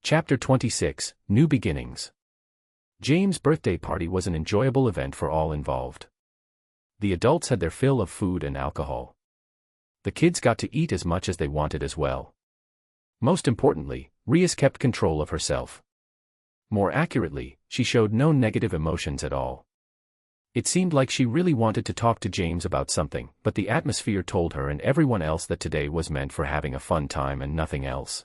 Chapter 26, New Beginnings. James' birthday party was an enjoyable event for all involved. The adults had their fill of food and alcohol. The kids got to eat as much as they wanted as well. Most importantly, Rias kept control of herself. More accurately, she showed no negative emotions at all. It seemed like she really wanted to talk to James about something, but the atmosphere told her and everyone else that today was meant for having a fun time and nothing else.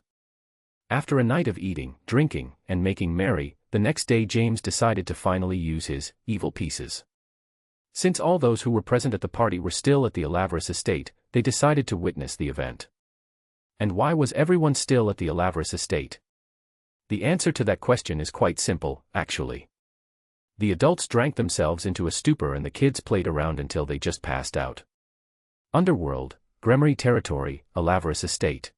After a night of eating, drinking, and making merry, the next day James decided to finally use his evil pieces. Since all those who were present at the party were still at the Alaverus estate, they decided to witness the event. And why was everyone still at the Alaverus estate? The answer to that question is quite simple, actually. The adults drank themselves into a stupor and the kids played around until they just passed out. Underworld, Gremmery territory, Alaverus estate.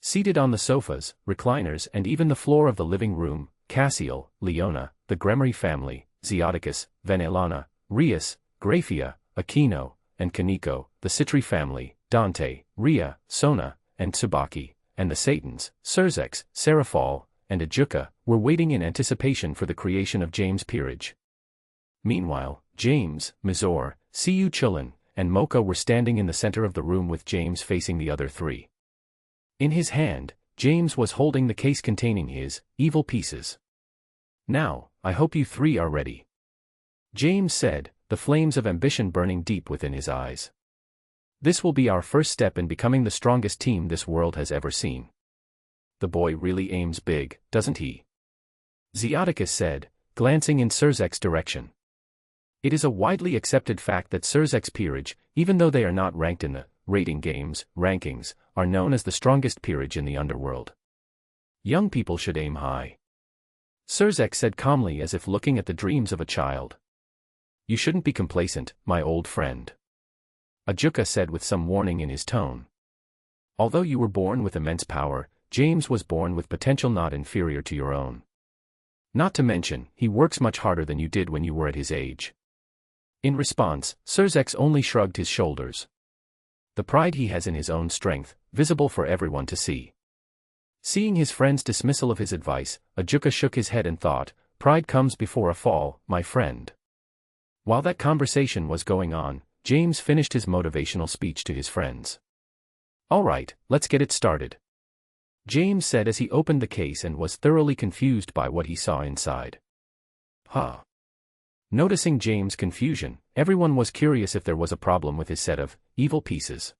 Seated on the sofas, recliners and even the floor of the living room, Cassiel, Leona, the Gremmery family, Zeoticus, Venelana, Rias, Graphia, Aquino, and Kaniko, the Citri family, Dante, Rhea, Sona, and Tsubaki, and the Satans, Surzex, Seraphal, and Ajuka, were waiting in anticipation for the creation of James' peerage. Meanwhile, James, Mizor, Siyu Chulin, and Mocha were standing in the center of the room with James facing the other three. In his hand, James was holding the case containing his evil pieces. "Now, I hope you three are ready," James said, the flames of ambition burning deep within his eyes. "This will be our first step in becoming the strongest team this world has ever seen." "The boy really aims big, doesn't he?" Zeoticus said, glancing in Surzek's direction. It is a widely accepted fact that Surzek's peerage, even though they are not ranked in the rating games, rankings, are known as the strongest peerage in the underworld. Young people should aim high. Surzek said calmly as if looking at the dreams of a child. "You shouldn't be complacent, my old friend," Ajuka said with some warning in his tone. "Although you were born with immense power, James was born with potential not inferior to your own. Not to mention, he works much harder than you did when you were at his age." In response, Surzex only shrugged his shoulders. The pride he has in his own strength, visible for everyone to see. Seeing his friend's dismissal of his advice, Ajuka shook his head and thought, "Pride comes before a fall, my friend." While that conversation was going on, James finished his motivational speech to his friends. "All right, let's get it started," James said as he opened the case and was thoroughly confused by what he saw inside. "Huh." Noticing James' confusion, everyone was curious if there was a problem with his set of evil pieces.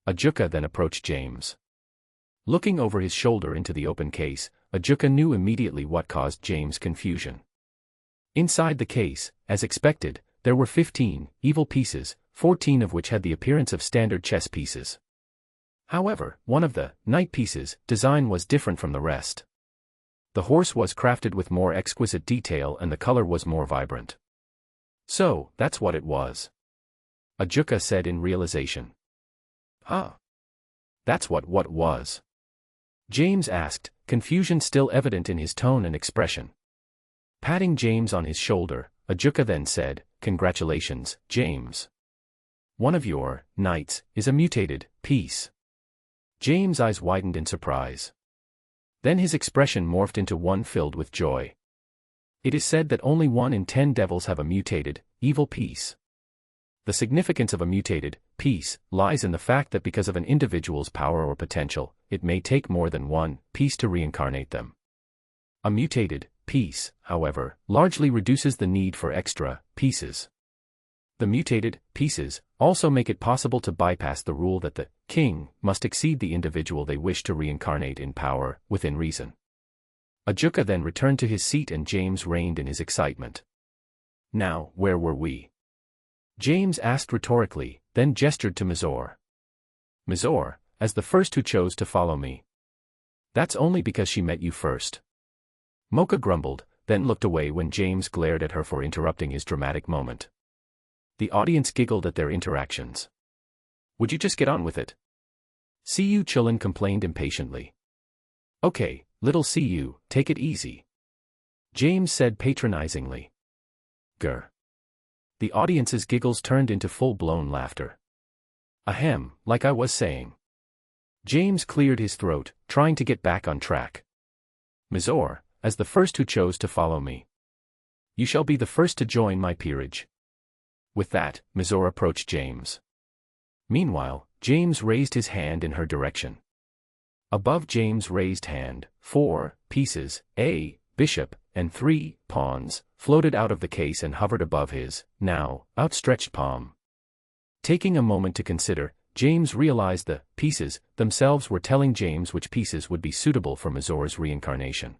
Ajuka then approached James. Looking over his shoulder into the open case, Ajuka knew immediately what caused James' confusion. Inside the case, as expected, there were 15 evil pieces, 14 of which had the appearance of standard chess pieces. However, one of the knight pieces' design was different from the rest. The horse was crafted with more exquisite detail and the color was more vibrant. "So, that's what it was," Ajuka said in realization. "Huh? That's what was?" James asked, confusion still evident in his tone and expression. Patting James on his shoulder, Ajuka then said, "Congratulations, James. One of your knights is a mutated piece." James' eyes widened in surprise. Then his expression morphed into one filled with joy. It is said that only 1 in 10 devils have a mutated, evil piece. The significance of a mutated piece lies in the fact that because of an individual's power or potential, it may take more than one piece to reincarnate them. A mutated piece, however, largely reduces the need for extra pieces. The mutated pieces also make it possible to bypass the rule that the king must exceed the individual they wish to reincarnate in power, within reason. Ajuka then returned to his seat and James reigned in his excitement. "Now, where were we?" James asked rhetorically, then gestured to Mizor. "Mizor, as the first who chose to follow me." "That's only because she met you first." Mocha grumbled, then looked away when James glared at her for interrupting his dramatic moment. The audience giggled at their interactions. "Would you just get on with it?" Siyu Chulin complained impatiently. "Okay, little Siyu, take it easy," James said patronizingly. "Grr." The audience's giggles turned into full-blown laughter. "Ahem, like I was saying." James cleared his throat, trying to get back on track. Mizor, as the first who chose to follow me. You shall be the first to join my peerage. With that, Mizor approached James. Meanwhile, James raised his hand in her direction. Above James' raised hand, 4 pieces, a bishop, and 3 pawns, floated out of the case and hovered above his, now, outstretched palm. Taking a moment to consider, James realized the pieces themselves were telling James which pieces would be suitable for Mizor's reincarnation.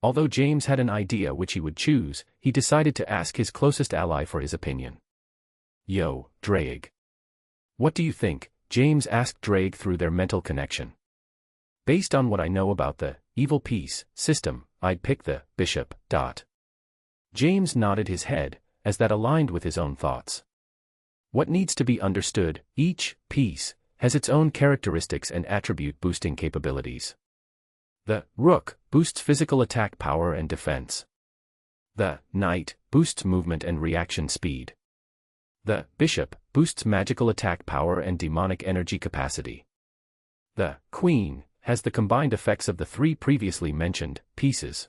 Although James had an idea which he would choose, he decided to ask his closest ally for his opinion. Yo, Drake. What do you think? James asked Drake through their mental connection. Based on what I know about the evil piece system, I'd pick the bishop. James nodded his head, as that aligned with his own thoughts. What needs to be understood, each piece has its own characteristics and attribute boosting capabilities. The rook boosts physical attack power and defense. The knight boosts movement and reaction speed. The bishop boosts magical attack power and demonic energy capacity. The queen has the combined effects of the 3 previously mentioned pieces.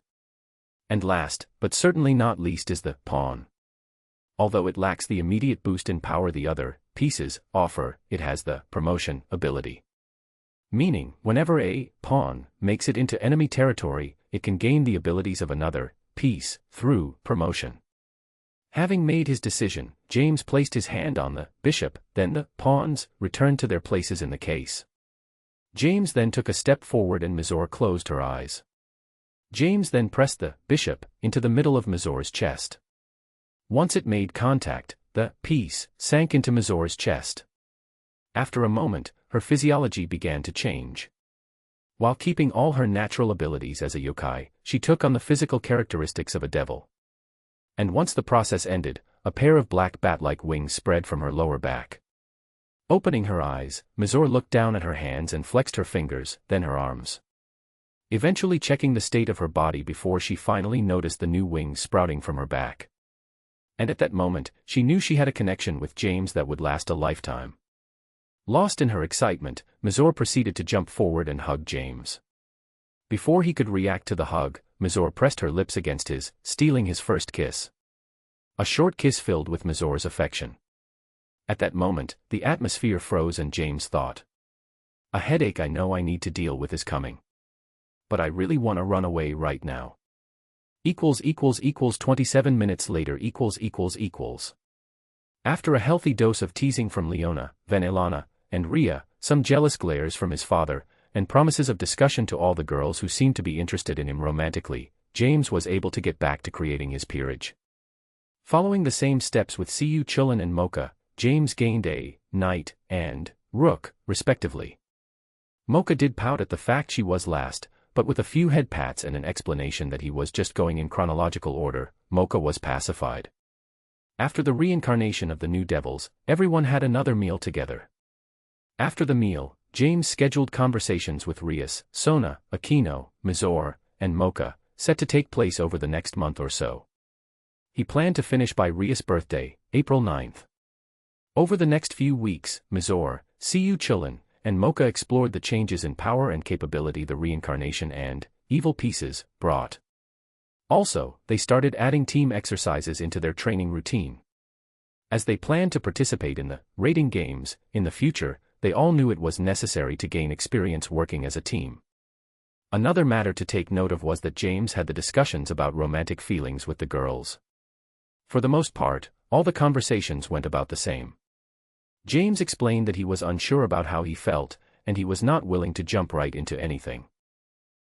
And last, but certainly not least, is the pawn. Although it lacks the immediate boost in power the other pieces offer, it has the promotion ability. Meaning, whenever a pawn makes it into enemy territory, it can gain the abilities of another piece through promotion. Having made his decision, James placed his hand on the bishop, then the pawns returned to their places in the case. James then took a step forward and Mizor closed her eyes. James then pressed the bishop into the middle of Mizor's chest. Once it made contact, the piece sank into Mizor's chest. After a moment, her physiology began to change. While keeping all her natural abilities as a yokai, she took on the physical characteristics of a devil. And once the process ended, a pair of black bat-like wings spread from her lower back. Opening her eyes, Mizor looked down at her hands and flexed her fingers, then her arms. Eventually checking the state of her body before she finally noticed the new wings sprouting from her back. And at that moment, she knew she had a connection with James that would last a lifetime. Lost in her excitement, Mizor proceeded to jump forward and hug James. Before he could react to the hug, Mizor pressed her lips against his, stealing his first kiss. A short kiss filled with Mizor's affection. At that moment, the atmosphere froze and James thought. A headache I know I need to deal with is coming. But I really want to run away right now. 27 minutes later. After a healthy dose of teasing from Leona, Vanillana, and Rhea, some jealous glares from his father, and promises of discussion to all the girls who seemed to be interested in him romantically, James was able to get back to creating his peerage. Following the same steps with Siyu Chulin and Mocha, James gained a knight and rook, respectively. Mocha did pout at the fact she was last, but with a few head pats and an explanation that he was just going in chronological order, Mocha was pacified. After the reincarnation of the new devils, everyone had another meal together. After the meal, James scheduled conversations with Rias, Sona, Aquino, Mizor, and Mocha, set to take place over the next month or so. He planned to finish by Rias' birthday, April 9th. Over the next few weeks, Mizor, Siyu Chulin, and Mocha explored the changes in power and capability the reincarnation and evil pieces brought. Also, they started adding team exercises into their training routine. As they planned to participate in the rating games in the future, they all knew it was necessary to gain experience working as a team. Another matter to take note of was that James had the discussions about romantic feelings with the girls. For the most part, all the conversations went about the same. James explained that he was unsure about how he felt, and he was not willing to jump right into anything.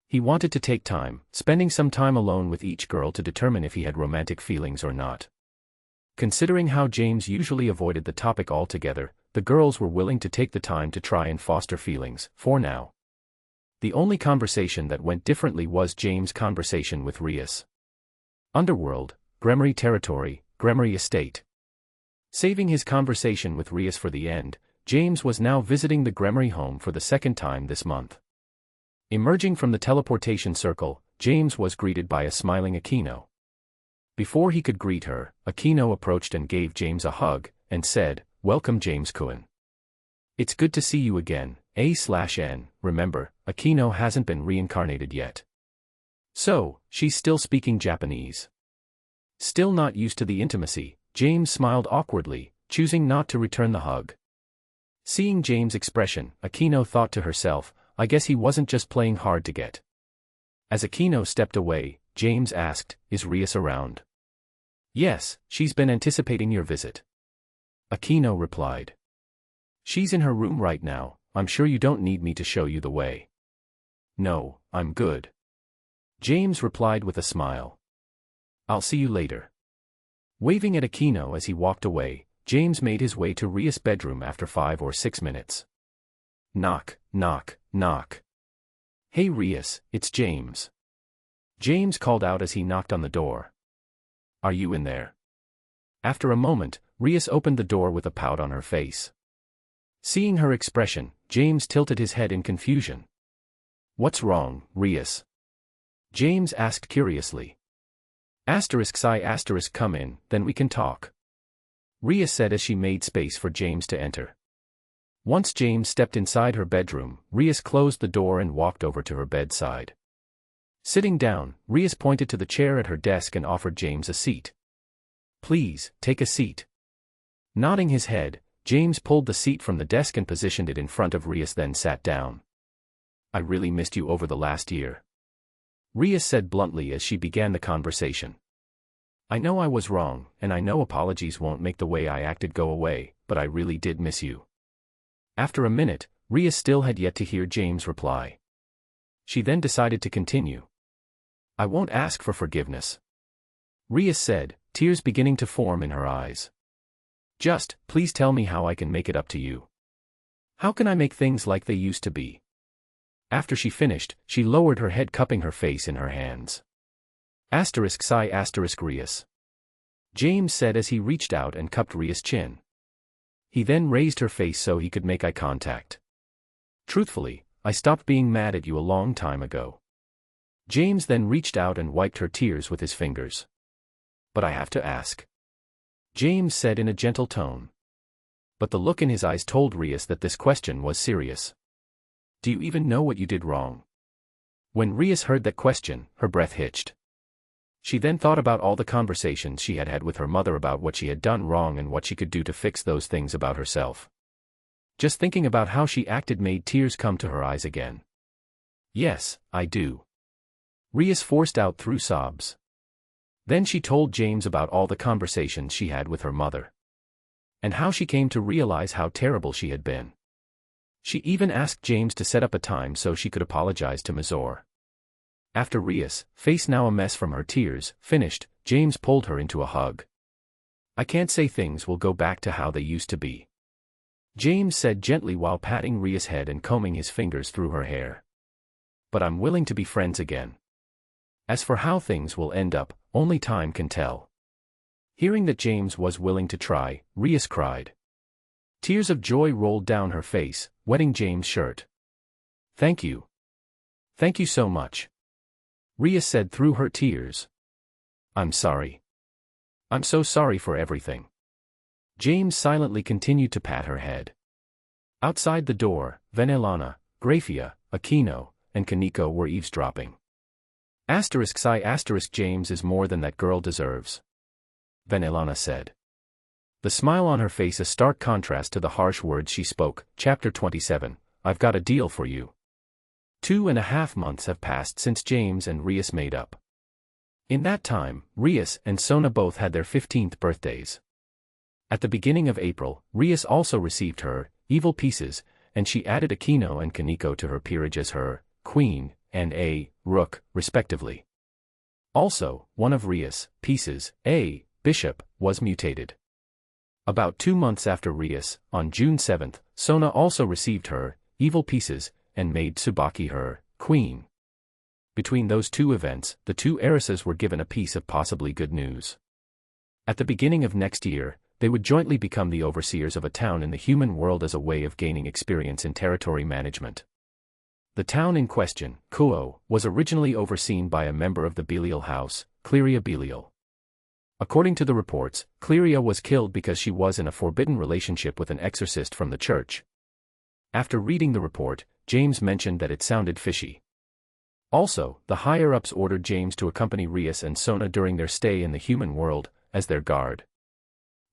He wanted to take time, spending some time alone with each girl to determine if he had romantic feelings or not. Considering how James usually avoided the topic altogether, the girls were willing to take the time to try and foster feelings, for now. The only conversation that went differently was James' conversation with Rias. Underworld, Gremory Territory, Gremory Estate. Saving his conversation with Rias for the end, James was now visiting the Gremory home for the second time this month. Emerging from the teleportation circle, James was greeted by a smiling Aquino. Before he could greet her, Aquino approached and gave James a hug, and said, "Welcome James-kun. It's good to see you again, A/N. Remember, Aquino hasn't been reincarnated yet." So, she's still speaking Japanese. Still not used to the intimacy, James smiled awkwardly, choosing not to return the hug. Seeing James' expression, Aquino thought to herself, I guess he wasn't just playing hard to get. As Aquino stepped away, James asked, is Rias around? Yes, she's been anticipating your visit. Aquino replied. She's in her room right now, I'm sure you don't need me to show you the way. No, I'm good. James replied with a smile. I'll see you later. Waving at Aquino as he walked away, James made his way to Rias' bedroom after 5 or 6 minutes. Knock, knock, knock. Hey Rias, it's James. James called out as he knocked on the door. Are you in there? After a moment, Rias opened the door with a pout on her face. Seeing her expression, James tilted his head in confusion. What's wrong, Rias? James asked curiously. Come in, then we can talk. Rias said as she made space for James to enter. Once James stepped inside her bedroom, Rias closed the door and walked over to her bedside. Sitting down, Rias pointed to the chair at her desk and offered James a seat. Please, take a seat. Nodding his head, James pulled the seat from the desk and positioned it in front of Rias, then sat down. I really missed you over the last year. Rias said bluntly as she began the conversation. I know I was wrong, and I know apologies won't make the way I acted go away, but I really did miss you. After a minute, Rias still had yet to hear James' reply. She then decided to continue. I won't ask for forgiveness. Rias said, tears beginning to form in her eyes. Just, please tell me how I can make it up to you. How can I make things like they used to be? After she finished, she lowered her head, cupping her face in her hands. Rias. James said as he reached out and cupped Rias' chin. He then raised her face so he could make eye contact. Truthfully, I stopped being mad at you a long time ago. James then reached out and wiped her tears with his fingers. But I have to ask. James said in a gentle tone. But the look in his eyes told Rias that this question was serious. Do you even know what you did wrong? When Rias heard that question, her breath hitched. She then thought about all the conversations she had had with her mother about what she had done wrong and what she could do to fix those things about herself. Just thinking about how she acted made tears come to her eyes again. Yes, I do. Rias forced out through sobs. Then she told James about all the conversations she had with her mother. And how she came to realize how terrible she had been. She even asked James to set up a time so she could apologize to Mazor. After Rias, face now a mess from her tears, finished, James pulled her into a hug. I can't say things will go back to how they used to be. James said gently while patting Rias' head and combing his fingers through her hair. But I'm willing to be friends again. As for how things will end up, only time can tell. Hearing that James was willing to try, Rias cried. Tears of joy rolled down her face, wetting James' shirt. Thank you. Thank you so much. Rias said through her tears. I'm sorry. I'm so sorry for everything. James silently continued to pat her head. Outside the door, Venelana, Grafia, Aquino, and Kaniko were eavesdropping. James is more than that girl deserves. Venelana said. The smile on her face a stark contrast to the harsh words she spoke. Chapter 27, I've got a deal for you. 2.5 months have passed since James and Rias made up. In that time, Rias and Sona both had their 15th birthdays. At the beginning of April, Rias also received her evil pieces, and she added Aquino and Kaniko to her peerage as her queen and a rook, respectively. Also, one of Rias' pieces, a bishop, was mutated. About 2 months after Rias, on June 7, Sona also received her evil pieces and made Tsubaki her queen. Between those two events, the two heiresses were given a piece of possibly good news. At the beginning of next year, they would jointly become the overseers of a town in the human world as a way of gaining experience in territory management. The town in question, Kunou, was originally overseen by a member of the Belial house, Cleria Belial. According to the reports, Cleria was killed because she was in a forbidden relationship with an exorcist from the church. After reading the report, James mentioned that it sounded fishy. Also, the higher-ups ordered James to accompany Rias and Sona during their stay in the human world, as their guard.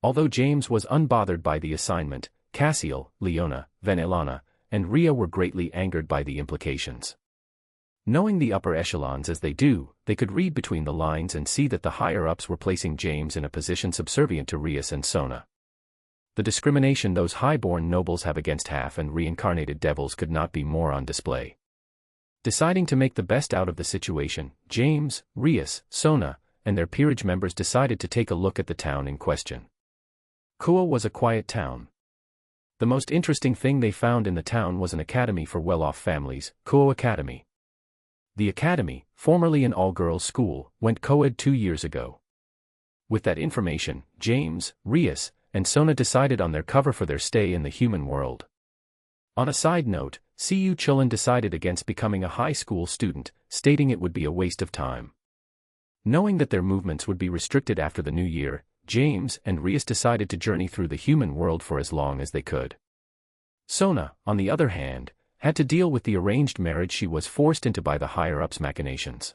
Although James was unbothered by the assignment, Cassiel, Leona, Venelana, and Rhea were greatly angered by the implications. Knowing the upper echelons as they do, they could read between the lines and see that the higher-ups were placing James in a position subservient to Rias and Sona. The discrimination those high-born nobles have against half and reincarnated devils could not be more on display. Deciding to make the best out of the situation, James, Rias, Sona, and their peerage members decided to take a look at the town in question. Kunou was a quiet town. The most interesting thing they found in the town was an academy for well-off families, Kunou Academy. The academy, formerly an all-girls school, went co-ed 2 years ago. With that information, James, Rias, and Sona decided on their cover for their stay in the human world. On a side note, Cu Chulin decided against becoming a high school student, stating it would be a waste of time. Knowing that their movements would be restricted after the new year, James and Rias decided to journey through the human world for as long as they could. Sona, on the other hand, had to deal with the arranged marriage she was forced into by the higher-ups' machinations.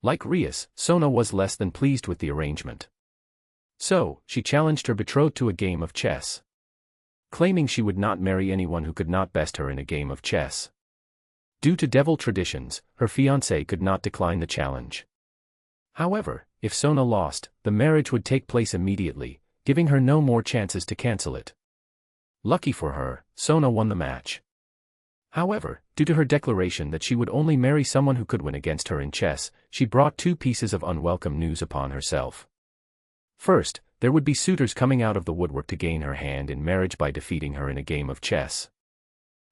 Like Rias, Sona was less than pleased with the arrangement. So, she challenged her betrothed to a game of chess, claiming she would not marry anyone who could not best her in a game of chess. Due to devil traditions, her fiancé could not decline the challenge. However, if Sona lost, the marriage would take place immediately, giving her no more chances to cancel it. Lucky for her, Sona won the match. However, due to her declaration that she would only marry someone who could win against her in chess, she brought 2 pieces of unwelcome news upon herself. First, there would be suitors coming out of the woodwork to gain her hand in marriage by defeating her in a game of chess.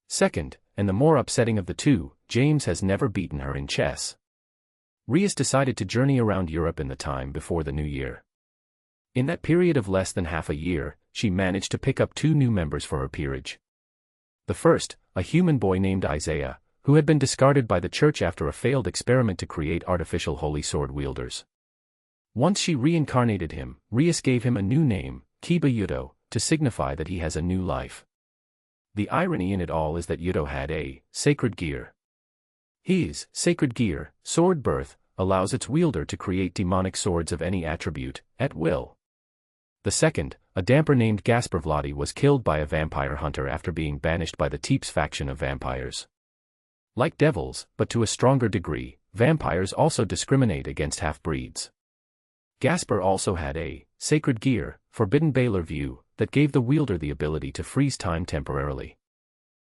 Second, and the more upsetting of the two, James has never beaten her in chess. Rias decided to journey around Europe in the time before the new year. In that period of less than half a year, she managed to pick up 2 new members for her peerage. The first, a human boy named Isaiah, who had been discarded by the church after a failed experiment to create artificial holy sword wielders. Once she reincarnated him, Rias gave him a new name, Kiba Yudo, to signify that he has a new life. The irony in it all is that Yudo had a sacred gear. His sacred gear, Sword Birth, allows its wielder to create demonic swords of any attribute, at will. The second, a damper named Gasper Vladi, was killed by a vampire hunter after being banished by the Teeps faction of vampires. Like devils, but to a stronger degree, vampires also discriminate against half-breeds. Gasper also had a sacred gear, Forbidden Baylor View, that gave the wielder the ability to freeze time temporarily.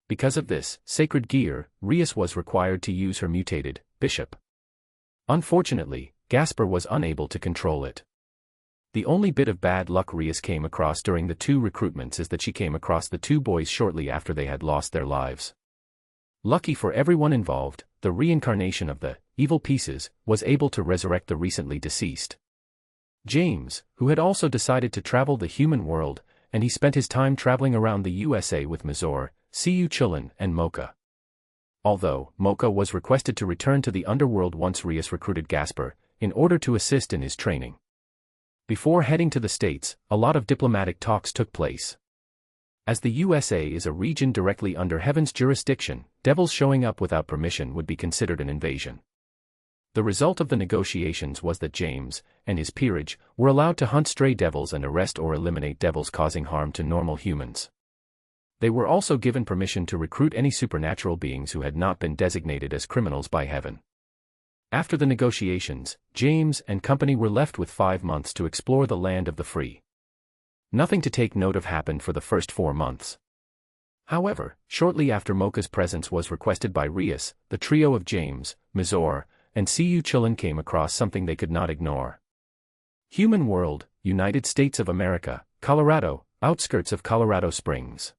Because of this sacred gear, Rias was required to use her mutated bishop. Unfortunately, Gasper was unable to control it. The only bit of bad luck Rias came across during the 2 recruitments is that she came across the 2 boys shortly after they had lost their lives. Lucky for everyone involved, the reincarnation of the evil pieces was able to resurrect the recently deceased James, who had also decided to travel the human world, and he spent his time traveling around the USA with Mazor, Cu Chulin, and Mocha. Although Mocha was requested to return to the underworld once Rias recruited Gasper, in order to assist in his training. Before heading to the States, a lot of diplomatic talks took place. As the USA is a region directly under Heaven's jurisdiction, devils showing up without permission would be considered an invasion. The result of the negotiations was that James and his peerage were allowed to hunt stray devils and arrest or eliminate devils causing harm to normal humans. They were also given permission to recruit any supernatural beings who had not been designated as criminals by Heaven. After the negotiations, James and company were left with 5 months to explore the land of the free. Nothing to take note of happened for the first 4 months. However, shortly after Mocha's presence was requested by Rias, the trio of James, Mazor, and Cu Chulin came across something they could not ignore. Human world, United States of America, Colorado, outskirts of Colorado Springs.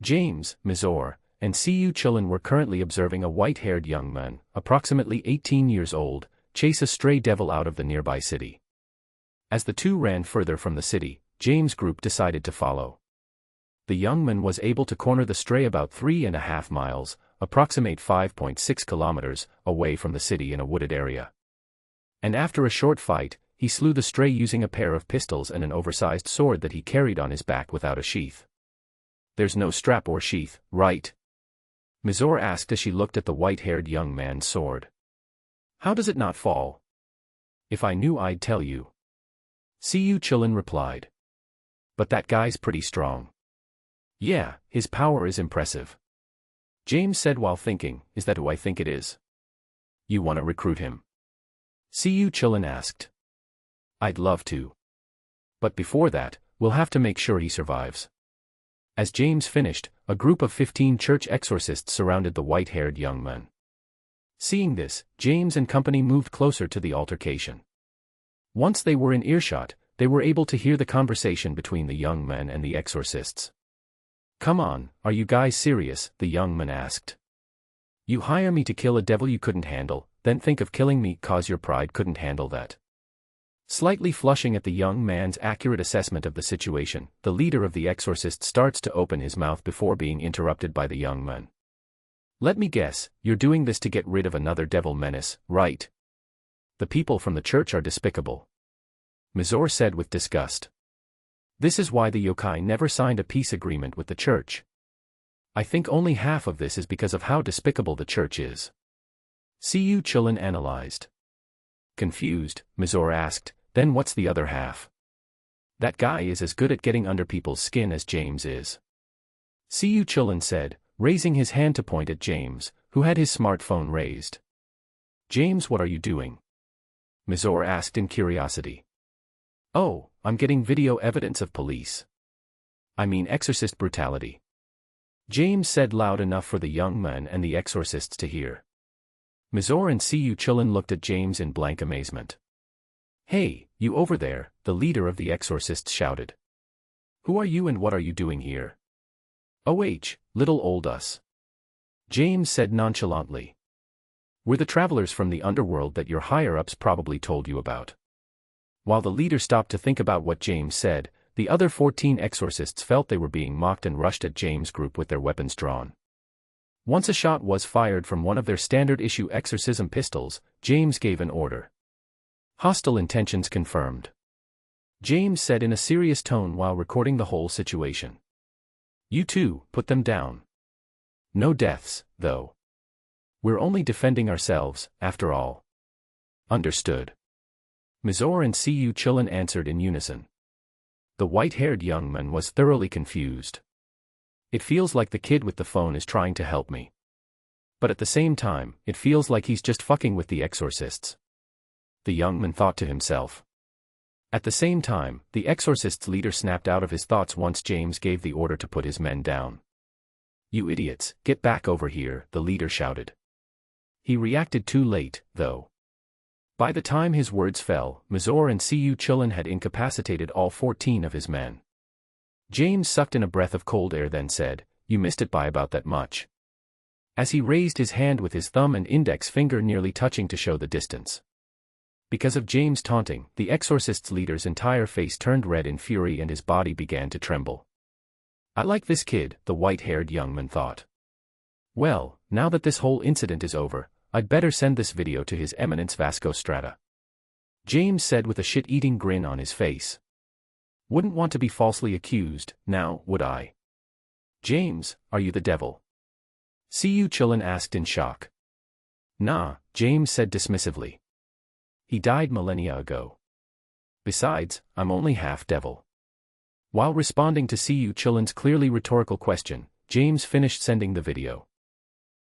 James, Mazor, and Cu Chulin were currently observing a white-haired young man, approximately 18 years old, chase a stray devil out of the nearby city. As the 2 ran further from the city, James' group decided to follow. The young man was able to corner the stray about 3.5 miles, approximate 5.6 kilometers, away from the city in a wooded area. And after a short fight, he slew the stray using a pair of pistols and an oversized sword that he carried on his back without a sheath. There's no strap or sheath, right? Mizor asked as she looked at the white-haired young man's sword. How does it not fall? If I knew I'd tell you. See-you chillin' replied. But that guy's pretty strong. Yeah, his power is impressive. James said while thinking, is that who I think it is? You want to recruit him? See-you chillin' asked. I'd love to. But before that, we'll have to make sure he survives. As James finished, a group of 15 church exorcists surrounded the white-haired young man. Seeing this, James and company moved closer to the altercation. Once they were in earshot, they were able to hear the conversation between the young man and the exorcists. Come on, are you guys serious? The young man asked. You hire me to kill a devil you couldn't handle, then think of killing me 'cause your pride couldn't handle that. Slightly flushing at the young man's accurate assessment of the situation, the leader of the exorcists starts to open his mouth before being interrupted by the young man. Let me guess, you're doing this to get rid of another devil menace, right? The people from the church are despicable. Mizor said with disgust. This is why the yokai never signed a peace agreement with the church. I think only half of this is because of how despicable the church is. See-you chillin' analyzed. Confused, Mizor asked, then what's the other half? That guy is as good at getting under people's skin as James is. See-you chillin' said, raising his hand to point at James, who had his smartphone raised. James, what are you doing? Mizor asked in curiosity. Oh, I'm getting video evidence of police. I mean exorcist brutality. James said loud enough for the young man and the exorcists to hear. Mizor and See-you chillin' looked at James in blank amazement. Hey, you over there, the leader of the exorcists shouted. Who are you and what are you doing here? Oh, little old us. James said nonchalantly. We're the travelers from the underworld that your higher-ups probably told you about. While the leader stopped to think about what James said, the other 14 exorcists felt they were being mocked and rushed at James' group with their weapons drawn. Once a shot was fired from one of their standard-issue exorcism pistols, James gave an order. Hostile intentions confirmed. James said in a serious tone while recording the whole situation. You two, put them down. No deaths, though. We're only defending ourselves, after all. Understood. Mizor and See-you chillin' answered in unison. The white-haired young man was thoroughly confused. It feels like the kid with the phone is trying to help me. But at the same time, it feels like he's just fucking with the exorcists. The young man thought to himself. At the same time, the exorcist's leader snapped out of his thoughts once James gave the order to put his men down. You idiots, get back over here, the leader shouted. He reacted too late, though. By the time his words fell, Mizor and See-you chillin' had incapacitated all 14 of his men. James sucked in a breath of cold air then said, You missed it by about that much. As he raised his hand with his thumb and index finger nearly touching to show the distance. Because of James' taunting, the exorcist's leader's entire face turned red in fury and his body began to tremble. I like this kid, the white-haired young man thought. Well, now that this whole incident is over, I'd better send this video to His Eminence Vasco Strata. James said with a shit-eating grin on his face. Wouldn't want to be falsely accused, now, would I? James, are you the devil? See-you chillin' asked in shock. Nah, James said dismissively. He died millennia ago. Besides, I'm only half devil. While responding to See-you chillin's clearly rhetorical question, James finished sending the video.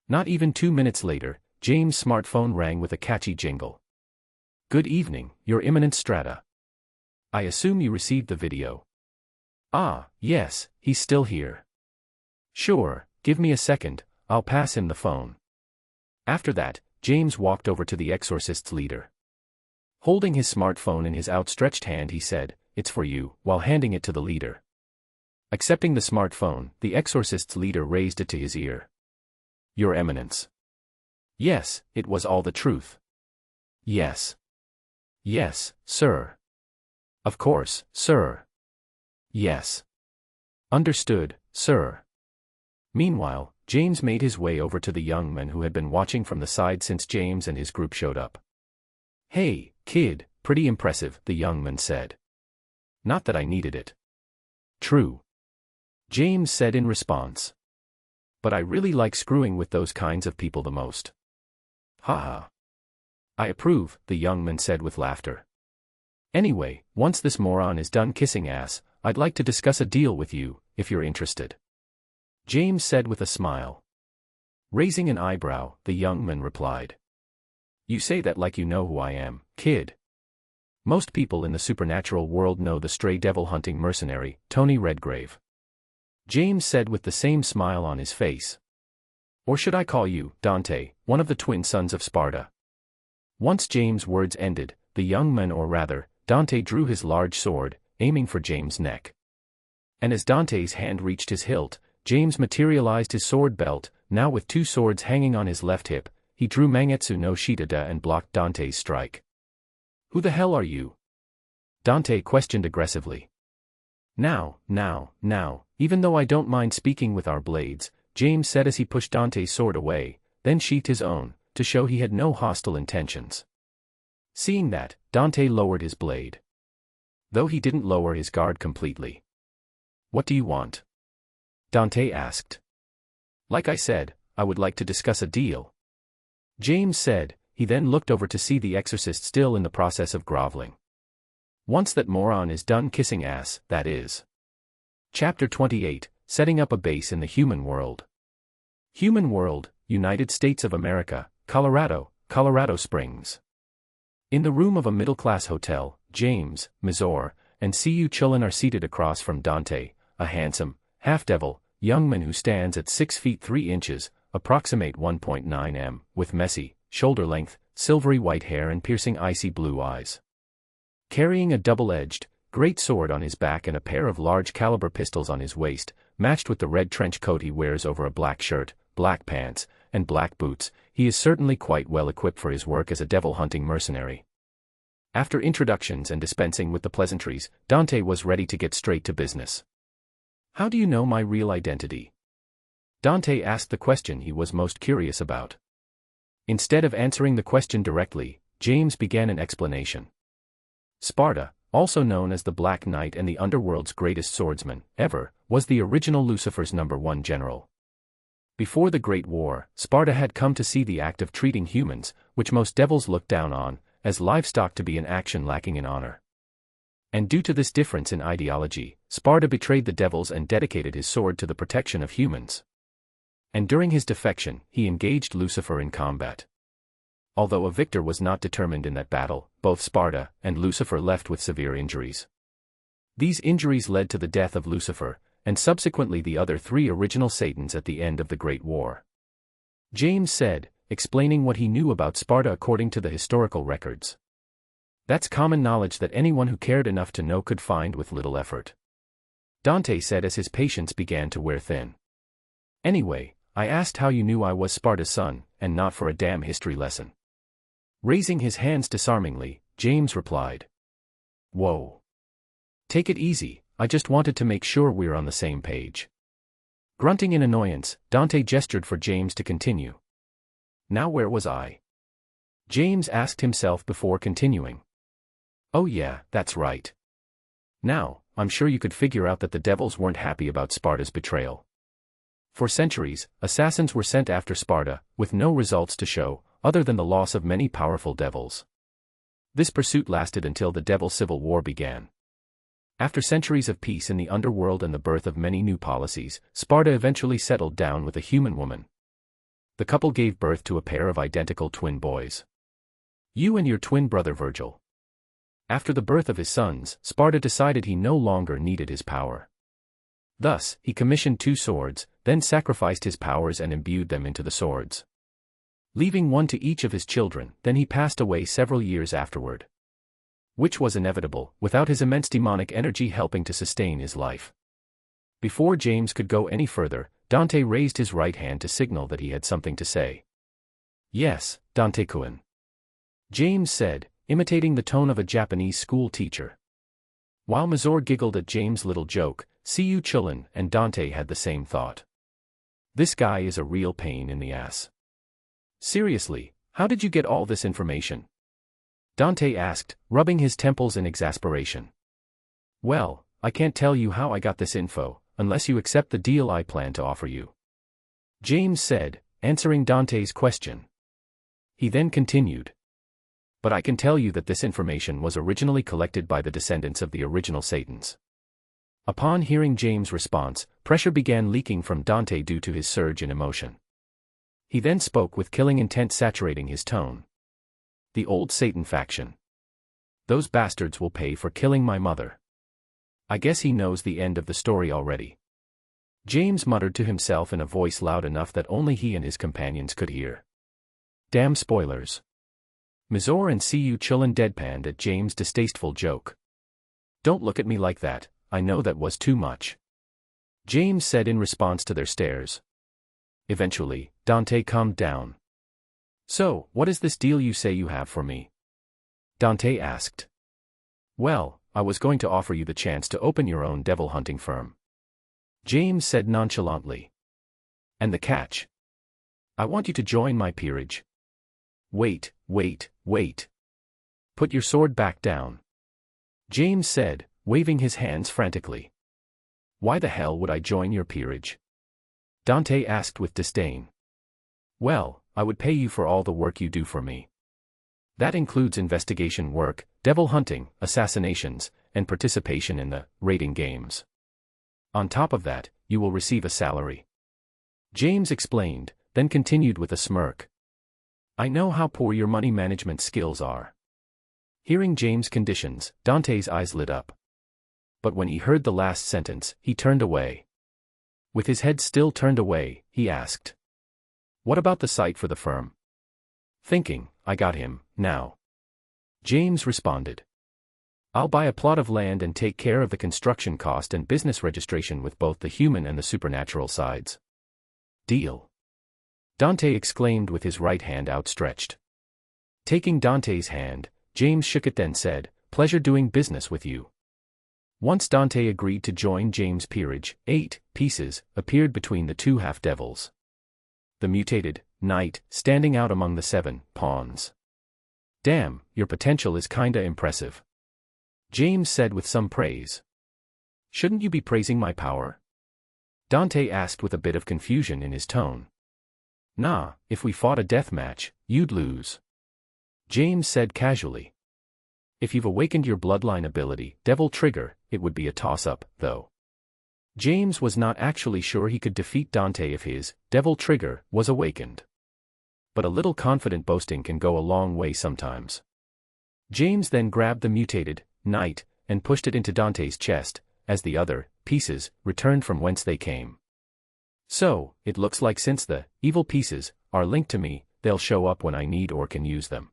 Not even 2 minutes later, James' smartphone rang with a catchy jingle. Good evening, Your Eminence Strata. I assume you received the video. Ah, yes, he's still here. Sure, give me a second, I'll pass him the phone. After that, James walked over to the exorcist's leader. Holding his smartphone in his outstretched hand he said, It's for you, while handing it to the leader. Accepting the smartphone, the exorcist's leader raised it to his ear. Your Eminence. Yes, it was all the truth. Yes. Yes, sir. Of course, sir. Yes. Understood, sir. Meanwhile, James made his way over to the young man who had been watching from the side since James and his group showed up. Hey, kid, pretty impressive, the young man said. Not that I needed it. True. James said in response. But I really like screwing with those kinds of people the most. Ha ha. I approve, the young man said with laughter. Anyway, once this moron is done kissing ass, I'd like to discuss a deal with you, if you're interested. James said with a smile. Raising an eyebrow, the young man replied. You say that like you know who I am, kid. Most people in the supernatural world know the stray devil-hunting mercenary, Tony Redgrave. James said with the same smile on his face. Or should I call you, Dante, one of the twin sons of Sparta? Once James' words ended, the young man, or rather, Dante, drew his large sword, aiming for James' neck. And as Dante's hand reached his hilt, James materialized his sword belt, now with two swords hanging on his left hip. He drew Mangetsu no Shitada and blocked Dante's strike. Who the hell are you? Dante questioned aggressively. Now, even though I don't mind speaking with our blades, James said as he pushed Dante's sword away, then sheathed his own, to show he had no hostile intentions. Seeing that, Dante lowered his blade. Though he didn't lower his guard completely. What do you want? Dante asked. Like I said, I would like to discuss a deal. James said. He then looked over to see the exorcist still in the process of groveling. Once that moron is done kissing ass, that is. Chapter 28, Setting up a Base in the Human World. Human World, United States of America, Colorado Springs. In the room of a middle-class hotel, James, Missouri, and C.U. Chillin are seated across from Dante, a handsome, half-devil, young man who stands at 6 feet 3 inches, approximate 1.9 m, with messy, shoulder-length, silvery white hair and piercing icy blue eyes. Carrying a double-edged, great sword on his back and a pair of large-caliber pistols on his waist, matched with the red trench coat he wears over a black shirt, black pants, and black boots, he is certainly quite well equipped for his work as a devil-hunting mercenary. After introductions and dispensing with the pleasantries, Dante was ready to get straight to business. How do you know my real identity? Dante asked the question he was most curious about. Instead of answering the question directly, James began an explanation. Sparta, also known as the Black Knight and the underworld's greatest swordsman ever, was the original Lucifer's #1 general. Before the Great War, Sparta had come to see the act of treating humans, which most devils looked down on, as livestock to be an action lacking in honor. And due to this difference in ideology, Sparta betrayed the devils and dedicated his sword to the protection of humans. And during his defection, he engaged Lucifer in combat. Although a victor was not determined in that battle, both Sparta and Lucifer left with severe injuries. These injuries led to the death of Lucifer, and subsequently the other 3 original Satans at the end of the Great War. James said, explaining what he knew about Sparta according to the historical records. That's common knowledge that anyone who cared enough to know could find with little effort. Dante said as his patience began to wear thin. Anyway, I asked how you knew I was Sparta's son, and not for a damn history lesson. Raising his hands disarmingly, James replied. Whoa. Take it easy, I just wanted to make sure we're on the same page. Grunting in annoyance, Dante gestured for James to continue. Now where was I? James asked himself before continuing. Oh yeah, that's right. Now, I'm sure you could figure out that the devils weren't happy about Sparta's betrayal. For centuries, assassins were sent after Sparta, with no results to show, other than the loss of many powerful devils. This pursuit lasted until the Devil Civil War began. After centuries of peace in the underworld and the birth of many new policies, Sparta eventually settled down with a human woman. The couple gave birth to a pair of identical twin boys. You and your twin brother Vergil. After the birth of his sons, Sparta decided he no longer needed his power. Thus, he commissioned 2 swords, then sacrificed his powers and imbued them into the swords. Leaving one to each of his children, then he passed away several years afterward. Which was inevitable, without his immense demonic energy helping to sustain his life. Before James could go any further, Dante raised his right hand to signal that he had something to say. Yes, Dante-kun. James said, imitating the tone of a Japanese school teacher. While Missouri giggled at James' little joke, C.U. Chillin and Dante had the same thought. This guy is a real pain in the ass. Seriously, how did you get all this information? Dante asked, rubbing his temples in exasperation. Well, I can't tell you how I got this info, unless you accept the deal I plan to offer you. James said, answering Dante's question. He then continued. But I can tell you that this information was originally collected by the descendants of the original Satans. Upon hearing James' response, pressure began leaking from Dante due to his surge in emotion. He then spoke with killing intent saturating his tone. The old Satan faction. Those bastards will pay for killing my mother. I guess he knows the end of the story already. James muttered to himself in a voice loud enough that only he and his companions could hear. Damn spoilers. Mizor and Cu Chillin deadpanned at James' distasteful joke. Don't look at me like that, I know that was too much. James said in response to their stares. Eventually, Dante calmed down. So, what is this deal you say you have for me? Dante asked. Well, I was going to offer you the chance to open your own devil hunting firm. James said nonchalantly. And the catch? I want you to join my peerage. Wait. Put your sword back down. James said, waving his hands frantically. Why the hell would I join your peerage? Dante asked with disdain. Well, I would pay you for all the work you do for me. That includes investigation work, devil hunting, assassinations, and participation in the raiding games. On top of that, you will receive a salary. James explained, then continued with a smirk. I know how poor your money management skills are. Hearing James' conditions, Dante's eyes lit up. But when he heard the last sentence, he turned away. With his head still turned away, he asked. What about the site for the firm? Thinking, I got him, now. James responded. I'll buy a plot of land and take care of the construction cost and business registration with both the human and the supernatural sides. Deal. Dante exclaimed with his right hand outstretched. Taking Dante's hand, James shook it then said, Pleasure doing business with you. Once Dante agreed to join James' peerage, 8 pieces appeared between the two half-devils. The mutated knight standing out among the 7 pawns. Damn, your potential is kinda impressive. James said with some praise. Shouldn't you be praising my power? Dante asked with a bit of confusion in his tone. Nah, if we fought a death match, you'd lose. James said casually. If you've awakened your bloodline ability, Devil Trigger, it would be a toss-up, though. James was not actually sure he could defeat Dante if his Devil Trigger was awakened. But a little confident boasting can go a long way sometimes. James then grabbed the mutated knight and pushed it into Dante's chest, as the other pieces returned from whence they came. So, it looks like since the evil pieces are linked to me, they'll show up when I need or can use them.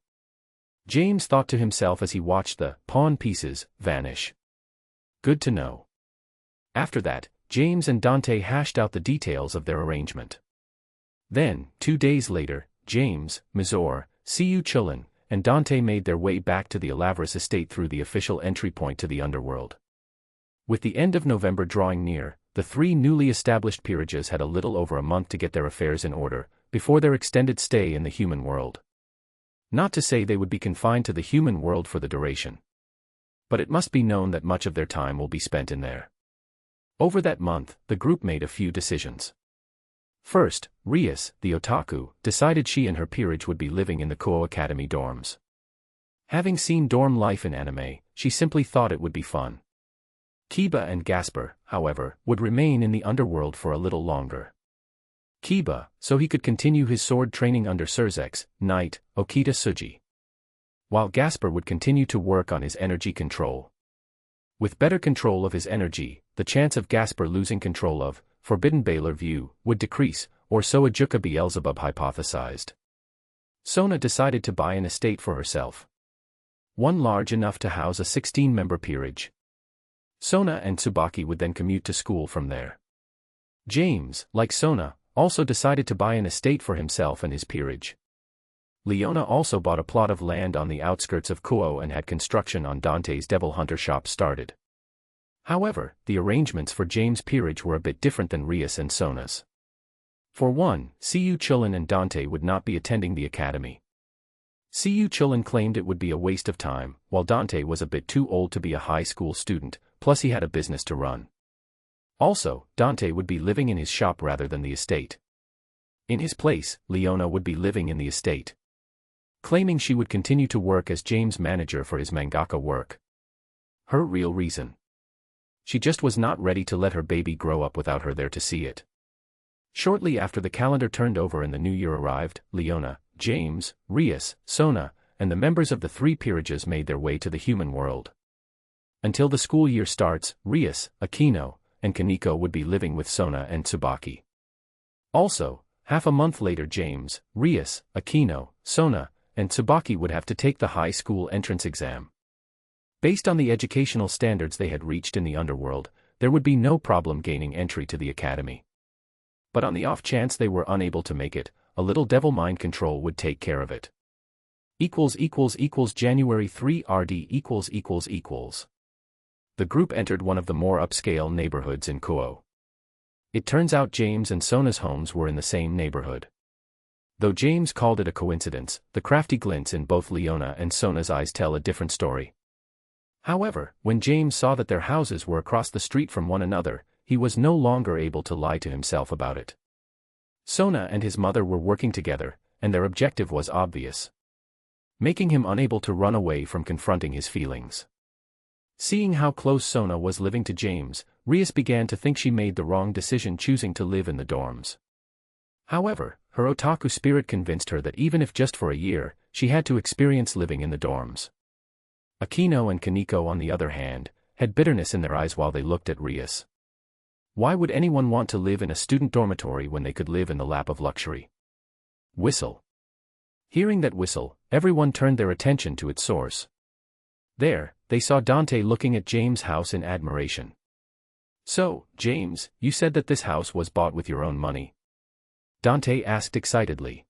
James thought to himself as he watched the pawn pieces vanish. Good to know. After that, James and Dante hashed out the details of their arrangement. Then, 2 days later, James, Mizor, Cu Chillin, and Dante made their way back to the Alaverus estate through the official entry point to the underworld. With the end of November drawing near, the 3 newly established peerages had a little over a month to get their affairs in order, before their extended stay in the human world. Not to say they would be confined to the human world for the duration. But it must be known that much of their time will be spent in there. Over that month, the group made a few decisions. First, Rias, the otaku, decided she and her peerage would be living in the Kuou Academy dorms. Having seen dorm life in anime, she simply thought it would be fun. Kiba and Gasper, however, would remain in the underworld for a little longer. Kiba, so he could continue his sword training under Surzek's knight, Okita Tsuji. While Gasper would continue to work on his energy control. With better control of his energy, the chance of Gasper losing control of Forbidden Baylor View would decrease, or so Ajuka Beelzebub hypothesized. Sona decided to buy an estate for herself. One large enough to house a 16-member peerage. Sona and Tsubaki would then commute to school from there. James, like Sona, also decided to buy an estate for himself and his peerage. Leona also bought a plot of land on the outskirts of Kuou and had construction on Dante's Devil Hunter shop started. However, the arrangements for James' peerage were a bit different than Rias and Sona's. For one, Cu Chillin and Dante would not be attending the academy. Cu Chillin claimed it would be a waste of time, while Dante was a bit too old to be a high school student, plus he had a business to run. Also, Dante would be living in his shop rather than the estate. In his place, Leona would be living in the estate, claiming she would continue to work as James' manager for his mangaka work. Her real reason? She just was not ready to let her baby grow up without her there to see it. Shortly after the calendar turned over and the new year arrived, Leona, James, Rias, Sona, and the members of the three peerages made their way to the human world. Until the school year starts, Rias, Kunou, and Kaneko would be living with Sona and Tsubaki. Also, half a month later James, Rias, Kunou, Sona, and Tsubaki would have to take the high school entrance exam. Based on the educational standards they had reached in the underworld, there would be no problem gaining entry to the academy. But on the off chance they were unable to make it, a little devil mind control would take care of it. January 3 RD . The group entered one of the more upscale neighborhoods in Kunou. It turns out James and Sona's homes were in the same neighborhood. Though James called it a coincidence, the crafty glints in both Leona and Sona's eyes tell a different story. However, when James saw that their houses were across the street from one another, he was no longer able to lie to himself about it. Sona and his mother were working together, and their objective was obvious, making him unable to run away from confronting his feelings. Seeing how close Sona was living to James, Rias began to think she made the wrong decision choosing to live in the dorms. However, her otaku spirit convinced her that even if just for a year, she had to experience living in the dorms. Kunou and Kaneko, on the other hand, had bitterness in their eyes while they looked at Rias. Why would anyone want to live in a student dormitory when they could live in the lap of luxury? Whistle. Hearing that whistle, everyone turned their attention to its source. There, they saw Dante looking at James' house in admiration. "So, James, you said that this house was bought with your own money?" Dante asked excitedly.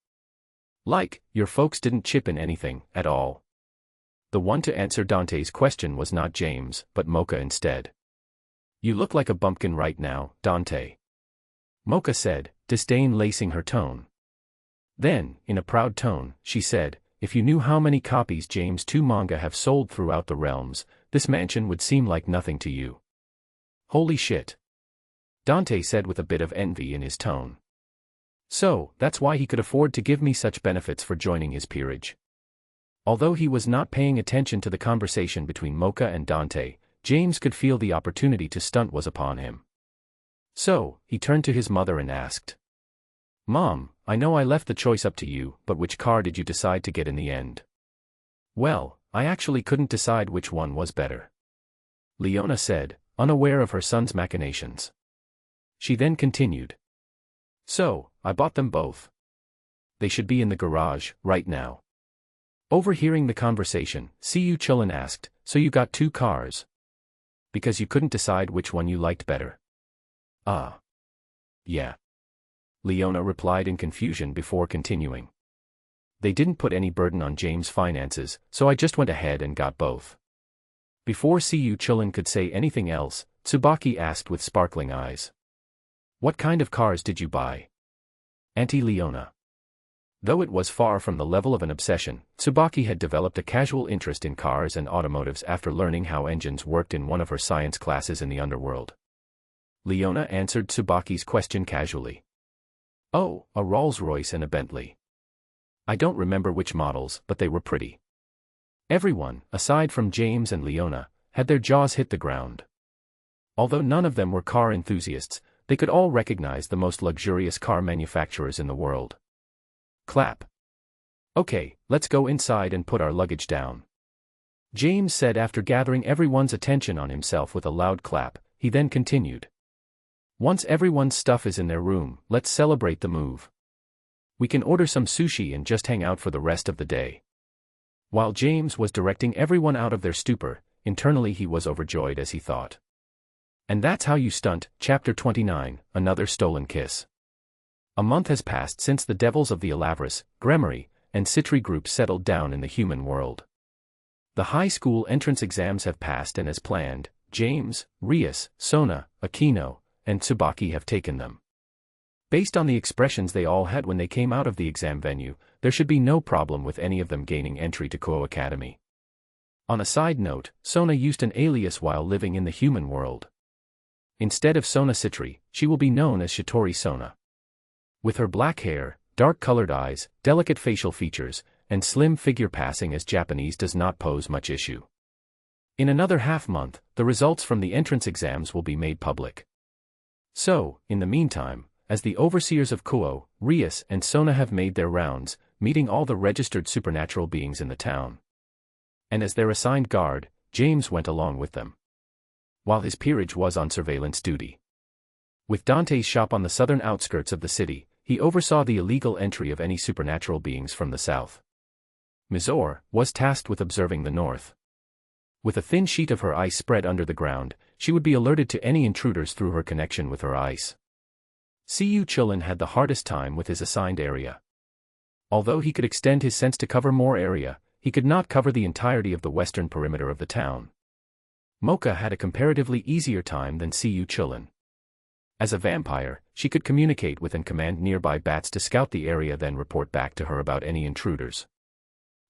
"Like, your folks didn't chip in anything, at all?" The one to answer Dante's question was not James, but Mocha instead. "You look like a bumpkin right now, Dante," Mocha said, disdain lacing her tone. Then, in a proud tone, she said, "If you knew how many copies James' 2 manga have sold throughout the realms, this mansion would seem like nothing to you." "Holy shit," Dante said with a bit of envy in his tone. "So, that's why he could afford to give me such benefits for joining his peerage." Although he was not paying attention to the conversation between Mocha and Dante, James could feel the opportunity to stunt was upon him. So, he turned to his mother and asked, "Mom, I know I left the choice up to you, but which car did you decide to get in the end?" "Well, I actually couldn't decide which one was better," Leona said, unaware of her son's machinations. She then continued, "So, I bought them both. They should be in the garage, right now." Overhearing the conversation, Siyu Chulin asked, "So you got 2 cars? Because you couldn't decide which one you liked better?" Yeah. Leona replied in confusion before continuing. "They didn't put any burden on James' finances, so I just went ahead and got both." Before Siyu Chulin could say anything else, Tsubaki asked with sparkling eyes, "What kind of cars did you buy?" Auntie Leona. Though it was far from the level of an obsession, Tsubaki had developed a casual interest in cars and automotives after learning how engines worked in one of her science classes in the underworld. Leona answered Tsubaki's question casually. "Oh, a Rolls-Royce and a Bentley. I don't remember which models, but they were pretty." Everyone, aside from James and Leona, had their jaws hit the ground. Although none of them were car enthusiasts, they could all recognize the most luxurious car manufacturers in the world. Clap. "Okay, let's go inside and put our luggage down," James said after gathering everyone's attention on himself with a loud clap. He then continued, "Once everyone's stuff is in their room, let's celebrate the move. We can order some sushi and just hang out for the rest of the day." While James was directing everyone out of their stupor, internally he was overjoyed as he thought. And that's how you stunt. Chapter 29, Another Stolen Kiss. A month has passed since the devils of the Alaverus, Gremory, and Citri groups settled down in the human world. The high school entrance exams have passed, and as planned, James, Rias, Sona, Kunou, and Tsubaki have taken them. Based on the expressions they all had when they came out of the exam venue, there should be no problem with any of them gaining entry to Kunou Academy. On a side note, Sona used an alias while living in the human world. Instead of Sona Citri, she will be known as Shitori Sona. With her black hair, dark-colored eyes, delicate facial features, and slim figure, passing as Japanese does not pose much issue. In another half-month, the results from the entrance exams will be made public. So, in the meantime, as the overseers of Kunou, Rias and Sona have made their rounds, meeting all the registered supernatural beings in the town, and as their assigned guard, James went along with them, while his peerage was on surveillance duty. With Dante's shop on the southern outskirts of the city, he oversaw the illegal entry of any supernatural beings from the south. Mizore was tasked with observing the north. With a thin sheet of her ice spread under the ground, she would be alerted to any intruders through her connection with her ice. Siyu Chilin had the hardest time with his assigned area. Although he could extend his sense to cover more area, he could not cover the entirety of the western perimeter of the town. Mocha had a comparatively easier time than Siyu Chilin. As a vampire, she could communicate with and command nearby bats to scout the area, then report back to her about any intruders.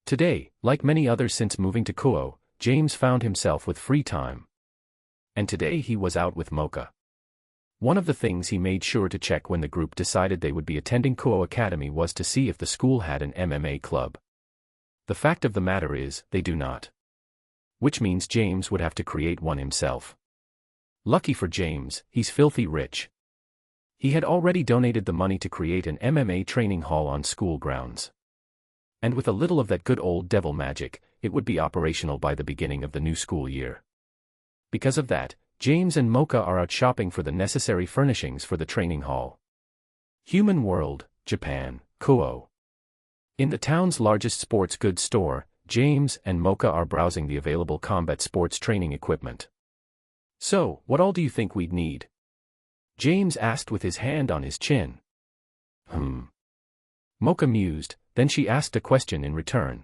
Today, like many others since moving to Kunou, James found himself with free time. And today he was out with Mocha. One of the things he made sure to check when the group decided they would be attending Kunou Academy was to see if the school had an MMA club. The fact of the matter is, they do not. Which means James would have to create one himself. Lucky for James, he's filthy rich. He had already donated the money to create an MMA training hall on school grounds. And with a little of that good old devil magic, it would be operational by the beginning of the new school year. Because of that, James and Mocha are out shopping for the necessary furnishings for the training hall. Human World, Japan, Kunou. In the town's largest sports goods store, James and Mocha are browsing the available combat sports training equipment. So, what all do you think we'd need? James asked with his hand on his chin. Mocha mused, then she asked a question in return.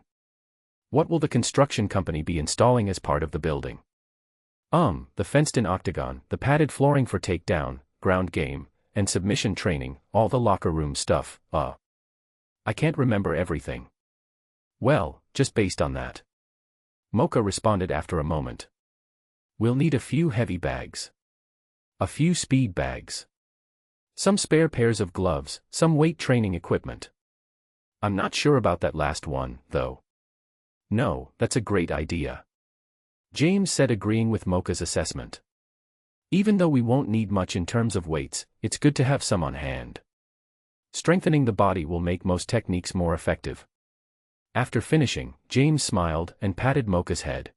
What will the construction company be installing as part of the building? The fenced-in octagon, the padded flooring for takedown, ground game, and submission training, all the locker room stuff, I can't remember everything. Well, just based on that. Mocha responded after a moment. We'll need a few heavy bags. A few speed bags. Some spare pairs of gloves, some weight training equipment. I'm not sure about that last one, though. No, that's a great idea. James said, agreeing with Mocha's assessment. Even though we won't need much in terms of weights, it's good to have some on hand. Strengthening the body will make most techniques more effective. After finishing, James smiled and patted Mocha's head.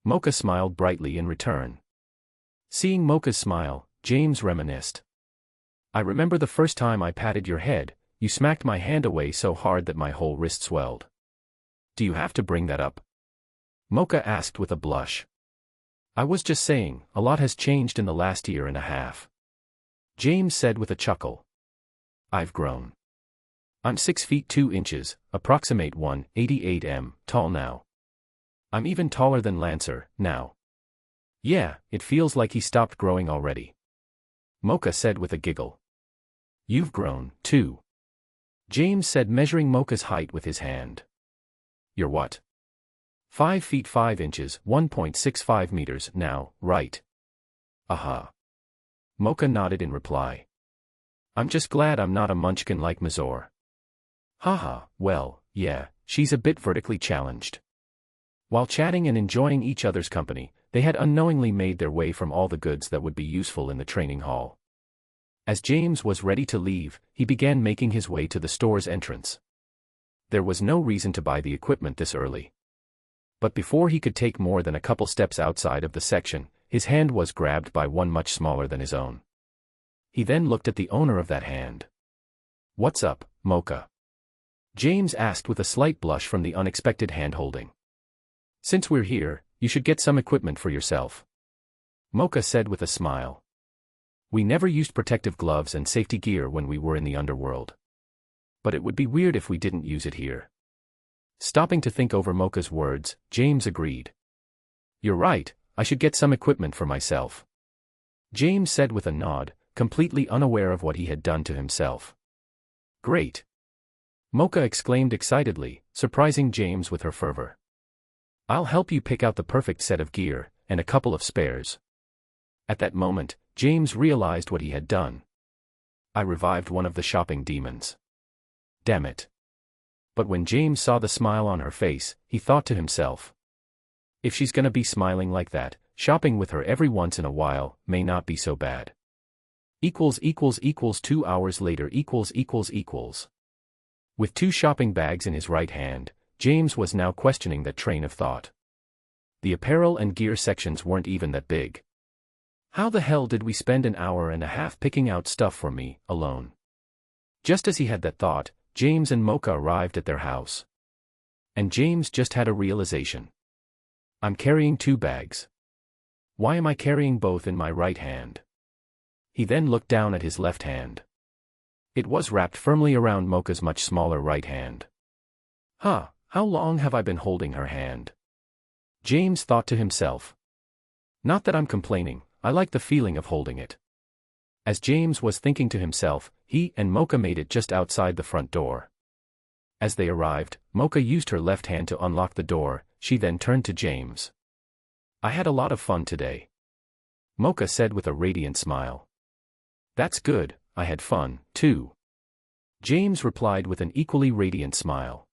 Mocha smiled brightly in return. Seeing Mocha's smile, James reminisced. I remember the first time I patted your head, you smacked my hand away so hard that my whole wrist swelled. Do you have to bring that up? Mocha asked with a blush. I was just saying, a lot has changed in the last year and a half. James said with a chuckle. I've grown. I'm 6 feet 2 inches, approximate 188 m, tall now. I'm even taller than Lancer, now. Yeah, it feels like he stopped growing already. Mocha said with a giggle. You've grown, too. James said, measuring Mocha's height with his hand. You're what? 5 feet 5 inches, 1.65 meters now, right? Aha. Mocha nodded in reply. I'm just glad I'm not a munchkin like Mizore. Haha, well, yeah, she's a bit vertically challenged. While chatting and enjoying each other's company, they had unknowingly made their way from all the goods that would be useful in the training hall. As James was ready to leave, he began making his way to the store's entrance. There was no reason to buy the equipment this early. But before he could take more than a couple steps outside of the section, his hand was grabbed by one much smaller than his own. He then looked at the owner of that hand. What's up, Mocha? James asked with a slight blush from the unexpected hand-holding. Since we're here, you should get some equipment for yourself. Mocha said with a smile. We never used protective gloves and safety gear when we were in the underworld. But it would be weird if we didn't use it here. Stopping to think over Mocha's words, James agreed. You're right, I should get some equipment for myself. James said with a nod, completely unaware of what he had done to himself. Great. Mocha exclaimed excitedly, surprising James with her fervor. I'll help you pick out the perfect set of gear, and a couple of spares. At that moment, James realized what he had done. I revived one of the shopping demons. Damn it. But when James saw the smile on her face, he thought to himself, if she's gonna be smiling like that, shopping with her every once in a while may not be so bad. 2 hours later. With 2 shopping bags in his right hand, James was now questioning that train of thought. The apparel and gear sections weren't even that big. How the hell did we spend an hour and a half picking out stuff for me, alone? Just as he had that thought, James and Mocha arrived at their house. And James just had a realization. I'm carrying 2 bags. Why am I carrying both in my right hand? He then looked down at his left hand. It was wrapped firmly around Mocha's much smaller right hand. How long have I been holding her hand? James thought to himself. Not that I'm complaining, I like the feeling of holding it. As James was thinking to himself, he and Mocha made it just outside the front door. As they arrived, Mocha used her left hand to unlock the door. She then turned to James. I had a lot of fun today. Mocha said with a radiant smile. That's good, I had fun, too. James replied with an equally radiant smile.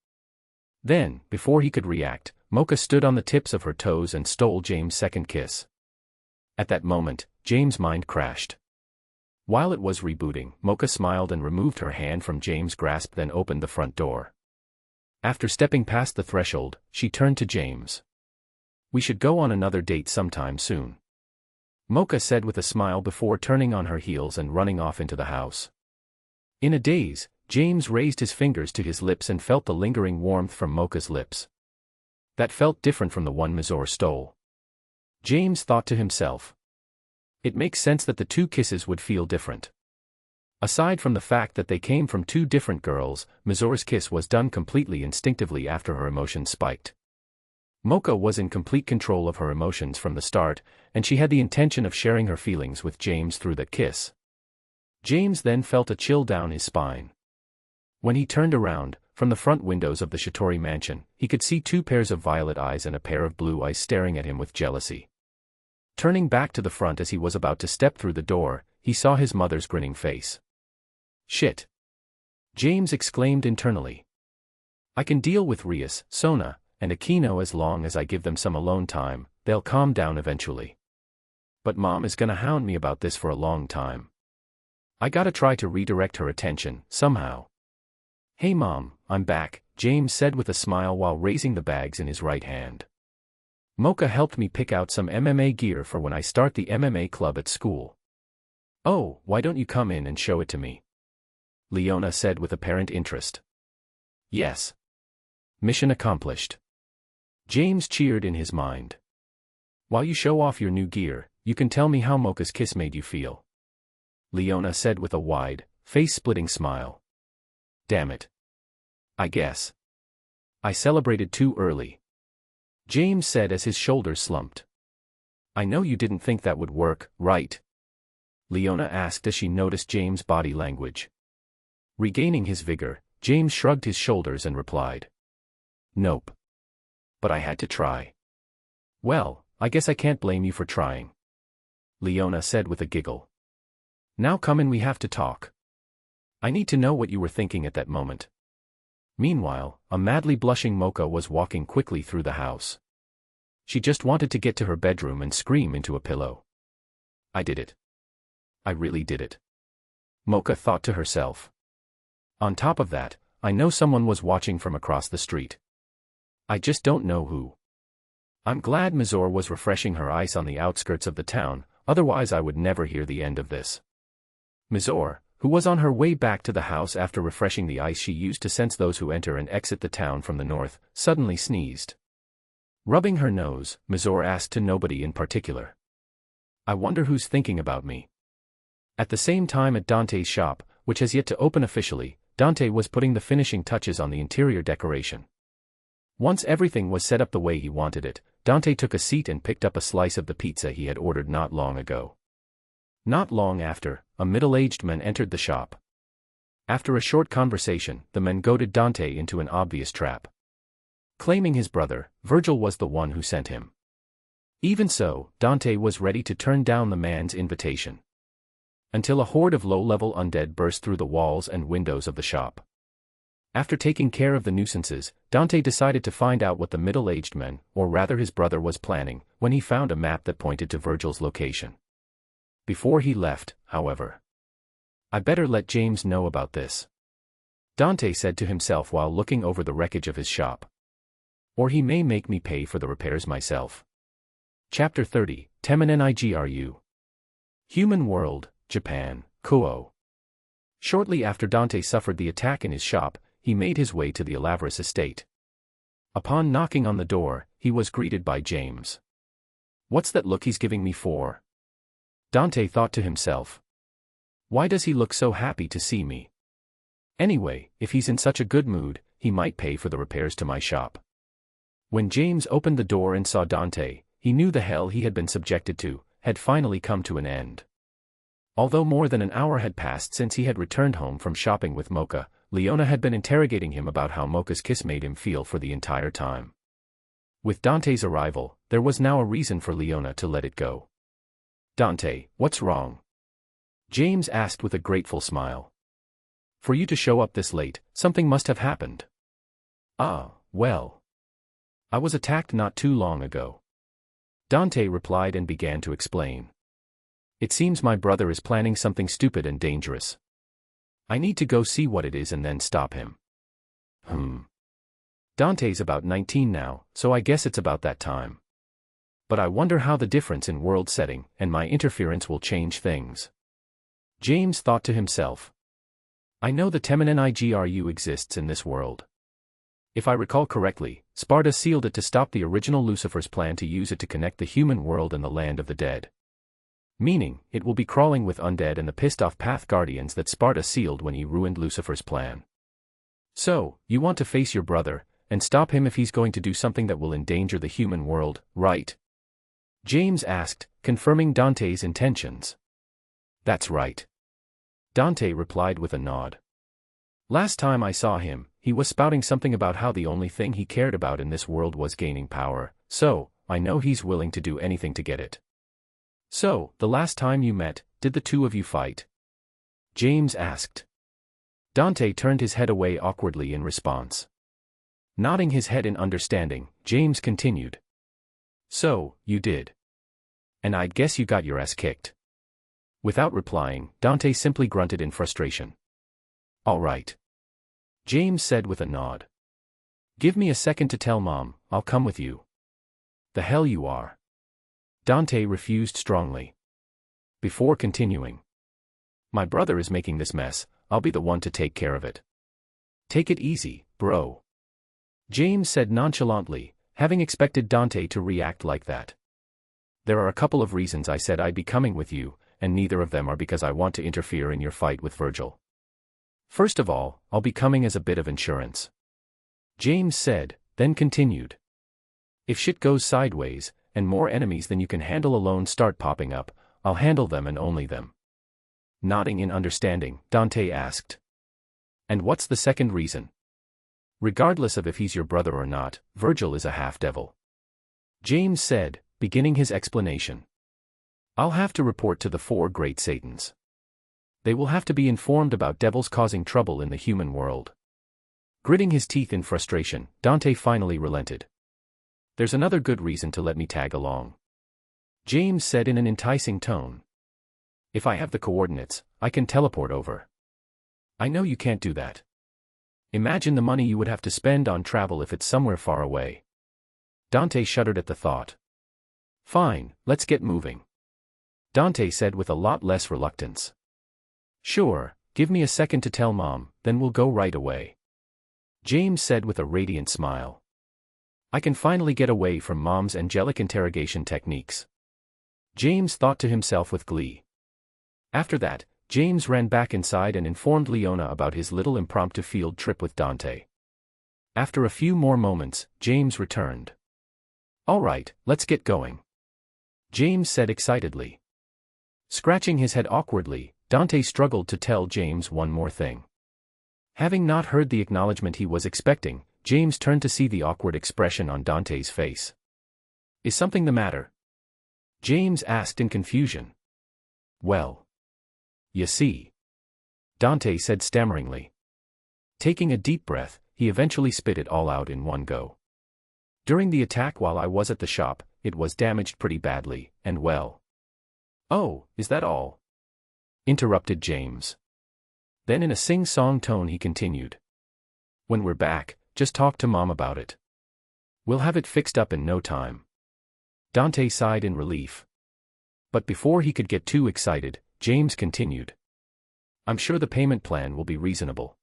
Then, before he could react, Mocha stood on the tips of her toes and stole James' second kiss. At that moment, James' mind crashed. While it was rebooting, Mocha smiled and removed her hand from James' grasp, then opened the front door. After stepping past the threshold, she turned to James. We should go on another date sometime soon. Mocha said with a smile before turning on her heels and running off into the house. In a daze, James raised his fingers to his lips and felt the lingering warmth from Mocha's lips. That felt different from the one Mazur stole. James thought to himself. It makes sense that the 2 kisses would feel different. Aside from the fact that they came from 2 different girls, Mazur's kiss was done completely instinctively after her emotions spiked. Mocha was in complete control of her emotions from the start, and she had the intention of sharing her feelings with James through that kiss. James then felt a chill down his spine. When he turned around, from the front windows of the Shatori mansion, he could see 2 pairs of violet eyes and a pair of blue eyes staring at him with jealousy. Turning back to the front as he was about to step through the door, he saw his mother's grinning face. Shit! James exclaimed internally. I can deal with Rias, Sona, and Aquino as long as I give them some alone time, they'll calm down eventually. But Mom is gonna hound me about this for a long time. I gotta try to redirect her attention, somehow. Hey Mom, I'm back, James said with a smile while raising the bags in his right hand. Mocha helped me pick out some MMA gear for when I start the MMA club at school. Oh, why don't you come in and show it to me? Leona said with apparent interest. Yes. Mission accomplished. James cheered in his mind. While you show off your new gear, you can tell me how Mocha's kiss made you feel. Leona said with a wide, face-splitting smile. Damn it. I guess I celebrated too early. James said as his shoulders slumped. I know you didn't think that would work, right? Leona asked as she noticed James' body language. Regaining his vigor, James shrugged his shoulders and replied. Nope. But I had to try. Well, I guess I can't blame you for trying. Leona said with a giggle. Now come in, we have to talk. I need to know what you were thinking at that moment. Meanwhile, a madly blushing Mocha was walking quickly through the house. She just wanted to get to her bedroom and scream into a pillow. I did it. I really did it. Mocha thought to herself. On top of that, I know someone was watching from across the street. I just don't know who. I'm glad Mazur was refreshing her ice on the outskirts of the town, otherwise I would never hear the end of this. Mazur, who was on her way back to the house after refreshing the ice she used to sense those who enter and exit the town from the north, suddenly sneezed. Rubbing her nose, Mazur asked to nobody in particular. I wonder who's thinking about me. At the same time at Dante's shop, which has yet to open officially, Dante was putting the finishing touches on the interior decoration. Once everything was set up the way he wanted it, Dante took a seat and picked up a slice of the pizza he had ordered not long ago. Not long after, a middle-aged man entered the shop. After a short conversation, the man goaded Dante into an obvious trap. Claiming his brother, Vergil was the one who sent him. Even so, Dante was ready to turn down the man's invitation. until a horde of low-level undead burst through the walls and windows of the shop. After taking care of the nuisances, Dante decided to find out what the middle-aged man, or rather his brother, was planning, when he found a map that pointed to Vergil's location. Before he left, however, "I better let James know about this," Dante said to himself while looking over the wreckage of his shop. "Or he may make me pay for the repairs myself." Chapter 30, Temen-ni-gru. Human World, Japan, Kunou. Shortly after Dante suffered the attack in his shop, he made his way to the Alaverus estate. Upon knocking on the door, he was greeted by James. "What's that look he's giving me for?" Dante thought to himself. "Why does he look so happy to see me? Anyway, if he's in such a good mood, he might pay for the repairs to my shop." When James opened the door and saw Dante, he knew the hell he had been subjected to had finally come to an end. Although more than an hour had passed since he had returned home from shopping with Mocha, Leona had been interrogating him about how Mocha's kiss made him feel for the entire time. With Dante's arrival, there was now a reason for Leona to let it go. "Dante, what's wrong?" James asked with a grateful smile. "For you to show up this late, something must have happened." "Ah, well. I was attacked not too long ago," Dante replied and began to explain. "It seems my brother is planning something stupid and dangerous. I need to go see what it is and then stop him." Dante's about 19 now, so I guess it's about that time. But I wonder how the difference in world setting and my interference will change things. James thought to himself. I know the Temen-ni-gru exists in this world. If I recall correctly, Sparta sealed it to stop the original Lucifer's plan to use it to connect the human world and the land of the dead. Meaning, it will be crawling with undead and the pissed-off Path Guardians that Sparta sealed when he ruined Lucifer's plan. So, you want to face your brother, and stop him if he's going to do something that will endanger the human world, right? James asked, confirming Dante's intentions. That's right. Dante replied with a nod. Last time I saw him, he was spouting something about how the only thing he cared about in this world was gaining power, so, I know he's willing to do anything to get it. So, the last time you met, did the two of you fight? James asked. Dante turned his head away awkwardly in response. Nodding his head in understanding, James continued. So, you did. And I'd guess you got your ass kicked. Without replying, Dante simply grunted in frustration. All right. James said with a nod. Give me a second to tell Mom, I'll come with you. The hell you are. Dante refused strongly. Before continuing. My brother is making this mess, I'll be the one to take care of it. Take it easy, bro. James said nonchalantly, having expected Dante to react like that. There are a couple of reasons I said I'd be coming with you, and neither of them are because I want to interfere in your fight with Vergil. First of all, I'll be coming as a bit of insurance. James said, then continued. If shit goes sideways, and more enemies than you can handle alone start popping up, I'll handle them and only them. Nodding in understanding, Dante asked. And what's the second reason? Regardless of if he's your brother or not, Vergil is a half-devil. James said, beginning his explanation. I'll have to report to the 4 great Satans. They will have to be informed about devils causing trouble in the human world. Gritting his teeth in frustration, Dante finally relented. There's another good reason to let me tag along. James said in an enticing tone. If I have the coordinates, I can teleport over. I know you can't do that. Imagine the money you would have to spend on travel if it's somewhere far away. Dante shuddered at the thought. Fine, let's get moving. Dante said with a lot less reluctance. Sure, give me a second to tell Mom, then we'll go right away. James said with a radiant smile. I can finally get away from Mom's angelic interrogation techniques. James thought to himself with glee. After that, James ran back inside and informed Leona about his little impromptu field trip with Dante. After a few more moments, James returned. All right, let's get going. James said excitedly. Scratching his head awkwardly, Dante struggled to tell James one more thing. Having not heard the acknowledgement he was expecting, James turned to see the awkward expression on Dante's face. Is something the matter? James asked in confusion. Well. "You see," Dante said stammeringly. Taking a deep breath, he eventually spit it all out in one go. "During the attack while I was at the shop, it was damaged pretty badly, and well." "Oh, is that all?" interrupted James. Then in a sing-song tone he continued. "When we're back, just talk to Mom about it. We'll have it fixed up in no time." Dante sighed in relief. But before he could get too excited, James continued. "I'm sure the payment plan will be reasonable,"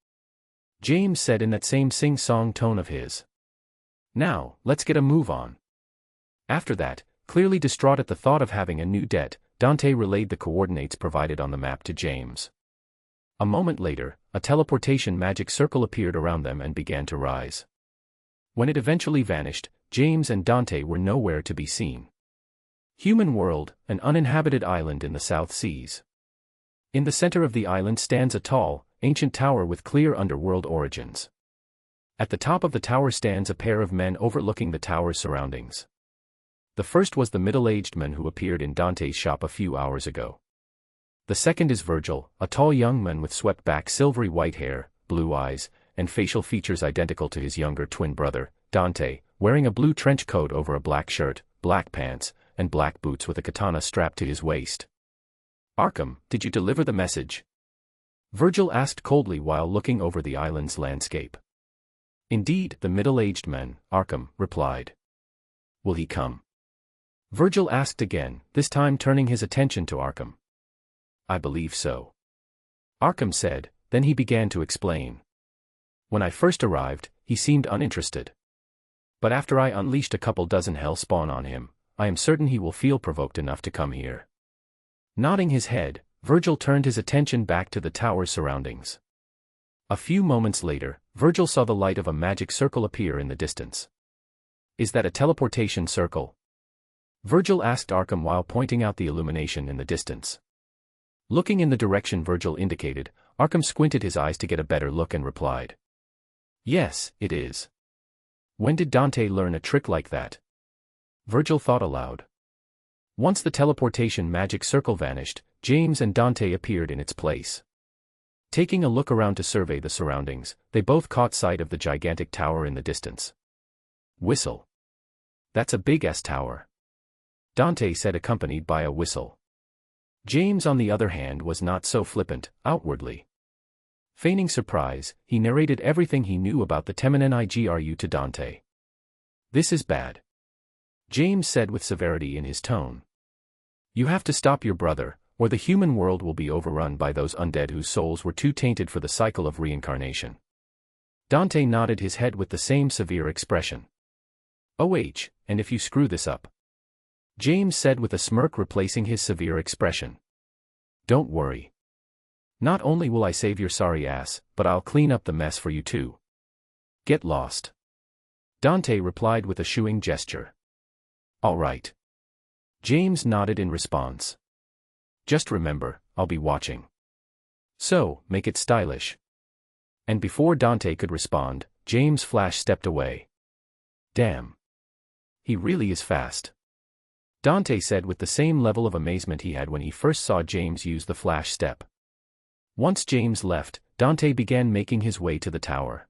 James said in that same sing-song tone of his. "Now, let's get a move on." After that, clearly distraught at the thought of having a new debt, Dante relayed the coordinates provided on the map to James. A moment later, a teleportation magic circle appeared around them and began to rise. When it eventually vanished, James and Dante were nowhere to be seen. Human world, an uninhabited island in the South Seas. In the center of the island stands a tall, ancient tower with clear underworld origins. At the top of the tower stands a pair of men overlooking the tower's surroundings. The first was the middle-aged man who appeared in Dante's shop a few hours ago. The second is Vergil, a tall young man with swept-back silvery white hair, blue eyes, and facial features identical to his younger twin brother, Dante, wearing a blue trench coat over a black shirt, black pants, and black boots with a katana strapped to his waist. "Arkham, did you deliver the message?" Vergil asked coldly while looking over the island's landscape. "Indeed," the middle-aged man, Arkham, replied. "Will he come?" Vergil asked again, this time turning his attention to Arkham. "I believe so," Arkham said, then he began to explain. "When I first arrived, he seemed uninterested. But after I unleashed a couple dozen hellspawn on him, I am certain he will feel provoked enough to come here." Nodding his head, Vergil turned his attention back to the tower's surroundings. A few moments later, Vergil saw the light of a magic circle appear in the distance. "Is that a teleportation circle?" Vergil asked Arkham while pointing out the illumination in the distance. Looking in the direction Vergil indicated, Arkham squinted his eyes to get a better look and replied. "Yes, it is." "When did Dante learn a trick like that?" Vergil thought aloud. Once the teleportation magic circle vanished, James and Dante appeared in its place. Taking a look around to survey the surroundings, they both caught sight of the gigantic tower in the distance. "Whistle. That's a big-ass tower," Dante said, accompanied by a whistle. James, on the other hand, was not so flippant, outwardly. Feigning surprise, he narrated everything he knew about the Temen-ni-gru to Dante. "This is bad," James said with severity in his tone. "You have to stop your brother, or the human world will be overrun by those undead whose souls were too tainted for the cycle of reincarnation." Dante nodded his head with the same severe expression. And if you screw this up?" James said with a smirk, replacing his severe expression. "Don't worry. Not only will I save your sorry ass, but I'll clean up the mess for you too. Get lost," Dante replied with a shooing gesture. "All right." James nodded in response. "Just remember, I'll be watching. So, make it stylish." And before Dante could respond, James Flash stepped away. "Damn. He really is fast," Dante said with the same level of amazement he had when he first saw James use the flash step. Once James left, Dante began making his way to the tower.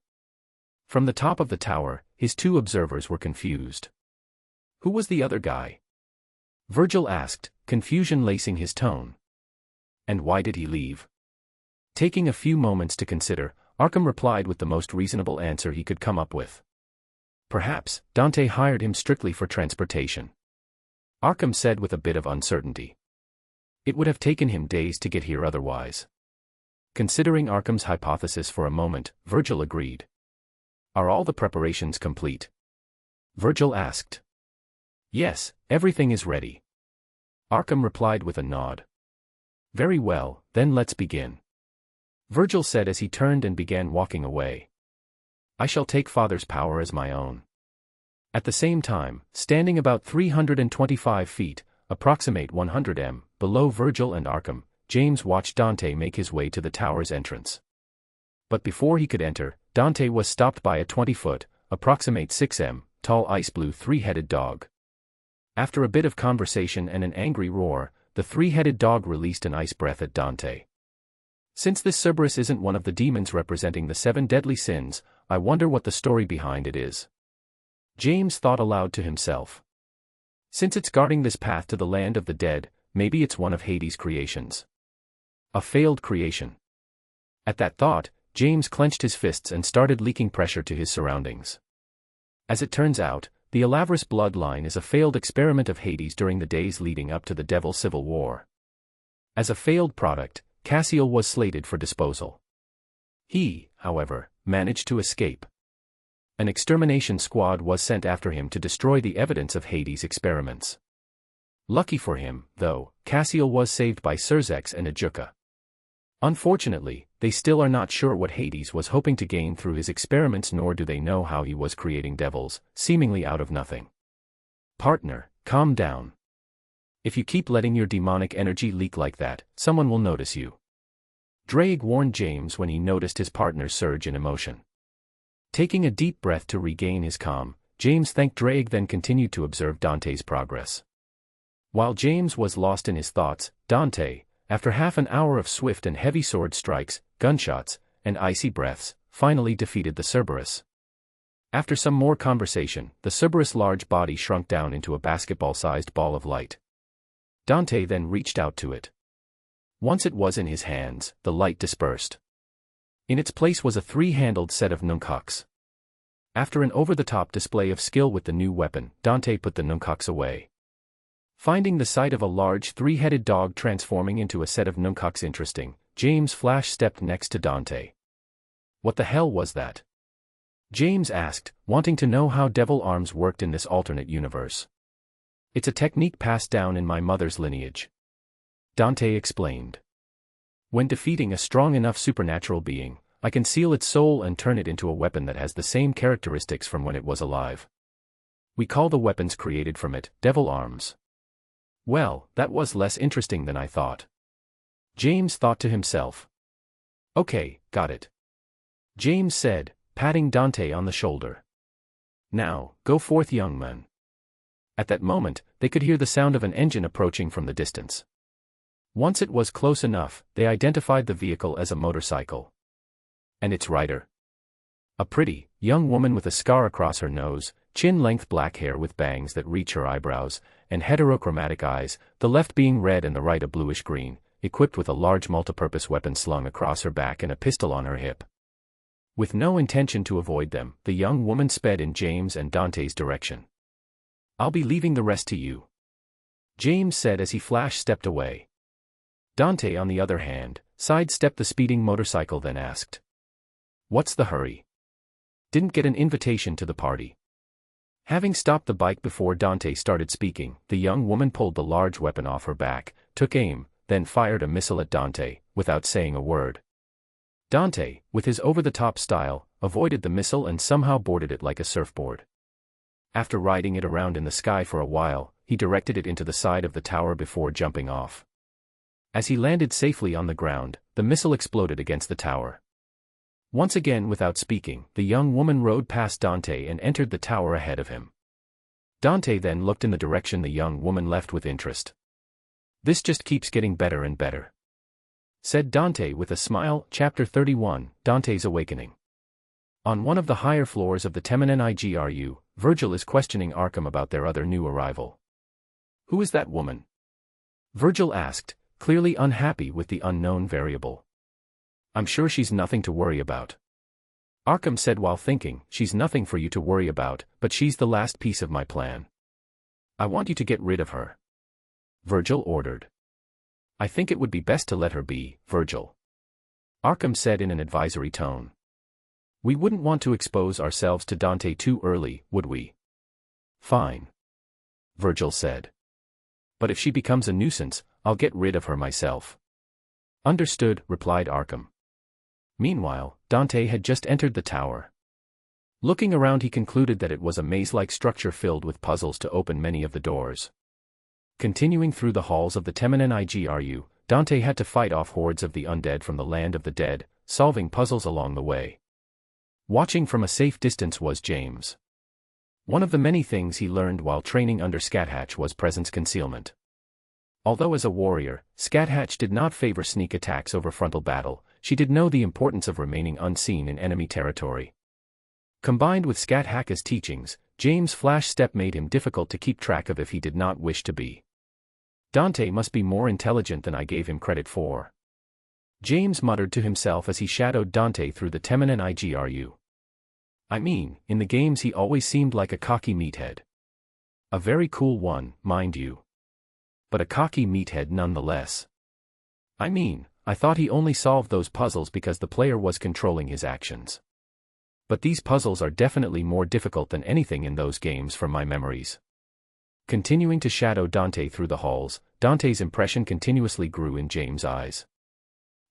From the top of the tower, his two observers were confused. "Who was the other guy?" Vergil asked, confusion lacing his tone. "And why did he leave?" Taking a few moments to consider, Arkham replied with the most reasonable answer he could come up with. "Perhaps Dante hired him strictly for transportation," Arkham said with a bit of uncertainty. "It would have taken him days to get here otherwise." Considering Arkham's hypothesis for a moment, Vergil agreed. "Are all the preparations complete?" Vergil asked. "Yes, everything is ready," Arkham replied with a nod. "Very well, then let's begin," Vergil said as he turned and began walking away. "I shall take Father's power as my own." At the same time, standing about 325 feet, approximate 100 m, below Vergil and Arkham, James watched Dante make his way to the tower's entrance. But before he could enter, Dante was stopped by a 20-foot, approximate 6 m, tall ice-blue three-headed dog. After a bit of conversation and an angry roar, the three-headed dog released an ice breath at Dante. Since this Cerberus isn't one of the demons representing the 7 deadly sins, I wonder what the story behind it is. James thought aloud to himself. Since it's guarding this path to the land of the dead, maybe it's one of Hades' creations. A failed creation. At that thought, James clenched his fists and started leaking pressure to his surroundings. As it turns out, the Alaverus bloodline is a failed experiment of Hades during the days leading up to the Devil Civil War. As a failed product, Cassiel was slated for disposal. He, however, managed to escape. An extermination squad was sent after him to destroy the evidence of Hades' experiments. Lucky for him, though, Cassiel was saved by Cerzex and Ajuka. Unfortunately, they still are not sure what Hades was hoping to gain through his experiments, nor do they know how he was creating devils, seemingly out of nothing. Partner, calm down. If you keep letting your demonic energy leak like that, someone will notice you. Drake warned James when he noticed his partner's surge in emotion. Taking a deep breath to regain his calm, James thanked Drake, then continued to observe Dante's progress. While James was lost in his thoughts, Dante, after half an hour of swift and heavy sword strikes, gunshots, and icy breaths, finally defeated the Cerberus. After some more conversation, the Cerberus' large body shrunk down into a basketball-sized ball of light. Dante then reached out to it. Once it was in his hands, the light dispersed. In its place was a 3-handled set of nunchucks. After an over-the-top display of skill with the new weapon, Dante put the nunchucks away. Finding the sight of a large 3-headed dog transforming into a set of nunchucks interesting, James flash-stepped next to Dante. What the hell was that? James asked, wanting to know how devil arms worked in this alternate universe. It's a technique passed down in my mother's lineage. Dante explained. When defeating a strong enough supernatural being, I can seal its soul and turn it into a weapon that has the same characteristics from when it was alive. We call the weapons created from it devil arms. Well, that was less interesting than I thought. James thought to himself. Okay, got it. James said, patting Dante on the shoulder. Now, go forth, young man. At that moment, they could hear the sound of an engine approaching from the distance. Once it was close enough, they identified the vehicle as a motorcycle. And its rider? A pretty, young woman with a scar across her nose, chin-length black hair with bangs that reach her eyebrows, and heterochromatic eyes, the left being red and the right a bluish-green, equipped with a large multipurpose weapon slung across her back and a pistol on her hip. With no intention to avoid them, the young woman sped in James and Dante's direction. I'll be leaving the rest to you, James said as he flash-stepped away. Dante, on the other hand, sidestepped the speeding motorcycle, then asked. What's the hurry? Didn't get an invitation to the party. Having stopped the bike before Dante started speaking, the young woman pulled the large weapon off her back, took aim, then fired a missile at Dante, without saying a word. Dante, with his over-the-top style, avoided the missile and somehow boarded it like a surfboard. After riding it around in the sky for a while, he directed it into the side of the tower before jumping off. As he landed safely on the ground, the missile exploded against the tower. Once again without speaking, the young woman rode past Dante and entered the tower ahead of him. Dante then looked in the direction the young woman left with interest. This just keeps getting better and better, said Dante with a smile. Chapter 31, Dante's Awakening. On one of the higher floors of the Temen-ni-gru, Vergil is questioning Arkham about their other new arrival. Who is that woman? Vergil asked, clearly unhappy with the unknown variable. I'm sure she's nothing to worry about. Arkham said while thinking, she's nothing for you to worry about, but she's the last piece of my plan. I want you to get rid of her, Vergil ordered. I think it would be best to let her be, Vergil, Arkham said in an advisory tone. We wouldn't want to expose ourselves to Dante too early, would we? Fine, Vergil said. But if she becomes a nuisance, I'll get rid of her myself. Understood, replied Arkham. Meanwhile, Dante had just entered the tower. Looking around, he concluded that it was a maze-like structure filled with puzzles to open many of the doors. Continuing through the halls of the Temen-ni-gru, Dante had to fight off hordes of the undead from the land of the dead, solving puzzles along the way. Watching from a safe distance was James. One of the many things he learned while training under Scathatch was presence concealment. Although as a warrior, Scathatch did not favor sneak attacks over frontal battle, she did know the importance of remaining unseen in enemy territory. Combined with Scat Hacka's teachings, James' flash step made him difficult to keep track of if he did not wish to be. Dante must be more intelligent than I gave him credit for. James muttered to himself as he shadowed Dante through the Temen-ni-gru. I mean, in the games he always seemed like a cocky meathead. A very cool one, mind you. But a cocky meathead nonetheless. I mean, I thought he only solved those puzzles because the player was controlling his actions. But these puzzles are definitely more difficult than anything in those games from my memories. Continuing to shadow Dante through the halls, Dante's impression continuously grew in James' eyes.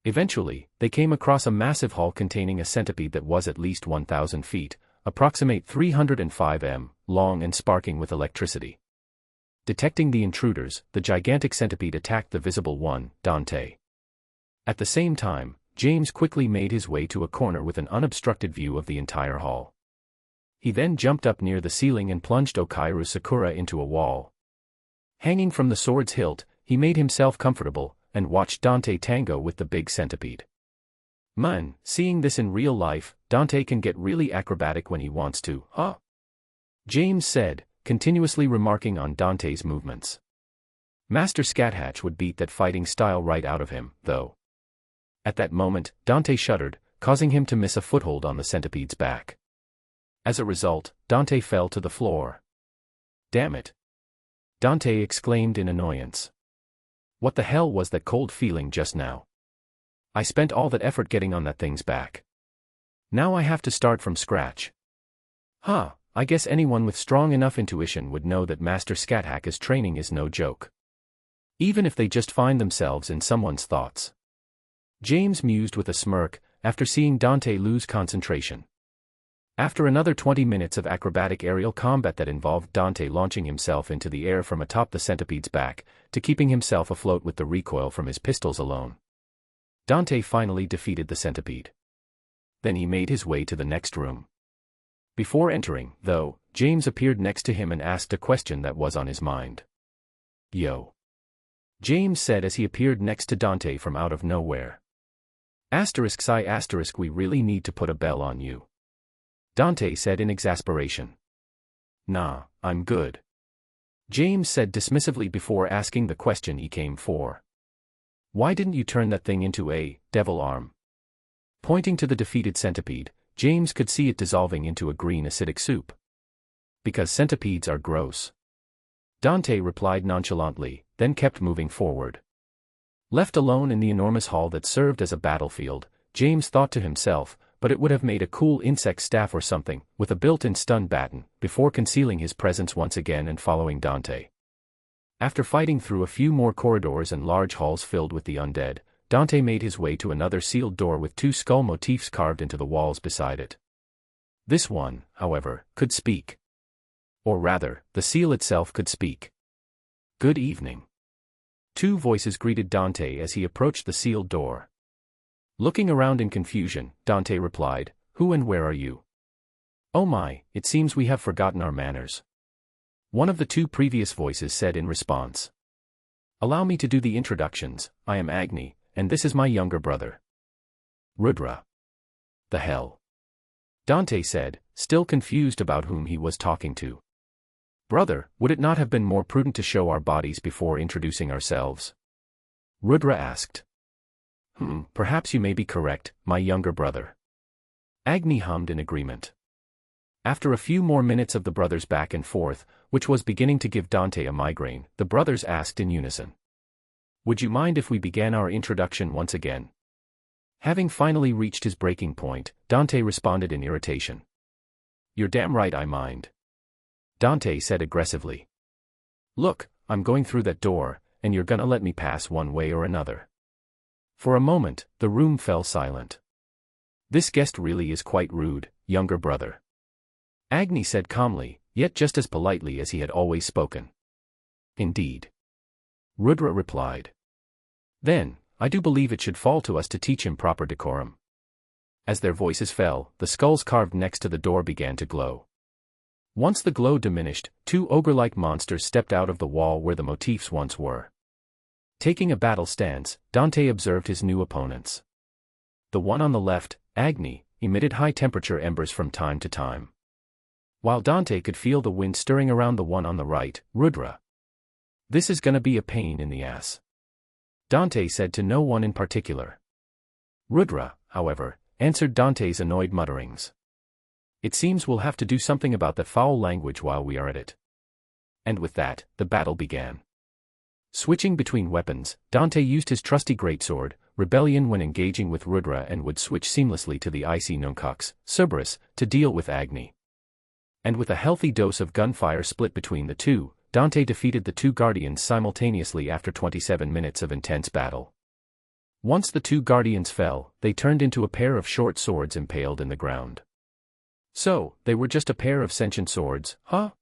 Eventually, they came across a massive hall containing a centipede that was at least 1,000 feet, approximate 305 m, long and sparking with electricity. Detecting the intruders, the gigantic centipede attacked the visible one, Dante. At the same time, James quickly made his way to a corner with an unobstructed view of the entire hall. He then jumped up near the ceiling and plunged Okairu Sakura into a wall. Hanging from the sword's hilt, he made himself comfortable, and watched Dante tango with the big centipede. Man, seeing this in real life, Dante can get really acrobatic when he wants to, huh? James said, continuously remarking on Dante's movements. Master Scathatch would beat that fighting style right out of him, though. At that moment, Dante shuddered, causing him to miss a foothold on the centipede's back. As a result, Dante fell to the floor. Damn it! Dante exclaimed in annoyance. What the hell was that cold feeling just now? I spent all that effort getting on that thing's back. Now I have to start from scratch. Huh, I guess anyone with strong enough intuition would know that Master Scathacka's training is no joke. Even if they just find themselves in someone's thoughts. James mused with a smirk, after seeing Dante lose concentration. After another 20 minutes of acrobatic aerial combat that involved Dante launching himself into the air from atop the centipede's back, to keeping himself afloat with the recoil from his pistols alone, Dante finally defeated the centipede. Then he made his way to the next room. Before entering, though, James appeared next to him and asked a question that was on his mind. Yo. James said as he appeared next to Dante from out of nowhere. ***, we really need to put a bell on you. Dante said in exasperation. Nah, I'm good. James said dismissively before asking the question he came for. Why didn't you turn that thing into a devil arm? Pointing to the defeated centipede, James could see it dissolving into a green acidic soup. Because centipedes are gross. Dante replied nonchalantly, then kept moving forward. Left alone in the enormous hall that served as a battlefield, James thought to himself, but it would have made a cool insect staff or something, with a built-in stun baton, before concealing his presence once again and following Dante. After fighting through a few more corridors and large halls filled with the undead, Dante made his way to another sealed door with 2 skull motifs carved into the walls beside it. This one, however, could speak. Or rather, the seal itself could speak. Good evening. 2 voices greeted Dante as he approached the sealed door. Looking around in confusion, Dante replied, Who and where are you? Oh my, it seems we have forgotten our manners. One of the 2 previous voices said in response. Allow me to do the introductions, I am Agni, and this is my younger brother. Rudra. The hell? Dante said, still confused about whom he was talking to. Brother, would it not have been more prudent to show our bodies before introducing ourselves? Rudra asked. Perhaps you may be correct, my younger brother. Agni hummed in agreement. After a few more minutes of the brothers' back and forth, which was beginning to give Dante a migraine, the brothers asked in unison. Would you mind if we began our introduction once again? Having finally reached his breaking point, Dante responded in irritation. You're damn right I mind. Dante said aggressively. Look, I'm going through that door, and you're gonna let me pass one way or another. For a moment, the room fell silent. This guest really is quite rude, younger brother. Agni said calmly, yet just as politely as he had always spoken. Indeed. Rudra replied. Then, I do believe it should fall to us to teach him proper decorum. As their voices fell, the skulls carved next to the door began to glow. Once the glow diminished, 2 ogre-like monsters stepped out of the wall where the motifs once were. Taking a battle stance, Dante observed his new opponents. The one on the left, Agni, emitted high-temperature embers from time to time, while Dante could feel the wind stirring around the one on the right, Rudra. "This is gonna be a pain in the ass," Dante said to no one in particular. Rudra, however, answered Dante's annoyed mutterings. "It seems we'll have to do something about that foul language while we are at it." And with that, the battle began. Switching between weapons, Dante used his trusty greatsword, Rebellion, when engaging with Rudra, and would switch seamlessly to the icy Nuncucks, Cerberus, to deal with Agni. And with a healthy dose of gunfire split between the two, Dante defeated the two guardians simultaneously after 27 minutes of intense battle. Once the two guardians fell, they turned into a pair of short swords impaled in the ground. "So, they were just a pair of sentient swords, huh?"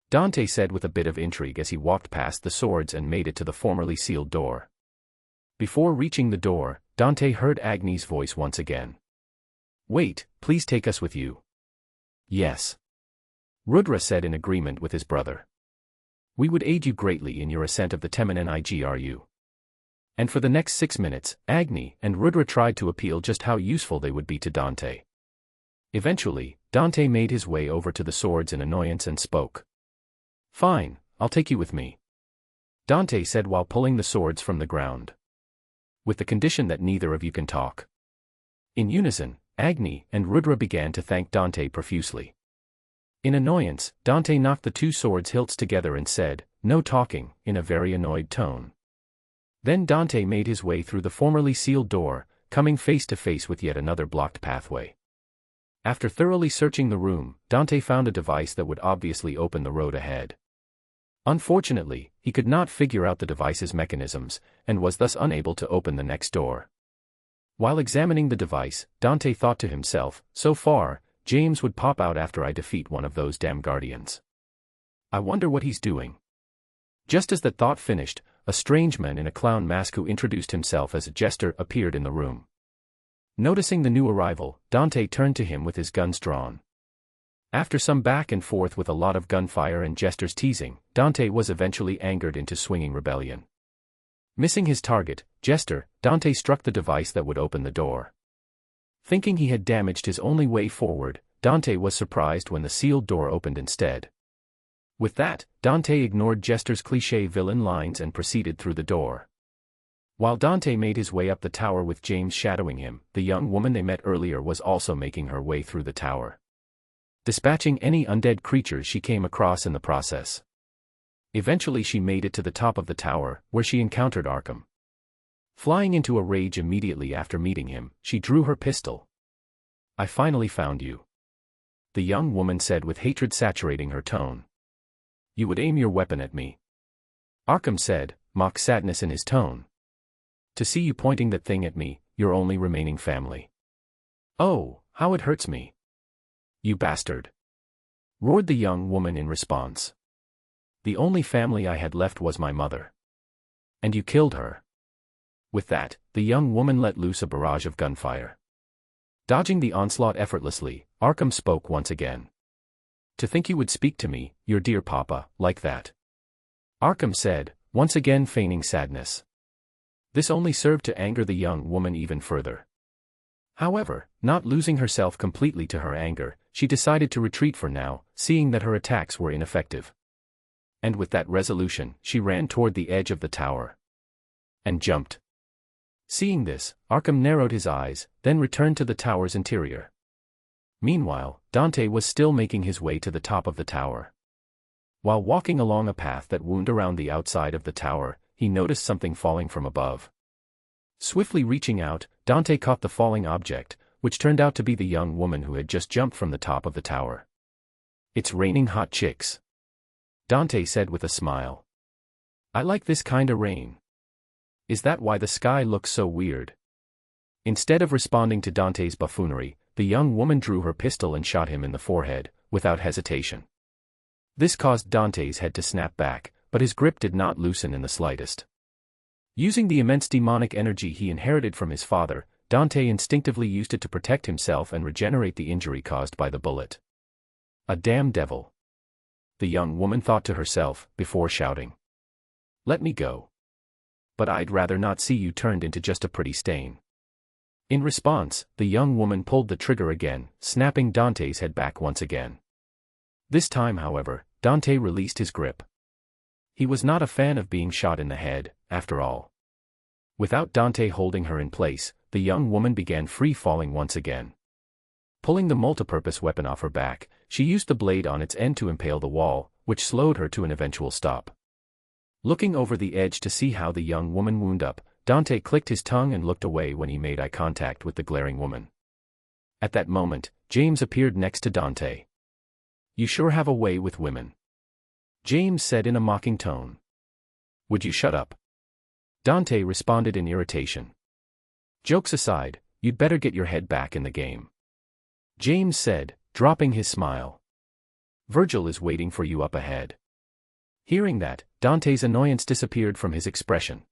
Dante said with a bit of intrigue as he walked past the swords and made it to the formerly sealed door. Before reaching the door, Dante heard Agni's voice once again. "Wait, please take us with you." "Yes," Rudra said in agreement with his brother. "We would aid you greatly in your ascent of the Temen-ni-gru." And for the next 6 minutes, Agni and Rudra tried to appeal just how useful they would be to Dante. Eventually, Dante made his way over to the swords in annoyance and spoke. "Fine, I'll take you with me," Dante said while pulling the swords from the ground. "With the condition that neither of you can talk." In unison, Agni and Rudra began to thank Dante profusely. In annoyance, Dante knocked the two swords hilts together and said, "No talking," in a very annoyed tone. Then Dante made his way through the formerly sealed door, coming face to face with yet another blocked pathway. After thoroughly searching the room, Dante found a device that would obviously open the road ahead. Unfortunately, he could not figure out the device's mechanisms, and was thus unable to open the next door. While examining the device, Dante thought to himself, "So far, James would pop out after I defeat one of those damn guardians. I wonder what he's doing." Just as that thought finished, a strange man in a clown mask who introduced himself as a jester appeared in the room. Noticing the new arrival, Dante turned to him with his guns drawn. After some back and forth with a lot of gunfire and jester's teasing, Dante was eventually angered into swinging rebellion. Missing his target, Jester, Dante struck the device that would open the door. Thinking he had damaged his only way forward, Dante was surprised when the sealed door opened instead. With that, Dante ignored Jester's cliché villain lines and proceeded through the door. While Dante made his way up the tower with James shadowing him, the young woman they met earlier was also making her way through the tower, dispatching any undead creatures she came across in the process. Eventually she made it to the top of the tower, where she encountered Arkham. Flying into a rage immediately after meeting him, she drew her pistol. "I finally found you," the young woman said with hatred saturating her tone. "You would aim your weapon at me," Arkham said, mock sadness in his tone. "To see you pointing that thing at me, your only remaining family. Oh, how it hurts me. You bastard," roared the young woman in response. "The only family I had left was my mother. And you killed her." With that, the young woman let loose a barrage of gunfire. Dodging the onslaught effortlessly, Arkham spoke once again. "To think you would speak to me, your dear papa, like that," Arkham said, once again feigning sadness. This only served to anger the young woman even further. However, not losing herself completely to her anger, she decided to retreat for now, seeing that her attacks were ineffective. And with that resolution, she ran toward the edge of the tower. And jumped. Seeing this, Arkham narrowed his eyes, then returned to the tower's interior. Meanwhile, Dante was still making his way to the top of the tower. While walking along a path that wound around the outside of the tower, he noticed something falling from above. Swiftly reaching out, Dante caught the falling object, which turned out to be the young woman who had just jumped from the top of the tower. "It's raining hot chicks," Dante said with a smile. "I like this kinda rain. Is that why the sky looks so weird?" Instead of responding to Dante's buffoonery, the young woman drew her pistol and shot him in the forehead, without hesitation. This caused Dante's head to snap back, but his grip did not loosen in the slightest. Using the immense demonic energy he inherited from his father, Dante instinctively used it to protect himself and regenerate the injury caused by the bullet. "A damn devil," the young woman thought to herself, before shouting. "Let me go. But I'd rather not see you turned into just a pretty stain." In response, the young woman pulled the trigger again, snapping Dante's head back once again. This time, however, Dante released his grip. He was not a fan of being shot in the head, after all. Without Dante holding her in place, the young woman began free-falling once again. Pulling the multipurpose weapon off her back, she used the blade on its end to impale the wall, which slowed her to an eventual stop. Looking over the edge to see how the young woman wound up, Dante clicked his tongue and looked away when he made eye contact with the glaring woman. At that moment, James appeared next to Dante. "You sure have a way with women," James said in a mocking tone. "Would you shut up?" Dante responded in irritation. "Jokes aside, you'd better get your head back in the game," James said, dropping his smile. "Vergil is waiting for you up ahead." Hearing that, Dante's annoyance disappeared from his expression.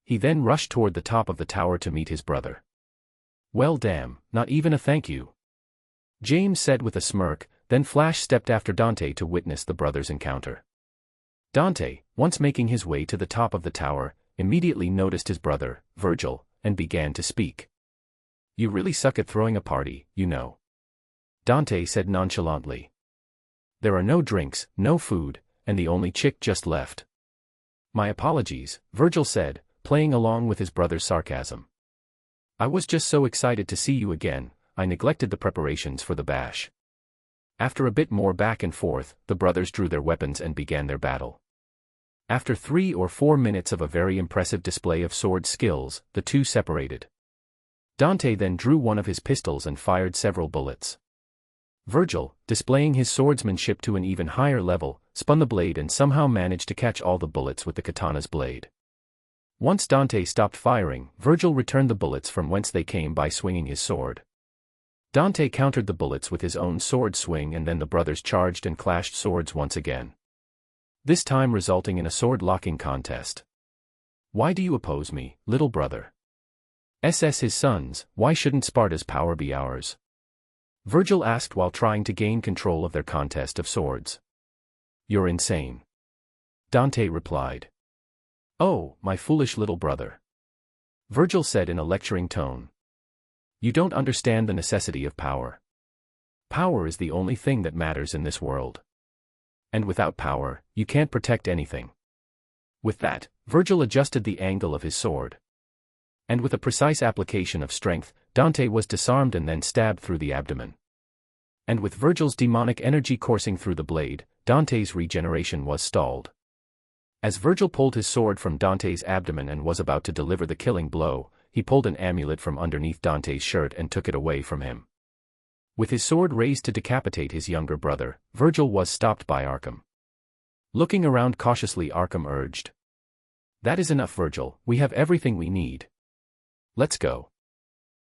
He then rushed toward the top of the tower to meet his brother. "Well damn, not even a thank you," James said with a smirk, then Flash stepped after Dante to witness the brothers' encounter. Dante, once making his way to the top of the tower, immediately noticed his brother, Vergil, and began to speak. "You really suck at throwing a party, you know," Dante said nonchalantly. "There are no drinks, no food, and the only chick just left." "My apologies," Vergil said, playing along with his brother's sarcasm. "I was just so excited to see you again, I neglected the preparations for the bash." After a bit more back and forth, the brothers drew their weapons and began their battle. After 3 or 4 minutes of a very impressive display of sword skills, the two separated. Dante then drew one of his pistols and fired several bullets. Vergil, displaying his swordsmanship to an even higher level, spun the blade and somehow managed to catch all the bullets with the katana's blade. Once Dante stopped firing, Vergil returned the bullets from whence they came by swinging his sword. Dante countered the bullets with his own sword swing, and then the brothers charged and clashed swords once again. This time resulting in a sword-locking contest. "Why do you oppose me, little brother? SS his sons, why shouldn't Sparta's power be ours?" Vergil asked while trying to gain control of their contest of swords. "You're insane," Dante replied. "Oh, my foolish little brother," Vergil said in a lecturing tone. "You don't understand the necessity of power. Power is the only thing that matters in this world. And without power, you can't protect anything." With that, Vergil adjusted the angle of his sword. And with a precise application of strength, Dante was disarmed and then stabbed through the abdomen. And with Vergil's demonic energy coursing through the blade, Dante's regeneration was stalled. As Vergil pulled his sword from Dante's abdomen and was about to deliver the killing blow, he pulled an amulet from underneath Dante's shirt and took it away from him. With his sword raised to decapitate his younger brother, Vergil was stopped by Arkham. Looking around cautiously, Arkham urged, "That is enough, Vergil, we have everything we need. Let's go."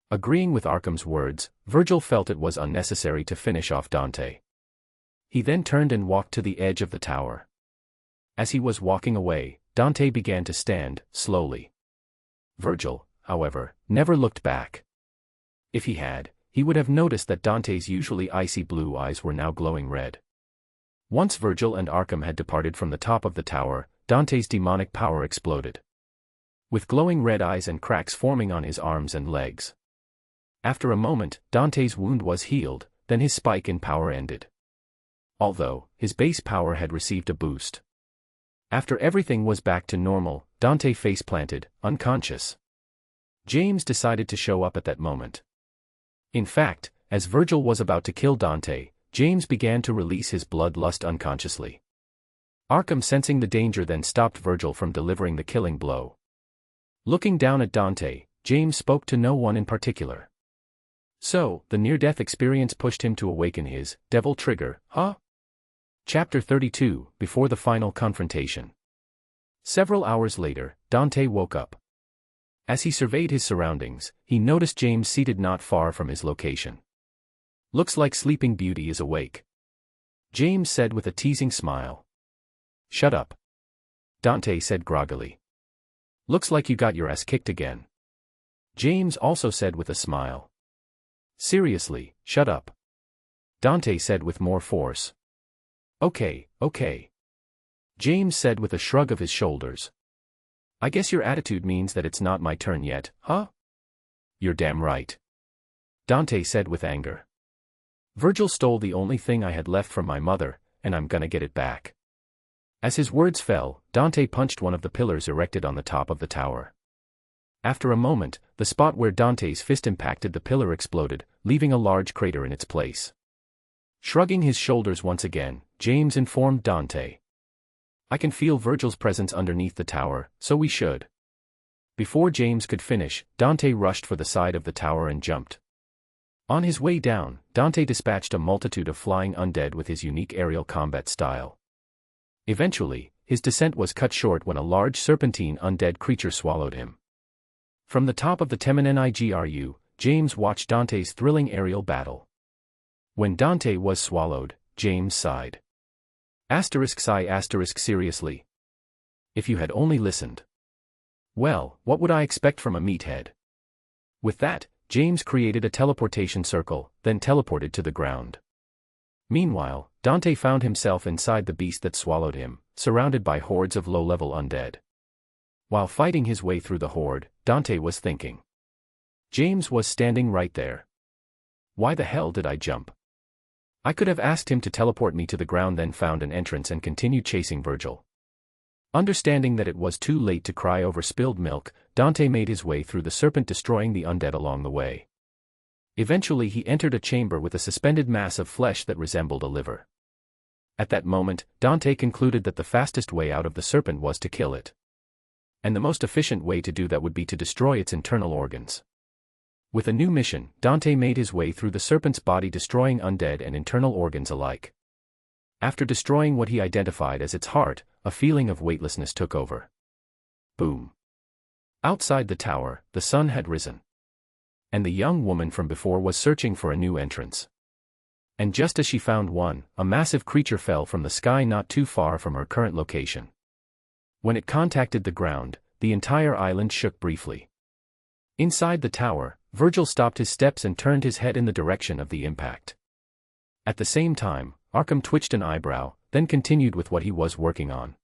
Agreeing with Arkham's words, Vergil felt it was unnecessary to finish off Dante. He then turned and walked to the edge of the tower. As he was walking away, Dante began to stand, slowly. Vergil, however, never looked back. If he had, he would have noticed that Dante's usually icy blue eyes were now glowing red. Once Vergil and Arkham had departed from the top of the tower, Dante's demonic power exploded, with glowing red eyes and cracks forming on his arms and legs. After a moment, Dante's wound was healed, then his spike in power ended. Although his base power had received a boost. After everything was back to normal, Dante face-planted, unconscious. James decided to show up at that moment. In fact, as Vergil was about to kill Dante, James began to release his bloodlust unconsciously. Arkham, sensing the danger, then stopped Vergil from delivering the killing blow. Looking down at Dante, James spoke to no one in particular. So, the near-death experience pushed him to awaken his devil trigger, huh? Chapter 32, Before the Final Confrontation. Several hours later, Dante woke up. As he surveyed his surroundings, he noticed James seated not far from his location. "Looks like Sleeping Beauty is awake," James said with a teasing smile. "Shut up," Dante said groggily. "Looks like you got your ass kicked again," James also said with a smile. "Seriously, shut up," Dante said with more force. Okay, James said with a shrug of his shoulders. "I guess your attitude means that it's not my turn yet, huh? You're damn right. Dante said with anger. Vergil stole the only thing I had left from my mother, and I'm gonna get it back. As his words fell, Dante punched one of the pillars erected on the top of the tower. After a moment, the spot where Dante's fist impacted the pillar exploded, leaving a large crater in its place. Shrugging his shoulders once again, James informed Dante. I can feel Vergil's presence underneath the tower, so we should. Before James could finish, Dante rushed for the side of the tower and jumped. On his way down, Dante dispatched a multitude of flying undead with his unique aerial combat style. Eventually, his descent was cut short when a large serpentine undead creature swallowed him. From the top of the Temen-ni-gru, James watched Dante's thrilling aerial battle. When Dante was swallowed, James sighed. *sigh*, seriously. If you had only listened. Well, what would I expect from a meathead? With that, James created a teleportation circle, then teleported to the ground. Meanwhile, Dante found himself inside the beast that swallowed him, surrounded by hordes of low-level undead. While fighting his way through the horde, Dante was thinking. James was standing right there. Why the hell did I jump? I could have asked him to teleport me to the ground, then found an entrance and continued chasing Vergil. Understanding that it was too late to cry over spilled milk, Dante made his way through the serpent, destroying the undead along the way. Eventually he entered a chamber with a suspended mass of flesh that resembled a liver. At that moment, Dante concluded that the fastest way out of the serpent was to kill it. And the most efficient way to do that would be to destroy its internal organs. With a new mission, Dante made his way through the serpent's body, destroying undead and internal organs alike. After destroying what he identified as its heart, a feeling of weightlessness took over. Boom. Outside the tower, the sun had risen. And the young woman from before was searching for a new entrance. And just as she found one, a massive creature fell from the sky not too far from her current location. When it contacted the ground, the entire island shook briefly. Inside the tower, Vergil stopped his steps and turned his head in the direction of the impact. At the same time, Arkham twitched an eyebrow, then continued with what he was working on.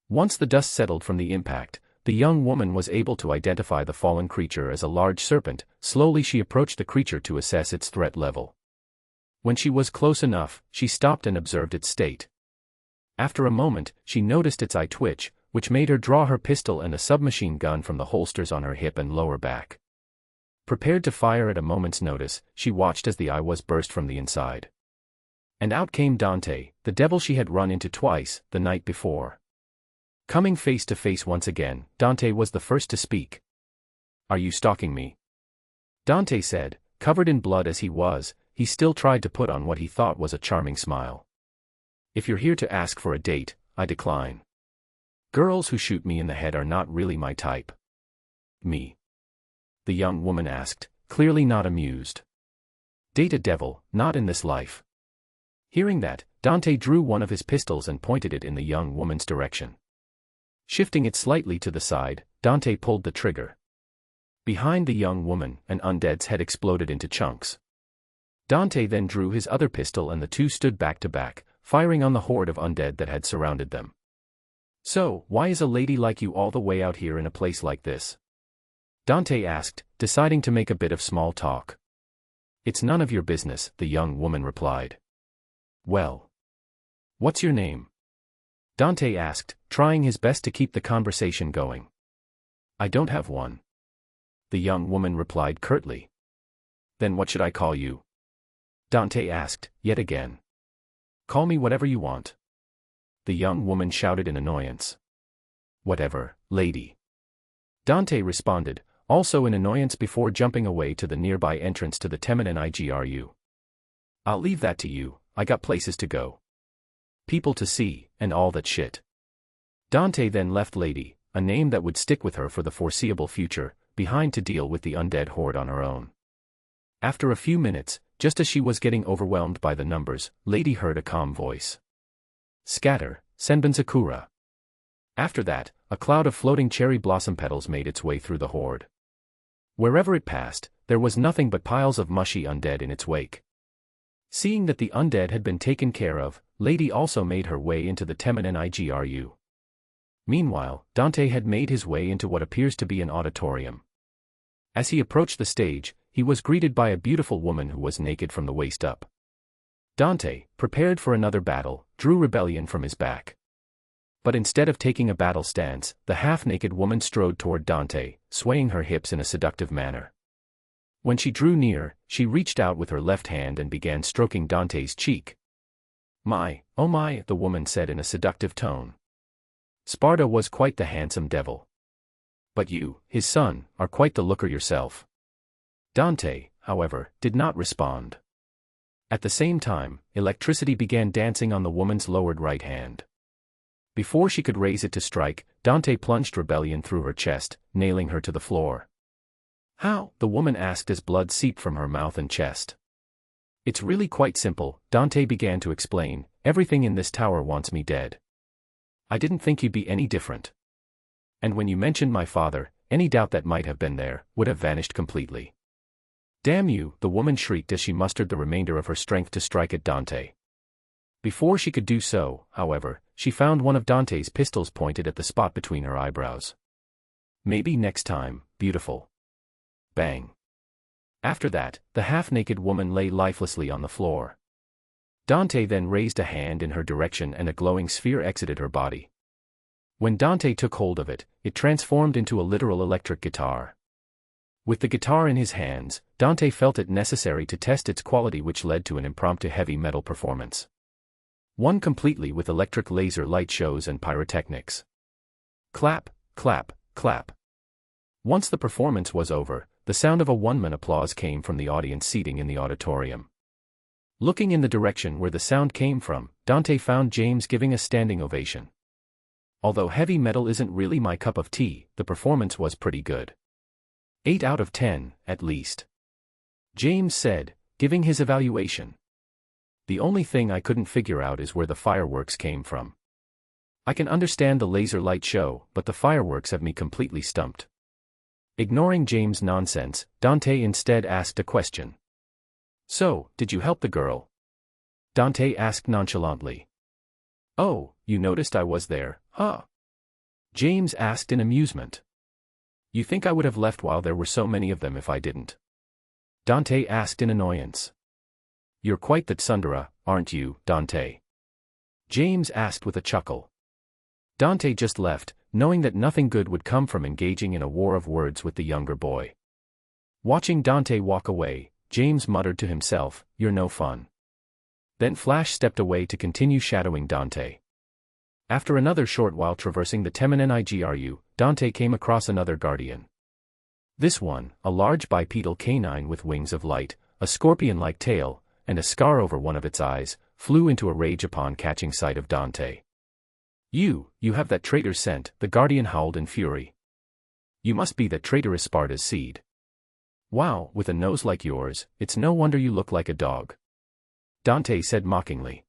Once the dust settled from the impact, the young woman was able to identify the fallen creature as a large serpent. Slowly she approached the creature to assess its threat level. When she was close enough, she stopped and observed its state. After a moment, she noticed its eye twitch, which made her draw her pistol and a submachine gun from the holsters on her hip and lower back. Prepared to fire at a moment's notice, she watched as the eye was burst from the inside. And out came Dante, the devil she had run into twice the night before. Coming face to face once again, Dante was the first to speak. Are you stalking me? Dante said. Covered in blood as he was, he still tried to put on what he thought was a charming smile. If you're here to ask for a date, I decline. Girls who shoot me in the head are not really my type. Me? The young woman asked, clearly not amused. Date a devil, not in this life. Hearing that, Dante drew one of his pistols and pointed it in the young woman's direction. Shifting it slightly to the side, Dante pulled the trigger. Behind the young woman, an undead's head exploded into chunks. Dante then drew his other pistol and the two stood back to back, firing on the horde of undead that had surrounded them. So, why is a lady like you all the way out here in a place like this? Dante asked, deciding to make a bit of small talk. It's none of your business, the young woman replied. Well. What's your name? Dante asked, trying his best to keep the conversation going. I don't have one. The young woman replied curtly. Then what should I call you? Dante asked, yet again. Call me whatever you want. The young woman shouted in annoyance. Whatever, lady. Dante responded, also in annoyance, before jumping away to the nearby entrance to the Temen-ni-gru. I'll leave that to you, I got places to go. People to see, and all that shit. Dante then left Lady, a name that would stick with her for the foreseeable future, behind to deal with the undead horde on her own. After a few minutes, just as she was getting overwhelmed by the numbers, Lady heard a calm voice. Scatter, Senbin Sakura. After that, a cloud of floating cherry blossom petals made its way through the horde. Wherever it passed, there was nothing but piles of mushy undead in its wake. Seeing that the undead had been taken care of, Lady also made her way into the Temen-ni-gru. Meanwhile, Dante had made his way into what appears to be an auditorium. As he approached the stage, he was greeted by a beautiful woman who was naked from the waist up. Dante, prepared for another battle, drew rebellion from his back. But instead of taking a battle stance, the half-naked woman strode toward Dante, swaying her hips in a seductive manner. When she drew near, she reached out with her left hand and began stroking Dante's cheek. "My, oh my," the woman said in a seductive tone. "Sparta was quite the handsome devil. But you, his son, are quite the looker yourself." Dante, however, did not respond. At the same time, electricity began dancing on the woman's lowered right hand. Before she could raise it to strike, Dante plunged rebellion through her chest, nailing her to the floor. "How?" the woman asked as blood seeped from her mouth and chest. "It's really quite simple," Dante began to explain. "Everything in this tower wants me dead. I didn't think you'd be any different. And when you mentioned my father, any doubt that might have been there would have vanished completely." "Damn you," the woman shrieked as she mustered the remainder of her strength to strike at Dante. Before she could do so, however, she found one of Dante's pistols pointed at the spot between her eyebrows. "Maybe next time, beautiful." Bang. After that, the half-naked woman lay lifelessly on the floor. Dante then raised a hand in her direction and a glowing sphere exited her body. When Dante took hold of it, it transformed into a literal electric guitar. With the guitar in his hands, Dante felt it necessary to test its quality, which led to an impromptu heavy metal performance. One completely with electric laser light shows and pyrotechnics. Clap, clap, clap. Once the performance was over, the sound of a one-man applause came from the audience seating in the auditorium. Looking in the direction where the sound came from, Dante found James giving a standing ovation. Although heavy metal isn't really my cup of tea, the performance was pretty good. 8 out of 10, at least. James said, giving his evaluation. "The only thing I couldn't figure out is where the fireworks came from. I can understand the laser light show, but the fireworks have me completely stumped." Ignoring James' nonsense, Dante instead asked a question. "So, did you help the girl?" Dante asked nonchalantly. "Oh, you noticed I was there, huh?" James asked in amusement. "You think I would have left while there were so many of them if I didn't?" Dante asked in annoyance. "You're quite the tsundere, aren't you, Dante?" James asked with a chuckle. Dante just left, knowing that nothing good would come from engaging in a war of words with the younger boy. Watching Dante walk away, James muttered to himself, "You're no fun." Then Flash stepped away to continue shadowing Dante. After another short while traversing the Temen-ni-gru, Dante came across another guardian. This one, a large bipedal canine with wings of light, a scorpion-like tail, and a scar over one of its eyes, flew into a rage upon catching sight of Dante. You have that traitor's scent," the guardian howled in fury. "You must be that traitorous Sparta's seed. Wow, with a nose like yours, it's no wonder you look like a dog." Dante said mockingly.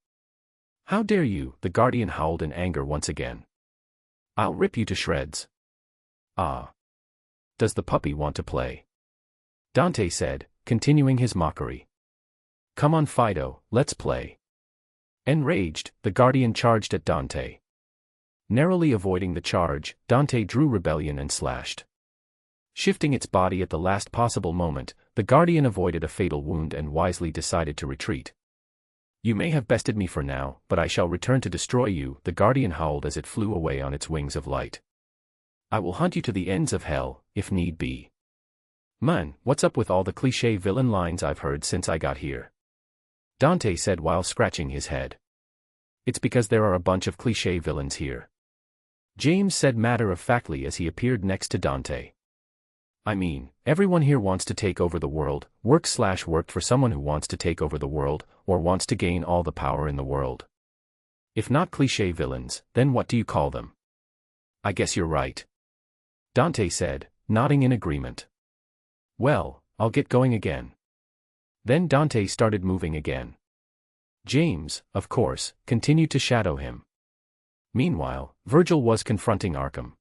"How dare you," the guardian howled in anger once again. "I'll rip you to shreds." "Ah. Does the puppy want to play?" Dante said, continuing his mockery. "Come on Fido, let's play." Enraged, the guardian charged at Dante. Narrowly avoiding the charge, Dante drew rebellion and slashed. Shifting its body at the last possible moment, the guardian avoided a fatal wound and wisely decided to retreat. "You may have bested me for now, but I shall return to destroy you," the guardian howled as it flew away on its wings of light. "I will hunt you to the ends of hell, if need be." "Man, what's up with all the cliché villain lines I've heard since I got here?" Dante said while scratching his head. "It's because there are a bunch of cliché villains here," James said matter-of-factly as he appeared next to Dante. "I mean, everyone here wants to take over the world, worked for someone who wants to take over the world, or wants to gain all the power in the world. If not cliché villains, then what do you call them?" "I guess you're right," Dante said, nodding in agreement. "Well, I'll get going again." Then Dante started moving again. James, of course, continued to shadow him. Meanwhile, Vergil was confronting Arkham.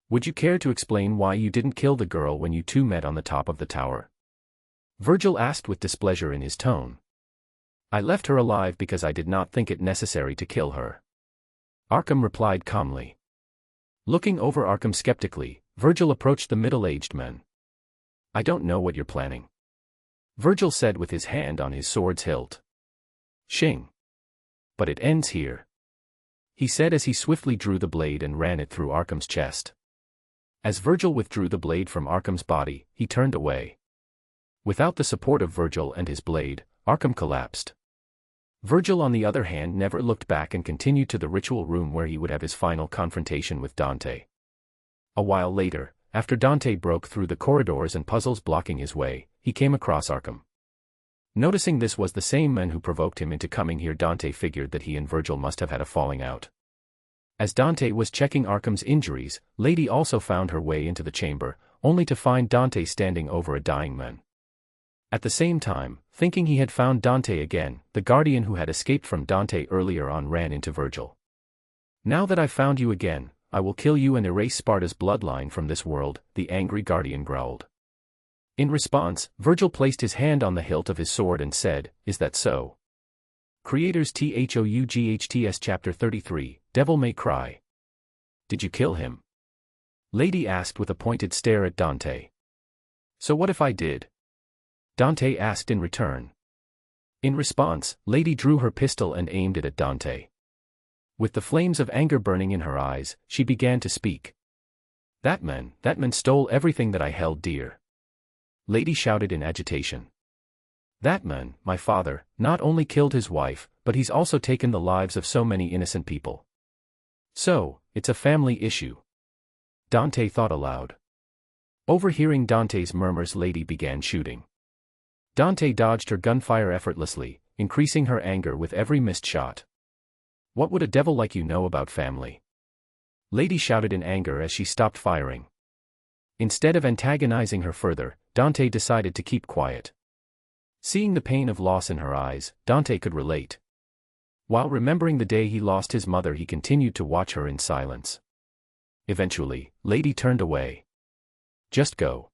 "Would you care to explain why you didn't kill the girl when you two met on the top of the tower?" Vergil asked with displeasure in his tone. "I left her alive because I did not think it necessary to kill her," Arkham replied calmly. Looking over Arkham skeptically, Vergil approached the middle-aged man. I don't know what you're planning. Vergil said with his hand on his sword's hilt. Shing. But it ends here. He said as he swiftly drew the blade and ran it through Arkham's chest. As Vergil withdrew the blade from Arkham's body, he turned away. Without the support of Vergil and his blade, Arkham collapsed. Vergil on the other hand never looked back and continued to the ritual room where he would have his final confrontation with Dante. A while later, after Dante broke through the corridors and puzzles blocking his way, he came across Arkham. Noticing this was the same man who provoked him into coming here, Dante figured that he and Vergil must have had a falling out. As Dante was checking Arkham's injuries, Lady also found her way into the chamber, only to find Dante standing over a dying man. At the same time, thinking he had found Dante again, the Guardian who had escaped from Dante earlier on ran into Vergil. Now that I've found you again, I will kill you and erase Sparta's bloodline from this world, the angry Guardian growled. In response, Vergil placed his hand on the hilt of his sword and said, "Is that so?" Creators THOUGHTS Chapter 33, Devil May Cry. Did you kill him? Lady asked with a pointed stare at Dante. So what if I did? Dante asked in return. In response, Lady drew her pistol and aimed it at Dante. With the flames of anger burning in her eyes, she began to speak. That man stole everything that I held dear. Lady shouted in agitation. That man, my father, not only killed his wife, but he's also taken the lives of so many innocent people. So, it's a family issue. Dante thought aloud. Overhearing Dante's murmurs, Lady began shooting. Dante dodged her gunfire effortlessly, increasing her anger with every missed shot. What would a devil like you know about family? Lady shouted in anger as she stopped firing. Instead of antagonizing her further, Dante decided to keep quiet. Seeing the pain of loss in her eyes, Dante could relate. While remembering the day he lost his mother, he continued to watch her in silence. Eventually, Lady turned away. Just go.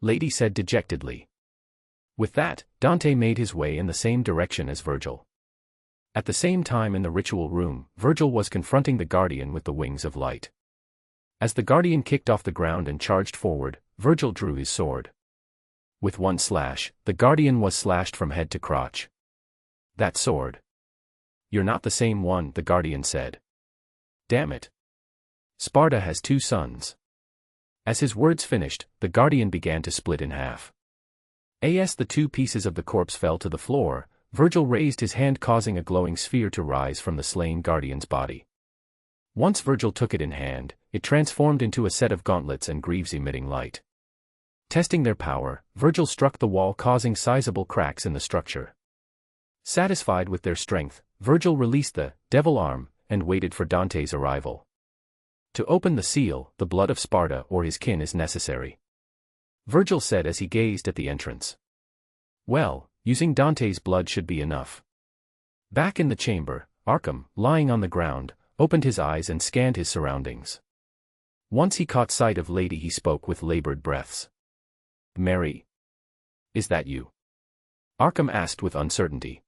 Lady said dejectedly. With that, Dante made his way in the same direction as Vergil. At the same time in the ritual room, Vergil was confronting the Guardian with the wings of light. As the Guardian kicked off the ground and charged forward, Vergil drew his sword. With one slash, the Guardian was slashed from head to crotch. That sword. You're not the same one, the Guardian said. Damn it. Sparta has 2 sons. As his words finished, the Guardian began to split in half. As the 2 pieces of the corpse fell to the floor, Vergil raised his hand, causing a glowing sphere to rise from the slain Guardian's body. Once Vergil took it in hand, it transformed into a set of gauntlets and greaves emitting light. Testing their power, Vergil struck the wall, causing sizable cracks in the structure. Satisfied with their strength, Vergil released the devil arm and waited for Dante's arrival. To open the seal, the blood of Sparta or his kin is necessary. Vergil said as he gazed at the entrance. Well, using Dante's blood should be enough. Back in the chamber, Arkham, lying on the ground, opened his eyes and scanned his surroundings. Once he caught sight of Lady, he spoke with labored breaths. Mary? Is that you? Arkham asked with uncertainty.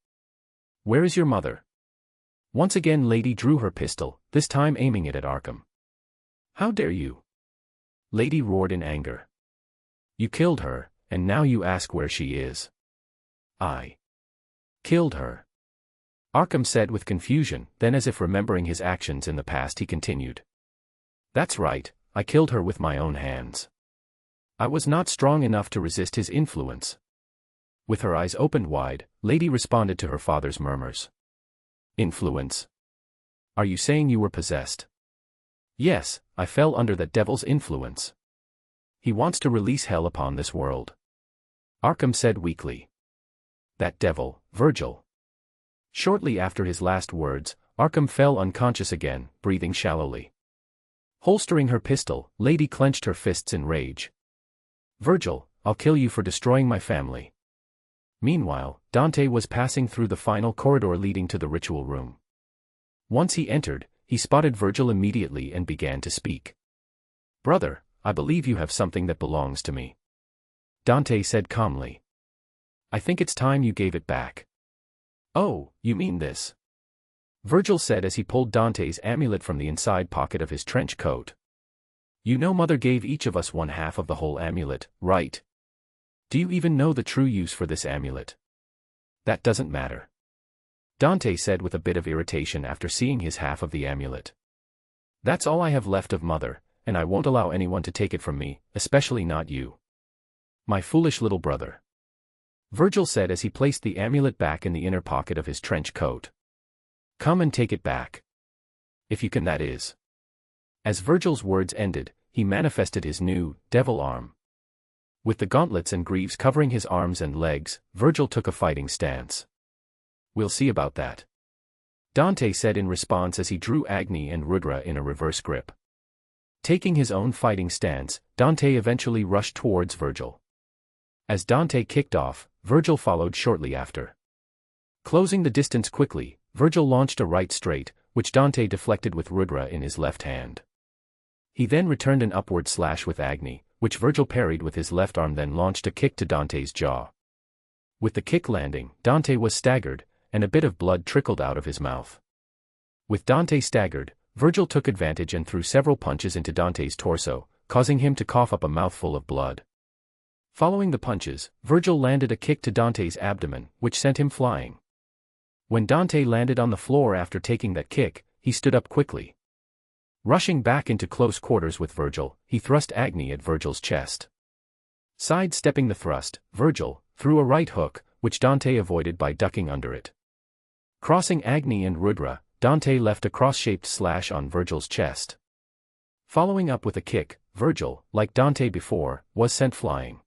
Where is your mother? Once again Lady drew her pistol, this time aiming it at Arkham. How dare you? Lady roared in anger. You killed her, and now you ask where she is. I killed her. Arkham said with confusion, then as if remembering his actions in the past he continued. That's right, I killed her with my own hands. I was not strong enough to resist his influence. With her eyes opened wide, Lady responded to her father's murmurs. Influence? Are you saying you were possessed? Yes, I fell under that devil's influence. He wants to release hell upon this world. Arkham said weakly. That devil, Vergil. Shortly after his last words, Arkham fell unconscious again, breathing shallowly. Holstering her pistol, Lady clenched her fists in rage. Vergil, I'll kill you for destroying my family. Meanwhile, Dante was passing through the final corridor leading to the ritual room. Once he entered, he spotted Vergil immediately and began to speak. Brother, I believe you have something that belongs to me. Dante said calmly. I think it's time you gave it back. Oh, you mean this? Vergil said as he pulled Dante's amulet from the inside pocket of his trench coat. You know Mother gave each of us 1/2 of the whole amulet, right? Do you even know the true use for this amulet? That doesn't matter. Dante said with a bit of irritation after seeing his half of the amulet. That's all I have left of Mother, and I won't allow anyone to take it from me, especially not you. My foolish little brother. Vergil said as he placed the amulet back in the inner pocket of his trench coat. Come and take it back. If you can, that is. As Vergil's words ended, he manifested his new, devil arm. With the gauntlets and greaves covering his arms and legs, Vergil took a fighting stance. We'll see about that. Dante said in response as he drew Agni and Rudra in a reverse grip. Taking his own fighting stance, Dante eventually rushed towards Vergil. As Dante kicked off, Vergil followed shortly after. Closing the distance quickly, Vergil launched a right straight, which Dante deflected with Rudra in his left hand. He then returned an upward slash with Agni, which Vergil parried with his left arm, then launched a kick to Dante's jaw. With the kick landing, Dante was staggered, and a bit of blood trickled out of his mouth. With Dante staggered, Vergil took advantage and threw several punches into Dante's torso, causing him to cough up a mouthful of blood. Following the punches, Vergil landed a kick to Dante's abdomen, which sent him flying. When Dante landed on the floor after taking that kick, he stood up quickly. Rushing back into close quarters with Vergil, he thrust Agni at Vergil's chest. Sidestepping the thrust, Vergil threw a right hook, which Dante avoided by ducking under it. Crossing Agni and Rudra, Dante left a cross-shaped slash on Vergil's chest. Following up with a kick, Vergil, like Dante before, was sent flying.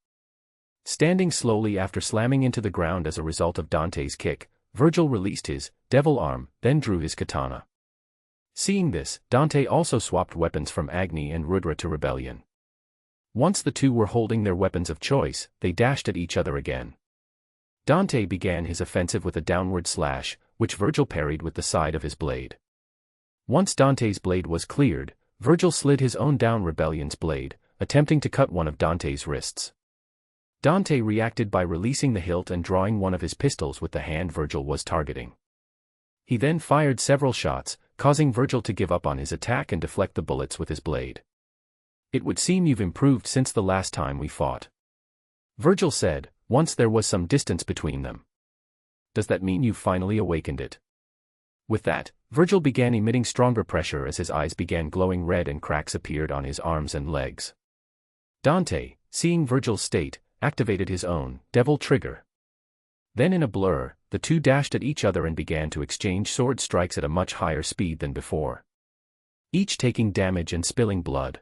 Standing slowly after slamming into the ground as a result of Dante's kick, Vergil released his devil arm, then drew his katana. Seeing this, Dante also swapped weapons from Agni and Rudra to Rebellion. Once the two were holding their weapons of choice, they dashed at each other again. Dante began his offensive with a downward slash, which Vergil parried with the side of his blade. Once Dante's blade was cleared, Vergil slid his own down Rebellion's blade, attempting to cut one of Dante's wrists. Dante reacted by releasing the hilt and drawing one of his pistols with the hand Vergil was targeting. He then fired several shots, causing Vergil to give up on his attack and deflect the bullets with his blade. It would seem you've improved since the last time we fought. Vergil said, once there was some distance between them. Does that mean you've finally awakened it? With that, Vergil began emitting stronger pressure as his eyes began glowing red and cracks appeared on his arms and legs. Dante, seeing Vergil's state, activated his own devil trigger. Then in a blur, the two dashed at each other and began to exchange sword strikes at a much higher speed than before. Each taking damage and spilling blood.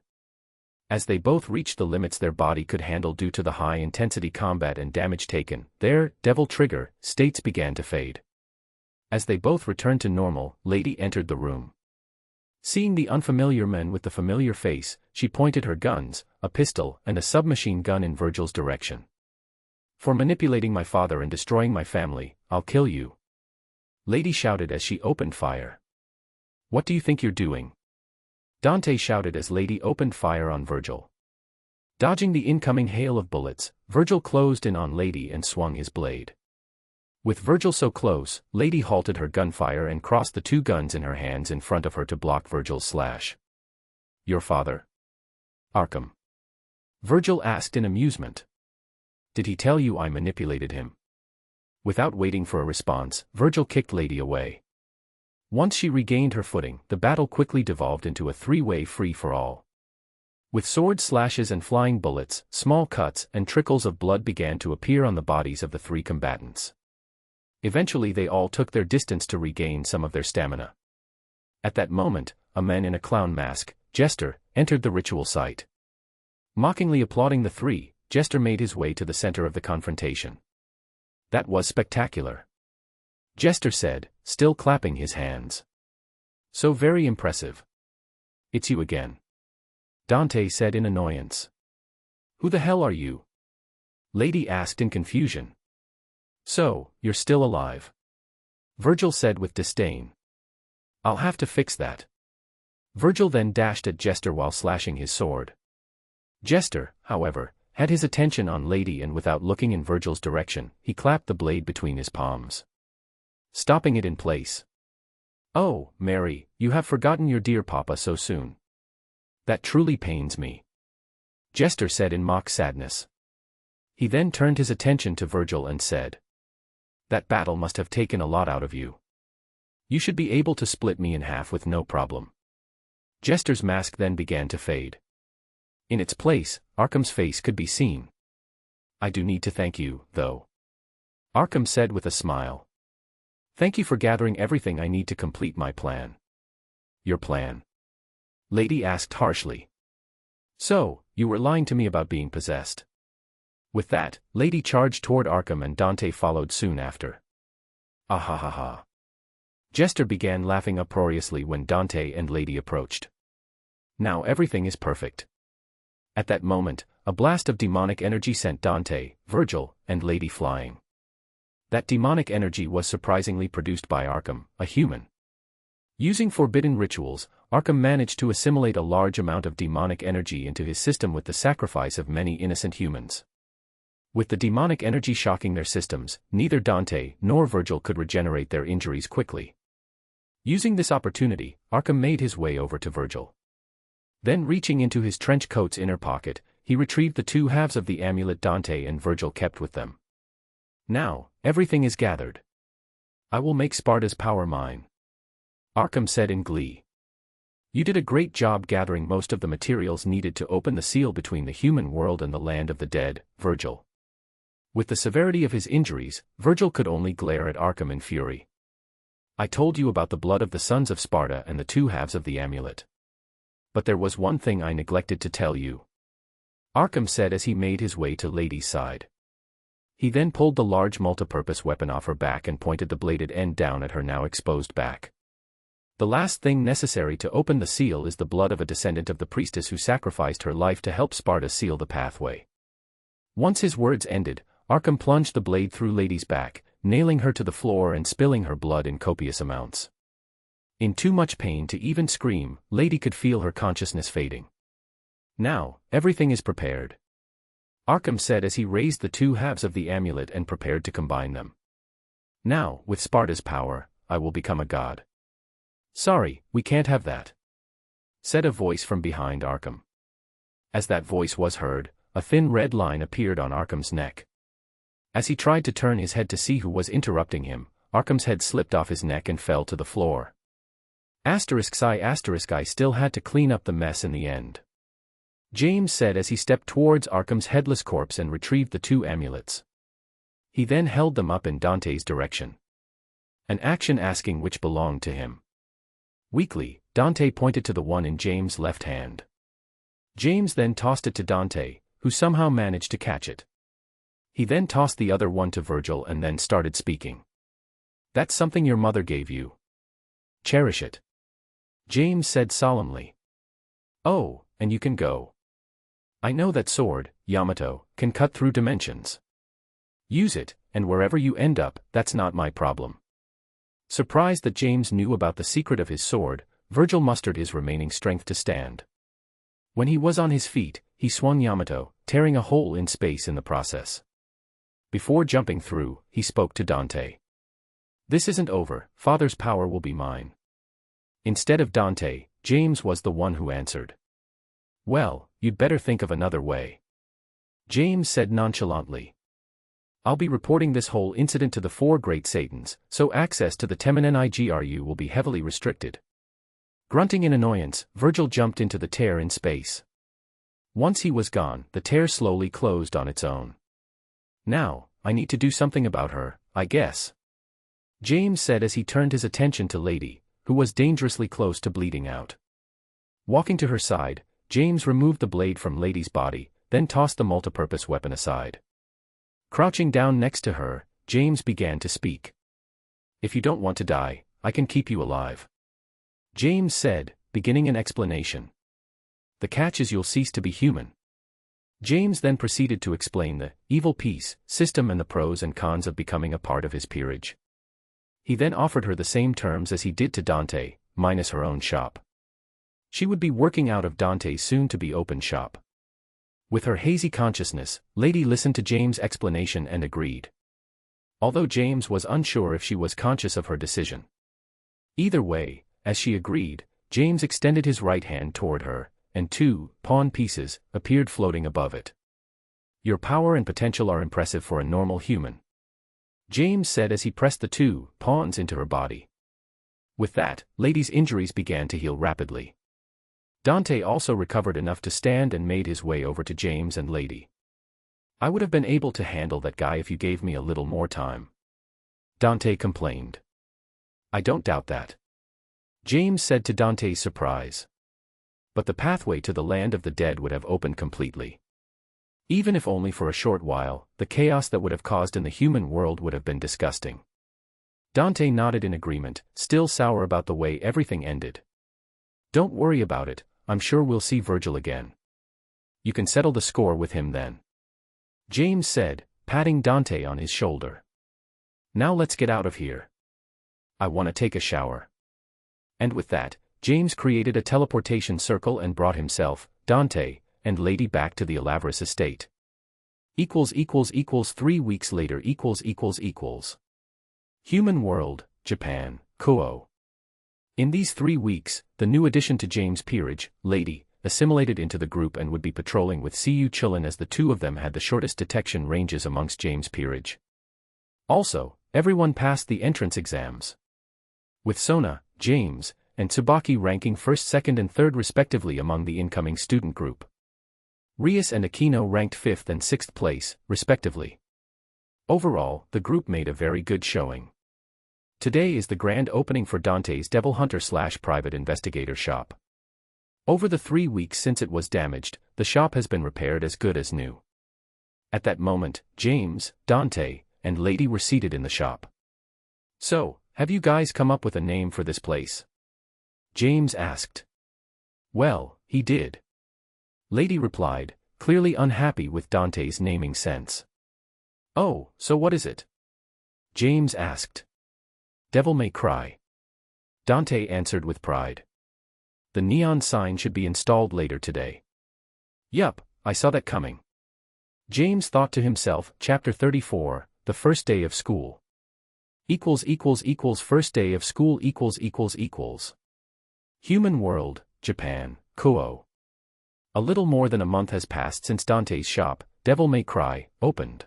As they both reached the limits their body could handle due to the high-intensity combat and damage taken, their devil trigger states began to fade. As they both returned to normal, Lady entered the room. Seeing the unfamiliar men with the familiar face, she pointed her guns, a pistol and a submachine gun in Vergil's direction. For manipulating my father and destroying my family, I'll kill you. Lady shouted as she opened fire. What do you think you're doing? Dante shouted as Lady opened fire on Vergil. Dodging the incoming hail of bullets, Vergil closed in on Lady and swung his blade. With Vergil so close, Lady halted her gunfire and crossed the two guns in her hands in front of her to block Vergil's slash. Your father? Arkham. Vergil asked in amusement. Did he tell you I manipulated him? Without waiting for a response, Vergil kicked Lady away. Once she regained her footing, the battle quickly devolved into a three-way free-for-all. With sword slashes and flying bullets, small cuts and trickles of blood began to appear on the bodies of the three combatants. Eventually they all took their distance to regain some of their stamina. At that moment, a man in a clown mask, Jester, entered the ritual site. Mockingly applauding the three, Jester made his way to the center of the confrontation. That was spectacular. Jester said, still clapping his hands. So very impressive. It's you again. Dante said in annoyance. Who the hell are you? Lady asked in confusion. So, you're still alive. Vergil said with disdain. I'll have to fix that. Vergil then dashed at Jester while slashing his sword. Jester, however, had his attention on Lady and without looking in Vergil's direction, he clapped the blade between his palms, stopping it in place. Oh, Mary, you have forgotten your dear papa so soon. That truly pains me. Jester said in mock sadness. He then turned his attention to Vergil and said, "That battle must have taken a lot out of you. You should be able to split me in half with no problem." Jester's mask then began to fade. In its place, Arkham's face could be seen. "I do need to thank you, though," Arkham said with a smile. "Thank you for gathering everything I need to complete my plan." "Your plan?" Lady asked harshly. "So, you were lying to me about being possessed." With that, Lady charged toward Arkham and Dante followed soon after. "Ah ha ha ha." Jester began laughing uproariously when Dante and Lady approached. "Now everything is perfect." At that moment, a blast of demonic energy sent Dante, Vergil, and Lady flying. That demonic energy was surprisingly produced by Arkham, a human. Using forbidden rituals, Arkham managed to assimilate a large amount of demonic energy into his system with the sacrifice of many innocent humans. With the demonic energy shocking their systems, neither Dante nor Vergil could regenerate their injuries quickly. Using this opportunity, Arkham made his way over to Vergil. Then reaching into his trench coat's inner pocket, he retrieved the two halves of the amulet Dante and Vergil kept with them. "Now, everything is gathered. I will make Sparta's power mine," Arkham said in glee. "You did a great job gathering most of the materials needed to open the seal between the human world and the land of the dead, Vergil." With the severity of his injuries, Vergil could only glare at Arkham in fury. "I told you about the blood of the sons of Sparta and the two halves of the amulet. But there was one thing I neglected to tell you," Arkham said as he made his way to Lady's side. He then pulled the large multipurpose weapon off her back and pointed the bladed end down at her now exposed back. "The last thing necessary to open the seal is the blood of a descendant of the priestess who sacrificed her life to help Sparta seal the pathway." Once his words ended, Arkham plunged the blade through Lady's back, nailing her to the floor and spilling her blood in copious amounts. In too much pain to even scream, Lady could feel her consciousness fading. "Now, everything is prepared," Arkham said as he raised the two halves of the amulet and prepared to combine them. "Now, with Sparta's power, I will become a god." "Sorry, we can't have that," said a voice from behind Arkham. As that voice was heard, a thin red line appeared on Arkham's neck. As he tried to turn his head to see who was interrupting him, Arkham's head slipped off his neck and fell to the floor. I still had to clean up the mess in the end," James said as he stepped towards Arkham's headless corpse and retrieved the two amulets. He then held them up in Dante's direction, an action asking which belonged to him. Weakly, Dante pointed to the one in James' left hand. James then tossed it to Dante, who somehow managed to catch it. He then tossed the other one to Vergil and then started speaking. "That's something your mother gave you. Cherish it," James said solemnly. "Oh, and you can go. I know that sword, Yamato, can cut through dimensions. Use it, and wherever you end up, that's not my problem." Surprised that James knew about the secret of his sword, Vergil mustered his remaining strength to stand. When he was on his feet, he swung Yamato, tearing a hole in space in the process. Before jumping through, he spoke to Dante. "This isn't over, Father's power will be mine." Instead of Dante, James was the one who answered. "Well, you'd better think of another way," James said nonchalantly. "I'll be reporting this whole incident to the four great Satans, so access to the Temen-ni-gru will be heavily restricted." Grunting in annoyance, Vergil jumped into the tear in space. Once he was gone, the tear slowly closed on its own. "Now, I need to do something about her, I guess," James said as he turned his attention to Lady, who was dangerously close to bleeding out. Walking to her side, James removed the blade from Lady's body, then tossed the multipurpose weapon aside. Crouching down next to her, James began to speak. "If you don't want to die, I can keep you alive," James said, beginning an explanation. "The catch is you'll cease to be human." James then proceeded to explain the evil peace system and the pros and cons of becoming a part of his peerage. He then offered her the same terms as he did to Dante, minus her own shop. She would be working out of Dante's soon-to-be open shop. With her hazy consciousness, Lady listened to James' explanation and agreed. Although James was unsure if she was conscious of her decision. Either way, as she agreed, James extended his right hand toward her, and two pawn pieces appeared floating above it. Your power and potential are impressive for a normal human, James said as he pressed the 2 pawns into her body. With that, Lady's injuries began to heal rapidly. Dante also recovered enough to stand and made his way over to James and Lady. I would have been able to handle that guy if you gave me a little more time, Dante complained. I don't doubt that, James said to Dante's surprise. But the pathway to the land of the dead would have opened completely. Even if only for a short while, the chaos that would have caused in the human world would have been disgusting. Dante nodded in agreement, still sour about the way everything ended. Don't worry about it, I'm sure we'll see Vergil again. You can settle the score with him then, James said, patting Dante on his shoulder. Now let's get out of here. I want to take a shower. And with that, James created a teleportation circle and brought himself, Dante, and Lady back to the Alaverus estate. 3 weeks later. Human world, Japan, Kunou. In these 3 weeks, the new addition to James' peerage, Lady, assimilated into the group and would be patrolling with Cu Chillin as the two of them had the shortest detection ranges amongst James' peerage. Also, everyone passed the entrance exams, with Sona, James, and Tsubaki ranking 1st, 2nd and 3rd respectively among the incoming student group. Rias and Aquino ranked 5th and 6th place, respectively. Overall, the group made a very good showing. Today is the grand opening for Dante's Devil Hunter/Private Investigator shop. Over the 3 weeks since it was damaged, the shop has been repaired as good as new. At that moment, James, Dante, and Lady were seated in the shop. So, have you guys come up with a name for this place? James asked. Well, he did, Lady replied, clearly unhappy with Dante's naming sense. Oh, so what is it? James asked. Devil May Cry, Dante answered with pride. The neon sign should be installed later today. Yup, I saw that coming, James thought to himself. Chapter 34, The First Day of School. First day of school. Human world, Japan, Kunou. A little more than a month has passed since Dante's shop, Devil May Cry, opened.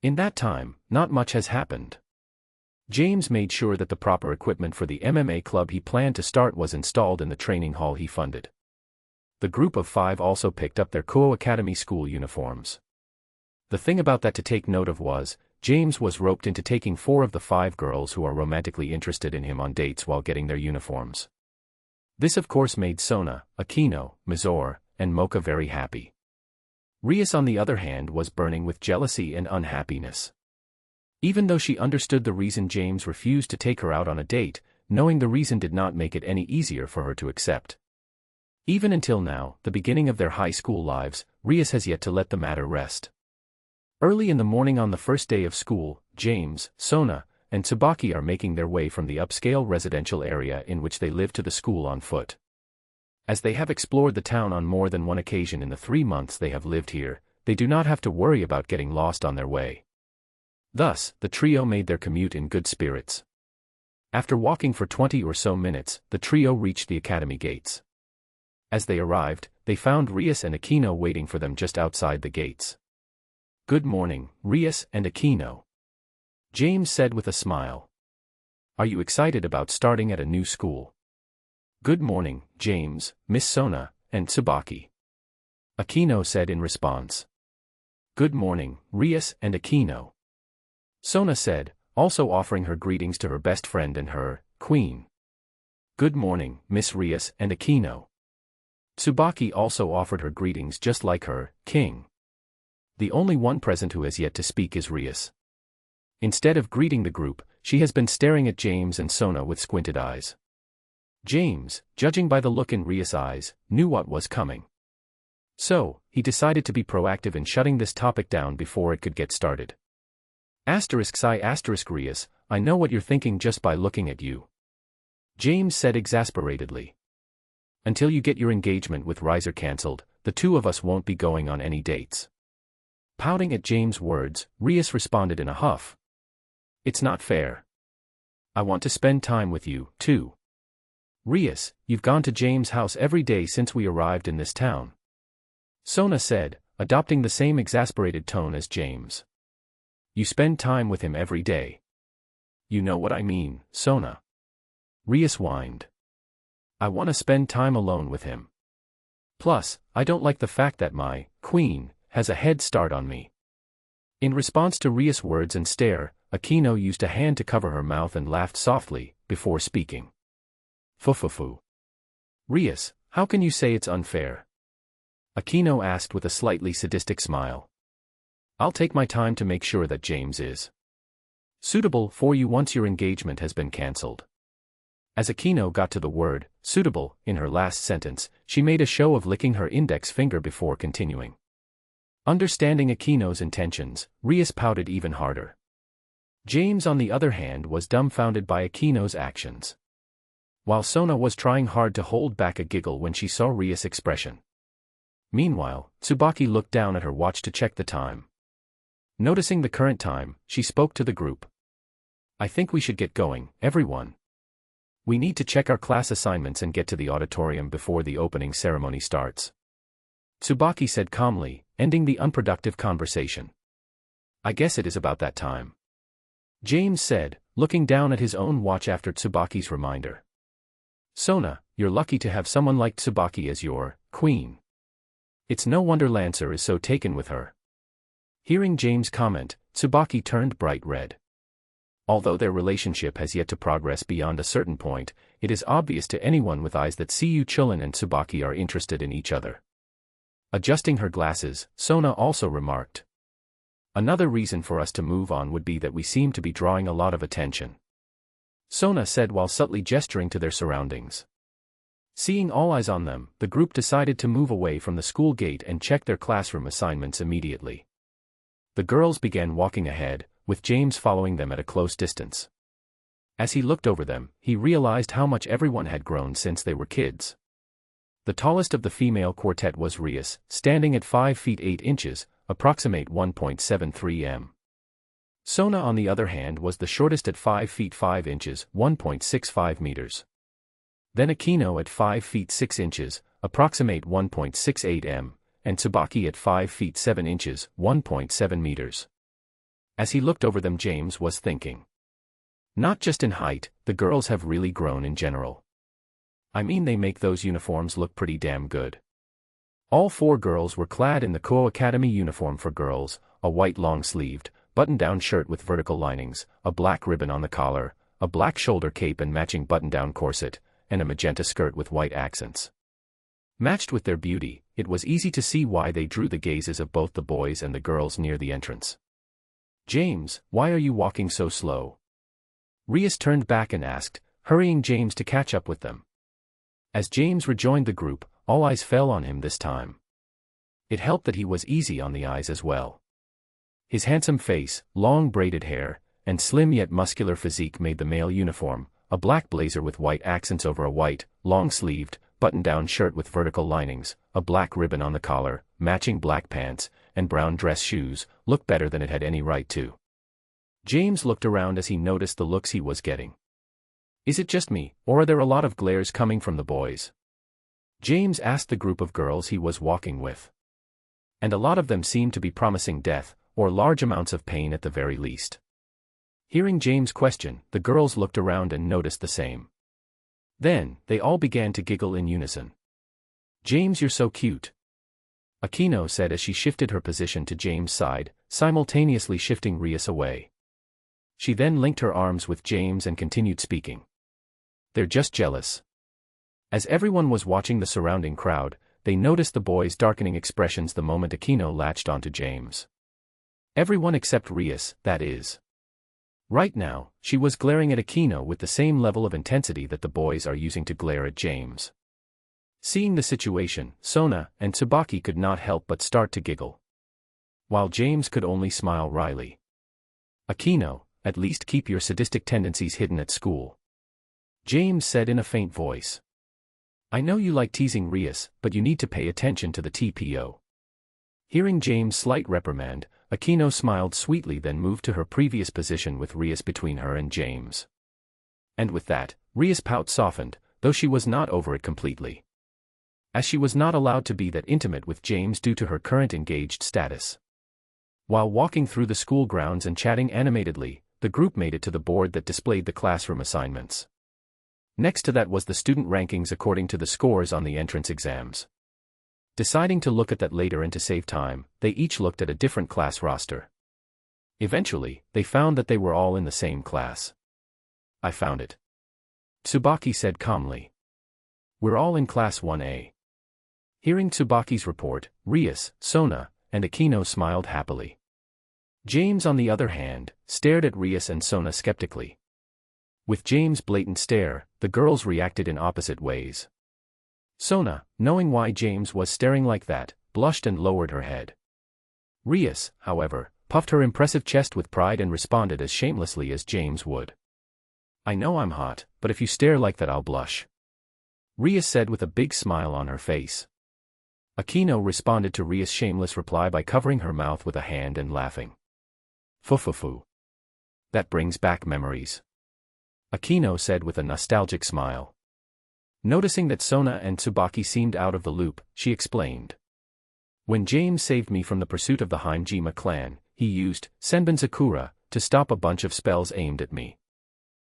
In that time, not much has happened. James made sure that the proper equipment for the MMA club he planned to start was installed in the training hall he funded. The group of 5 also picked up their Kunou Academy school uniforms. The thing about that to take note of was, James was roped into taking 4 of the 5 girls who are romantically interested in him on dates while getting their uniforms. This of course made Sona, Aquino, Mizor, and Mocha very happy. Rias on the other hand was burning with jealousy and unhappiness. Even though she understood the reason James refused to take her out on a date, knowing the reason did not make it any easier for her to accept. Even until now, the beginning of their high school lives, Rias has yet to let the matter rest. Early in the morning on the first day of school, James, Sona, and Tsubaki are making their way from the upscale residential area in which they live to the school on foot. As they have explored the town on more than one occasion in the 3 months they have lived here, they do not have to worry about getting lost on their way. Thus, the trio made their commute in good spirits. After walking for 20 or so minutes, the trio reached the academy gates. As they arrived, they found Rias and Aquino waiting for them just outside the gates. Good morning, Rias and Aquino, James said with a smile. Are you excited about starting at a new school? Good morning, James, Miss Sona, and Tsubaki, Aquino said in response. Good morning, Rias and Aquino, Sona said, also offering her greetings to her best friend and her queen. Good morning, Miss Rias and Aquino. Tsubaki also offered her greetings just like her king. The only one present who has yet to speak is Rias. Instead of greeting the group, she has been staring at James and Sona with squinted eyes. James, judging by the look in Rias' eyes, knew what was coming. So, he decided to be proactive in shutting this topic down before it could get started. Rias, I know what you're thinking just by looking at you, James said exasperatedly. Until you get your engagement with Riser cancelled, the two of us won't be going on any dates. Pouting at James' words, Rias responded in a huff. It's not fair. I want to spend time with you, too. Rias, you've gone to James' house every day since we arrived in this town, Sona said, adopting the same exasperated tone as James. You spend time with him every day. You know what I mean, Sona. Rias whined. I want to spend time alone with him. Plus, I don't like the fact that my queen has a head start on me. In response to Rias' words and stare, Kunou used a hand to cover her mouth and laughed softly, before speaking. Fufufu. Rias, how can you say it's unfair? Kunou asked with a slightly sadistic smile. I'll take my time to make sure that James is suitable for you once your engagement has been cancelled. As Kunou got to the word, suitable, in her last sentence, she made a show of licking her index finger before continuing. Understanding Akinou's intentions, Rias pouted even harder. James on the other hand was dumbfounded by Akinou's actions. While Sona was trying hard to hold back a giggle when she saw Rias' expression. Meanwhile, Tsubaki looked down at her watch to check the time. Noticing the current time, she spoke to the group. I think we should get going, everyone. We need to check our class assignments and get to the auditorium before the opening ceremony starts. Tsubaki said calmly, ending the unproductive conversation. I guess it is about that time. James said, looking down at his own watch after Tsubaki's reminder. Sona, you're lucky to have someone like Tsubaki as your queen. It's no wonder Lancer is so taken with her. Hearing James' comment, Tsubaki turned bright red. Although their relationship has yet to progress beyond a certain point, it is obvious to anyone with eyes that see Chulin and Tsubaki are interested in each other. Adjusting her glasses, Sona also remarked. Another reason for us to move on would be that we seem to be drawing a lot of attention. Sona said while subtly gesturing to their surroundings. Seeing all eyes on them, the group decided to move away from the school gate and check their classroom assignments immediately. The girls began walking ahead, with James following them at a close distance. As he looked over them, he realized how much everyone had grown since they were kids. The tallest of the female quartet was Rias, standing at 5 feet 8 inches, approximate 1.73 m. Sona on the other hand was the shortest at 5 feet 5 inches, 1.65 meters. Then Kunou at 5 feet 6 inches, approximate 1.68 m, and Tsubaki at 5 feet 7 inches, 1.7 meters. As he looked over them, James was thinking. Not just in height, the girls have really grown in general. I mean, they make those uniforms look pretty damn good. All 4 girls were clad in the Kuo Academy uniform for girls, a white long-sleeved, button-down shirt with vertical linings, a black ribbon on the collar, a black shoulder cape and matching button-down corset, and a magenta skirt with white accents. Matched with their beauty, it was easy to see why they drew the gazes of both the boys and the girls near the entrance. James, why are you walking so slow? Rias turned back and asked, hurrying James to catch up with them. As James rejoined the group, all eyes fell on him this time. It helped that he was easy on the eyes as well. His handsome face, long braided hair, and slim yet muscular physique made the male uniform, a black blazer with white accents over a white, long-sleeved, button-down shirt with vertical linings, a black ribbon on the collar, matching black pants, and brown dress shoes, look better than it had any right to. James looked around as he noticed the looks he was getting. Is it just me, or are there a lot of glares coming from the boys? James asked the group of girls he was walking with. And a lot of them seemed to be promising death, or large amounts of pain at the very least. Hearing James' question, the girls looked around and noticed the same. Then, they all began to giggle in unison. James, you're so cute. Kunou said as she shifted her position to James' side, simultaneously shifting Rias away. She then linked her arms with James and continued speaking. They're just jealous. As everyone was watching the surrounding crowd, they noticed the boys' darkening expressions the moment Kunou latched onto James. Everyone except Rias, that is. Right now, she was glaring at Kunou with the same level of intensity that the boys are using to glare at James. Seeing the situation, Sona and Tsubaki could not help but start to giggle, while James could only smile wryly. Kunou, at least keep your sadistic tendencies hidden at school, James said in a faint voice. I know you like teasing Rias, but you need to pay attention to the TPO. Hearing James' slight reprimand, Kunou smiled sweetly, then moved to her previous position with Rias between her and James. And with that, Rias' pout softened, though she was not over it completely. as she was not allowed to be that intimate with James due to her current engaged status. While walking through the school grounds and chatting animatedly, the group made it to the board that displayed the classroom assignments. Next to that was the student rankings according to the scores on the entrance exams. Deciding to look at that later and to save time, they each looked at a different class roster. Eventually, they found that they were all in the same class. "I found it," Tsubaki said calmly. "We're all in class 1A. Hearing Tsubaki's report, Rias, Sona, and Akino smiled happily. James, on the other hand, stared at Rias and Sona skeptically. With James' blatant stare, the girls reacted in opposite ways. Sona, knowing why James was staring like that, blushed and lowered her head. Rias, however, puffed her impressive chest with pride and responded as shamelessly as James would. "I know I'm hot, but if you stare like that I'll blush," Rias said with a big smile on her face. Akino responded to Rias' shameless reply by covering her mouth with a hand and laughing. "Fufufu. That brings back memories," Akino said with a nostalgic smile. Noticing that Sona and Tsubaki seemed out of the loop, she explained. "When James saved me from the pursuit of the Haimjima clan, he used Senbon Sakura to stop a bunch of spells aimed at me.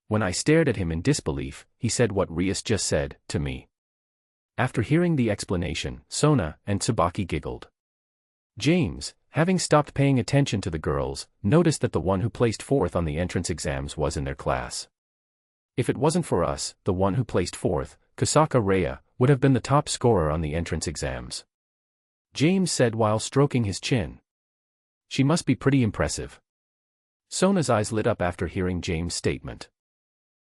When I stared at him in disbelief, he said what Rias just said to me." After hearing the explanation, Sona and Tsubaki giggled. James, having stopped paying attention to the girls, noticed that the one who placed fourth on the entrance exams was in their class. "If it wasn't for us, the one who placed fourth, Kusaka Rhea, would have been the top scorer on the entrance exams," James said while stroking his chin. "She must be pretty impressive." Sona's eyes lit up after hearing James' statement.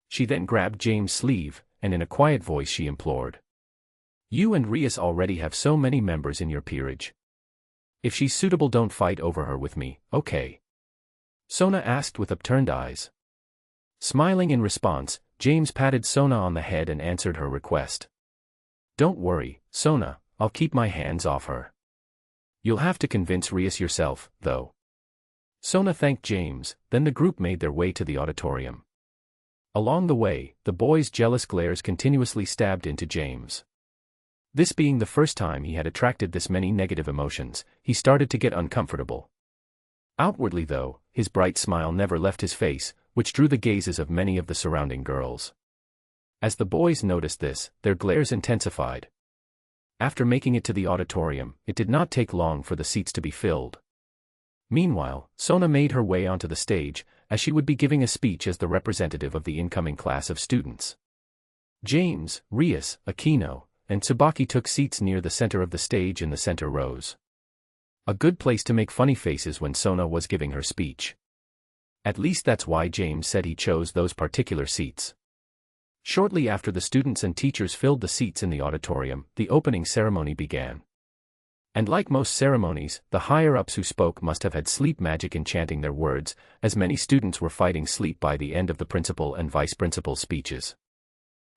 She then grabbed James' sleeve, and in a quiet voice she implored. "You and Rias already have so many members in your peerage. If she's suitable, don't fight over her with me, okay?" Sona asked with upturned eyes. Smiling in response, James patted Sona on the head and answered her request. "Don't worry, Sona, I'll keep my hands off her. You'll have to convince Rias yourself, though." Sona thanked James, then the group made their way to the auditorium. Along the way, the boys' jealous glares continuously stabbed into James. This being the first time he had attracted this many negative emotions, he started to get uncomfortable. Outwardly though, his bright smile never left his face, which drew the gazes of many of the surrounding girls. As the boys noticed this, their glares intensified. After making it to the auditorium, it did not take long for the seats to be filled. Meanwhile, Sona made her way onto the stage, as she would be giving a speech as the representative of the incoming class of students. James, Rias, Akino, and Tsubaki took seats near the center of the stage in the center rows. A good place to make funny faces when Sona was giving her speech. At least that's why James said he chose those particular seats. Shortly after the students and teachers filled the seats in the auditorium, the opening ceremony began. And like most ceremonies, the higher-ups who spoke must have had sleep magic enchanting their words, as many students were fighting sleep by the end of the principal and vice-principal's speeches.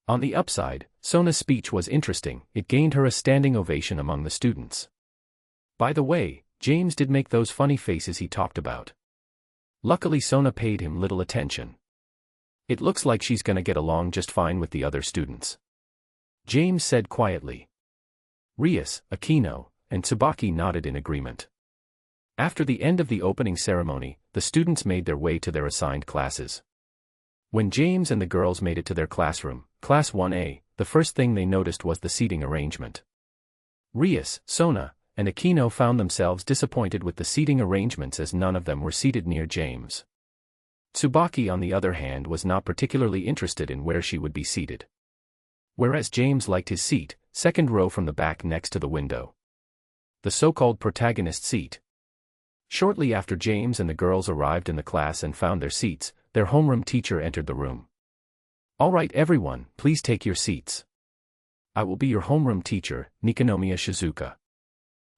On the upside, Sona's speech was interesting, it gained her a standing ovation among the students. By the way, James did make those funny faces he talked about. Luckily Sona paid him little attention. "It looks like she's gonna get along just fine with the other students," James said quietly. Rias, Akino, and Tsubaki nodded in agreement. After the end of the opening ceremony, the students made their way to their assigned classes. When James and the girls made it to their classroom, Class 1A, the first thing they noticed was the seating arrangement. Rias, Sona, and Akino found themselves disappointed with the seating arrangements as none of them were seated near James. Tsubaki, on the other hand, was not particularly interested in where she would be seated. Whereas James liked his seat, second row from the back next to the window. The so-called protagonist seat. Shortly after James and the girls arrived in the class and found their seats, their homeroom teacher entered the room. "All right everyone, please take your seats. I will be your homeroom teacher, Nikonomiya Shizuka,"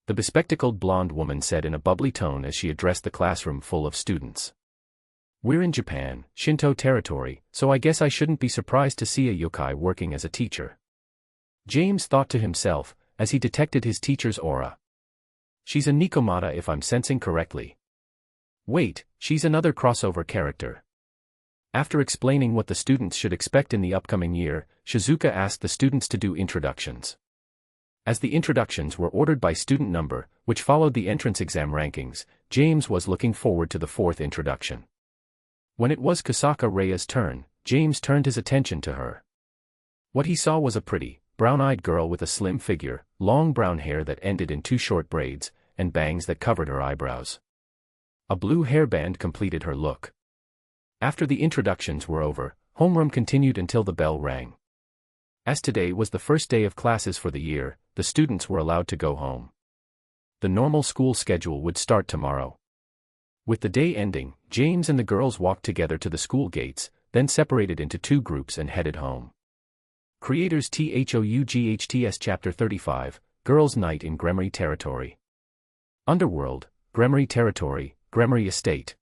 the bespectacled blonde woman said in a bubbly tone as she addressed the classroom full of students. "We're in Japan, Shinto territory, so I guess I shouldn't be surprised to see a yokai working as a teacher," James thought to himself, as he detected his teacher's aura. "She's a Nikomata if I'm sensing correctly. Wait, she's another crossover character." After explaining what the students should expect in the upcoming year, Shizuka asked the students to do introductions. As the introductions were ordered by student number, which followed the entrance exam rankings, James was looking forward to the fourth introduction. When it was Kusaka Reia's turn, James turned his attention to her. What he saw was a pretty, brown-eyed girl with a slim figure, long brown hair that ended in 2 short braids, and bangs that covered her eyebrows. A blue hairband completed her look. After the introductions were over, homeroom continued until the bell rang. As today was the first day of classes for the year, the students were allowed to go home. The normal school schedule would start tomorrow. With the day ending, James and the girls walked together to the school gates, then separated into 2 groups and headed home. Creators THOUGHTS Chapter 35, Girls' Night in Gremory Territory. Underworld, Gremory Territory, Gremory Estate.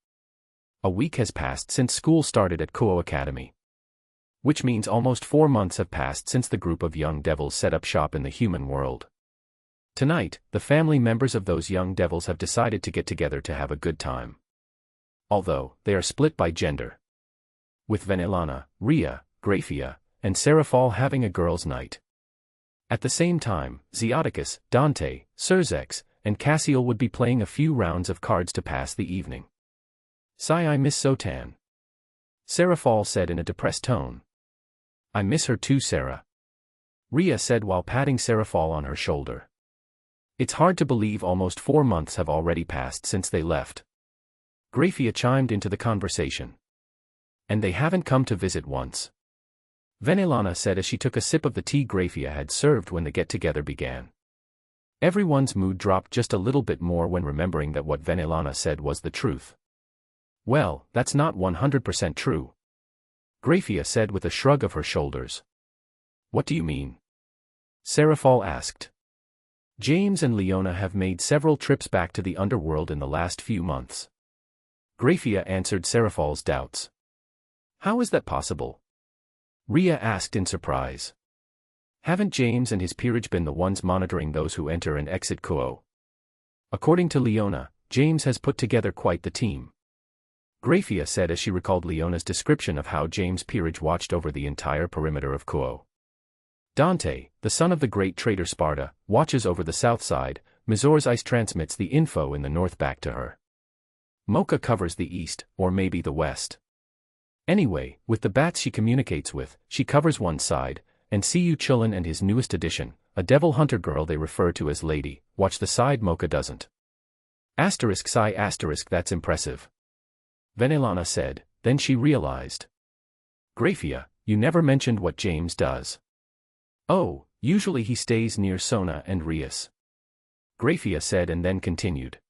A week has passed since school started at Kunou Academy. Which means almost 4 months have passed since the group of young devils set up shop in the human world. Tonight, the family members of those young devils have decided to get together to have a good time. Although, they are split by gender. With Vanillana, Ria, Graphia, and Seraphal having a girls' night. At the same time, Zeoticus, Dante, Cerzex, and Cassiel would be playing a few rounds of cards to pass the evening. "Sigh, I miss Sotan," Seraphal said in a depressed tone. "I miss her too, Sarah," Ria said while patting Seraphal on her shoulder. "It's hard to believe almost 4 months have already passed since they left." Graphia chimed into the conversation. "And they haven't come to visit once," Vanillana said as she took a sip of the tea Graphia had served when the get-together began. Everyone's mood dropped just a little bit more when remembering that what Vanillana said was the truth. "Well, that's not 100% true," Graphia said with a shrug of her shoulders. "What do you mean?" Seraphal asked. "James and Leona have made several trips back to the underworld in the last few months." Graphia answered Seraphal's doubts. "How is that possible?" Ria asked in surprise. "Haven't James and his peerage been the ones monitoring those who enter and exit Kunou? According to Leona, James has put together quite the team," Graphia said as she recalled Leona's description of how James' peerage watched over the entire perimeter of Kunou. "Dante, the son of the great trader Sparta, watches over the south side. Mizor's ice transmits the info in the north back to her. Mocha covers the east, or maybe the west. Anyway, with the bats she communicates with, she covers one side, and Siyu Chulin and his newest addition, a devil hunter girl they refer to as Lady, watch the side Mocha doesn't." ***, that's impressive," Vanillana said, then she realized. "Graphia, you never mentioned what James does." "Oh, usually he stays near Sona and Rias," Graphia said and then continued.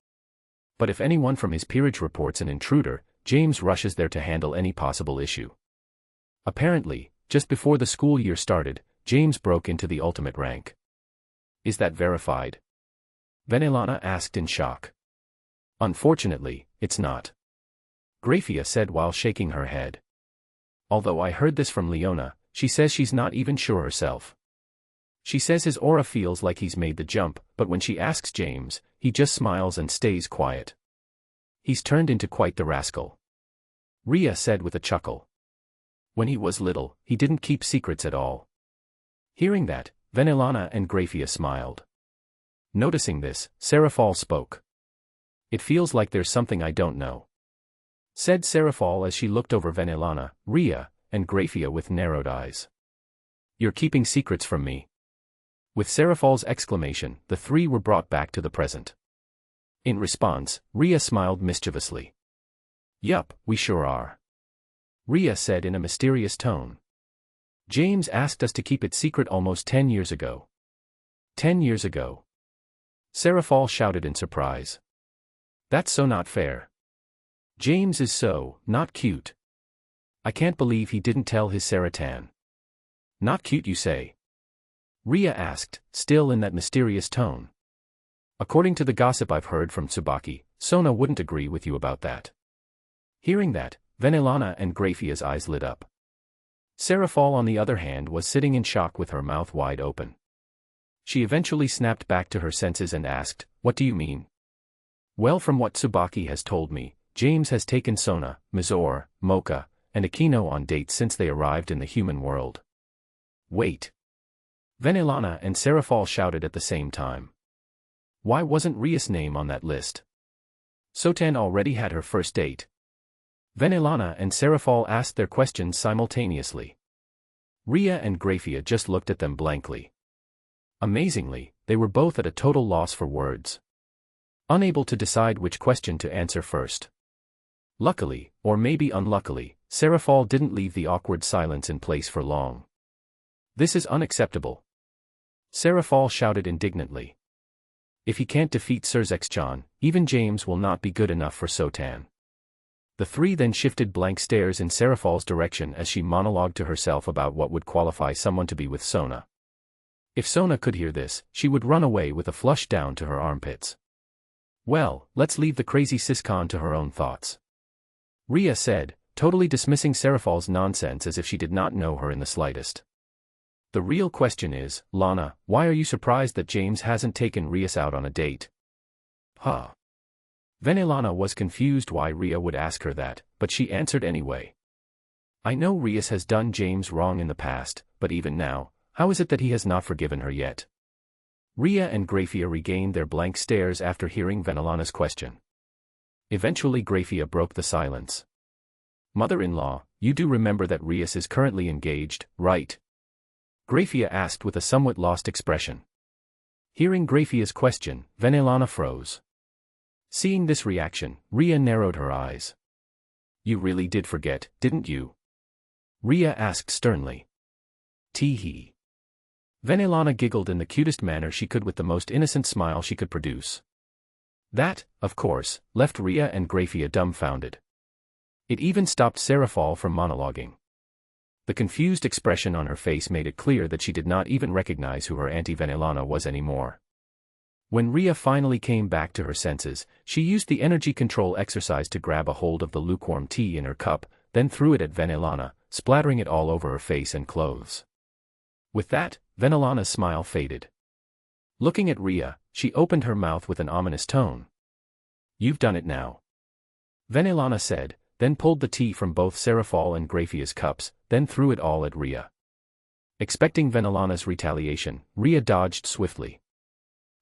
"But if anyone from his peerage reports an intruder, James rushes there to handle any possible issue. Apparently, just before the school year started, James broke into the ultimate rank." "Is that verified?" Vanillana asked in shock. "Unfortunately, it's not," Graphia said while shaking her head. "Although I heard this from Leona, she says she's not even sure herself. She says his aura feels like he's made the jump, but when she asks James, he just smiles and stays quiet. He's turned into quite the rascal," Ria said with a chuckle. "When he was little, he didn't keep secrets at all." Hearing that, Vanillana and Graphia smiled. Noticing this, Seraphal spoke. "It feels like there's something I don't know," said Seraphal as she looked over Vanillana, Ria, and Graphia with narrowed eyes. "You're keeping secrets from me." With Seraphal's exclamation, the 3 were brought back to the present. In response, Ria smiled mischievously. "Yup, we sure are," Ria said in a mysterious tone. "James asked us to keep it secret almost 10 years ago." 10 years ago? Seraphal shouted in surprise. "That's so not fair. James is so not cute. I can't believe he didn't tell his Saratan." "Not cute, you say?" Ria asked, still in that mysterious tone. "According to the gossip I've heard from Tsubaki, Sona wouldn't agree with you about that." Hearing that, Vanillana and Graphia's eyes lit up. Seraphal on the other hand was sitting in shock with her mouth wide open. She eventually snapped back to her senses and asked, "What do you mean?" "Well, from what Tsubaki has told me, James has taken Sona, Mizor, Mocha, and Akino on dates since they arrived in the human world." "Wait. Venelana and Serafal shouted at the same time. Why wasn't Ria's name on that list? Sotan already had her first date. Venelana and Serafal asked their questions simultaneously. Ria and Grafia just looked at them blankly. Amazingly, they were both at a total loss for words, unable to decide which question to answer first. Luckily, or maybe unluckily, Serafal didn't leave the awkward silence in place for long. This is unacceptable. Serafal shouted indignantly. If he can't defeat Surzexchan, even James will not be good enough for Sotan. The three then shifted blank stares in Serafal's direction as she monologued to herself about what would qualify someone to be with Sona. If Sona could hear this, she would run away with a flush down to her armpits. Well, let's leave the crazy Siscon to her own thoughts. Ria said, totally dismissing Serafal's nonsense as if she did not know her in the slightest. The real question is, Lana, why are you surprised that James hasn't taken Rias out on a date? Huh. Venelana was confused why Ria would ask her that, but she answered anyway. I know Rias has done James wrong in the past, but even now, how is it that he has not forgiven her yet? Ria and Grafia regained their blank stares after hearing Venelana's question. Eventually Grafia broke the silence. Mother-in-law, you do remember that Rias is currently engaged, right? Grafia asked with a somewhat lost expression. Hearing Grafia's question, Venelana froze. Seeing this reaction, Ria narrowed her eyes. You really did forget, didn't you? Ria asked sternly. Tee-hee. Venelana giggled in the cutest manner she could with the most innocent smile she could produce. That, of course, left Ria and Grafia dumbfounded. It even stopped Serafal from monologuing. The confused expression on her face made it clear that she did not even recognize who her Auntie Venelana was anymore. When Ria finally came back to her senses, she used the energy control exercise to grab a hold of the lukewarm tea in her cup, then threw it at Venelana, splattering it all over her face and clothes. With that, Venelana's smile faded. Looking at Ria, she opened her mouth with an ominous tone. You've done it now. Venelana said, then pulled the tea from both Serafal and Grafia's cups, then threw it all at Ria. Expecting Venelana's retaliation, Ria dodged swiftly.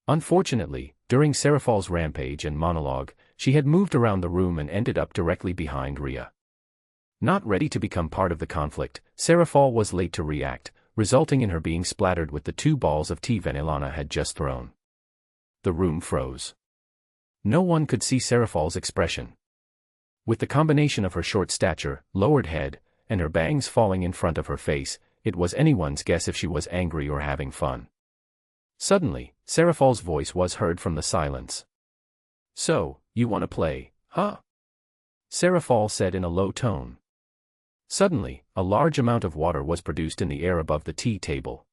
Unfortunately, during Serafal's rampage and monologue, she had moved around the room and ended up directly behind Ria. Not ready to become part of the conflict, Serafal was late to react, resulting in her being splattered with the 2 balls of tea Venelana had just thrown. The room froze. No one could see Serafal's expression. With the combination of her short stature, lowered head, and her bangs falling in front of her face, it was anyone's guess if she was angry or having fun. Suddenly, Serafal's voice was heard from the silence. So, you want to play, huh? Serafal said in a low tone. Suddenly, a large amount of water was produced in the air above the tea table.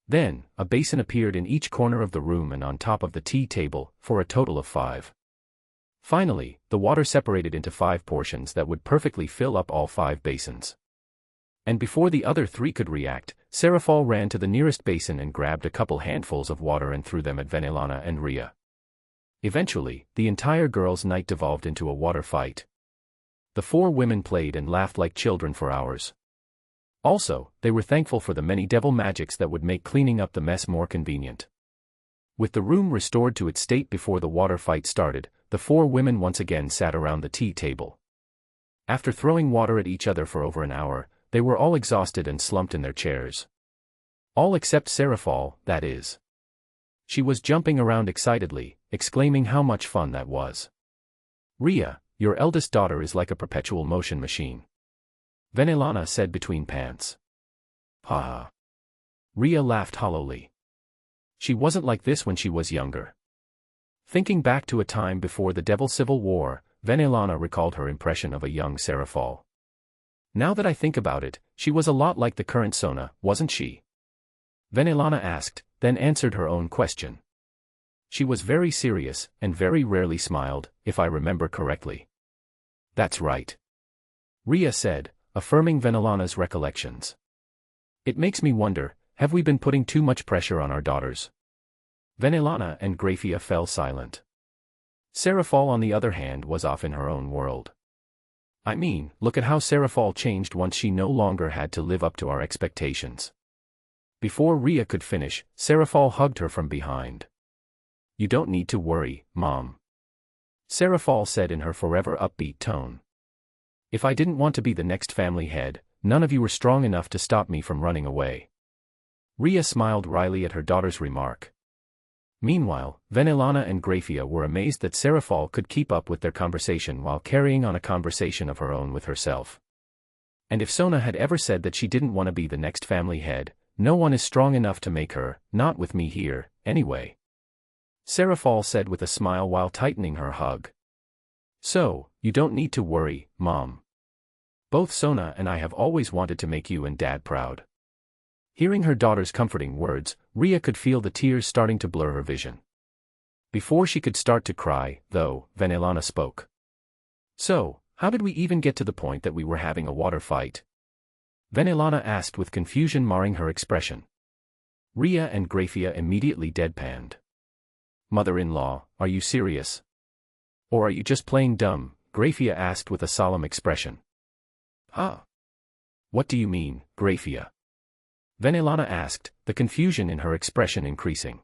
Then, a basin appeared in each corner of the room and on top of the tea table, for a total of 5. Finally, the water separated into 5 portions that would perfectly fill up all 5 basins. And before the other 3 could react, Serafal ran to the nearest basin and grabbed a couple handfuls of water and threw them at Venelana and Ria. Eventually, the entire girls' night devolved into a water fight. The 4 women played and laughed like children for hours. Also, they were thankful for the many devil magics that would make cleaning up the mess more convenient. With the room restored to its state before the water fight started, the 4 women once again sat around the tea table. After throwing water at each other for over an hour, they were all exhausted and slumped in their chairs. All except Serafal, that is. She was jumping around excitedly, exclaiming how much fun that was. Ria, your eldest daughter is like a perpetual motion machine. Venelana said between pants. Ha ha. Ria laughed hollowly. She wasn't like this when she was younger. Thinking back to a time before the Devil Civil War, Venelana recalled her impression of a young Serafal. Now that I think about it, she was a lot like the current Sona, wasn't she? Venelana asked, then answered her own question. She was very serious, and very rarely smiled, if I remember correctly. That's right. Ria said, affirming Venelana's recollections. It makes me wonder, have we been putting too much pressure on our daughters? Venelana and Grafia fell silent. Serafal on the other hand was off in her own world. I mean, look at how Serafal changed once she no longer had to live up to our expectations. Before Ria could finish, Serafal hugged her from behind. "You don't need to worry, Mom," Serafal said in her forever upbeat tone. "If I didn't want to be the next family head, none of you were strong enough to stop me from running away." Ria smiled wryly at her daughter's remark. Meanwhile, Venelana and Grafia were amazed that Serafal could keep up with their conversation while carrying on a conversation of her own with herself. And if Sona had ever said that she didn't want to be the next family head, no one is strong enough to make her, not with me here, anyway. Serafal said with a smile while tightening her hug. "So, you don't need to worry, Mom. Both Sona and I have always wanted to make you and Dad proud." Hearing her daughter's comforting words, Ria could feel the tears starting to blur her vision. Before she could start to cry, though, Venelana spoke. "So, how did we even get to the point that we were having a water fight?" Venelana asked with confusion marring her expression. Ria and Grafia immediately deadpanned. "Mother-in-law, are you serious? Or are you just playing dumb?" Grafia asked with a solemn expression. "Huh? What do you mean, Grafia?" Venelana asked, the confusion in her expression increasing.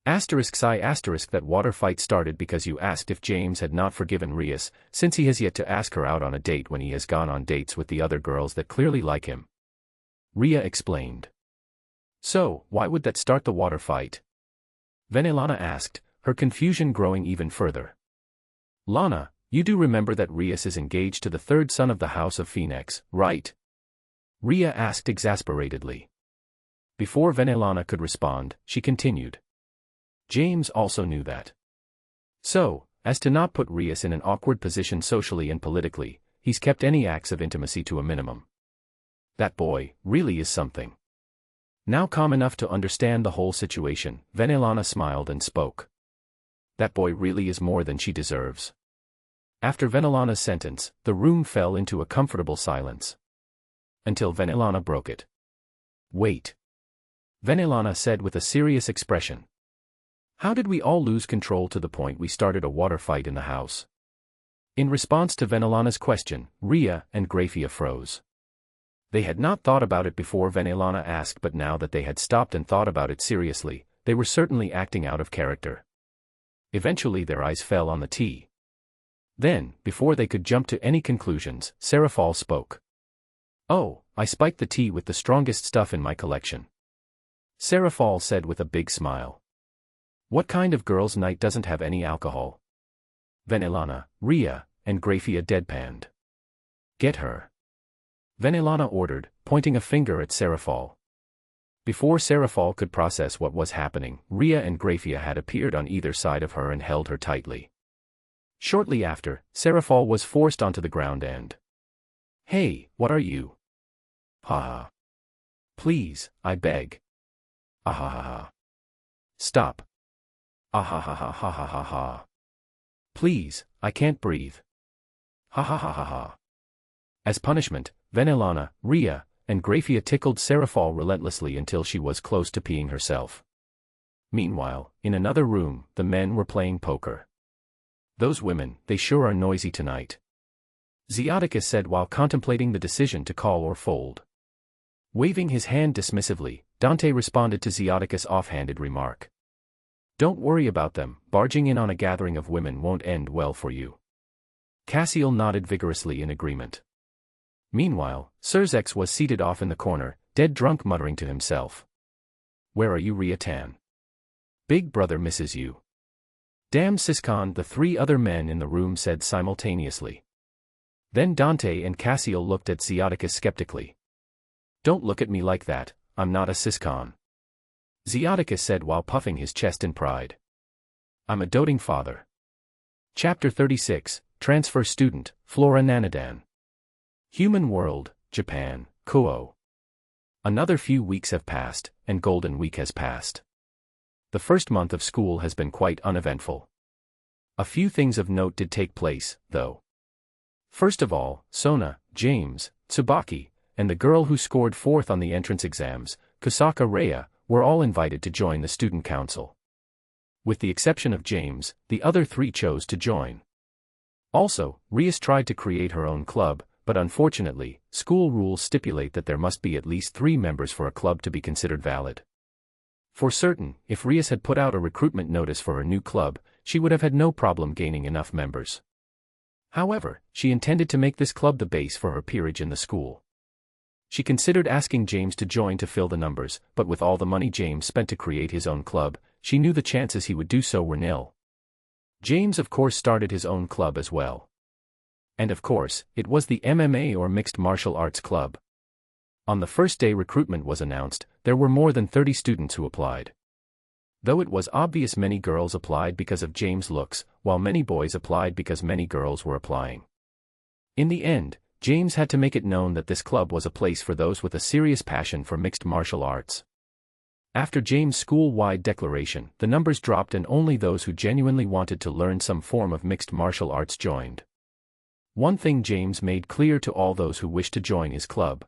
That water fight started because you asked if James had not forgiven Rias, since he has yet to ask her out on a date when he has gone on dates with the other girls that clearly like him. Ria explained. "So, why would that start the water fight?" Venelana asked, her confusion growing even further. "Lana, you do remember that Rias is engaged to the third son of the House of Phoenix, right?" Ria asked exasperatedly. Before Venelana could respond, she continued. "James also knew that. So, as to not put Rias in an awkward position socially and politically, he's kept any acts of intimacy to a minimum. That boy really is something." Now calm enough to understand the whole situation, Venelana smiled and spoke. "That boy really is more than she deserves." After Venelana's sentence, the room fell into a comfortable silence. Until Venelana broke it. "Wait," Venelana said with a serious expression. "How did we all lose control to the point we started a water fight in the house?" In response to Venelana's question, Ria and Grafia froze. They had not thought about it before Venelana asked, but now that they had stopped and thought about it seriously, they were certainly acting out of character. Eventually their eyes fell on the tea. Then, before they could jump to any conclusions, Serafal spoke. "Oh, I spiked the tea with the strongest stuff in my collection," Serafal said with a big smile. "What kind of girls' night doesn't have any alcohol?" Venelana, Ria, and Grafia deadpanned. "Get her," Venelana ordered, pointing a finger at Serafal. Before Serafal could process what was happening, Ria and Grafia had appeared on either side of her and held her tightly. Shortly after, Serafal was forced onto the ground and... "Hey, what are you?" "Ha ha. Please, I beg." "Ah ha ha ha. Stop." "Ah ha ha ha ha ha ha ha. Please, I can't breathe." "Ha ha ha ha ha." As punishment, Venelana, Ria, and Grafia tickled Serafal relentlessly until she was close to peeing herself. Meanwhile, in another room, the men were playing poker. "Those women, they sure are noisy tonight," Zeoticus said while contemplating the decision to call or fold. Waving his hand dismissively, Dante responded to Zeoticus' offhanded remark. "Don't worry about them, barging in on a gathering of women won't end well for you." Cassiel nodded vigorously in agreement. Meanwhile, Serzex was seated off in the corner, dead drunk, muttering to himself. "Where are you, Riatan? Big brother misses you." "Damn Siscon," the three other men in the room said simultaneously. Then Dante and Cassiel looked at Zeoticus skeptically. "Don't look at me like that, I'm not a Siscon," Zeoticus said while puffing his chest in pride. "I'm a doting father." Chapter 36, Transfer Student, Flora Nanadan. Human World, Japan, Kunou. Another few weeks have passed, and Golden Week has passed. The first month of school has been quite uneventful. A few things of note did take place, though. First of all, Sona, James, Tsubaki, and the girl who scored fourth on the entrance exams, Kusaka Rhea, were all invited to join the student council. With the exception of James, the other three chose to join. Also, Rias tried to create her own club, but unfortunately, school rules stipulate that there must be at least 3 members for a club to be considered valid. For certain, if Rias had put out a recruitment notice for her new club, she would have had no problem gaining enough members. However, she intended to make this club the base for her peerage in the school. She considered asking James to join to fill the numbers, but with all the money James spent to create his own club, she knew the chances he would do so were nil. James of course started his own club as well. And of course, it was the MMA or Mixed Martial Arts Club. On the first day recruitment was announced, there were more than 30 students who applied. Though it was obvious many girls applied because of James' looks, while many boys applied because many girls were applying. In the end, James had to make it known that this club was a place for those with a serious passion for mixed martial arts. After James' school-wide declaration, the numbers dropped and only those who genuinely wanted to learn some form of mixed martial arts joined. One thing James made clear to all those who wished to join his club.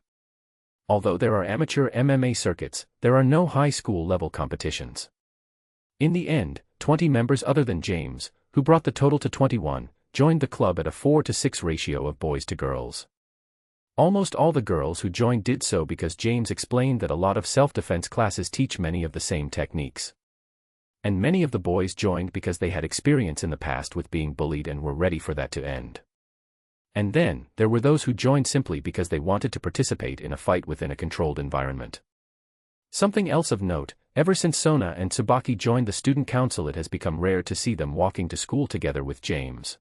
Although there are amateur MMA circuits, there are no high school level competitions. In the end, 20 members other than James, who brought the total to 21, joined the club at a 4-to-6 ratio of boys to girls. Almost all the girls who joined did so because James explained that a lot of self-defense classes teach many of the same techniques. And many of the boys joined because they had experience in the past with being bullied and were ready for that to end. And then, there were those who joined simply because they wanted to participate in a fight within a controlled environment. Something else of note, ever since Sona and Tsubaki joined the student council, it has become rare to see them walking to school together with James.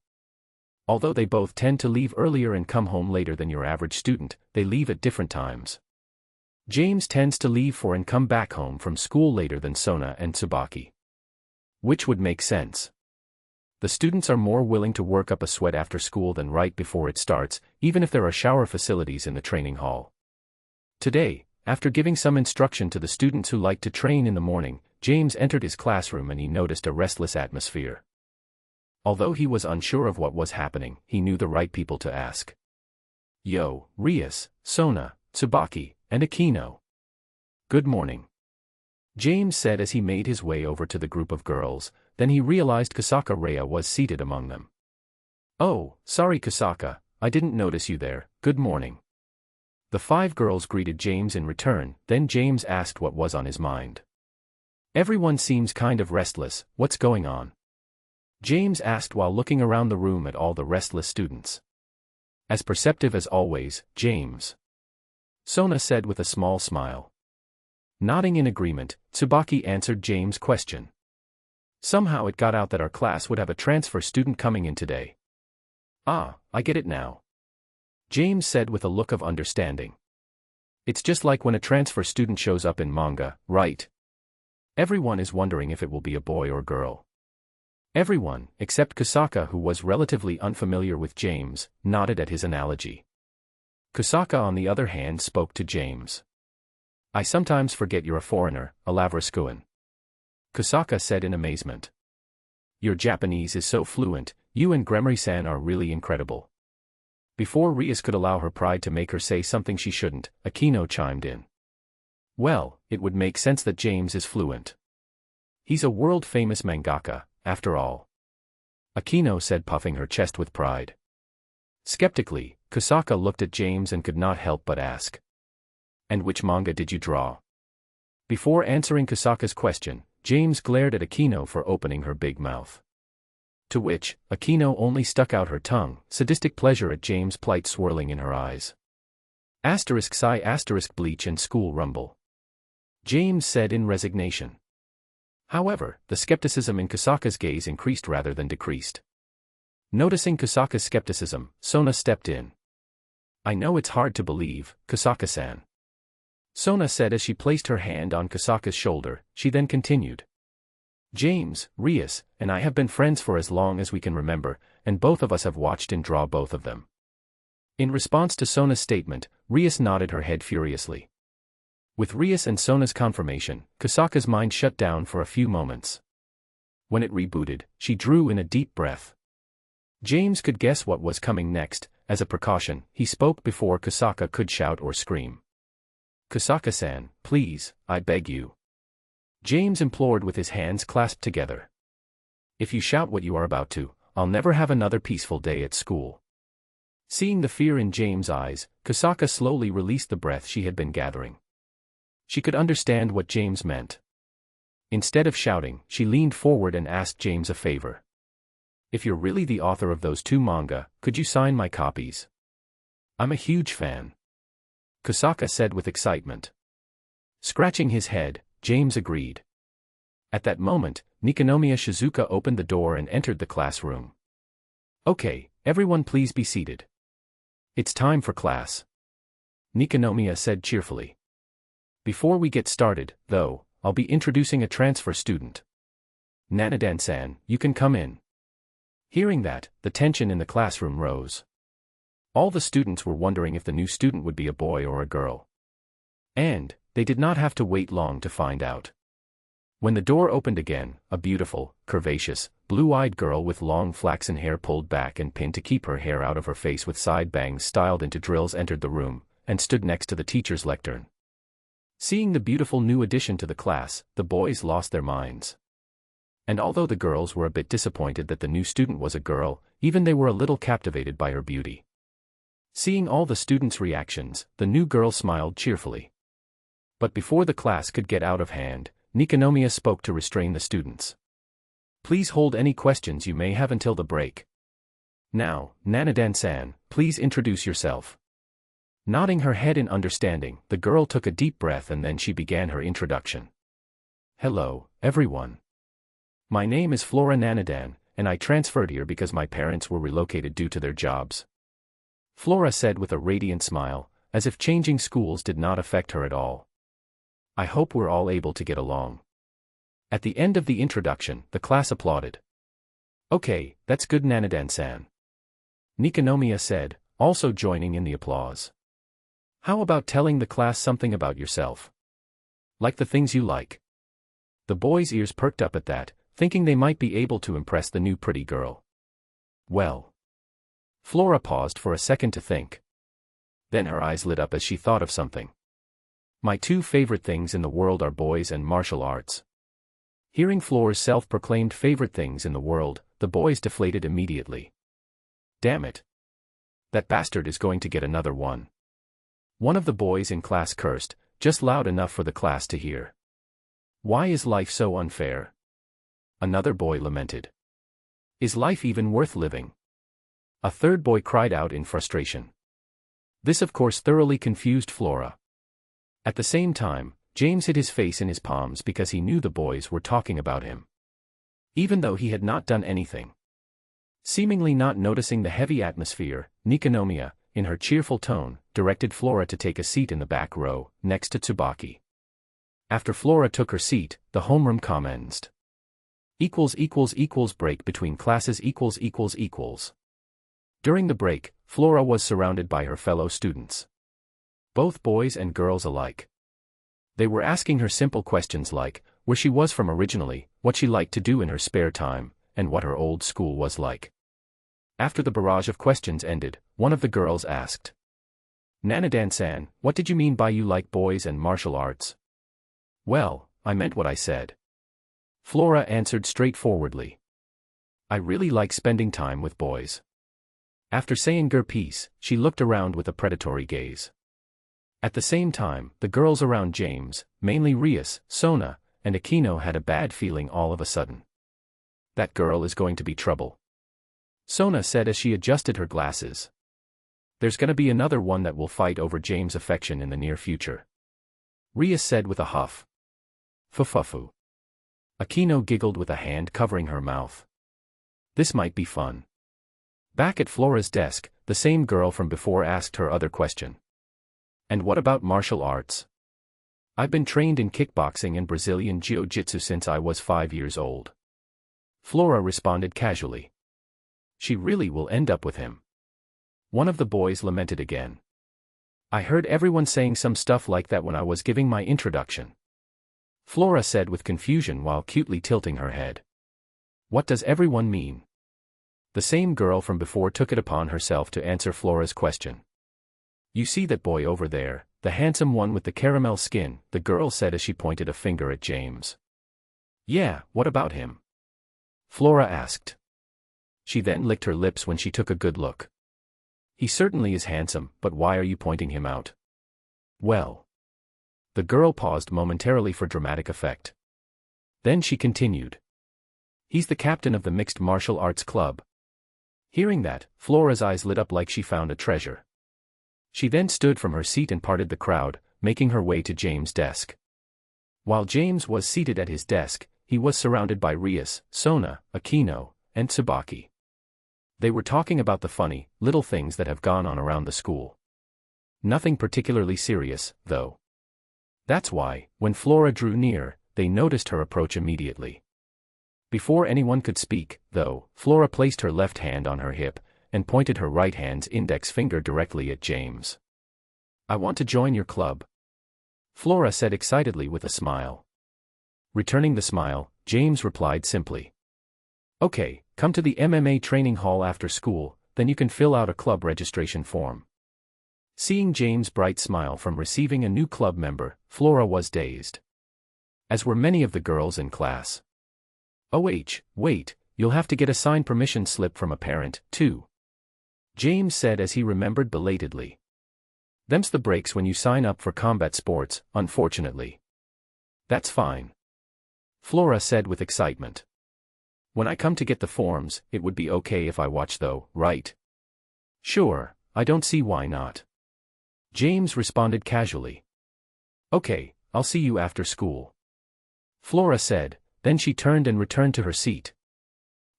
Although they both tend to leave earlier and come home later than your average student, they leave at different times. James tends to leave for and come back home from school later than Sona and Tsubaki. Which would make sense. The students are more willing to work up a sweat after school than right before it starts, even if there are shower facilities in the training hall. Today, after giving some instruction to the students who like to train in the morning, James entered his classroom and he noticed a restless atmosphere. Although he was unsure of what was happening, he knew the right people to ask. Yo, Rias, Sona, Tsubaki, and Kunou. Good morning. James said as he made his way over to the group of girls, then he realized Kusaka Rhea was seated among them. Oh, sorry Kusaka, I didn't notice you there, good morning. The 5 girls greeted James in return, then James asked what was on his mind. Everyone seems kind of restless, what's going on? James asked while looking around the room at all the restless students. As perceptive as always, James. Sona said with a small smile. Nodding in agreement, Tsubaki answered James' question. Somehow it got out that our class would have a transfer student coming in today. Ah, I get it now. James said with a look of understanding. It's just like when a transfer student shows up in manga, right? Everyone is wondering if it will be a boy or girl. Everyone, except Kusaka, who was relatively unfamiliar with James, nodded at his analogy. Kusaka on the other hand spoke to James. I sometimes forget you're a foreigner, Alaverus. Kusaka said in amazement. Your Japanese is so fluent, you and Gremory-san are really incredible. Before Rias could allow her pride to make her say something she shouldn't, Kunou chimed in. Well, it would make sense that James is fluent. He's a world-famous mangaka, after all. Kunou said, puffing her chest with pride. Skeptically, Kusaka looked at James and could not help but ask. And which manga did you draw? Before answering Kusaka's question, James glared at Kunou for opening her big mouth. To which, Kunou only stuck out her tongue, sadistic pleasure at James' plight swirling in her eyes. *sigh** bleach and school rumble. James said in resignation. However, the skepticism in Kusaka's gaze increased rather than decreased. Noticing Kusaka's skepticism, Sona stepped in. I know it's hard to believe, Kusaka-san. Sona said as she placed her hand on Kusaka's shoulder. She then continued. James, Rias, and I have been friends for as long as we can remember, and both of us have watched and draw both of them. In response to Sona's statement, Rias nodded her head furiously. With Rias and Sona's confirmation, Kusaka's mind shut down for a few moments. When it rebooted, she drew in a deep breath. James could guess what was coming next. As a precaution, he spoke before Kusaka could shout or scream. Kusaka-san, please, I beg you. James implored with his hands clasped together. If you shout what you are about to, I'll never have another peaceful day at school. Seeing the fear in James' eyes, Kusaka slowly released the breath she had been gathering. She could understand what James meant. Instead of shouting, she leaned forward and asked James a favor. If you're really the author of those 2 manga, could you sign my copies? I'm a huge fan. Kusaka said with excitement. Scratching his head, James agreed. At that moment, Nikonomiya Shizuka opened the door and entered the classroom. Okay, everyone please be seated. It's time for class. Nikonomiya said cheerfully. Before we get started, though, I'll be introducing a transfer student. Nanadan-san, you can come in. Hearing that, the tension in the classroom rose. All the students were wondering if the new student would be a boy or a girl. And they did not have to wait long to find out. When the door opened again, a beautiful, curvaceous, blue-eyed girl with long flaxen hair pulled back and pinned to keep her hair out of her face with side bangs styled into drills entered the room, and stood next to the teacher's lectern. Seeing the beautiful new addition to the class, the boys lost their minds. And although the girls were a bit disappointed that the new student was a girl, even they were a little captivated by her beauty. Seeing all the students' reactions, the new girl smiled cheerfully. But before the class could get out of hand, Nikonomiya spoke to restrain the students. Please hold any questions you may have until the break. Now, Nanadan-san, please introduce yourself. Nodding her head in understanding, the girl took a deep breath and then she began her introduction. Hello, everyone. My name is Flora Nanadan, and I transferred here because my parents were relocated due to their jobs. Flora said with a radiant smile, as if changing schools did not affect her at all. I hope we're all able to get along. At the end of the introduction, the class applauded. Okay, that's good Nanadan-san. Nikonomiya said, also joining in the applause. How about telling the class something about yourself? Like the things you like. The boys' ears perked up at that, thinking they might be able to impress the new pretty girl. Well. Flora paused for a second to think. Then her eyes lit up as she thought of something. My 2 favorite things in the world are boys and martial arts. Hearing Flora's self-proclaimed favorite things in the world, the boys deflated immediately. Damn it. That bastard is going to get another one. One of the boys in class cursed, just loud enough for the class to hear. Why is life so unfair? Another boy lamented. Is life even worth living? A third boy cried out in frustration. This of course thoroughly confused Flora. At the same time, James hid his face in his palms because he knew the boys were talking about him. Even though he had not done anything. Seemingly not noticing the heavy atmosphere, Nikonomiya, in her cheerful tone, directed Flora to take a seat in the back row, next to Tsubaki. After Flora took her seat, the homeroom commenced. Break between classes . During the break, Flora was surrounded by her fellow students. Both boys and girls alike. They were asking her simple questions like, where she was from originally, what she liked to do in her spare time, and what her old school was like. After the barrage of questions ended, one of the girls asked. Nanadan-san, what did you mean by you like boys and martial arts? Well, I meant what I said. Flora answered straightforwardly. I really like spending time with boys. After saying her piece, she looked around with a predatory gaze. At the same time, the girls around James, mainly Rias, Sona, and Akino had a bad feeling all of a sudden. That girl is going to be trouble. Sona said as she adjusted her glasses. There's gonna be another one that will fight over James' affection in the near future. Rias said with a huff. Fufufu. Akino giggled with a hand covering her mouth. This might be fun. Back at Flora's desk, the same girl from before asked her other question. And what about martial arts? I've been trained in kickboxing and Brazilian jiu-jitsu since I was 5 years old. Flora responded casually. She really will end up with him. One of the boys lamented again. I heard everyone saying some stuff like that when I was giving my introduction. Flora said with confusion while cutely tilting her head. What does everyone mean? The same girl from before took it upon herself to answer Flora's question. You see that boy over there, the handsome one with the caramel skin, the girl said as she pointed a finger at James. Yeah, what about him? Flora asked. She then licked her lips when she took a good look. He certainly is handsome, but why are you pointing him out? Well. The girl paused momentarily for dramatic effect. Then she continued. He's the captain of the mixed martial arts club. Hearing that, Flora's eyes lit up like she found a treasure. She then stood from her seat and parted the crowd, making her way to James' desk. While James was seated at his desk, he was surrounded by Rias, Sona, Kunou, and Tsubaki. They were talking about the funny, little things that have gone on around the school. Nothing particularly serious, though. That's why, when Flora drew near, they noticed her approach immediately. Before anyone could speak, though, Flora placed her left hand on her hip, and pointed her right hand's index finger directly at James. I want to join your club, Flora said excitedly with a smile. Returning the smile, James replied simply. Okay, come to the MMA training hall after school, then you can fill out a club registration form. Seeing James' bright smile from receiving a new club member, Flora was dazed. As were many of the girls in class. Wait, you'll have to get a signed permission slip from a parent, too. James said as he remembered belatedly. Them's the breaks when you sign up for combat sports, unfortunately. That's fine. Flora said with excitement. When I come to get the forms, it would be okay if I watch though, right? Sure, I don't see why not. James responded casually. Okay, I'll see you after school. Flora said, then she turned and returned to her seat.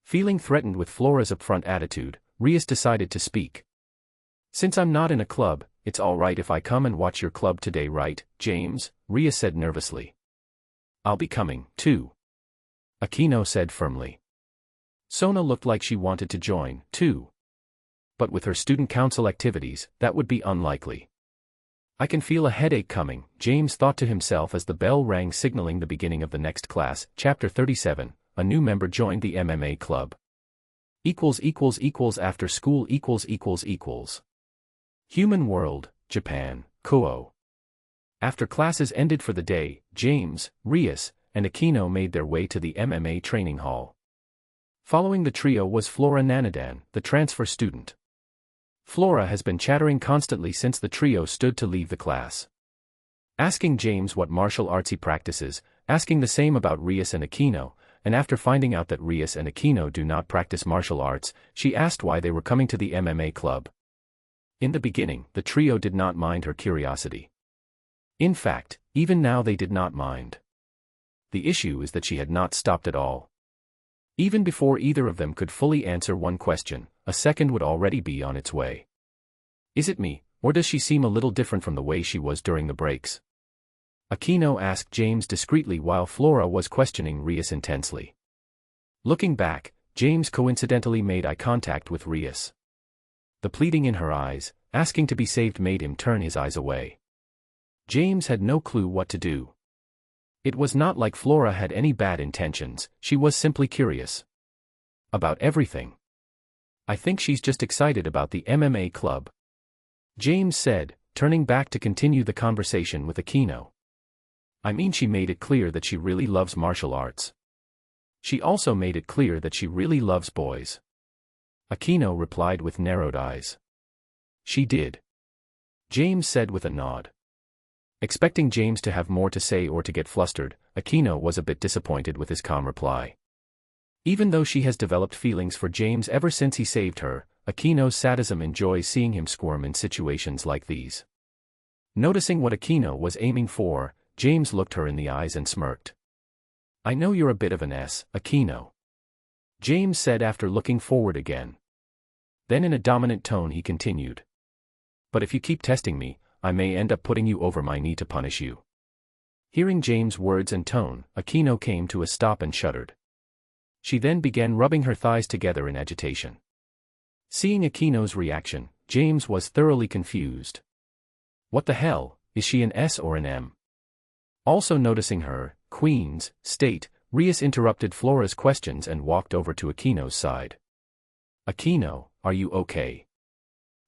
Feeling threatened with Flora's upfront attitude, Rias decided to speak. Since I'm not in a club, it's all right if I come and watch your club today, right, James? Rias said nervously. I'll be coming, too. Kunou said firmly. Sona looked like she wanted to join, too. But with her student council activities, that would be unlikely. I can feel a headache coming, James thought to himself as the bell rang signaling the beginning of the next class. Chapter 37, a new member joined the MMA club. After school Human World, Japan, Kunou. After classes ended for the day, James, Rias, and Kunou made their way to the MMA training hall. Following the trio was Flora Nanadan, the transfer student. Flora has been chattering constantly since the trio stood to leave the class. Asking James what martial arts he practices, asking the same about Rias and Kunou, and after finding out that Rias and Kunou do not practice martial arts, she asked why they were coming to the MMA club. In the beginning, the trio did not mind her curiosity. In fact, even now they did not mind. The issue is that she had not stopped at all. Even before either of them could fully answer one question, a second would already be on its way. Is it me, or does she seem a little different from the way she was during the breaks? Kunou asked James discreetly while Flora was questioning Rias intensely. Looking back, James coincidentally made eye contact with Rias. The pleading in her eyes, asking to be saved made him turn his eyes away. James had no clue what to do. It was not like Flora had any bad intentions, she was simply curious. About everything. I think she's just excited about the MMA club. James said, turning back to continue the conversation with Kunou. I mean, she made it clear that she really loves martial arts. She also made it clear that she really loves boys. Kunou replied with narrowed eyes. She did. James said with a nod. Expecting James to have more to say or to get flustered, Kunou was a bit disappointed with his calm reply. Even though she has developed feelings for James ever since he saved her, Kunou's sadism enjoys seeing him squirm in situations like these. Noticing what Kunou was aiming for, James looked her in the eyes and smirked. I know you're a bit of an S, Kunou. James said after looking forward again. Then in a dominant tone he continued. But if you keep testing me, I may end up putting you over my knee to punish you. Hearing James' words and tone, Kunou came to a stop and shuddered. She then began rubbing her thighs together in agitation. Seeing Kunou's reaction, James was thoroughly confused. What the hell, is she an S or an M? Also noticing her, Queen's state, Rias interrupted Flora's questions and walked over to Kunou's side. Kunou, are you okay?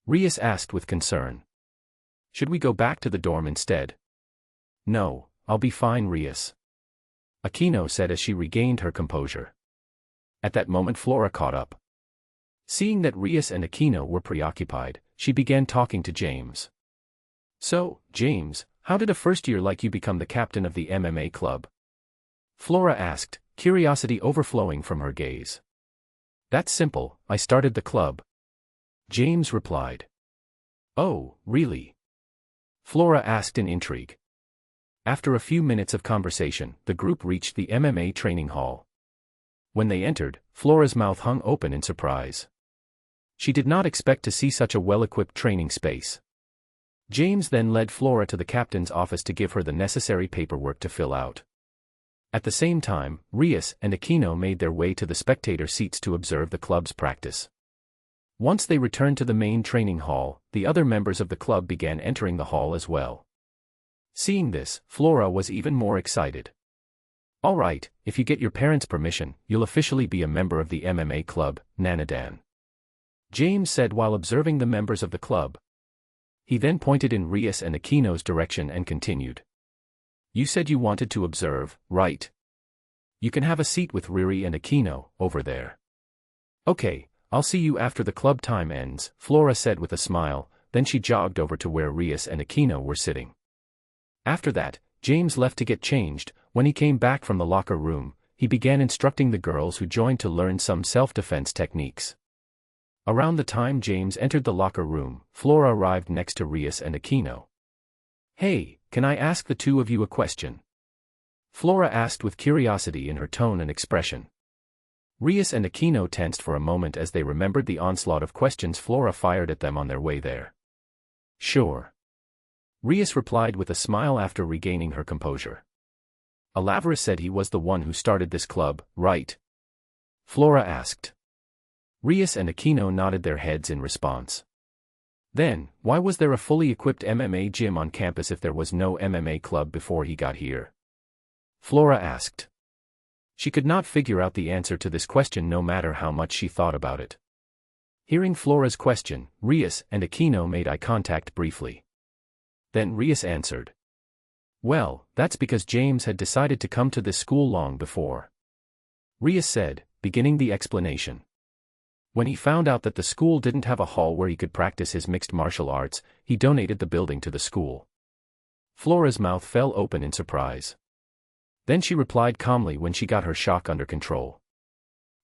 Rias asked with concern. Should we go back to the dorm instead? No, I'll be fine, Rias. Kunou said as she regained her composure. At that moment Flora caught up. Seeing that Rias and Aquino were preoccupied, she began talking to James. "So, James, how did a first year like you become the captain of the MMA club?" Flora asked, curiosity overflowing from her gaze. "That's simple, I started the club," James replied. "Oh, really?" Flora asked in intrigue. After a few minutes of conversation, the group reached the MMA training hall. When they entered, Flora's mouth hung open in surprise. She did not expect to see such a well-equipped training space. James then led Flora to the captain's office to give her the necessary paperwork to fill out. At the same time, Rias and Aquino made their way to the spectator seats to observe the club's practice. Once they returned to the main training hall, the other members of the club began entering the hall as well. Seeing this, Flora was even more excited. "All right, if you get your parents' permission, you'll officially be a member of the MMA club, Nanadan," James said while observing the members of the club. He then pointed in Rias and Aquino's direction and continued. "You said you wanted to observe, right? You can have a seat with Riri and Aquino, over there." "Okay, I'll see you after the club time ends," Flora said with a smile, then she jogged over to where Rias and Aquino were sitting. After that, James left to get changed. When he came back from the locker room, he began instructing the girls who joined to learn some self-defense techniques. Around the time James entered the locker room, Flora arrived next to Rias and Aquino. "Hey, can I ask the two of you a question?" Flora asked with curiosity in her tone and expression. Rias and Aquino tensed for a moment as they remembered the onslaught of questions Flora fired at them on their way there. "Sure." Rias replied with a smile after regaining her composure. "Alaverus said he was the one who started this club, right?" Flora asked. Rias and Aquino nodded their heads in response. "Then, why was there a fully equipped MMA gym on campus if there was no MMA club before he got here?" Flora asked. She could not figure out the answer to this question no matter how much she thought about it. Hearing Flora's question, Rias and Aquino made eye contact briefly. Then Rias answered. "Well, that's because James had decided to come to this school long before," Rias said, beginning the explanation. "When he found out that the school didn't have a hall where he could practice his mixed martial arts, he donated the building to the school." Flora's mouth fell open in surprise. Then she replied calmly when she got her shock under control.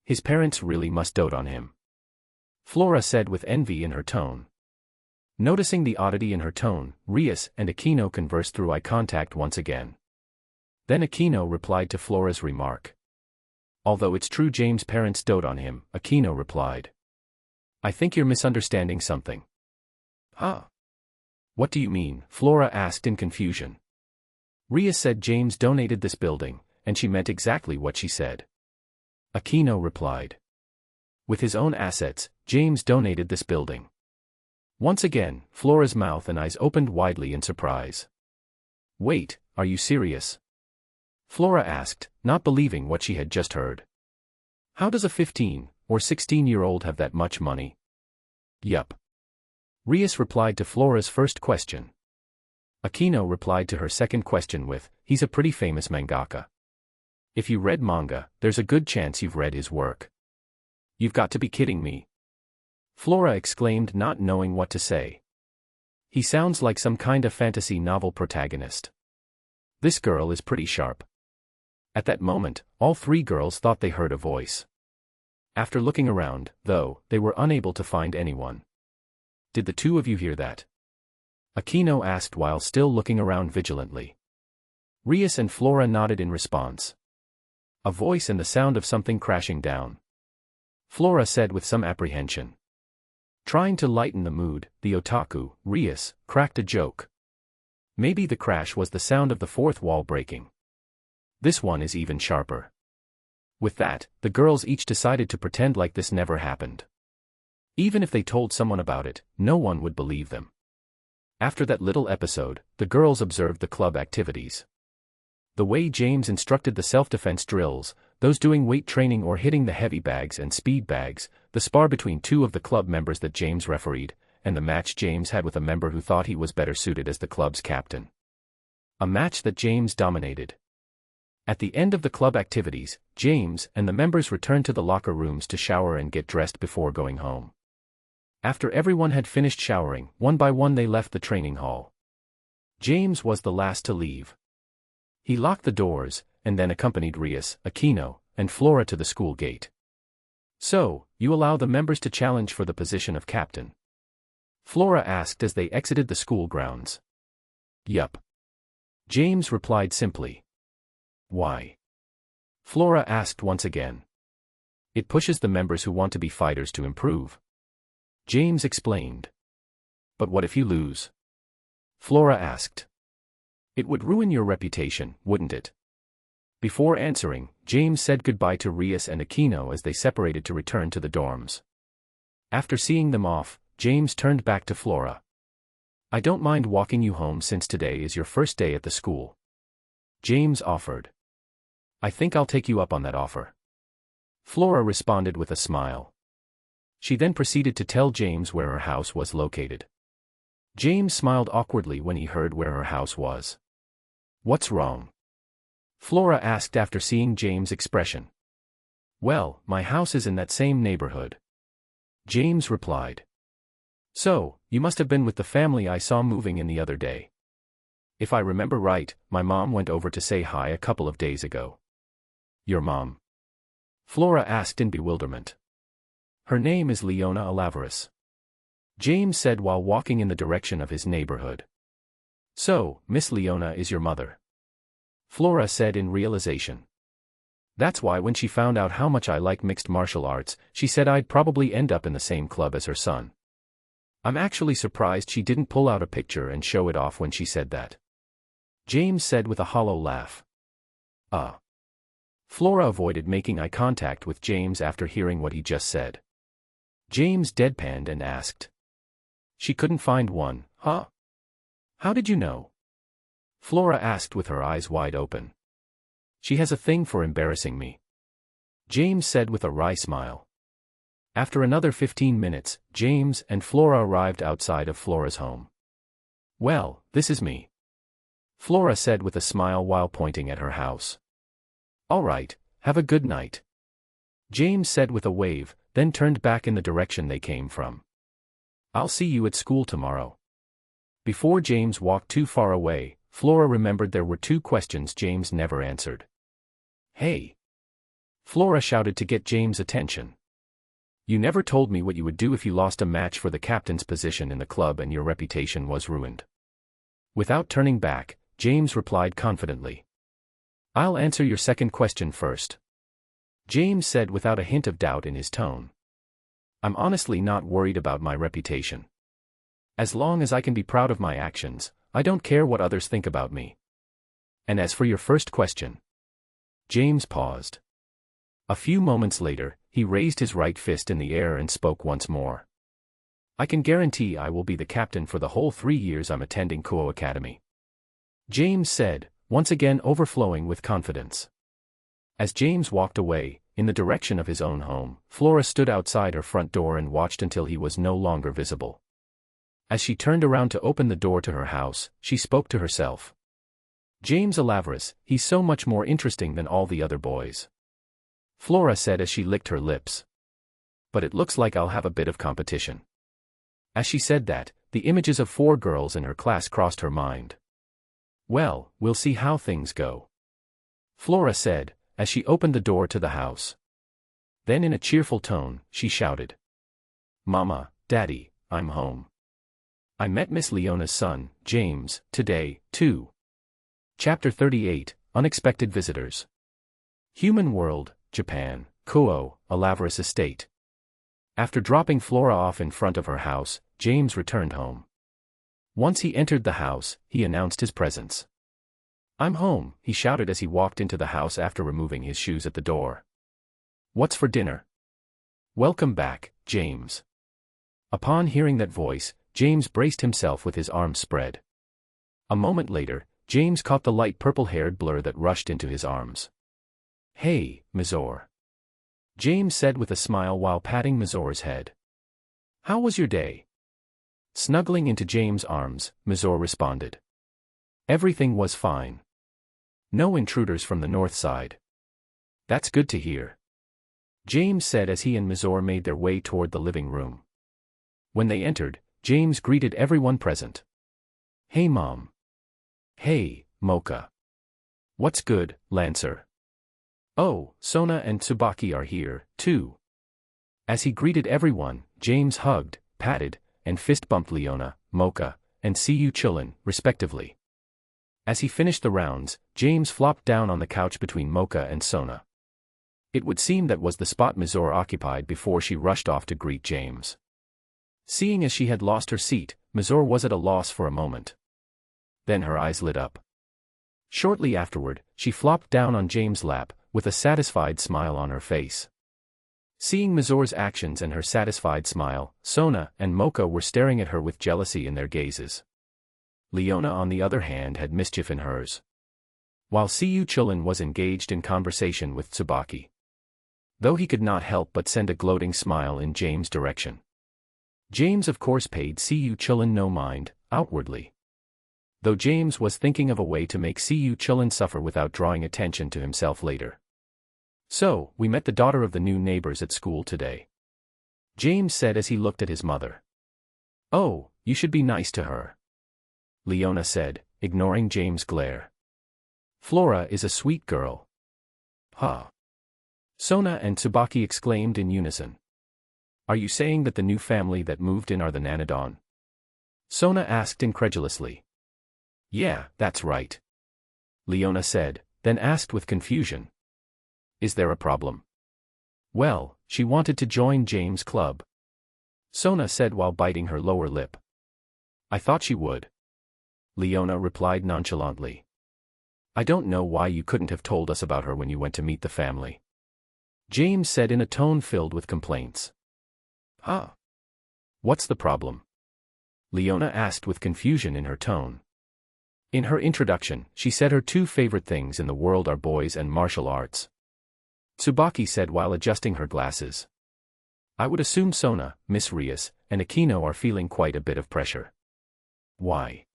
"His parents really must dote on him," Flora said with envy in her tone. Noticing the oddity in her tone, Rias and Aquino conversed through eye contact once again. Then Aquino replied to Flora's remark. "Although it's true James' parents dote on him," Aquino replied. "I think you're misunderstanding something." "Huh? What do you mean?" Flora asked in confusion. Rias said James donated this building, and she meant exactly what she said. Aquino replied. "With his own assets, James donated this building." Once again, Flora's mouth and eyes opened widely in surprise. "Wait, are you serious?" Flora asked, not believing what she had just heard. "How does a 15 or 16-year-old have that much money?" "Yup." Rias replied to Flora's first question. Aquino replied to her second question with, "He's a pretty famous mangaka. If you read manga, there's a good chance you've read his work." "You've got to be kidding me!" Flora exclaimed, not knowing what to say. "He sounds like some kind of fantasy novel protagonist. This girl is pretty sharp." At that moment, all three girls thought they heard a voice. After looking around, though, they were unable to find anyone. "Did the two of you hear that?" Aquino asked while still looking around vigilantly. Rias and Flora nodded in response. "A voice and the sound of something crashing down," Flora said with some apprehension. Trying to lighten the mood, the otaku, Rias, cracked a joke. "Maybe the crash was the sound of the fourth wall breaking. This one is even sharper." With that, the girls each decided to pretend like this never happened. Even if they told someone about it, no one would believe them. After that little episode, the girls observed the club activities. The way James instructed the self-defense drills, those doing weight training or hitting the heavy bags and speed bags, the spar between two of the club members that James refereed, and the match James had with a member who thought he was better suited as the club's captain. A match that James dominated. At the end of the club activities, James and the members returned to the locker rooms to shower and get dressed before going home. After everyone had finished showering, one by one they left the training hall. James was the last to leave. He locked the doors, and then accompanied Rias, Kunou, and Flora to the school gate. "So, you allow the members to challenge for the position of captain?" Flora asked as they exited the school grounds. "Yup." James replied simply. "Why?" Flora asked once again. "It pushes the members who want to be fighters to improve." James explained. "But what if you lose?" Flora asked. "It would ruin your reputation, wouldn't it?" Before answering, James said goodbye to Rias and Kunou as they separated to return to the dorms. After seeing them off, James turned back to Flora. "I don't mind walking you home since today is your first day at the school." James offered. "I think I'll take you up on that offer." Flora responded with a smile. She then proceeded to tell James where her house was located. James smiled awkwardly when he heard where her house was. "What's wrong?" Flora asked after seeing James' expression. "Well, my house is in that same neighborhood." James replied. "So, you must have been with the family I saw moving in the other day." "If I remember right, my mom went over to say hi a couple of days ago." "Your mom?" Flora asked in bewilderment. "Her name is Leona Alaverus," James said while walking in the direction of his neighborhood. "So, Miss Leona is your mother?" Flora said in realization. "That's why when she found out how much I like mixed martial arts, she said I'd probably end up in the same club as her son." "I'm actually surprised she didn't pull out a picture and show it off when she said that," James said with a hollow laugh. Flora avoided making eye contact with James after hearing what he just said. James deadpanned and asked. "She couldn't find one, huh? How did you know?" Flora asked with her eyes wide open. "She has a thing for embarrassing me," James said with a wry smile. After another 15 minutes, James and Flora arrived outside of Flora's home. "Well, this is me," Flora said with a smile while pointing at her house. "All right, have a good night," James said with a wave, then turned back in the direction they came from. "I'll see you at school tomorrow." Before James walked too far away, Flora remembered there were two questions James never answered. "Hey!" Flora shouted to get James' attention. "You never told me what you would do if you lost a match for the captain's position in the club and your reputation was ruined." Without turning back, James replied confidently. "I'll answer your second question first," James said without a hint of doubt in his tone. "I'm honestly not worried about my reputation. As long as I can be proud of my actions, I don't care what others think about me. And as for your first question..." James paused. A few moments later, he raised his right fist in the air and spoke once more. "I can guarantee I will be the captain for the whole 3 years I'm attending Kunou Academy," James said, once again overflowing with confidence. As James walked away, in the direction of his own home, Flora stood outside her front door and watched until he was no longer visible. As she turned around to open the door to her house, she spoke to herself. "James Alaverus, he's so much more interesting than all the other boys," Flora said as she licked her lips. "But it looks like I'll have a bit of competition." As she said that, the images of 4 girls in her class crossed her mind. "Well, we'll see how things go," Flora said, as she opened the door to the house. Then in a cheerful tone, she shouted. "Mama, Daddy, I'm home. I met Miss Leona's son, James, today, too." Chapter 38, Unexpected Visitors. Human World, Japan, Kunou, Alaverus Estate. After dropping Flora off in front of her house, James returned home. Once he entered the house, he announced his presence. "I'm home," he shouted as he walked into the house after removing his shoes at the door. "What's for dinner?" "Welcome back, James." Upon hearing that voice, James braced himself with his arms spread. A moment later, James caught the light purple-haired blur that rushed into his arms. "Hey, Mizor," James said with a smile while patting Mizor's head. "How was your day?" Snuggling into James' arms, Mizor responded. "Everything was fine. No intruders from the north side. That's good to hear. James said as he and Mizore made their way toward the living room. When they entered, James greeted everyone present. Hey Mom. Hey, Mocha. What's good, Lancer? Oh, Sona and Tsubaki are here, too. As he greeted everyone, James hugged, patted, and fist-bumped Leona, Mocha, and Siyu Chulin, respectively. As he finished the rounds, James flopped down on the couch between Mocha and Sona. It would seem that was the spot Mizore occupied before she rushed off to greet James. Seeing as she had lost her seat, Mizore was at a loss for a moment. Then her eyes lit up. Shortly afterward, she flopped down on James' lap, with a satisfied smile on her face. Seeing Mizore's actions and her satisfied smile, Sona and Mocha were staring at her with jealousy in their gazes. Leona on the other hand had mischief in hers. While Siyu Chulin was engaged in conversation with Tsubaki. Though he could not help but send a gloating smile in James' direction. James of course paid Siyu Chulin no mind, outwardly. Though James was thinking of a way to make Siyu Chulin suffer without drawing attention to himself later. So, we met the daughter of the new neighbors at school today. James said as he looked at his mother. Oh, you should be nice to her. Leona said, ignoring James' glare. Flora is a sweet girl. Huh. Sona and Tsubaki exclaimed in unison. Are you saying that the new family that moved in are the Nanadon? Sona asked incredulously. Yeah, that's right. Leona said, then asked with confusion. Is there a problem? Well, she wanted to join James' club. Sona said while biting her lower lip. I thought she would. Leona replied nonchalantly. I don't know why you couldn't have told us about her when you went to meet the family. James said in a tone filled with complaints. Huh? What's the problem? Leona asked with confusion in her tone. In her introduction, she said her two favorite things in the world are boys and martial arts. Tsubaki said while adjusting her glasses. I would assume Sona, Miss Rias, and Akino are feeling quite a bit of pressure. Why?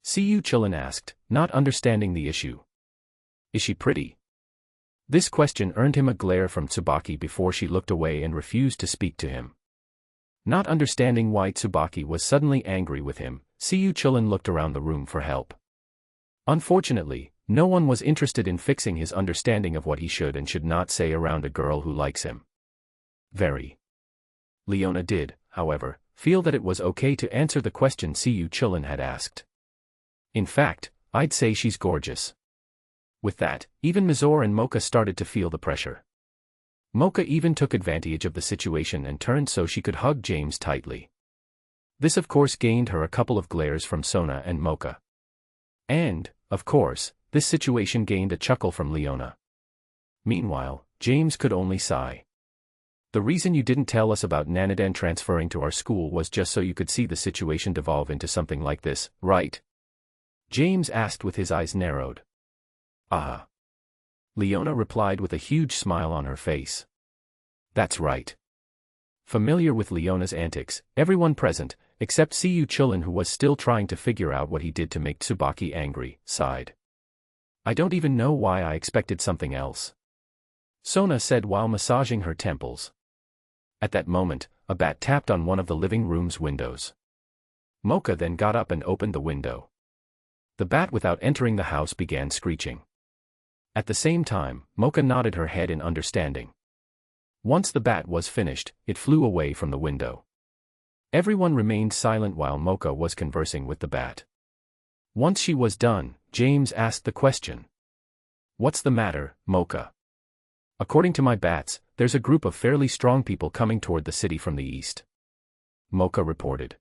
Siyu Chulin asked, not understanding the issue. Is she pretty? This question earned him a glare from Tsubaki before she looked away and refused to speak to him. Not understanding why Tsubaki was suddenly angry with him, Siyu Chulin looked around the room for help. Unfortunately, no one was interested in fixing his understanding of what he should and should not say around a girl who likes him. Very. Leona did, however, feel that it was okay to answer the question Siyu Chulin had asked. In fact, I'd say she's gorgeous. With that, even Mizore and Mocha started to feel the pressure. Mocha even took advantage of the situation and turned so she could hug James tightly. This of course gained her a couple of glares from Sona and Mocha. And, of course, this situation gained a chuckle from Leona. Meanwhile, James could only sigh. The reason you didn't tell us about Nanadan transferring to our school was just so you could see the situation devolve into something like this, right? James asked with his eyes narrowed. Ah. Leona replied with a huge smile on her face. That's right. Familiar with Leona's antics, everyone present, except Siyu Chulin who was still trying to figure out what he did to make Tsubaki angry, sighed. I don't even know why I expected something else. Sona said while massaging her temples. At that moment, a bat tapped on one of the living room's windows. Mocha then got up and opened the window. The bat without entering the house began screeching. At the same time, Mocha nodded her head in understanding. Once the bat was finished, it flew away from the window. Everyone remained silent while Mocha was conversing with the bat. Once she was done, James asked the question. What's the matter, Mocha? According to my bats, there's a group of fairly strong people coming toward the city from the east. Mocha reported.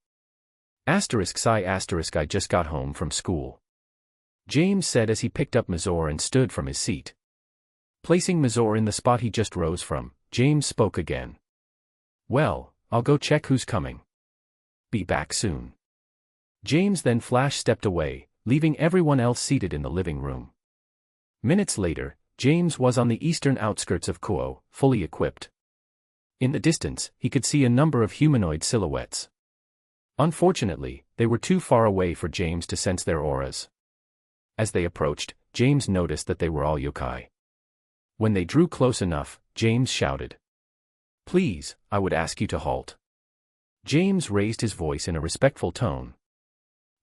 I just got home from school. James said as he picked up Mizore and stood from his seat. Placing Mizore in the spot he just rose from, James spoke again. Well, I'll go check who's coming. Be back soon. James then stepped away, leaving everyone else seated in the living room. Minutes later, James was on the eastern outskirts of Kunou, fully equipped. In the distance, he could see a number of humanoid silhouettes. Unfortunately, they were too far away for James to sense their auras. As they approached, James noticed that they were all yokai. When they drew close enough, James shouted, "Please, I would ask you to halt." James raised his voice in a respectful tone.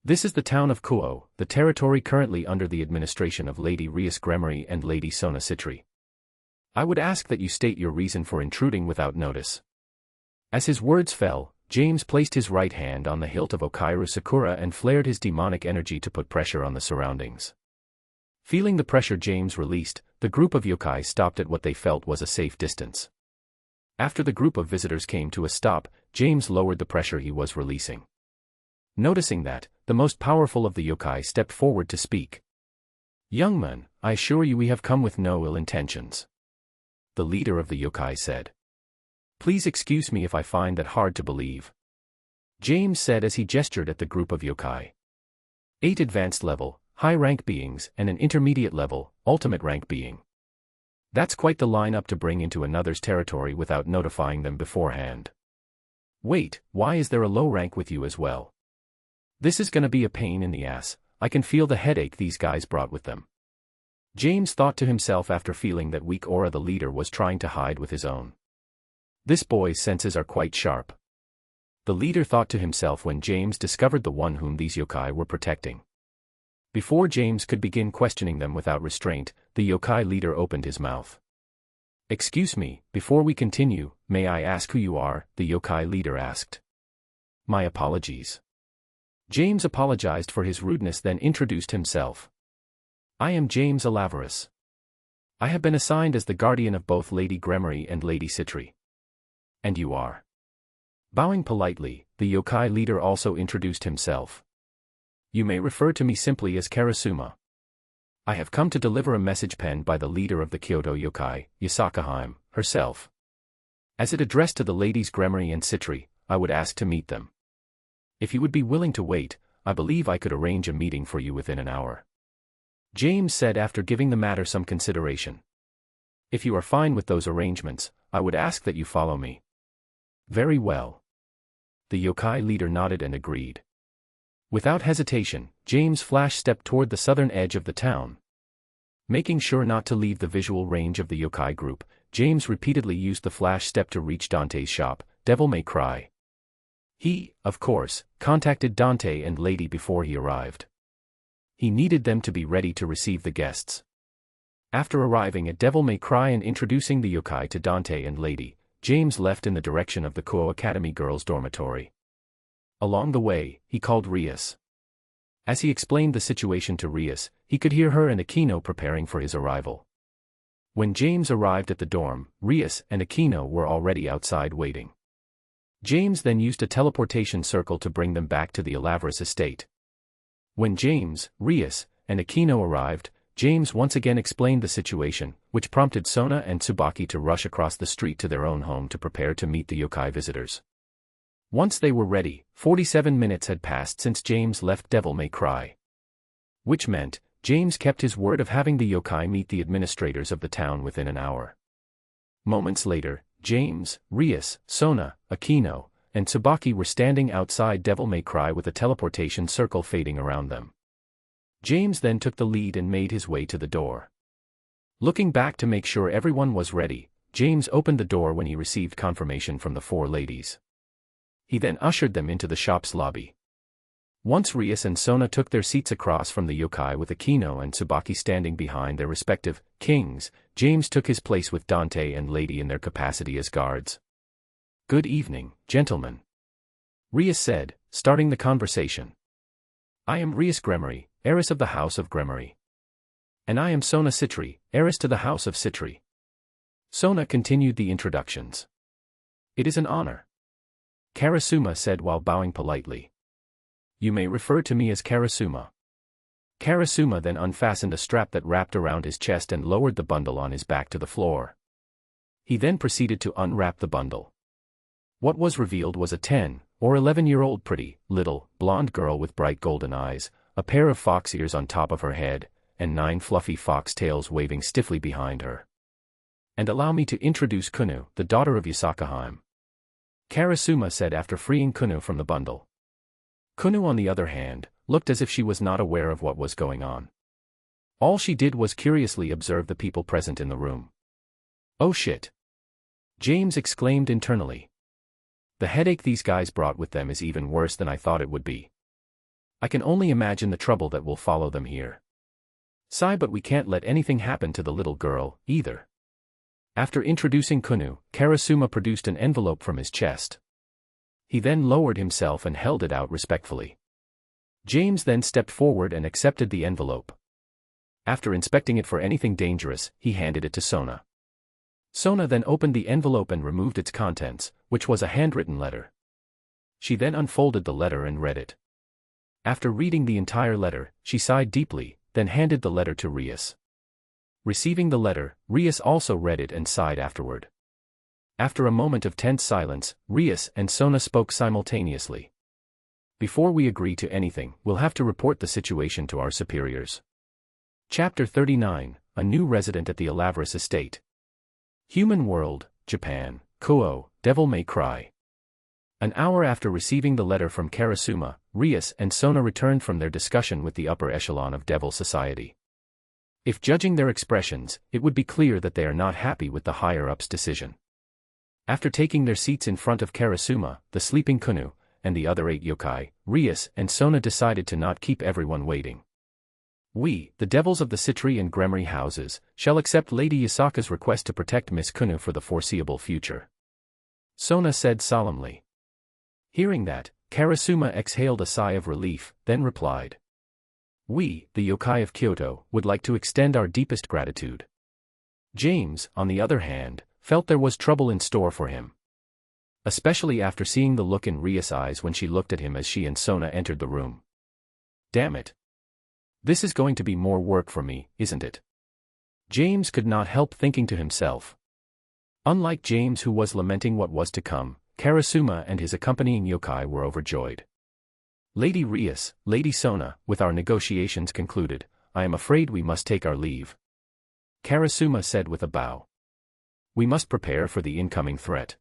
"This is the town of Kunou, the territory currently under the administration of Lady Rias Gremory and Lady Sona Citri. I would ask that you state your reason for intruding without notice." As his words fell, James placed his right hand on the hilt of Okairu Sakura and flared his demonic energy to put pressure on the surroundings. Feeling the pressure James released, the group of yokai stopped at what they felt was a safe distance. After the group of visitors came to a stop, James lowered the pressure he was releasing. Noticing that, the most powerful of the yokai stepped forward to speak. "Young man, I assure you we have come with no ill intentions," the leader of the yokai said. "Please excuse me if I find that hard to believe," James said as he gestured at the group of yokai. 8 advanced level, high-rank beings and an intermediate level, ultimate rank being. That's quite the lineup to bring into another's territory without notifying them beforehand. Wait, why is there a low rank with you as well? This is gonna be a pain in the ass, I can feel the headache these guys brought with them. James thought to himself after feeling that weak aura the leader was trying to hide with his own. This boy's senses are quite sharp. The leader thought to himself when James discovered the one whom these yokai were protecting. Before James could begin questioning them without restraint, the yokai leader opened his mouth. "Excuse me, before we continue, may I ask who you are?" the yokai leader asked. "My apologies." James apologized for his rudeness, then introduced himself. "I am James Alaverus. I have been assigned as the guardian of both Lady Gremory and Lady Citri." "And you are?" Bowing politely, the yokai leader also introduced himself. "You may refer to me simply as Karasuma. I have come to deliver a message penned by the leader of the Kyoto yokai, Yasakaheim, herself. As it addressed to the ladies Gremory and Citri, I would ask to meet them. If you would be willing to wait, I believe I could arrange a meeting for you within an hour," James said after giving the matter some consideration. "If you are fine with those arrangements, I would ask that you follow me." "Very well." The yokai leader nodded and agreed. Without hesitation, James flash stepped toward the southern edge of the town. Making sure not to leave the visual range of the yokai group, James repeatedly used the flash step to reach Dante's shop, Devil May Cry. He, of course, contacted Dante and Lady before he arrived. He needed them to be ready to receive the guests. After arriving at Devil May Cry and introducing the yokai to Dante and Lady, James left in the direction of the Kuo Academy girls' dormitory. Along the way, he called Rias. As he explained the situation to Rias, he could hear her and Aquino preparing for his arrival. When James arrived at the dorm, Rias and Aquino were already outside waiting. James then used a teleportation circle to bring them back to the Alaverus estate. When James, Rias, and Aquino arrived, James once again explained the situation, which prompted Sona and Tsubaki to rush across the street to their own home to prepare to meet the yokai visitors. Once they were ready, 47 minutes had passed since James left Devil May Cry. Which meant, James kept his word of having the yokai meet the administrators of the town within an hour. Moments later, James, Rias, Sona, Aquino, and Tsubaki were standing outside Devil May Cry with a teleportation circle fading around them. James then took the lead and made his way to the door. Looking back to make sure everyone was ready, James opened the door when he received confirmation from the 4 ladies. He then ushered them into the shop's lobby. Once Rias and Sona took their seats across from the yokai with Aquino and Tsubaki standing behind their respective kings, James took his place with Dante and Lady in their capacity as guards. "Good evening, gentlemen," Rias said, starting the conversation. "I am Rias Gremory, heiress of the House of Gremory. And I am Sona Citri, heiress to the House of Citri." Sona continued the introductions. "It is an honor," Karasuma said while bowing politely. "You may refer to me as Karasuma." Karasuma then unfastened a strap that wrapped around his chest and lowered the bundle on his back to the floor. He then proceeded to unwrap the bundle. What was revealed was a 10 or 11-year-old pretty, little, blonde girl with bright golden eyes, a pair of fox ears on top of her head, and 9 fluffy fox tails waving stiffly behind her. "And allow me to introduce Kunou, the daughter of Yasakaheim," Karasuma said after freeing Kunou from the bundle. Kunou, on the other hand, looked as if she was not aware of what was going on. All she did was curiously observe the people present in the room. "Oh shit!" James exclaimed internally. "The headache these guys brought with them is even worse than I thought it would be. I can only imagine the trouble that will follow them here. Sigh, but we can't let anything happen to the little girl, either." After introducing Kunou, Karasuma produced an envelope from his chest. He then lowered himself and held it out respectfully. James then stepped forward and accepted the envelope. After inspecting it for anything dangerous, he handed it to Sona. Sona then opened the envelope and removed its contents, which was a handwritten letter. She then unfolded the letter and read it. After reading the entire letter, she sighed deeply, then handed the letter to Rias. Receiving the letter, Rias also read it and sighed afterward. After a moment of tense silence, Rias and Sona spoke simultaneously. "Before we agree to anything, we'll have to report the situation to our superiors." Chapter 39, A New Resident at the Alaverus Estate. Human World, Japan, Kunou, Devil May Cry. An hour after receiving the letter from Karasuma, Rias and Sona returned from their discussion with the upper echelon of Devil Society. If judging their expressions, it would be clear that they are not happy with the higher-ups' decision. After taking their seats in front of Karasuma, the sleeping Kunou, and the other 8 yokai, Rias and Sona decided to not keep everyone waiting. "We, the devils of the Citri and Gremory houses, shall accept Lady Yasaka's request to protect Miss Kunou for the foreseeable future," Sona said solemnly. Hearing that, Karasuma exhaled a sigh of relief, then replied, "We, the yokai of Kyoto, would like to extend our deepest gratitude." James, on the other hand, felt there was trouble in store for him. Especially after seeing the look in Ria's eyes when she looked at him as she and Sona entered the room. "Damn it. This is going to be more work for me, isn't it?" James could not help thinking to himself. Unlike James, who was lamenting what was to come, Karasuma and his accompanying yokai were overjoyed. "Lady Rias, Lady Sona, with our negotiations concluded, I am afraid we must take our leave," Karasuma said with a bow. "We must prepare for the incoming threat.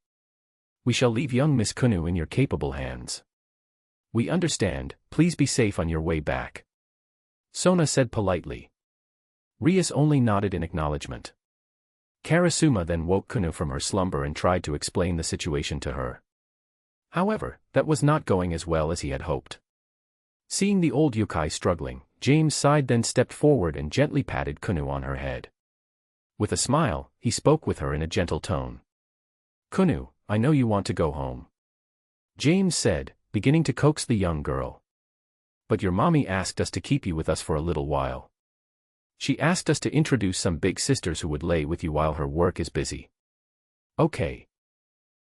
We shall leave young Miss Kunou in your capable hands." "We understand, please be safe on your way back," Sona said politely. Rias only nodded in acknowledgement. Karasuma then woke Kunou from her slumber and tried to explain the situation to her. However, that was not going as well as he had hoped. Seeing the old yokai struggling, James sighed, then stepped forward and gently patted Kunou on her head. With a smile, he spoke with her in a gentle tone. "Kunou, I know you want to go home," James said, beginning to coax the young girl. "But your mommy asked us to keep you with us for a little while. She asked us to introduce some big sisters who would lay with you while her work is busy." "Okay."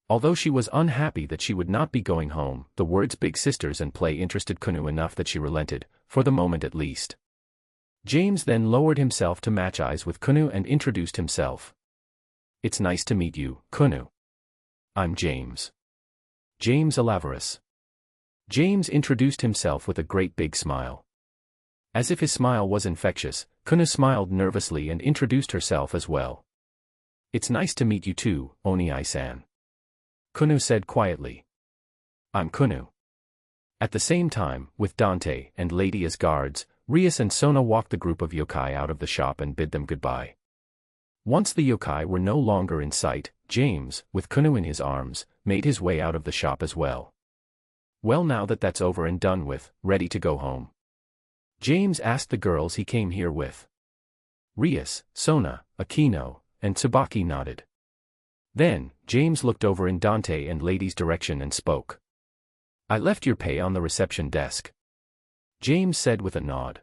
Although she was unhappy that she would not be going home, the words big sisters and play interested Kunou enough that she relented, for the moment at least. James then lowered himself to match eyes with Kunou and introduced himself. "It's nice to meet you, Kunou. I'm James. James Alaverus." James introduced himself with a great big smile. As if his smile was infectious, Kunou smiled nervously and introduced herself as well. "It's nice to meet you too, Oni-san," Kunou said quietly. "I'm Kunou." At the same time, with Dante and Lady as guards, Rias and Sona walked the group of yokai out of the shop and bid them goodbye. Once the yokai were no longer in sight, James, with Kunou in his arms, made his way out of the shop as well. "Well, now that that's over and done with, ready to go home?" James asked the girls he came here with. Rias, Sona, Akino, and Tsubaki nodded. Then, James looked over in Dante and Lady's direction and spoke. "I left your pay on the reception desk," James said with a nod.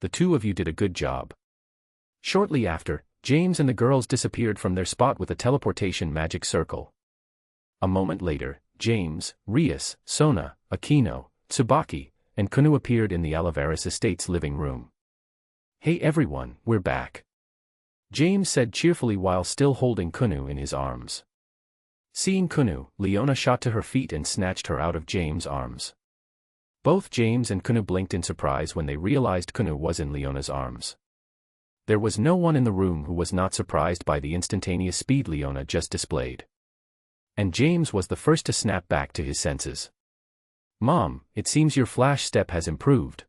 "The two of you did a good job." Shortly after, James and the girls disappeared from their spot with a teleportation magic circle. A moment later, James, Rias, Sona, Akino, Tsubaki, and Kunou appeared in the Alaverus estate's living room. "Hey everyone, we're back," James said cheerfully while still holding Kunou in his arms. Seeing Kunou, Leona shot to her feet and snatched her out of James' arms. Both James and Kunou blinked in surprise when they realized Kunou was in Leona's arms. There was no one in the room who was not surprised by the instantaneous speed Leona just displayed. And James was the first to snap back to his senses. "Mom, it seems your flash step has improved,"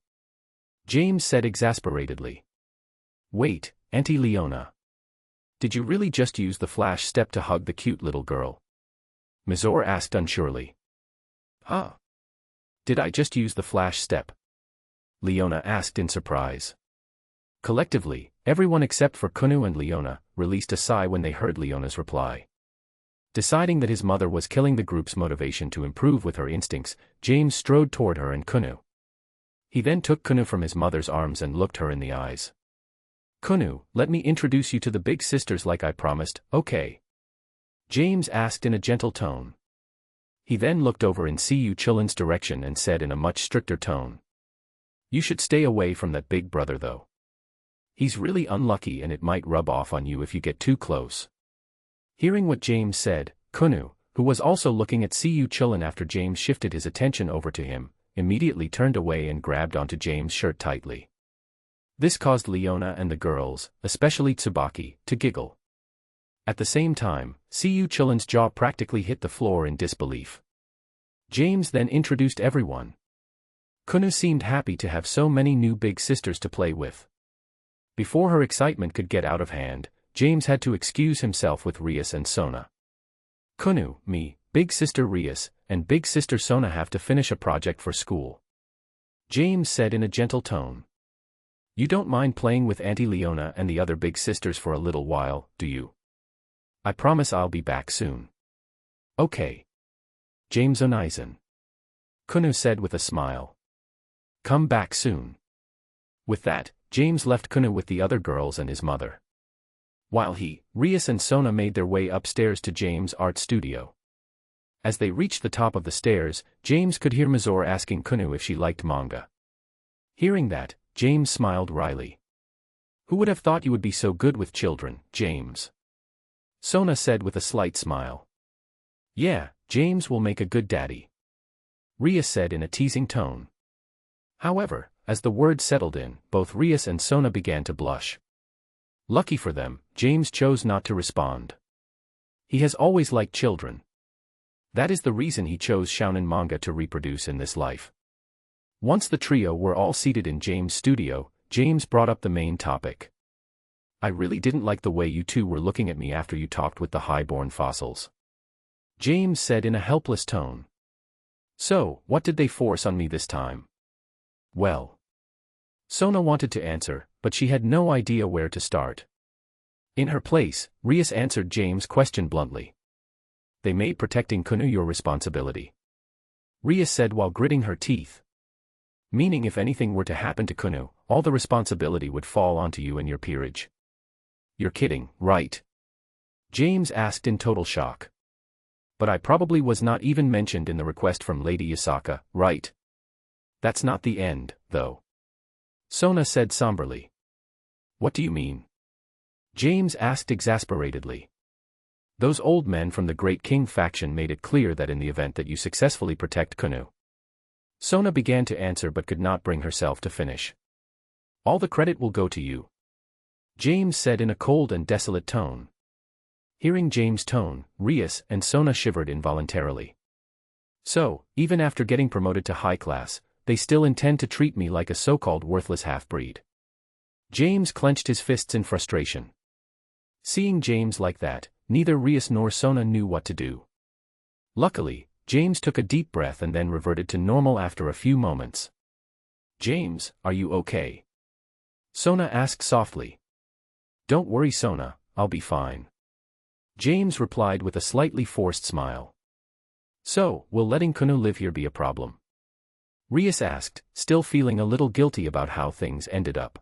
James said exasperatedly. Wait, Auntie Leona. Did you really just use the flash step to hug the cute little girl? Mizor asked unsurely. Huh? Did I just use the flash step? Leona asked in surprise. Collectively, everyone except for Kunou and Leona released a sigh when they heard Leona's reply. Deciding that his mother was killing the group's motivation to improve with her instincts, James strode toward her and Kunou. He then took Kunou from his mother's arms and looked her in the eyes. Kunou, let me introduce you to the big sisters like I promised, okay? James asked in a gentle tone. He then looked over in Siyu Chulin's direction and said in a much stricter tone. You should stay away from that big brother though. He's really unlucky and it might rub off on you if you get too close. Hearing what James said, Kunou, who was also looking at Siyu Chulin after James shifted his attention over to him, immediately turned away and grabbed onto James' shirt tightly. This caused Leona and the girls, especially Tsubaki, to giggle. At the same time, Siyu Chulin's jaw practically hit the floor in disbelief. James then introduced everyone. Kunou seemed happy to have so many new big sisters to play with. Before her excitement could get out of hand, James had to excuse himself with Rias and Sona. Kunou, me, big sister Rias, and big sister Sona have to finish a project for school. James said in a gentle tone. You don't mind playing with Auntie Leona and the other big sisters for a little while, do you? I promise I'll be back soon. Okay. James Onizen. Kunou said with a smile. Come back soon. With that, James left Kunou with the other girls and his mother. While he, Rias and Sona made their way upstairs to James' art studio. As they reached the top of the stairs, James could hear Mizor asking Kunou if she liked manga. Hearing that, James smiled wryly. Who would have thought you would be so good with children, James? Sona said with a slight smile. Yeah, James will make a good daddy. Rias said in a teasing tone. However, as the words settled in, both Rias and Sona began to blush. Lucky for them, James chose not to respond. He has always liked children. That is the reason he chose shounen manga to reproduce in this life. Once the trio were all seated in James' studio, James brought up the main topic. I really didn't like the way you two were looking at me after you talked with the high-born fossils. James said in a helpless tone. So, what did they force on me this time? Well. Sona wanted to answer, but she had no idea where to start. In her place, Rias answered James' question bluntly. They made protecting Kunou your responsibility. Rias said while gritting her teeth. Meaning if anything were to happen to Kunou, all the responsibility would fall onto you and your peerage. You're kidding, right? James asked in total shock. But I probably was not even mentioned in the request from Lady Yasaka, right? That's not the end, though. Sona said somberly. What do you mean? James asked exasperatedly. Those old men from the Great King faction made it clear that in the event that you successfully protect Kunou. Sona began to answer but could not bring herself to finish. All the credit will go to you. James said in a cold and desolate tone. Hearing James' tone, Rias and Sona shivered involuntarily. So, even after getting promoted to high class, they still intend to treat me like a so-called worthless half-breed. James clenched his fists in frustration. Seeing James like that, neither Rias nor Sona knew what to do. Luckily, James took a deep breath and then reverted to normal after a few moments. James, are you okay? Sona asked softly. Don't worry Sona, I'll be fine. James replied with a slightly forced smile. So, will letting Kunou live here be a problem? Rias asked, still feeling a little guilty about how things ended up.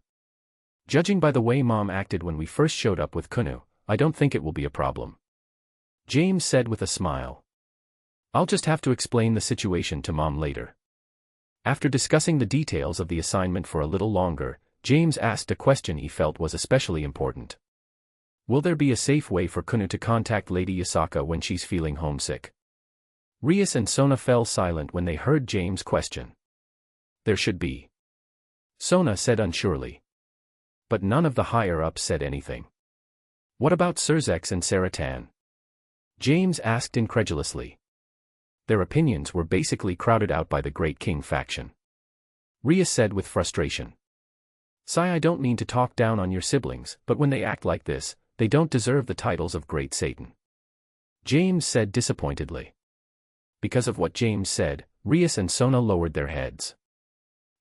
Judging by the way Mom acted when we first showed up with Kunou, I don't think it will be a problem. James said with a smile. I'll just have to explain the situation to Mom later. After discussing the details of the assignment for a little longer, James asked a question he felt was especially important. Will there be a safe way for Kunou to contact Lady Yasaka when she's feeling homesick? Rias and Sona fell silent when they heard James' question. There should be. Sona said unsurely. But none of the higher-ups said anything. What about Surzex and Saratan? James asked incredulously. Their opinions were basically crowded out by the Great King faction. Rias said with frustration. Sai, I don't mean to talk down on your siblings, but when they act like this, they don't deserve the titles of Great Satan. James said disappointedly. Because of what James said, Rias and Sona lowered their heads.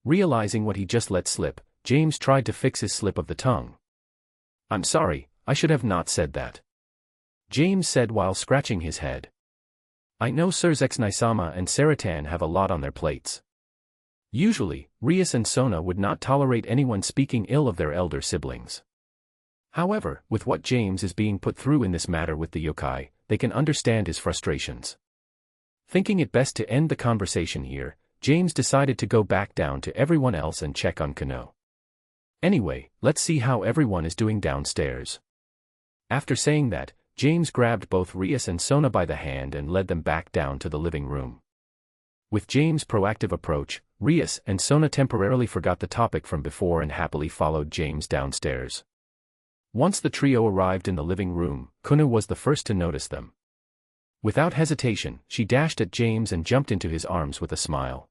Realizing what he just let slip, James tried to fix his slip of the tongue. I'm sorry, I should have not said that. James said while scratching his head. I know Sirs Nisama and Saratan have a lot on their plates. Usually, Rias and Sona would not tolerate anyone speaking ill of their elder siblings. However, with what James is being put through in this matter with the yokai, they can understand his frustrations. Thinking it best to end the conversation here, James decided to go back down to everyone else and check on Kunou. Anyway, let's see how everyone is doing downstairs. After saying that, James grabbed both Rias and Sona by the hand and led them back down to the living room. With James' proactive approach, Rias and Sona temporarily forgot the topic from before and happily followed James downstairs. Once the trio arrived in the living room, Kunou was the first to notice them. Without hesitation, she dashed at James and jumped into his arms with a smile.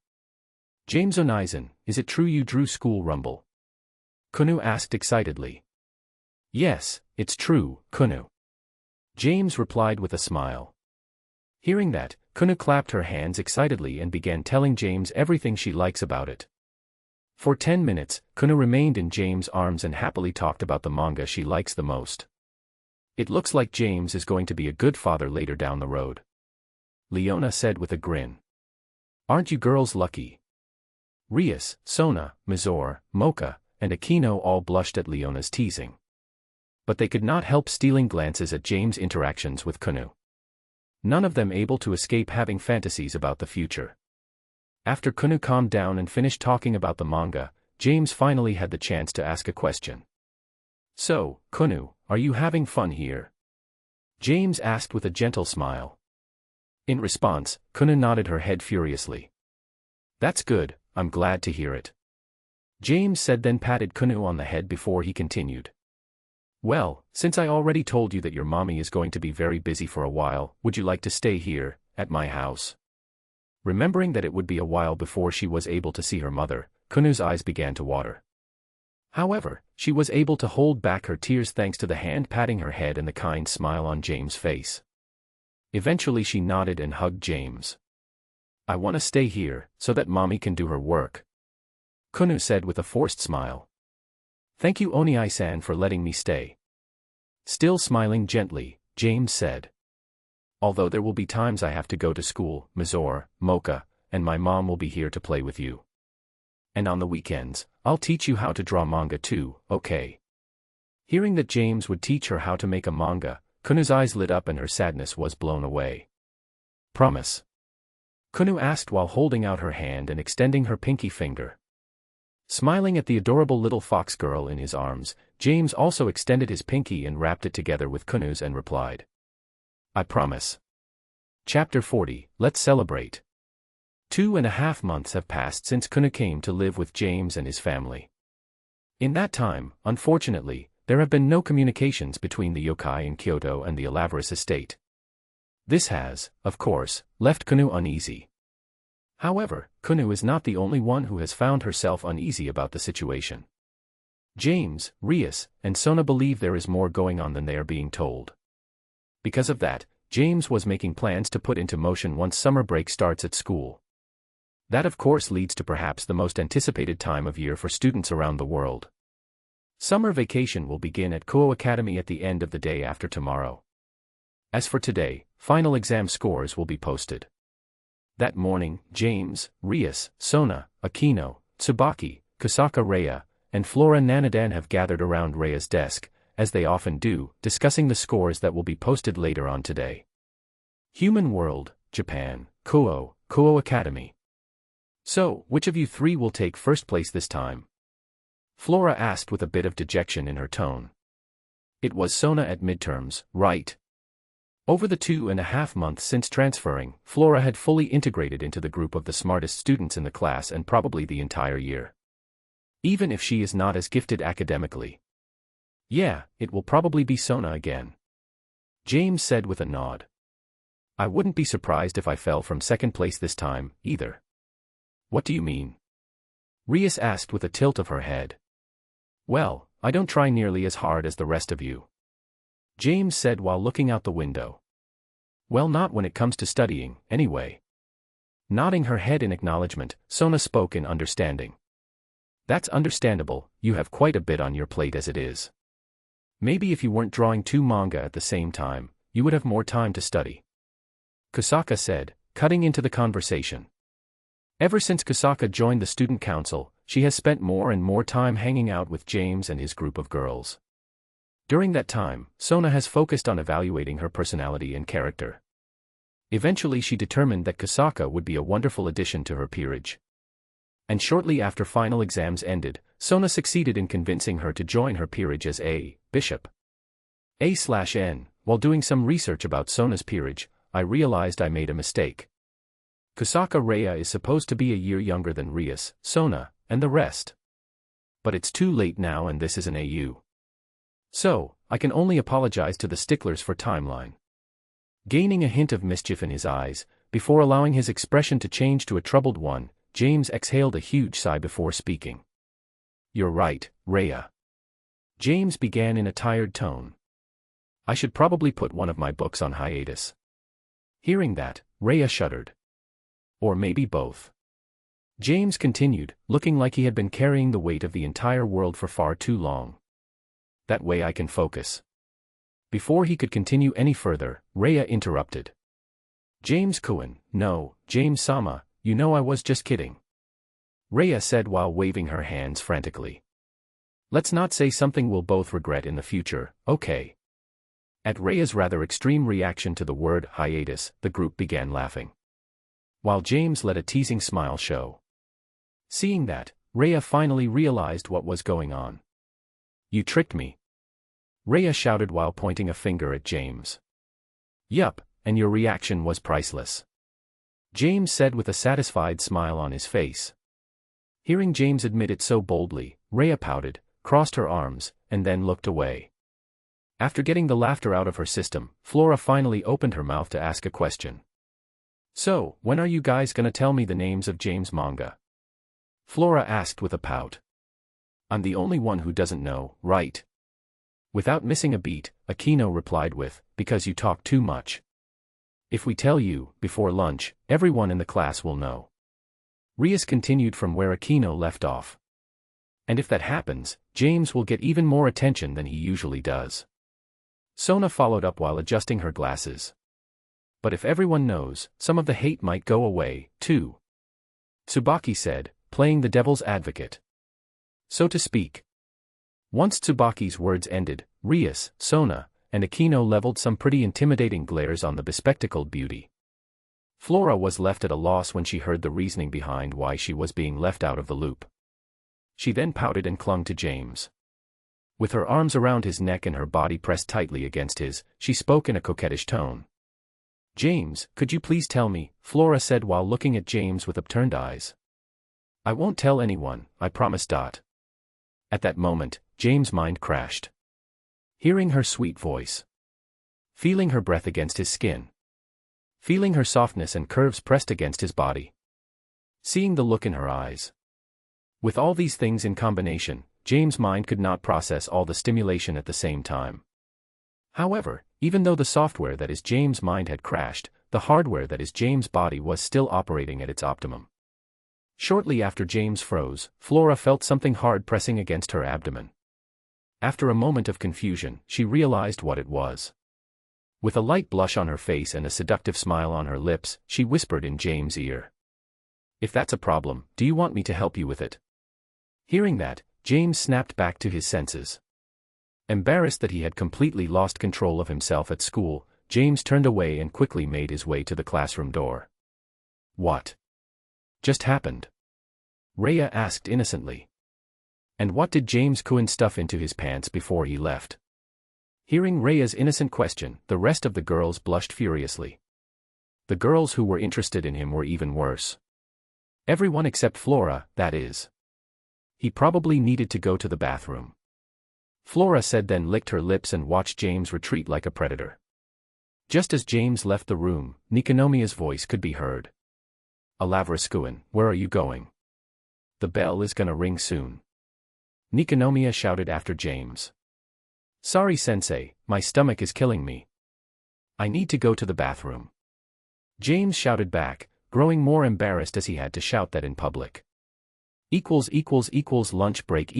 James Onizen, is it true you drew School Rumble? Kunou asked excitedly. Yes, it's true, Kunou. James replied with a smile. Hearing that, Kunou clapped her hands excitedly and began telling James everything she likes about it. For 10 minutes, Kunou remained in James' arms and happily talked about the manga she likes the most. It looks like James is going to be a good father later down the road. Leona said with a grin. Aren't you girls lucky? Rias, Sona, Mizor, Mocha, and Aquino all blushed at Leona's teasing. But they could not help stealing glances at James' interactions with Kunou. None of them able to escape having fantasies about the future. After Kunou calmed down and finished talking about the manga, James finally had the chance to ask a question. So, Kunou, are you having fun here? James asked with a gentle smile. In response, Kunou nodded her head furiously. That's good, I'm glad to hear it. James said, then patted Kunou on the head before he continued. Well, since I already told you that your mommy is going to be very busy for a while, would you like to stay here, at my house? Remembering that it would be a while before she was able to see her mother, Kunou's eyes began to water. However, she was able to hold back her tears thanks to the hand patting her head and the kind smile on James' face. Eventually she nodded and hugged James. I want to stay here, so that mommy can do her work. Kunou said with a forced smile. Thank you Oniai-san for letting me stay. Still smiling gently, James said. Although there will be times I have to go to school, Mizor, Mocha, and my mom will be here to play with you. And on the weekends, I'll teach you how to draw manga too, okay? Hearing that James would teach her how to make a manga, Kunou's eyes lit up and her sadness was blown away. Promise? Kunou asked while holding out her hand and extending her pinky finger. Smiling at the adorable little fox girl in his arms, James also extended his pinky and wrapped it together with Kunou's and replied. I promise. Chapter 40, Let's Celebrate. 2.5 months have passed since Kunou came to live with James and his family. In that time, unfortunately, there have been no communications between the yokai in Kyoto and the Alaverus estate. This has, of course, left Kunou uneasy. However, Kunou is not the only one who has found herself uneasy about the situation. James, Rias, and Sona believe there is more going on than they are being told. Because of that, James was making plans to put into motion once summer break starts at school. That of course leads to perhaps the most anticipated time of year for students around the world. Summer vacation will begin at Kuou Academy at the end of the day after tomorrow. As for today, final exam scores will be posted. That morning, James, Rias, Sona, Aquino, Tsubaki, Kusaka Rhea, and Flora Nanadan have gathered around Rhea's desk, as they often do, discussing the scores that will be posted later on today. Human World, Japan, Kuou Academy. So, which of you three will take first place this time? Flora asked with a bit of dejection in her tone. It was Sona at midterms, right? Over the 2.5 months since transferring, Flora had fully integrated into the group of the smartest students in the class and probably the entire year. Even if she is not as gifted academically. Yeah, it will probably be Sona again. James said with a nod. I wouldn't be surprised if I fell from second place this time, either. What do you mean? Rias asked with a tilt of her head. Well, I don't try nearly as hard as the rest of you, James said while looking out the window. Well, not when it comes to studying, anyway. Nodding her head in acknowledgement, Sona spoke in understanding. That's understandable, you have quite a bit on your plate as it is. Maybe if you weren't drawing 2 manga at the same time, you would have more time to study. Kusaka said, cutting into the conversation. Ever since Kusaka joined the student council, she has spent more and more time hanging out with James and his group of girls. During that time, Sona has focused on evaluating her personality and character. Eventually she determined that Kusaka would be a wonderful addition to her peerage. And shortly after final exams ended, Sona succeeded in convincing her to join her peerage as a bishop. A/N. While doing some research about Sona's peerage, I realized I made a mistake. Kusaka Rhea is supposed to be a year younger than Rias, Sona, and the rest. But it's too late now and this is an AU. So, I can only apologize to the sticklers for timeline. Gaining a hint of mischief in his eyes, before allowing his expression to change to a troubled one, James exhaled a huge sigh before speaking. You're right, Rhea. James began in a tired tone. I should probably put one of my books on hiatus. Hearing that, Rhea shuddered. Or maybe both. James continued, looking like he had been carrying the weight of the entire world for far too long. That way I can focus. Before he could continue any further, Rhea interrupted. James-kun, no, James-sama, you know I was just kidding. Rhea said while waving her hands frantically. Let's not say something we'll both regret in the future, okay? At Rhea's rather extreme reaction to the word hiatus, the group began laughing. While James let a teasing smile show. Seeing that, Rhea finally realized what was going on. You tricked me. Rhea shouted while pointing a finger at James. Yup, and your reaction was priceless. James said with a satisfied smile on his face. Hearing James admit it so boldly, Rhea pouted, crossed her arms, and then looked away. After getting the laughter out of her system, Flora finally opened her mouth to ask a question. So, when are you guys gonna tell me the names of James' manga? Flora asked with a pout. I'm the only one who doesn't know, right? Without missing a beat, Kunou replied with, because you talk too much. If we tell you, before lunch, everyone in the class will know. Rias continued from where Kunou left off. And if that happens, James will get even more attention than he usually does. Sona followed up while adjusting her glasses. But if everyone knows, some of the hate might go away, too. Tsubaki said, playing the devil's advocate. So to speak. Once Tsubaki's words ended, Rias, Sona, and Kunou leveled some pretty intimidating glares on the bespectacled beauty. Flora was left at a loss when she heard the reasoning behind why she was being left out of the loop. She then pouted and clung to James. With her arms around his neck and her body pressed tightly against his, she spoke in a coquettish tone. James, could you please tell me, Flora said while looking at James with upturned eyes. I won't tell anyone, I promise. At that moment, James' mind crashed. Hearing her sweet voice. Feeling her breath against his skin. Feeling her softness and curves pressed against his body. Seeing the look in her eyes. With all these things in combination, James' mind could not process all the stimulation at the same time. However, even though the software that is James' mind had crashed, the hardware that is James' body was still operating at its optimum. Shortly after James froze, Flora felt something hard pressing against her abdomen. After a moment of confusion, she realized what it was. With a light blush on her face and a seductive smile on her lips, she whispered in James' ear. If that's a problem, do you want me to help you with it? Hearing that, James snapped back to his senses. Embarrassed that he had completely lost control of himself at school, James turned away and quickly made his way to the classroom door. What just happened? Rhea asked innocently. And what did James-kun stuff into his pants before he left? Hearing Rhea's innocent question, the rest of the girls blushed furiously. The girls who were interested in him were even worse. Everyone except Flora, that is. He probably needed to go to the bathroom. Flora said, then licked her lips and watched James retreat like a predator. Just as James left the room, Nikonomiya's voice could be heard. Alaverus-kun, where are you going? The bell is gonna ring soon. Nikonomiya shouted after James. Sorry sensei, my stomach is killing me. I need to go to the bathroom. James shouted back, growing more embarrassed as he had to shout that in public. Lunch break .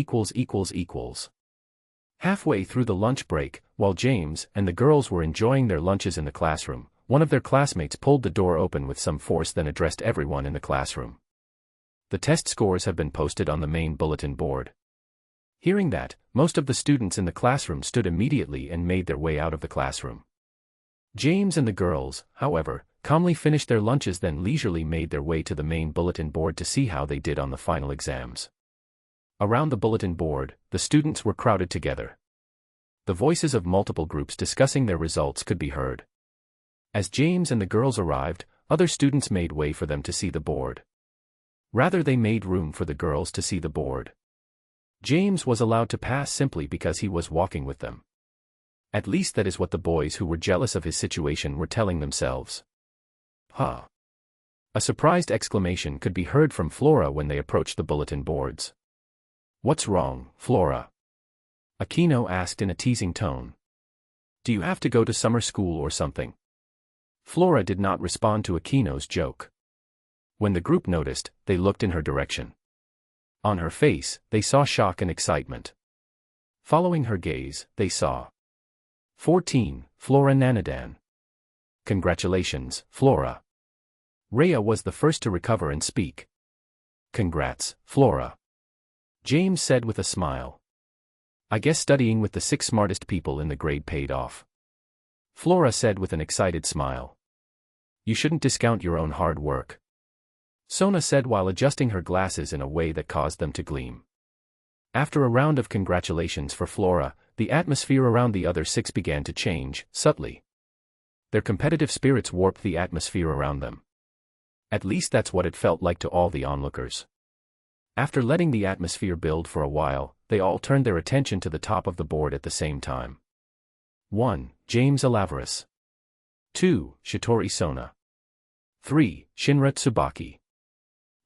Halfway through the lunch break, while James and the girls were enjoying their lunches in the classroom, one of their classmates pulled the door open with some force, then addressed everyone in the classroom. The test scores have been posted on the main bulletin board. Hearing that, most of the students in the classroom stood immediately and made their way out of the classroom. James and the girls, however, calmly finished their lunches, then leisurely made their way to the main bulletin board to see how they did on the final exams. Around the bulletin board, the students were crowded together. The voices of multiple groups discussing their results could be heard. As James and the girls arrived, other students made way for them to see the board. Rather, they made room for the girls to see the board. James was allowed to pass simply because he was walking with them. At least that is what the boys who were jealous of his situation were telling themselves. Huh. A surprised exclamation could be heard from Flora when they approached the bulletin boards. What's wrong, Flora? Kunou asked in a teasing tone. Do you have to go to summer school or something? Flora did not respond to Kunou's joke. When the group noticed, they looked in her direction. On her face, they saw shock and excitement. Following her gaze, they saw 14, Flora Nanadan. Congratulations, Flora. Rhea was the first to recover and speak. Congrats, Flora. James said with a smile. I guess studying with the 6 smartest people in the grade paid off. Flora said with an excited smile. You shouldn't discount your own hard work. Sona said while adjusting her glasses in a way that caused them to gleam. After a round of congratulations for Flora, the atmosphere around the other 6 began to change, subtly. Their competitive spirits warped the atmosphere around them. At least that's what it felt like to all the onlookers. After letting the atmosphere build for a while, they all turned their attention to the top of the board at the same time. 1. James Alaverus. 2. Shitori Sona. 3. Shinra Tsubaki.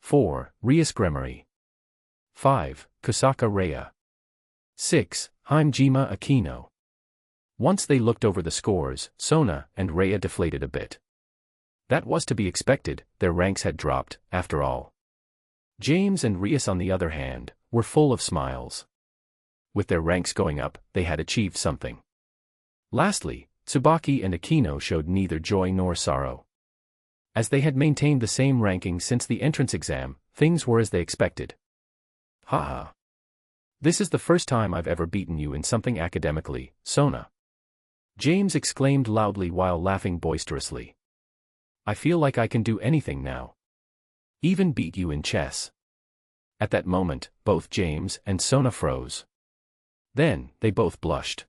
4. Rias Gremory. 5. Kusaka Rhea. 6. Hajime Kunou. Once they looked over the scores, Sona and Rhea deflated a bit. That was to be expected, their ranks had dropped, after all. James and Rias, on the other hand, were full of smiles. With their ranks going up, they had achieved something. Lastly, Tsubaki and Kunou showed neither joy nor sorrow. As they had maintained the same ranking since the entrance exam, things were as they expected. Haha. This is the first time I've ever beaten you in something academically, Sona. James exclaimed loudly while laughing boisterously. I feel like I can do anything now. Even beat you in chess. At that moment, both James and Sona froze. Then, they both blushed.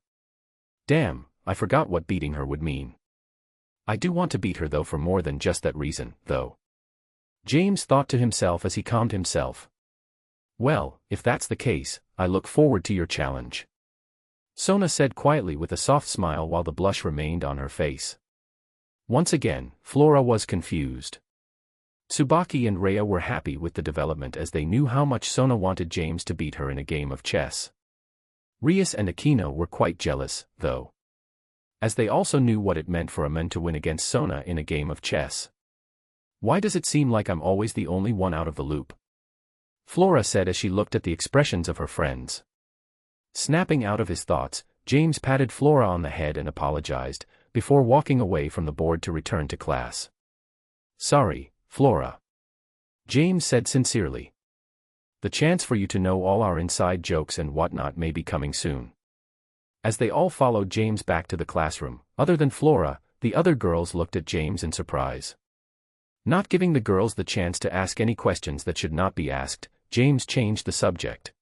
Damn, I forgot what beating her would mean. I do want to beat her though, for more than just that reason, though. James thought to himself as he calmed himself. Well, if that's the case, I look forward to your challenge. Sona said quietly with a soft smile while the blush remained on her face. Once again, Flora was confused. Tsubaki and Rhea were happy with the development as they knew how much Sona wanted James to beat her in a game of chess. Rias and Kunou were quite jealous, though, as they also knew what it meant for a man to win against Sona in a game of chess. Why does it seem like I'm always the only one out of the loop? Flora said as she looked at the expressions of her friends. Snapping out of his thoughts, James patted Flora on the head and apologized, before walking away from the board to return to class. Sorry, Flora. James said sincerely. The chance for you to know all our inside jokes and whatnot may be coming soon. As they all followed James back to the classroom, other than Flora, the other girls looked at James in surprise. Not giving the girls the chance to ask any questions that should not be asked, James changed the subject.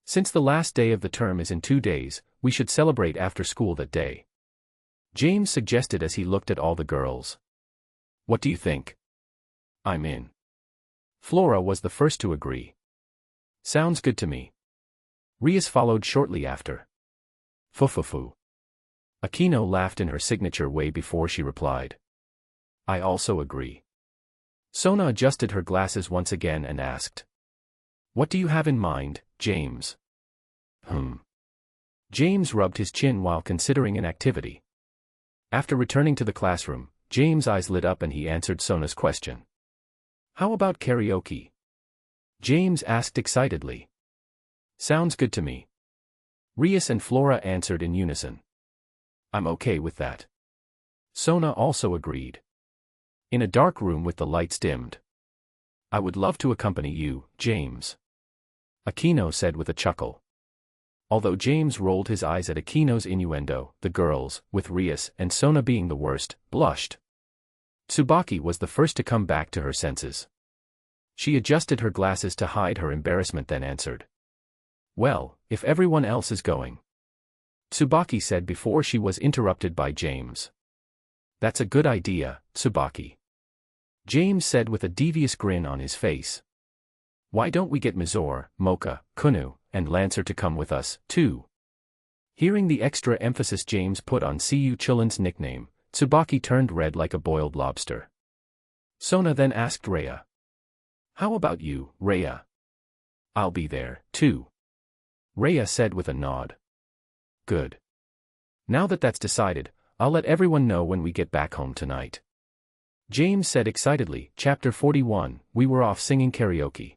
Since the last day of the term is in 2 days, we should celebrate after school that day. James suggested as he looked at all the girls. What do you think? I'm in. Flora was the first to agree. Sounds good to me. Rias followed shortly after. Fufufu. Kunou laughed in her signature way before she replied. I also agree. Sona adjusted her glasses once again and asked. What do you have in mind, James? James rubbed his chin while considering an activity. After returning to the classroom, James' eyes lit up and he answered Sona's question. How about karaoke? James asked excitedly. Sounds good to me. Rias and Flora answered in unison. I'm okay with that. Sona also agreed. In a dark room with the lights dimmed. I would love to accompany you, James. Aquino said with a chuckle. Although James rolled his eyes at Aquino's innuendo, the girls, with Rias and Sona being the worst, blushed. Tsubaki was the first to come back to her senses. She adjusted her glasses to hide her embarrassment then answered. Well, if everyone else is going. Tsubaki said before she was interrupted by James. That's a good idea, Tsubaki. James said with a devious grin on his face. Why don't we get Mizore, Mocha, Kunou, and Lancer to come with us, too? Hearing the extra emphasis James put on Cu Chulun's nickname, Tsubaki turned red like a boiled lobster. Sona then asked Rhea. How about you, Rhea? I'll be there, too. Rhea said with a nod. Good. Now that that's decided, I'll let everyone know when we get back home tonight. James said excitedly, Chapter 41, we were off singing karaoke.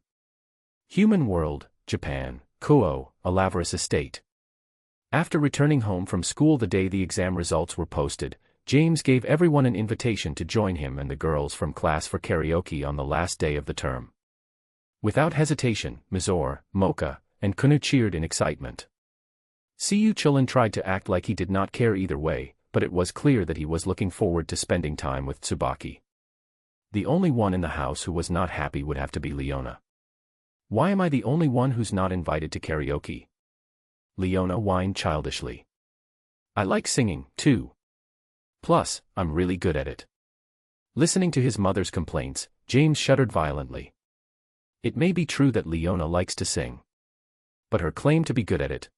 Human World, Japan, Kunou, Alaverus Estate. After returning home from school the day the exam results were posted, James gave everyone an invitation to join him and the girls from class for karaoke on the last day of the term. Without hesitation, Mizore, Mocha, and Kunou cheered in excitement. Cu Chulun tried to act like he did not care either way, but it was clear that he was looking forward to spending time with Tsubaki. The only one in the house who was not happy would have to be Leona. Why am I the only one who's not invited to karaoke? Leona whined childishly. I like singing, too. Plus, I'm really good at it. Listening to his mother's complaints, James shuddered violently. It may be true that Leona likes to sing. But her claim to be good at it?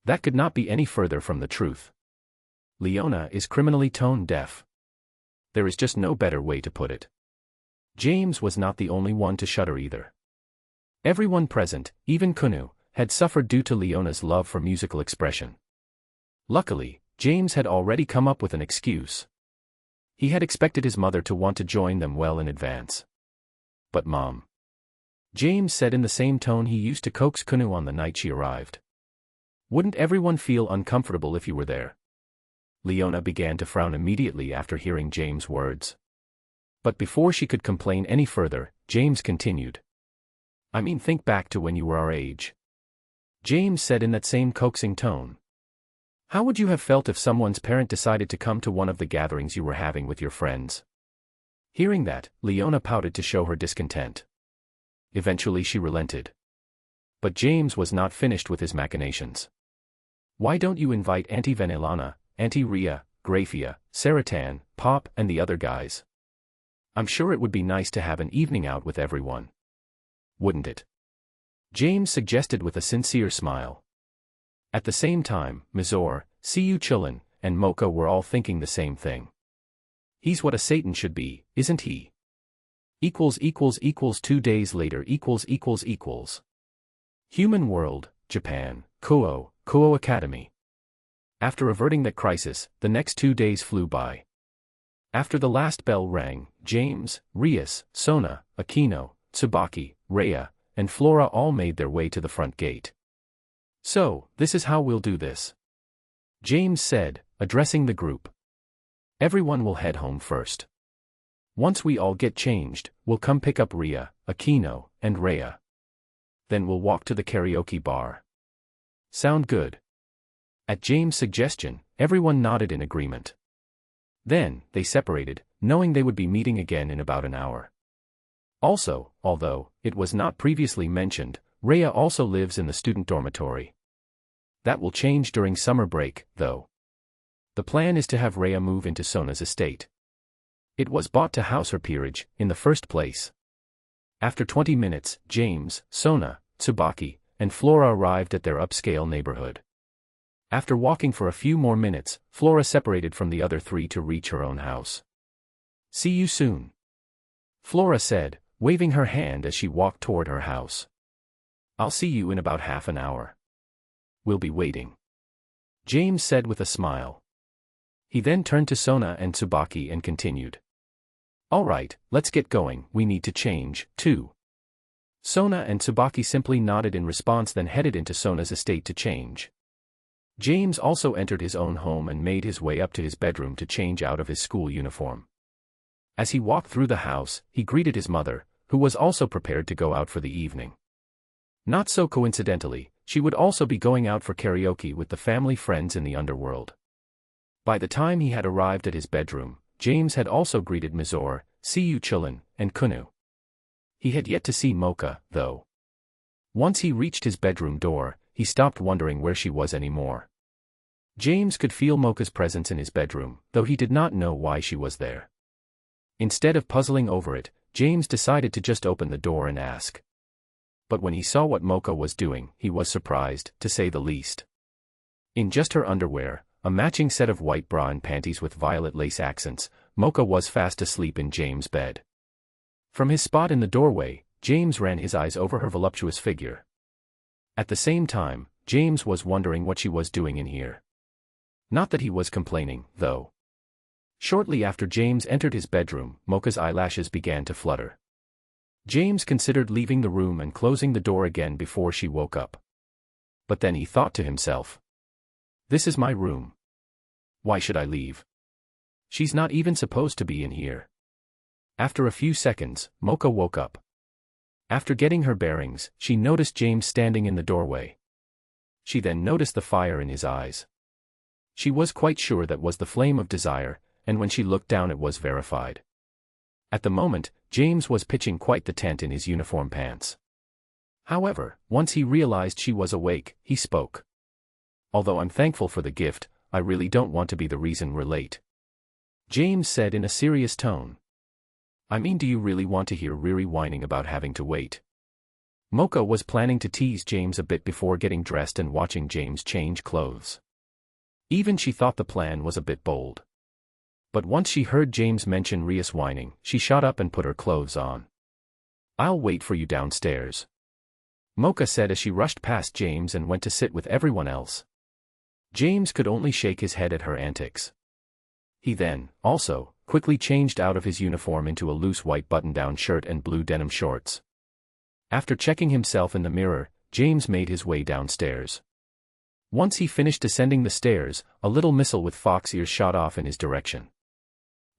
That could not be any further from the truth. Leona is criminally tone deaf. There is just no better way to put it. James was not the only one to shudder either. Everyone present, even Kunou, had suffered due to Leona's love for musical expression. Luckily, James had already come up with an excuse. He had expected his mother to want to join them well in advance. But Mom. James said in the same tone he used to coax Kunou on the night she arrived. Wouldn't everyone feel uncomfortable if you were there? Leona began to frown immediately after hearing James' words. But before she could complain any further, James continued. I mean, think back to when you were our age. James said in that same coaxing tone. How would you have felt if someone's parent decided to come to one of the gatherings you were having with your friends? Hearing that, Leona pouted to show her discontent. Eventually she relented. But James was not finished with his machinations. Why don't you invite Auntie Vanillana, Auntie Rhea, Grafia, Saratan, Pop, and the other guys? I'm sure it would be nice to have an evening out with everyone. Wouldn't it? James suggested with a sincere smile. At the same time, Mizore, Cu Chulun, and Mocha were all thinking the same thing. He's what a Satan should be, isn't he? 2 days later . Human World, Japan, Kunou Academy. After averting that crisis, the next 2 days flew by. After the last bell rang, James, Rias, Sona, Aquino, Tsubaki, Rhea, and Flora all made their way to the front gate. So, this is how we'll do this. James said, addressing the group. Everyone will head home first. Once we all get changed, we'll come pick up Rhea, Aquino, and Rhea. Then we'll walk to the karaoke bar. Sound good? At James' suggestion, everyone nodded in agreement. Then, they separated, knowing they would be meeting again in about an hour. Also, although it was not previously mentioned, Rhea also lives in the student dormitory. That will change during summer break, though. The plan is to have Rhea move into Sona's estate. It was bought to house her peerage, in the first place. After 20 minutes, James, Sona, Tsubaki, and Flora arrived at their upscale neighborhood. After walking for a few more minutes, Flora separated from the other three to reach her own house. See you soon, Flora said, waving her hand as she walked toward her house. I'll see you in about half an hour. We'll be waiting," James said with a smile. He then turned to Sona and Tsubaki and continued. "All right, let's get going, we need to change, too." Sona and Tsubaki simply nodded in response, then headed into Sona's estate to change. James also entered his own home and made his way up to his bedroom to change out of his school uniform. As he walked through the house, he greeted his mother, who was also prepared to go out for the evening. Not so coincidentally, she would also be going out for karaoke with the family friends in the underworld. By the time he had arrived at his bedroom, James had also greeted Mizore, Siyu Chulin, and Kunou. He had yet to see Mocha, though. Once he reached his bedroom door, he stopped wondering where she was anymore. James could feel Mocha's presence in his bedroom, though he did not know why she was there. Instead of puzzling over it, James decided to just open the door and ask. But when he saw what Mocha was doing, he was surprised, to say the least. In just her underwear, a matching set of white bra and panties with violet lace accents, Mocha was fast asleep in James' bed. From his spot in the doorway, James ran his eyes over her voluptuous figure. At the same time, James was wondering what she was doing in here. Not that he was complaining, though. Shortly after James entered his bedroom, Mocha's eyelashes began to flutter. James considered leaving the room and closing the door again before she woke up. But then he thought to himself, "This is my room. Why should I leave? She's not even supposed to be in here." After a few seconds, Mocha woke up. After getting her bearings, she noticed James standing in the doorway. She then noticed the fire in his eyes. She was quite sure that was the flame of desire, and when she looked down it was verified. At the moment, James was pitching quite the tent in his uniform pants. However, once he realized she was awake, he spoke. "Although I'm thankful for the gift, I really don't want to be the reason we're late," James said in a serious tone. "I mean, do you really want to hear Riri whining about having to wait?" Mocha was planning to tease James a bit before getting dressed and watching James change clothes. Even she thought the plan was a bit bold. But once she heard James mention Rias whining, she shot up and put her clothes on. "I'll wait for you downstairs," Mocha said as she rushed past James and went to sit with everyone else. James could only shake his head at her antics. He then, also, quickly changed out of his uniform into a loose white button-down shirt and blue denim shorts. After checking himself in the mirror, James made his way downstairs. Once he finished descending the stairs, a little missile with fox ears shot off in his direction.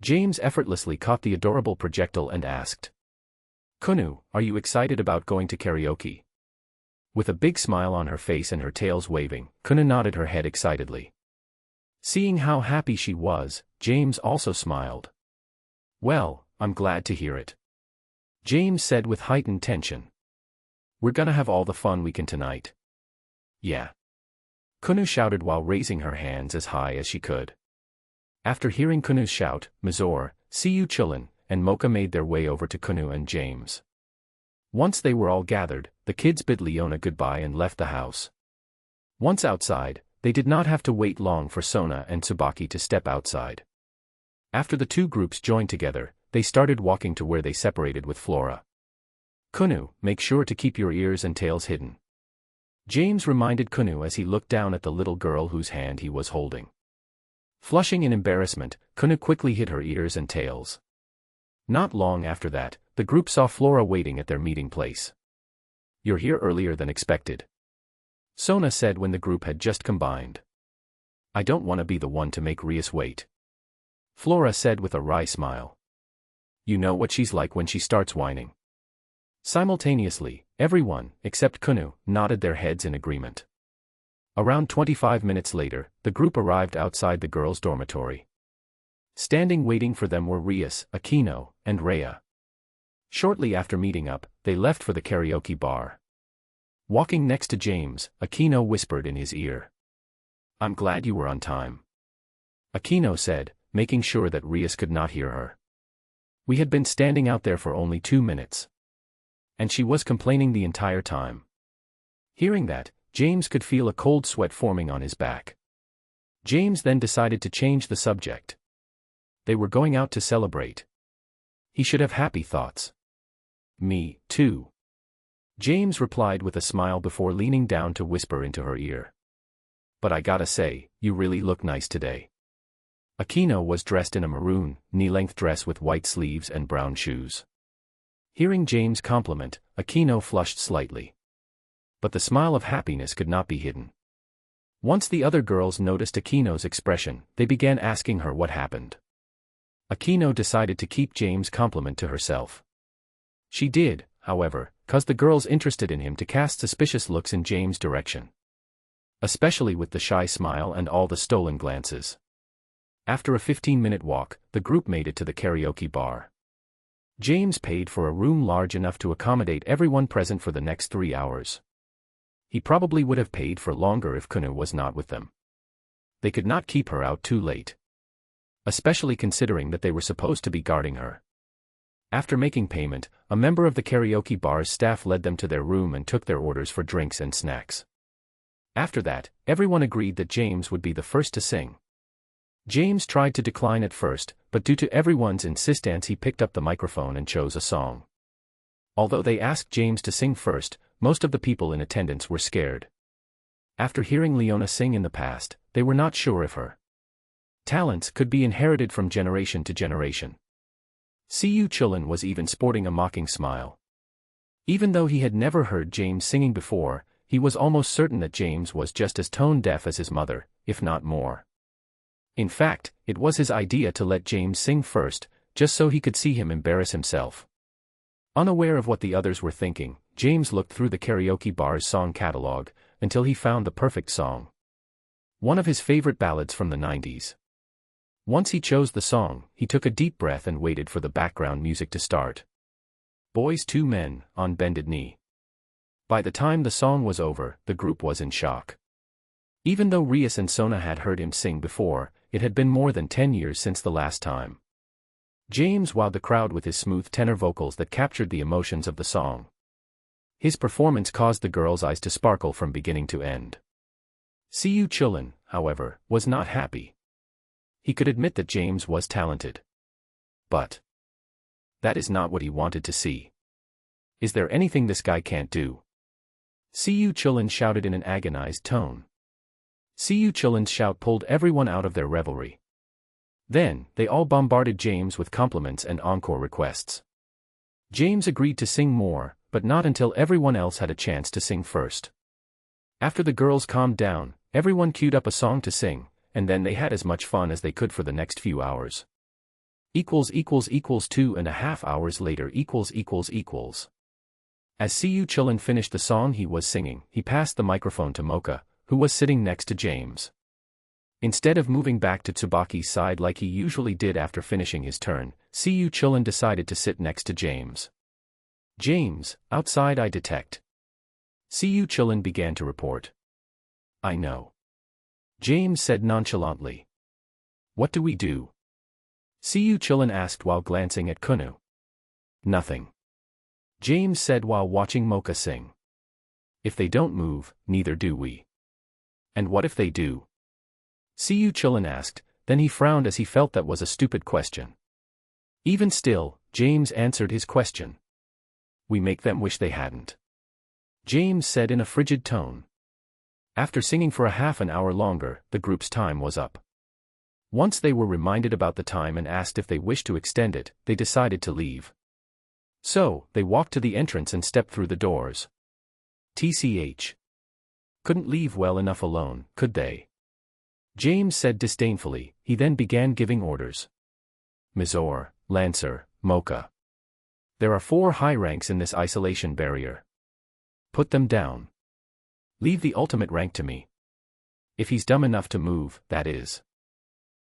James effortlessly caught the adorable projectile and asked, "Kunou, are you excited about going to karaoke?" With a big smile on her face and her tails waving, Kunou nodded her head excitedly. Seeing how happy she was, James also smiled. "Well, I'm glad to hear it," James said with heightened tension. "We're gonna have all the fun we can tonight." "Yeah," Kunou shouted while raising her hands as high as she could. After hearing Kunou's shout, Mizore, Siyu Chulin, and Mocha made their way over to Kunou and James. Once they were all gathered, the kids bid Leona goodbye and left the house. Once outside, they did not have to wait long for Sona and Tsubaki to step outside. After the two groups joined together, they started walking to where they separated with Flora. "Kunou, make sure to keep your ears and tails hidden," James reminded Kunou as he looked down at the little girl whose hand he was holding. Flushing in embarrassment, Kunou quickly hid her ears and tails. Not long after that, the group saw Flora waiting at their meeting place. "You're here earlier than expected," Sona said when the group had just combined. "I don't want to be the one to make Rias wait," Flora said with a wry smile. "You know what she's like when she starts whining." Simultaneously, everyone, except Kunou, nodded their heads in agreement. Around 25 minutes later, the group arrived outside the girls' dormitory. Standing waiting for them were Rias, Aquino, and Rhea. Shortly after meeting up, they left for the karaoke bar. Walking next to James, Aquino whispered in his ear, "I'm glad you were on time," Aquino said, making sure that Rias could not hear her. "We had been standing out there for only 2 minutes. And she was complaining the entire time." Hearing that, James could feel a cold sweat forming on his back. James then decided to change the subject. They were going out to celebrate. He should have happy thoughts. "Me, too," James replied with a smile before leaning down to whisper into her ear. but I gotta say, you really look nice today. Kunou was dressed in a maroon, knee-length dress with white sleeves and brown shoes. Hearing James' compliment, Kunou flushed slightly. But the smile of happiness could not be hidden. Once the other girls noticed Akinou's expression, they began asking her what happened. Kunou decided to keep James' compliment to herself. She did, however, cause the girls interested in him to cast suspicious looks in James' direction. Especially with the shy smile and all the stolen glances. After a 15-minute walk, the group made it to the karaoke bar. James paid for a room large enough to accommodate everyone present for the next 3 hours. He probably would have paid for longer if Kunou was not with them. They could not keep her out too late. Especially considering that they were supposed to be guarding her. After making payment, a member of the karaoke bar's staff led them to their room and took their orders for drinks and snacks. After that, everyone agreed that James would be the first to sing. James tried to decline at first, but due to everyone's insistence he picked up the microphone and chose a song. Although they asked James to sing first, most of the people in attendance were scared. After hearing Leona sing in the past, they were not sure if her talents could be inherited from generation to generation. Siyu Chulin was even sporting a mocking smile. Even though he had never heard James singing before, he was almost certain that James was just as tone-deaf as his mother, if not more. In fact, it was his idea to let James sing first, just so he could see him embarrass himself. Unaware of what the others were thinking, James looked through the karaoke bar's song catalog, until he found the perfect song. One of his favorite ballads from the 90s. Once he chose the song, he took a deep breath and waited for the background music to start. Boys Two Men, on Bended Knee. By the time the song was over, the group was in shock. Even though Rias and Sona had heard him sing before, it had been more than 10 years since the last time. James wowed the crowd with his smooth tenor vocals that captured the emotions of the song. His performance caused the girls' eyes to sparkle from beginning to end. Siyu Chulin, however, was not happy. He could admit that James was talented. But that is not what he wanted to see. Is there anything this guy can't do? Siyu Chulin shouted in an agonized tone. Siyu Chulin's shout pulled everyone out of their revelry. Then, they all bombarded James with compliments and encore requests. James agreed to sing more, but not until everyone else had a chance to sing first. After the girls calmed down, everyone queued up a song to sing, and then they had as much fun as they could for the next few hours. 2.5 hours later. As Siyu Chulin finished the song he was singing, he passed the microphone to Mocha, who was sitting next to James. Instead of moving back to Tsubaki's side like he usually did after finishing his turn, Siyu Chulin decided to sit next to James. James, outside I detect. Siyu Chulin began to report. I know. James said nonchalantly. What do we do? Siyu Chulin asked while glancing at Kunou. Nothing. James said while watching Mocha sing. If they don't move, neither do we. And what if they do? Siyu Chulin asked, then he frowned as he felt that was a stupid question. Even still, James answered his question. We make them wish they hadn't. James said in a frigid tone. After singing for a half an hour longer, the group's time was up. Once they were reminded about the time and asked if they wished to extend it, they decided to leave. So, they walked to the entrance and stepped through the doors. TCH. Couldn't leave well enough alone, could they? James said disdainfully. He then began giving orders. Mizor, Lancer, Mocha. There are 4 high ranks in this isolation barrier. Put them down. Leave the ultimate rank to me. If he's dumb enough to move, that is.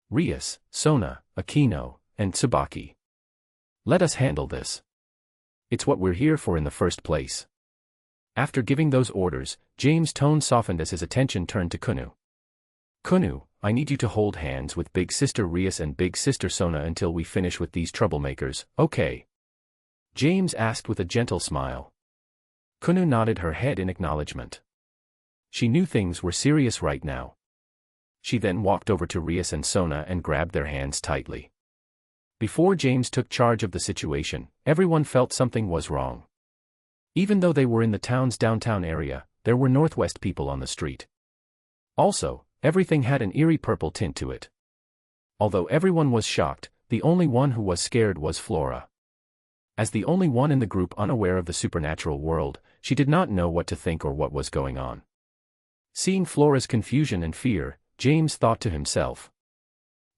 Rias, Sona, Kunou, and Tsubaki. Let us handle this. It's what we're here for in the first place. After giving those orders, James' tone softened as his attention turned to Kunou. Kunou, I need you to hold hands with Big Sister Rias and Big Sister Sona until we finish with these troublemakers, okay? James asked with a gentle smile. Kunou nodded her head in acknowledgement. She knew things were serious right now. She then walked over to Rias and Sona and grabbed their hands tightly. Before James took charge of the situation, everyone felt something was wrong. Even though they were in the town's downtown area, there were Northwest people on the street. Also, Everything had an eerie purple tint to it. Although everyone was shocked, the only one who was scared was Flora. As the only one in the group unaware of the supernatural world, she did not know what to think or what was going on. Seeing Flora's confusion and fear, James thought to himself,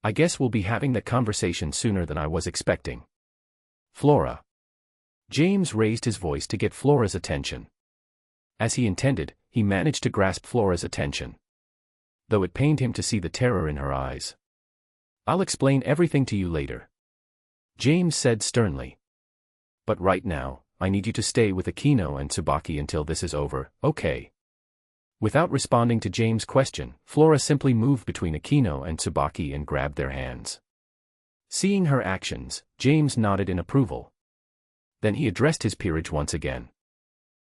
"I guess we'll be having that conversation sooner than I was expecting." "Flora." James raised his voice to get Flora's attention. As he intended, he managed to grasp Flora's attention, though it pained him to see the terror in her eyes. "I'll explain everything to you later," James said sternly. "But right now, I need you to stay with Kunou and Tsubaki until this is over, okay?" Without responding to James' question, Flora simply moved between Kunou and Tsubaki and grabbed their hands. Seeing her actions, James nodded in approval. Then he addressed his peerage once again.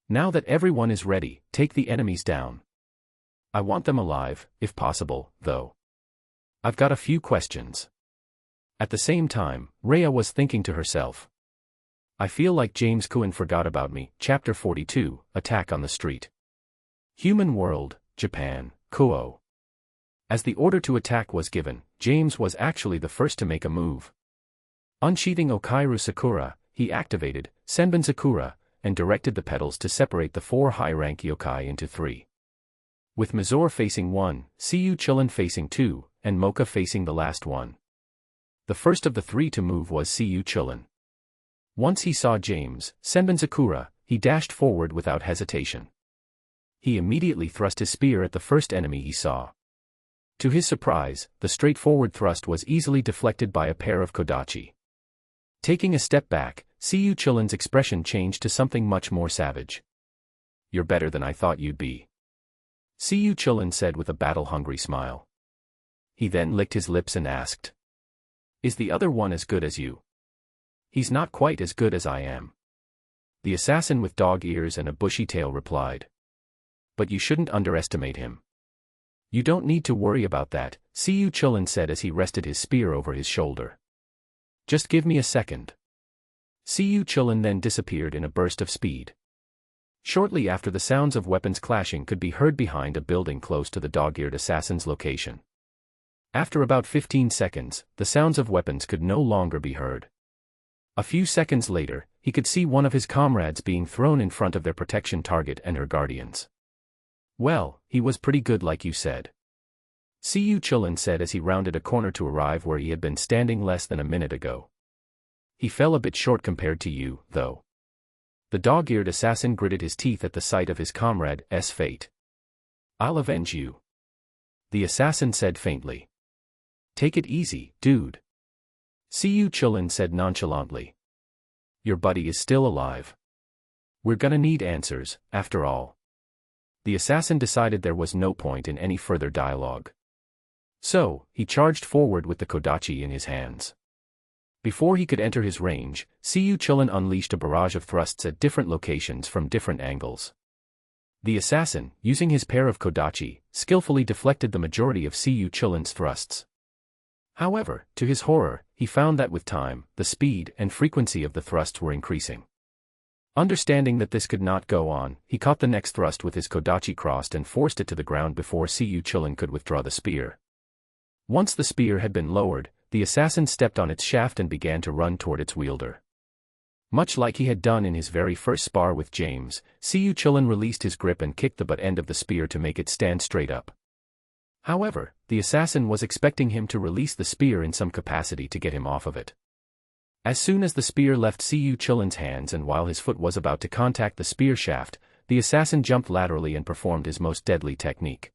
"Now that everyone is ready, take the enemies down. I want them alive, if possible, though. I've got a few questions." At the same time, Rhea was thinking to herself, "I feel like James Kuin forgot about me." Chapter 42, Attack on the Street. Human World, Japan, Kuo. As the order to attack was given, James was actually the first to make a move. Unsheathing Okairu Sakura, he activated Senbon Sakura, and directed the petals to separate the 4 high-rank yokai into 3. With Mizore facing 1, Siyu Chilin facing 2, and Mocha facing the last one. The first of the 3 to move was Siyu Chilin. Once he saw James, Senbon Sakura, he dashed forward without hesitation. He immediately thrust his spear at the first enemy he saw. To his surprise, the straightforward thrust was easily deflected by a pair of kodachi. Taking a step back, Siyu Chilin's expression changed to something much more savage. "You're better than I thought you'd be," Siyu Chilin said with a battle-hungry smile. He then licked his lips and asked, "Is the other one as good as you?" "He's not quite as good as I am," the assassin with dog ears and a bushy tail replied. "But you shouldn't underestimate him." "You don't need to worry about that," Siyu Chilin said as he rested his spear over his shoulder. "Just give me a second." Siyu Chilin then disappeared in a burst of speed. Shortly after, the sounds of weapons clashing could be heard behind a building close to the dog-eared assassin's location. After about 15 seconds, the sounds of weapons could no longer be heard. A few seconds later, he could see one of his comrades being thrown in front of their protection target and her guardians. "Well, he was pretty good like you said," Siyu Chilin said as he rounded a corner to arrive where he had been standing less than a minute ago. "He fell a bit short compared to you, though." The dog-eared assassin gritted his teeth at the sight of his comrade's fate. "I'll avenge you," the assassin said faintly. "Take it easy, dude," Siyu Chilin said nonchalantly. "Your buddy is still alive. We're gonna need answers, after all." The assassin decided there was no point in any further dialogue. So, he charged forward with the kodachi in his hands. Before he could enter his range, Siyu Chilin unleashed a barrage of thrusts at different locations from different angles. The assassin, using his pair of kodachi, skillfully deflected the majority of Siyu Chilin's thrusts. However, to his horror, he found that with time, the speed and frequency of the thrusts were increasing. Understanding that this could not go on, he caught the next thrust with his kodachi crossed and forced it to the ground before Siyu Chilin could withdraw the spear. Once the spear had been lowered, the assassin stepped on its shaft and began to run toward its wielder. Much like he had done in his very first spar with James, Siyu Chilin released his grip and kicked the butt end of the spear to make it stand straight up. However, the assassin was expecting him to release the spear in some capacity to get him off of it. As soon as the spear left Siyu Chilin's hands and while his foot was about to contact the spear shaft, the assassin jumped laterally and performed his most deadly technique.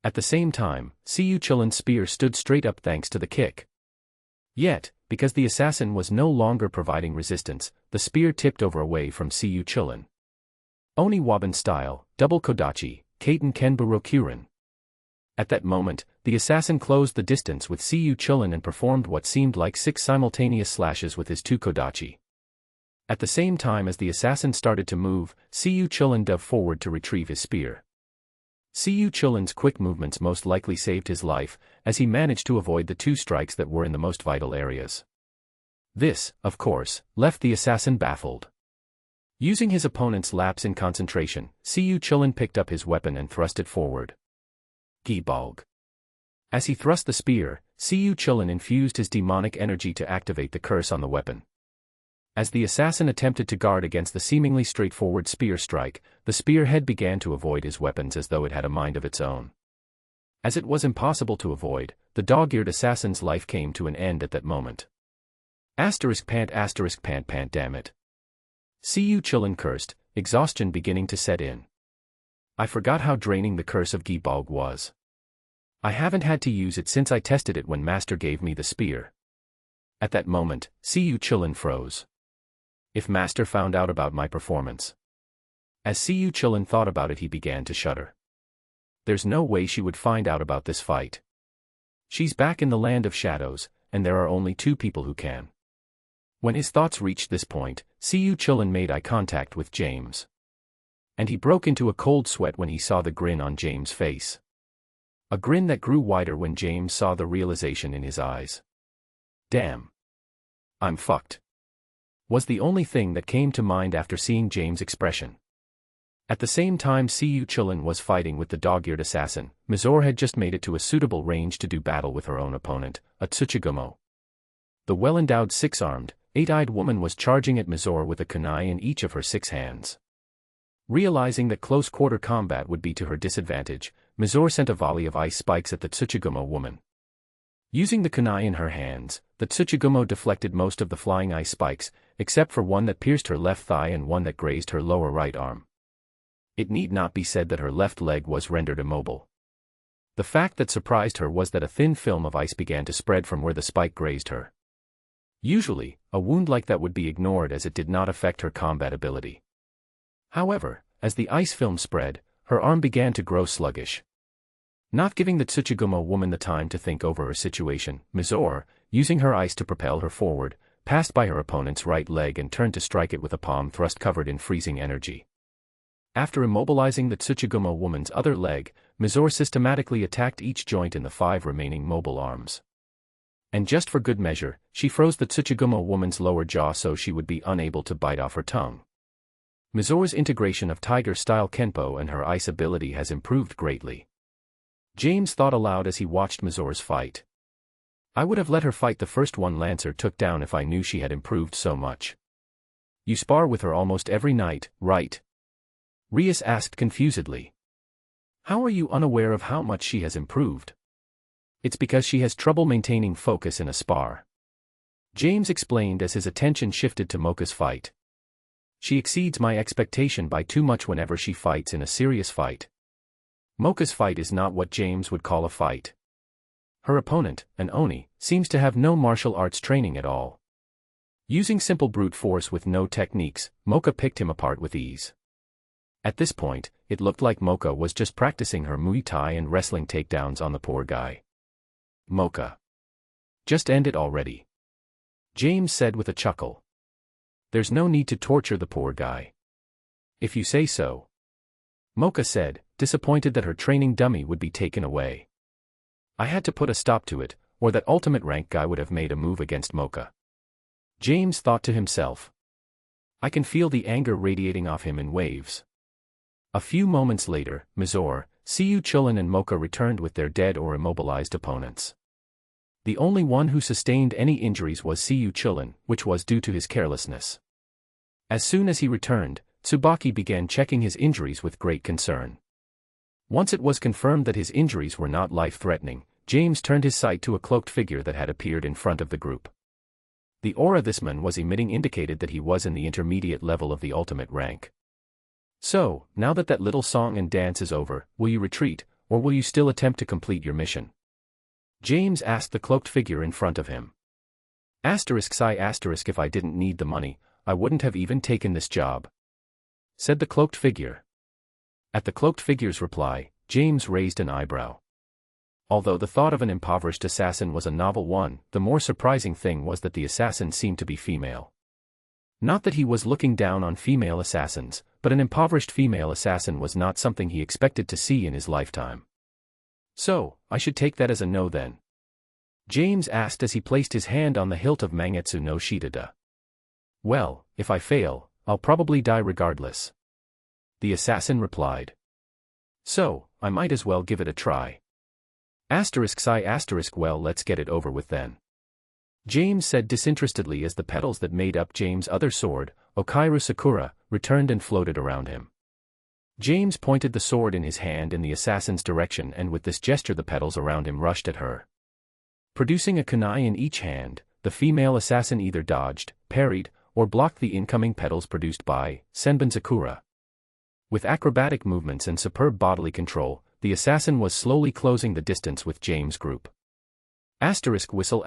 At the same time, Siyu Chilin's spear stood straight up thanks to the kick. Yet, because the assassin was no longer providing resistance, the spear tipped over away from Siyu Chilin. Oni Waban style, double kodachi, Kaiten Kenburokurin. At that moment, the assassin closed the distance with Siyu Chilin and performed what seemed like 6 simultaneous slashes with his 2 kodachi. At the same time as the assassin started to move, Siyu Chilin dove forward to retrieve his spear. Siyu Chilin's quick movements most likely saved his life, as he managed to avoid the 2 strikes that were in the most vital areas. This, of course, left the assassin baffled. Using his opponent's lapse in concentration, Siyu Chilin picked up his weapon and thrust it forward. Gibalg. As he thrust the spear, Siyu Chulin infused his demonic energy to activate the curse on the weapon. As the assassin attempted to guard against the seemingly straightforward spear strike, the spearhead began to avoid his weapons as though it had a mind of its own. As it was impossible to avoid, the dog-eared assassin's life came to an end at that moment. Pant, damn it. Siyu Chulin cursed, exhaustion beginning to set in. I forgot how draining the curse of Gibalg was. I haven't had to use it since I tested it when Master gave me the spear. At that moment, Siyu Chulin froze. If Master found out about my performance. As Siyu Chulin thought about it, he began to shudder. There's no way she would find out about this fight. She's back in the land of shadows, and there are only two people who can. When his thoughts reached this point, Siyu Chulin made eye contact with James. And he broke into a cold sweat when he saw the grin on James' face. A grin that grew wider when James saw the realization in his eyes. Damn. I'm fucked. Was the only thing that came to mind after seeing James' expression. At the same time Siyu Chulin was fighting with the dog-eared assassin, Mizore had just made it to a suitable range to do battle with her own opponent, a Tsuchigumo. The well-endowed six-armed, eight-eyed woman was charging at Mizore with a kunai in each of her 6 hands. Realizing that close-quarter combat would be to her disadvantage, Mizore sent a volley of ice spikes at the Tsuchigumo woman. Using the kunai in her hands, the Tsuchigumo deflected most of the flying ice spikes, except for one that pierced her left thigh and one that grazed her lower right arm. It need not be said that her left leg was rendered immobile. The fact that surprised her was that a thin film of ice began to spread from where the spike grazed her. Usually, a wound like that would be ignored as it did not affect her combat ability. However, as the ice film spread, her arm began to grow sluggish. Not giving the Tsuchigumo woman the time to think over her situation, Mizore, using her ice to propel her forward, passed by her opponent's right leg and turned to strike it with a palm thrust covered in freezing energy. After immobilizing the Tsuchigumo woman's other leg, Mizore systematically attacked each joint in the 5 remaining mobile arms. And just for good measure, she froze the Tsuchigumo woman's lower jaw so she would be unable to bite off her tongue. Mizore's integration of tiger-style kenpo and her ice ability has improved greatly. James thought aloud as he watched Mizore's fight. I would have let her fight the first one Lancer took down if I knew she had improved so much. You spar with her almost every night, right? Rias asked confusedly. How are you unaware of how much she has improved? It's because she has trouble maintaining focus in a spar. James explained as his attention shifted to Mocha's fight. She exceeds my expectation by too much whenever she fights in a serious fight. Mocha's fight is not what James would call a fight. Her opponent, an Oni, seems to have no martial arts training at all. Using simple brute force with no techniques, Mocha picked him apart with ease. At this point, it looked like Mocha was just practicing her Muay Thai and wrestling takedowns on the poor guy. Mocha. Just end it already. James said with a chuckle. There's no need to torture the poor guy. If you say so. Mocha said, disappointed that her training dummy would be taken away. I had to put a stop to it, or that ultimate rank guy would have made a move against Mocha. James thought to himself. I can feel the anger radiating off him in waves. A few moments later, Mizore, Siyu Chulin and Mocha returned with their dead or immobilized opponents. The only one who sustained any injuries was Siyu Chulin, which was due to his carelessness. As soon as he returned, Tsubaki began checking his injuries with great concern. Once it was confirmed that his injuries were not life-threatening, James turned his sight to a cloaked figure that had appeared in front of the group. The aura this man was emitting indicated that he was in the intermediate level of the ultimate rank. So, now that that little song and dance is over, will you retreat, or will you still attempt to complete your mission? James asked the cloaked figure in front of him. If I didn't need the money, I wouldn't have even taken this job, said the cloaked figure. At the cloaked figure's reply, James raised an eyebrow. Although the thought of an impoverished assassin was a novel one, the more surprising thing was that the assassin seemed to be female. Not that he was looking down on female assassins, but an impoverished female assassin was not something he expected to see in his lifetime. So, I should take that as a no then? James asked as he placed his hand on the hilt of Mangetsu no Shidada. Well, if I fail, I'll probably die regardless. The assassin replied. So, I might as well give it a try. Well, let's get it over with then. James said disinterestedly as the petals that made up James' other sword, Okairu Sakura, returned and floated around him. James pointed the sword in his hand in the assassin's direction, and with this gesture the petals around him rushed at her. Producing a kunai in each hand, the female assassin either dodged, parried, or blocked the incoming petals produced by Senbon Sakura. With acrobatic movements and superb bodily control, the assassin was slowly closing the distance with James' group. Whistle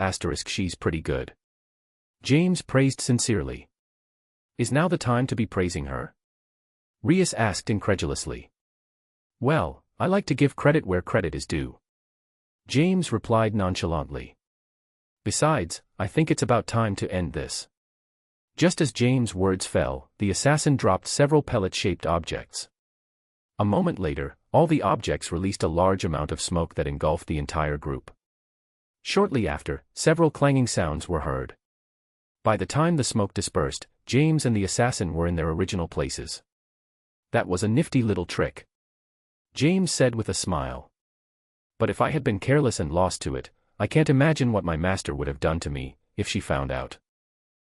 she's pretty good. James praised sincerely. Is now the time to be praising her? Rias asked incredulously. Well, I like to give credit where credit is due. James replied nonchalantly. Besides, I think it's about time to end this. Just as James' words fell, the assassin dropped several pellet-shaped objects. A moment later, all the objects released a large amount of smoke that engulfed the entire group. Shortly after, several clanging sounds were heard. By the time the smoke dispersed, James and the assassin were in their original places. That was a nifty little trick, James said with a smile. But if I had been careless and lost to it, I can't imagine what my master would have done to me, if she found out.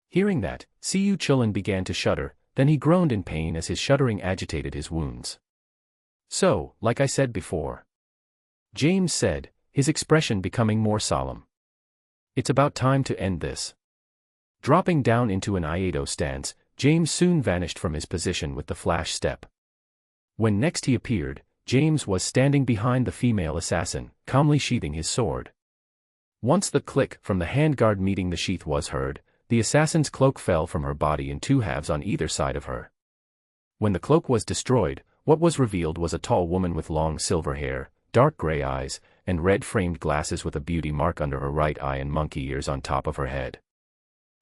Hearing that, Siyu Chulin began to shudder, then he groaned in pain as his shuddering agitated his wounds. So, like I said before, James said, his expression becoming more solemn. It's about time to end this. Dropping down into an Iaido stance, James soon vanished from his position with the flash step. When next he appeared, James was standing behind the female assassin, calmly sheathing his sword. Once the click from the handguard meeting the sheath was heard, the assassin's cloak fell from her body in two halves on either side of her. When the cloak was destroyed, what was revealed was a tall woman with long silver hair, dark gray eyes, and red-framed glasses with a beauty mark under her right eye and monkey ears on top of her head.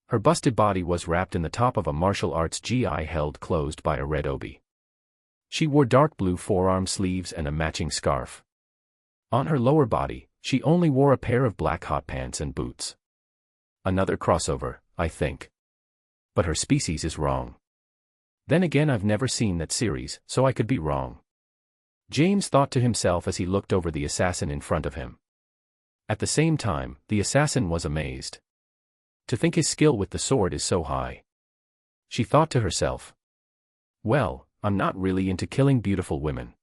Her busted body was wrapped in the top of a martial arts gi held closed by a red obi. She wore dark blue forearm sleeves and a matching scarf. On her lower body, she only wore a pair of black hot pants and boots. Another crossover, I think. But her species is wrong. Then again, I've never seen that series, so I could be wrong. James thought to himself as he looked over the assassin in front of him. At the same time, the assassin was amazed. To think his skill with the sword is so high. She thought to herself. Well, I'm not really into killing beautiful women,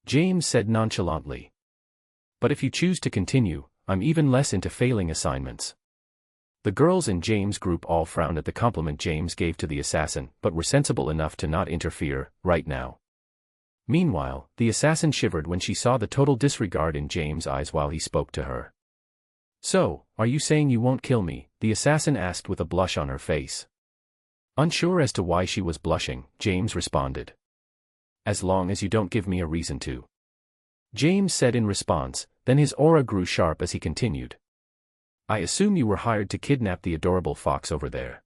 James said nonchalantly. But if you choose to continue, I'm even less into failing assignments. The girls in James' group all frowned at the compliment James gave to the assassin, but were sensible enough to not interfere, right now. Meanwhile, the assassin shivered when she saw the total disregard in James' eyes while he spoke to her. So, are you saying you won't kill me? The assassin asked with a blush on her face. Unsure as to why she was blushing, James responded. As long as you don't give me a reason to. James said in response, then his aura grew sharp as he continued. I assume you were hired to kidnap the adorable fox over there.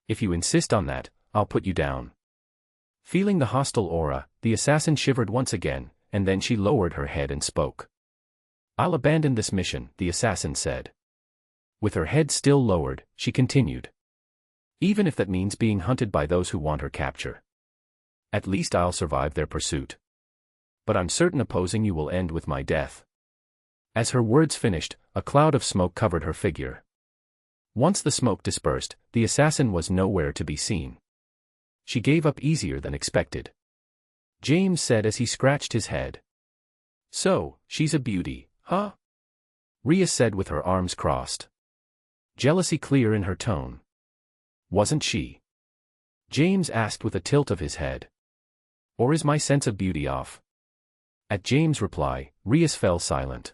If you insist on that, I'll put you down. Feeling the hostile aura, the assassin shivered once again, and then she lowered her head and spoke. I'll abandon this mission, the assassin said. With her head still lowered, she continued. Even if that means being hunted by those who want her capture. At least I'll survive their pursuit. But I'm certain opposing you will end with my death. As her words finished, a cloud of smoke covered her figure. Once the smoke dispersed, the assassin was nowhere to be seen. She gave up easier than expected. James said as he scratched his head. So, she's a beauty, huh? Ria said with her arms crossed. Jealousy clear in her tone. Wasn't she? James asked with a tilt of his head. Or is my sense of beauty off? At James' reply, Rias fell silent.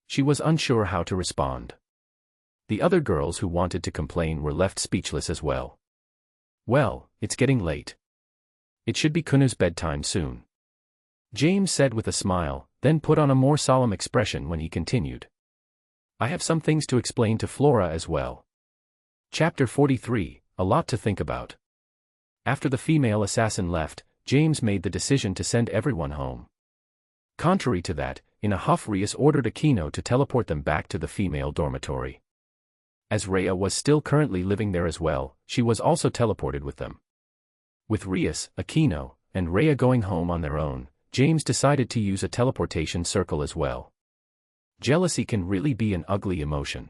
She was unsure how to respond. The other girls who wanted to complain were left speechless as well. Well, it's getting late. It should be Kunou's bedtime soon. James said with a smile, then put on a more solemn expression when he continued. I have some things to explain to Flora as well. Chapter 43, a lot to think about. After the female assassin left, James made the decision to send everyone home. Contrary to that, in a huff Rias ordered Kunou to teleport them back to the female dormitory. As Rhea was still currently living there as well, she was also teleported with them. With Rias, Kunou, and Rhea going home on their own, James decided to use a teleportation circle as well. Jealousy can really be an ugly emotion.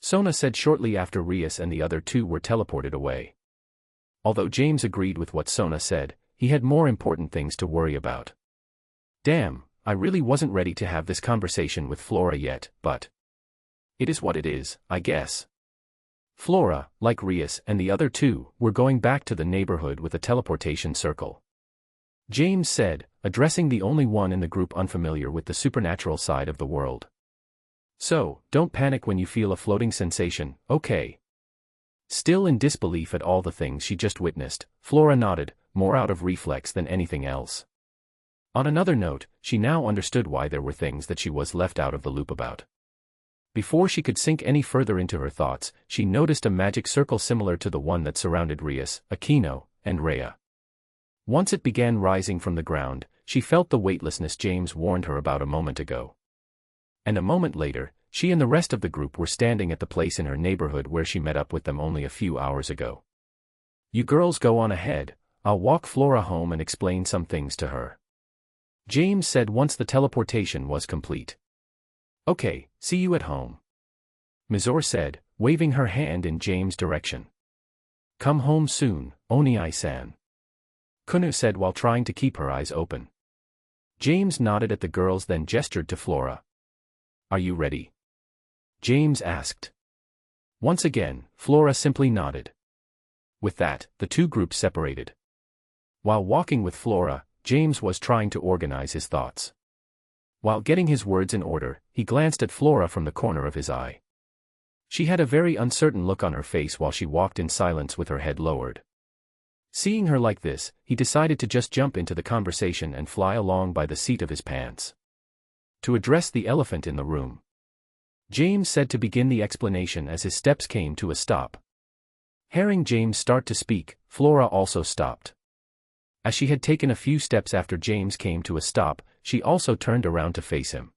Sona said shortly after Rias and the other two were teleported away. Although James agreed with what Sona said, he had more important things to worry about. Damn, I really wasn't ready to have this conversation with Flora yet, but it is what it is, I guess. Flora, like Rias and the other two, were going back to the neighborhood with a teleportation circle. James said, addressing the only one in the group unfamiliar with the supernatural side of the world. So, don't panic when you feel a floating sensation, okay? Still in disbelief at all the things she just witnessed, Flora nodded, more out of reflex than anything else. On another note, she now understood why there were things that she was left out of the loop about. Before she could sink any further into her thoughts, she noticed a magic circle similar to the one that surrounded Rias, Kunou, and Rhea. Once it began rising from the ground, she felt the weightlessness James warned her about a moment ago. And a moment later, she and the rest of the group were standing at the place in her neighborhood where she met up with them only a few hours ago. You girls go on ahead, I'll walk Flora home and explain some things to her. James said once the teleportation was complete. Okay, see you at home. Mizore said, waving her hand in James' direction. Come home soon, Onii-san. Kunou said while trying to keep her eyes open. James nodded at the girls then gestured to Flora. Are you ready? James asked. Once again, Flora simply nodded. With that, the two groups separated. While walking with Flora, James was trying to organize his thoughts. While getting his words in order, he glanced at Flora from the corner of his eye. She had a very uncertain look on her face while she walked in silence with her head lowered. Seeing her like this, he decided to just jump into the conversation and fly along by the seat of his pants. To address the elephant in the room. James said to begin the explanation as his steps came to a stop. Hearing James start to speak, Flora also stopped. As she had taken a few steps after James came to a stop, she also turned around to face him.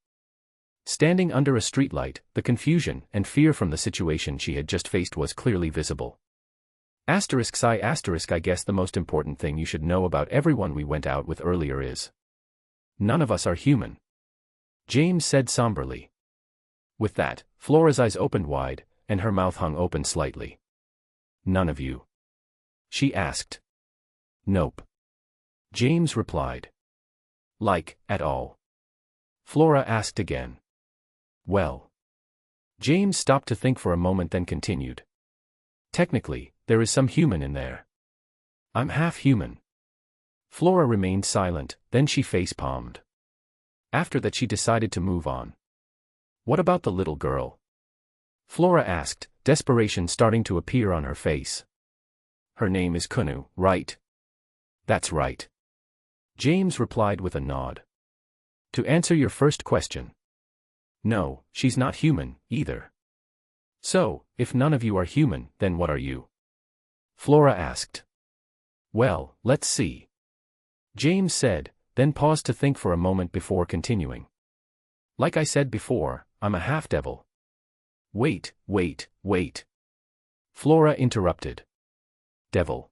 Standing under a streetlight, the confusion and fear from the situation she had just faced was clearly visible. I guess the most important thing you should know about everyone we went out with earlier is none of us are human. James said somberly. With that, Flora's eyes opened wide, and her mouth hung open slightly. None of you? She asked. Nope. James replied. Like, at all? Flora asked again. Well. James stopped to think for a moment then continued. Technically, there is some human in there. I'm half human. Flora remained silent, then she face-palmed. After that she decided to move on. What about the little girl? Flora asked, desperation starting to appear on her face. Her name is Kunou, right? That's right. James replied with a nod. To answer your first question. No, she's not human, either. So, if none of you are human, then what are you? Flora asked. Well, let's see. James said, then paused to think for a moment before continuing. Like I said before, I'm a half-devil. Wait. Flora interrupted. Devil.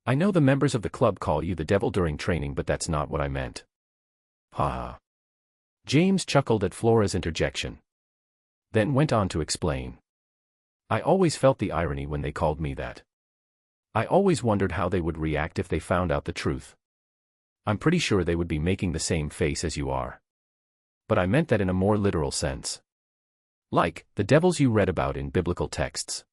I know the members of the club call you the devil during training, but that's not what I meant. Ha. James chuckled at Flora's interjection. Then went on to explain. I always felt the irony when they called me that. I always wondered how they would react if they found out the truth. I'm pretty sure they would be making the same face as you are. But I meant that in a more literal sense. Like, the devils you read about in biblical texts.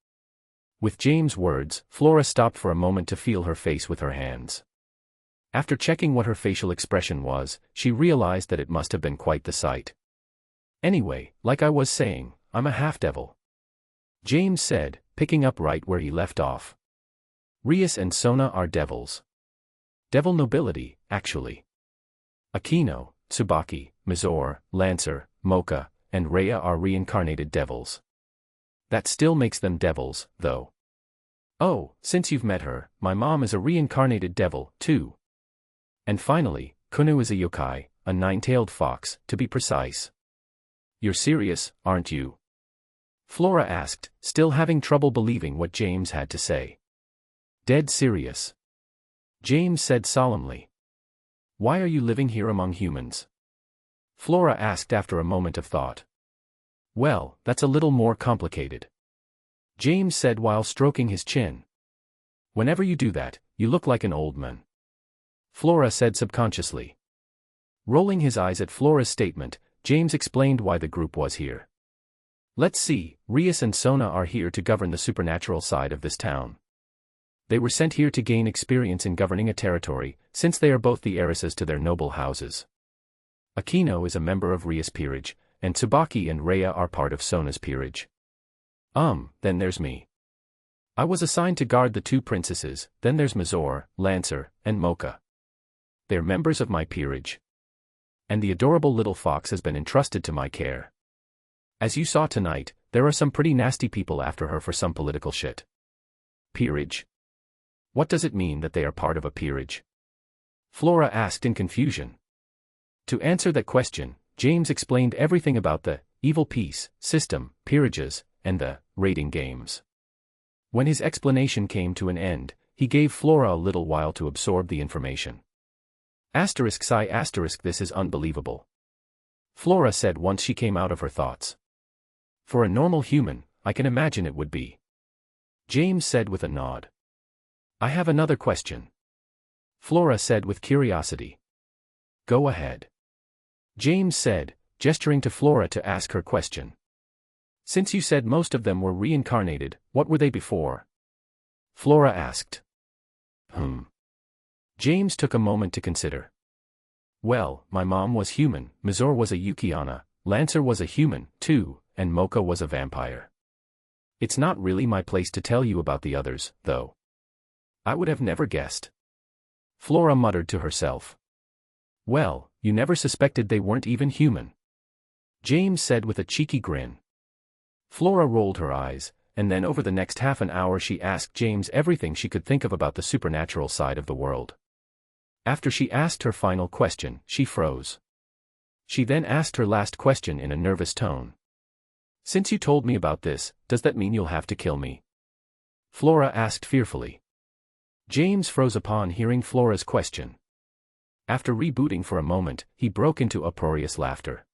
With James' words, Flora stopped for a moment to feel her face with her hands. After checking what her facial expression was, she realized that it must have been quite the sight. Anyway, like I was saying, I'm a half-devil. James said, picking up right where he left off. Rias and Sona are devils. Devil nobility, actually. Akino, Tsubaki, Mizore, Lancer, Mocha, and Rhea are reincarnated devils. That still makes them devils, though. Oh, since you've met her, my mom is a reincarnated devil, too. And finally, Kunou is a yokai, a nine-tailed fox, to be precise. You're serious, aren't you? Flora asked, still having trouble believing what James had to say. Dead serious. James said solemnly. Why are you living here among humans? Flora asked after a moment of thought. Well, that's a little more complicated, James said while stroking his chin. Whenever you do that, you look like an old man, Flora said subconsciously. Rolling his eyes at Flora's statement, James explained why the group was here. Let's see, Rias and Sona are here to govern the supernatural side of this town. They were sent here to gain experience in governing a territory, since they are both the heiresses to their noble houses. Kunou is a member of Rias' peerage, and Tsubaki and Rhea are part of Sona's peerage. Then there's me. I was assigned to guard the two princesses, then there's Mazor, Lancer, and Mocha. They're members of my peerage. And the adorable little fox has been entrusted to my care. As you saw tonight, there are some pretty nasty people after her for some political shit. Peerage? What does it mean that they are part of a peerage? Flora asked in confusion. To answer that question, James explained everything about the evil peace system, peerages, and the rating games. When his explanation came to an end, he gave Flora a little while to absorb the information. This is unbelievable, Flora said once she came out of her thoughts. For a normal human, I can imagine it would be, James said with a nod. I have another question, Flora said with curiosity. Go ahead, James said, gesturing to Flora to ask her question. Since you said most of them were reincarnated, what were they before? Flora asked. James took a moment to consider. Well, my mom was human, Mazor was a Yukiana, Lancer was a human, too, and Mocha was a vampire. It's not really my place to tell you about the others, though. I would have never guessed, Flora muttered to herself. Well, you never suspected they weren't even human, James said with a cheeky grin. Flora rolled her eyes, and then over the next half an hour she asked James everything she could think of about the supernatural side of the world. After she asked her final question, she froze. She then asked her last question in a nervous tone. Since you told me about this, does that mean you'll have to kill me? Flora asked fearfully. James froze upon hearing Flora's question. After rebooting for a moment, he broke into uproarious laughter.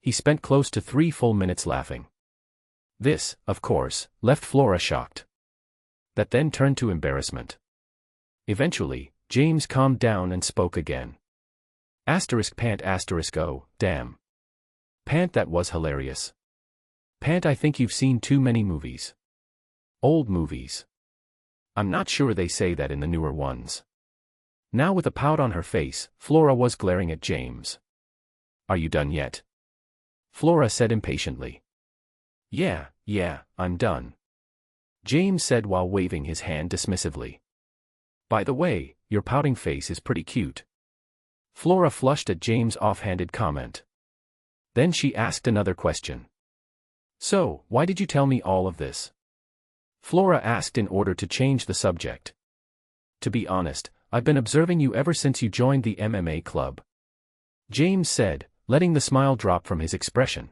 He spent close to 3 full minutes laughing. This, of course, left Flora shocked. That then turned to embarrassment. Eventually, James calmed down and spoke again. Pant oh, damn. Pant, that was hilarious. Pant, I think you've seen too many movies. Old movies. I'm not sure they say that in the newer ones. Now with a pout on her face, Flora was glaring at James. Are you done yet? Flora said impatiently. Yeah, I'm done, James said while waving his hand dismissively. By the way, your pouting face is pretty cute. Flora flushed at James' offhanded comment. Then she asked another question. So, why did you tell me all of this? Flora asked in order to change the subject. To be honest, I've been observing you ever since you joined the MMA club, James said, letting the smile drop from his expression.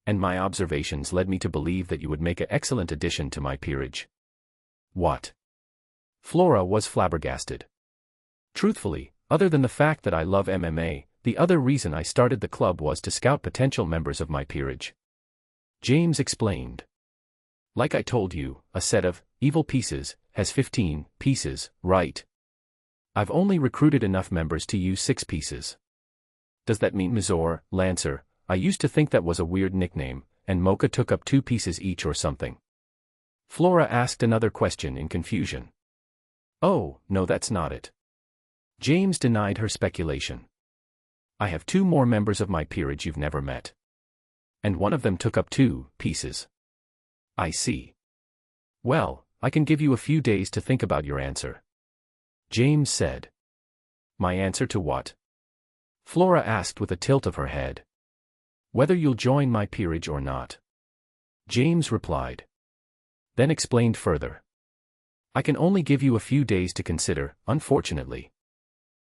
And my observations led me to believe that you would make an excellent addition to my peerage. What? Flora was flabbergasted. Truthfully, other than the fact that I love MMA, the other reason I started the club was to scout potential members of my peerage, James explained. Like I told you, a set of evil pieces has 15 pieces, right? I've only recruited enough members to use 6 pieces. Does that mean Mazor, Lancer? I used to think that was a weird nickname, and Mocha took up 2 pieces each or something. Flora asked another question in confusion. Oh, no, that's not it. James denied her speculation. I have 2 more members of my peerage you've never met. And one of them took up 2 pieces. I see. Well, I can give you a few days to think about your answer, James said. My answer to what? Flora asked with a tilt of her head. Whether you'll join my peerage or not, James replied. Then explained further. I can only give you a few days to consider, unfortunately.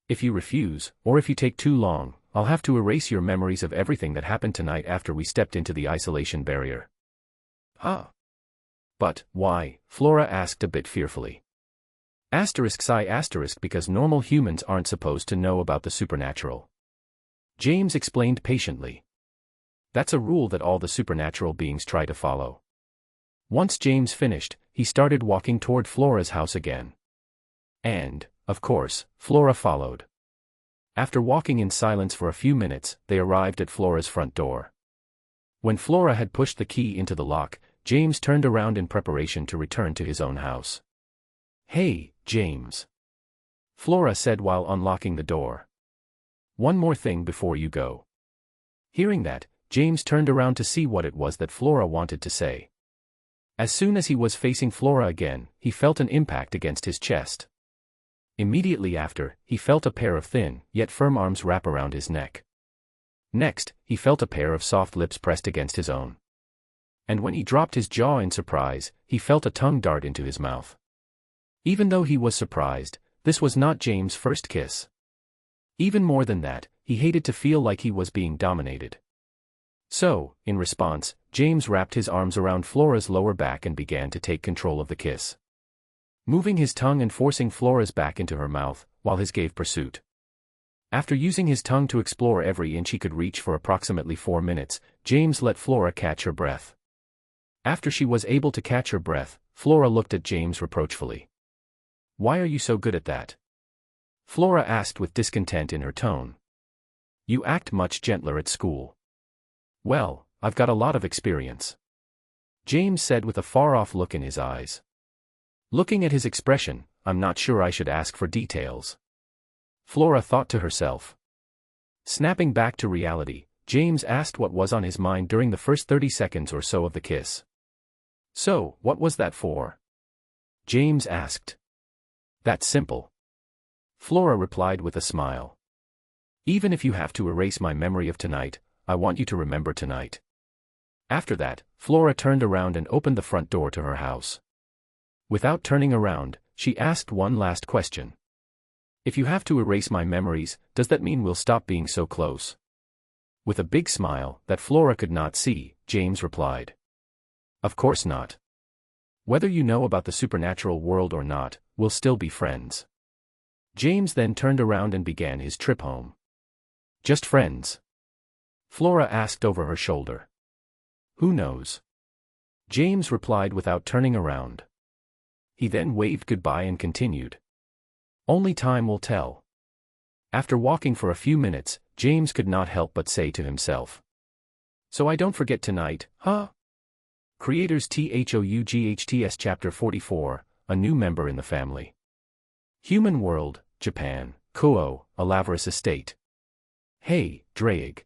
If you refuse, or if you take too long, I'll have to erase your memories of everything that happened tonight after we stepped into the isolation barrier. Huh? But, why? Flora asked a bit fearfully. Because normal humans aren't supposed to know about the supernatural, James explained patiently. That's a rule that all the supernatural beings try to follow. Once James finished, he started walking toward Flora's house again. And, of course, Flora followed. After walking in silence for a few minutes, they arrived at Flora's front door. When Flora had pushed the key into the lock, James turned around in preparation to return to his own house. "Hey, James," Flora said while unlocking the door. "One more thing before you go." Hearing that, James turned around to see what it was that Flora wanted to say. As soon as he was facing Flora again, he felt an impact against his chest. Immediately after, he felt a pair of thin, yet firm arms wrap around his neck. Next, he felt a pair of soft lips pressed against his own. And when he dropped his jaw in surprise, he felt a tongue dart into his mouth. Even though he was surprised, this was not James' first kiss. Even more than that, he hated to feel like he was being dominated. So, in response, James wrapped his arms around Flora's lower back and began to take control of the kiss. Moving his tongue and forcing Flora's back into her mouth, while his gave pursuit. After using his tongue to explore every inch he could reach for approximately 4 minutes, James let Flora catch her breath. After she was able to catch her breath, Flora looked at James reproachfully. "Why are you so good at that?" Flora asked with discontent in her tone. "You act much gentler at school." "Well, I've got a lot of experience," James said with a far-off look in his eyes. Looking at his expression, "I'm not sure I should ask for details," Flora thought to herself. Snapping back to reality, James asked what was on his mind during the first 30 seconds or so of the kiss. "So, what was that for?" James asked. "That's simple," Flora replied with a smile. "Even if you have to erase my memory of tonight, I want you to remember tonight." After that, Flora turned around and opened the front door to her house. Without turning around, she asked one last question. "If you have to erase my memories, does that mean we'll stop being so close?" With a big smile that Flora could not see, James replied. "Of course not. Whether you know about the supernatural world or not, we'll still be friends." James then turned around and began his trip home. "Just friends?" Flora asked over her shoulder. "Who knows?" James replied without turning around. He then waved goodbye and continued. "Only time will tell." After walking for a few minutes, James could not help but say to himself, "So I don't forget tonight, huh?" Creators THOUGHTS Chapter 44, A New Member in the Family. Human World, Japan, Kunou, Alaverus Estate. "Hey, Drake,"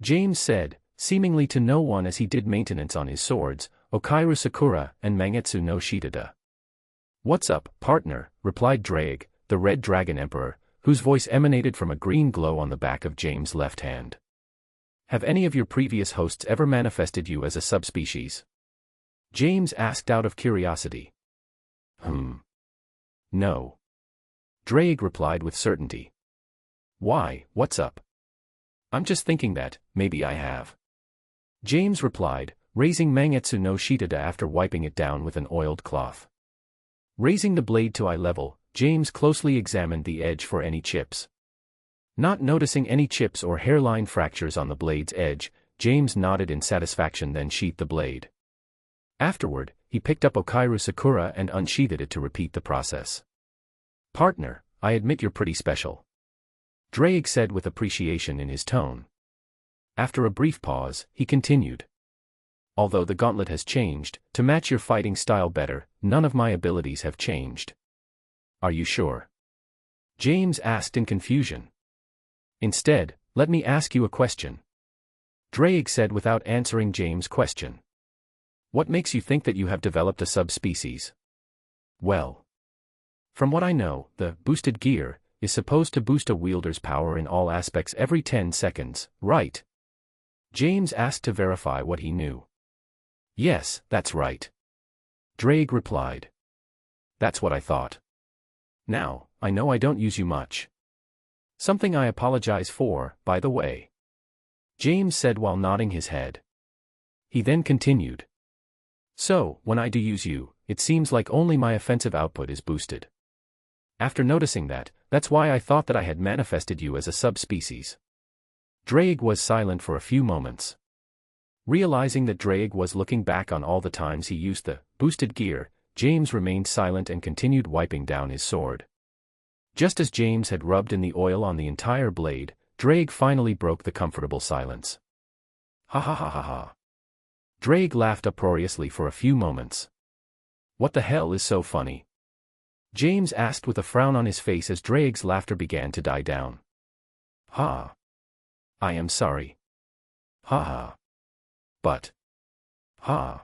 James said, seemingly to no one as he did maintenance on his swords, Okairu Sakura and Mangetsu no Shitada. "What's up, partner?" replied Drake, the Red Dragon Emperor, whose voice emanated from a green glow on the back of James' left hand. "Have any of your previous hosts ever manifested you as a subspecies?" James asked out of curiosity. No," Drake replied with certainty. "Why, what's up?" "I'm just thinking that, maybe I have," James replied, raising Mangetsu no Shitada after wiping it down with an oiled cloth. Raising the blade to eye level, James closely examined the edge for any chips. Not noticing any chips or hairline fractures on the blade's edge, James nodded in satisfaction, then sheathed the blade. Afterward, he picked up Okairu Sakura and unsheathed it to repeat the process. "Partner, I admit you're pretty special," Drake said with appreciation in his tone. After a brief pause, he continued. "Although the gauntlet has changed, to match your fighting style better, none of my abilities have changed." "Are you sure?" James asked in confusion. "Instead, let me ask you a question," Drake said without answering James' question. "What makes you think that you have developed a subspecies?" "Well, from what I know, the boosted gear is supposed to boost a wielder's power in all aspects every 10 seconds, right?" James asked to verify what he knew. "Yes, that's right," Drake replied. "That's what I thought. Now, I know I don't use you much. Something I apologize for, by the way," James said while nodding his head. He then continued. "So, when I do use you, it seems like only my offensive output is boosted. After noticing that, that's why I thought that I had manifested you as a subspecies." Drake was silent for a few moments. Realizing that Drake was looking back on all the times he used the boosted gear, James remained silent and continued wiping down his sword. Just as James had rubbed in the oil on the entire blade, Drake finally broke the comfortable silence. Ha ha ha ha ha. Drake laughed uproariously for a few moments. What the hell is so funny? James asked with a frown on his face as Drake's laughter began to die down. Ha. I am sorry. Ha ha. But. Ha.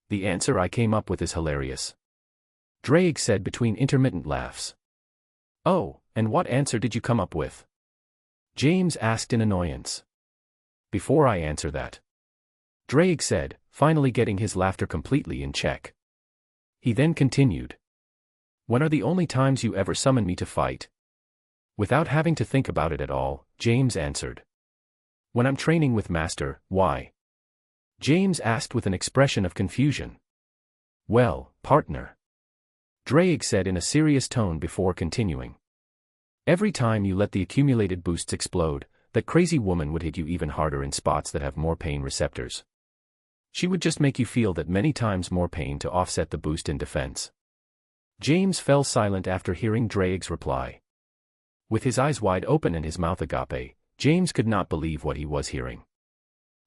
The answer I came up with is hilarious. Drake said between intermittent laughs. Oh, and what answer did you come up with? James asked in annoyance. Before I answer that, Drake said, finally getting his laughter completely in check. He then continued. When are the only times you ever summon me to fight? Without having to think about it at all, James answered. When I'm training with Master, why? James asked with an expression of confusion. Well, partner. Drake said in a serious tone before continuing. Every time you let the accumulated boosts explode, that crazy woman would hit you even harder in spots that have more pain receptors. She would just make you feel that many times more pain to offset the boost in defense. James fell silent after hearing Drake's reply. With his eyes wide open and his mouth agape, James could not believe what he was hearing.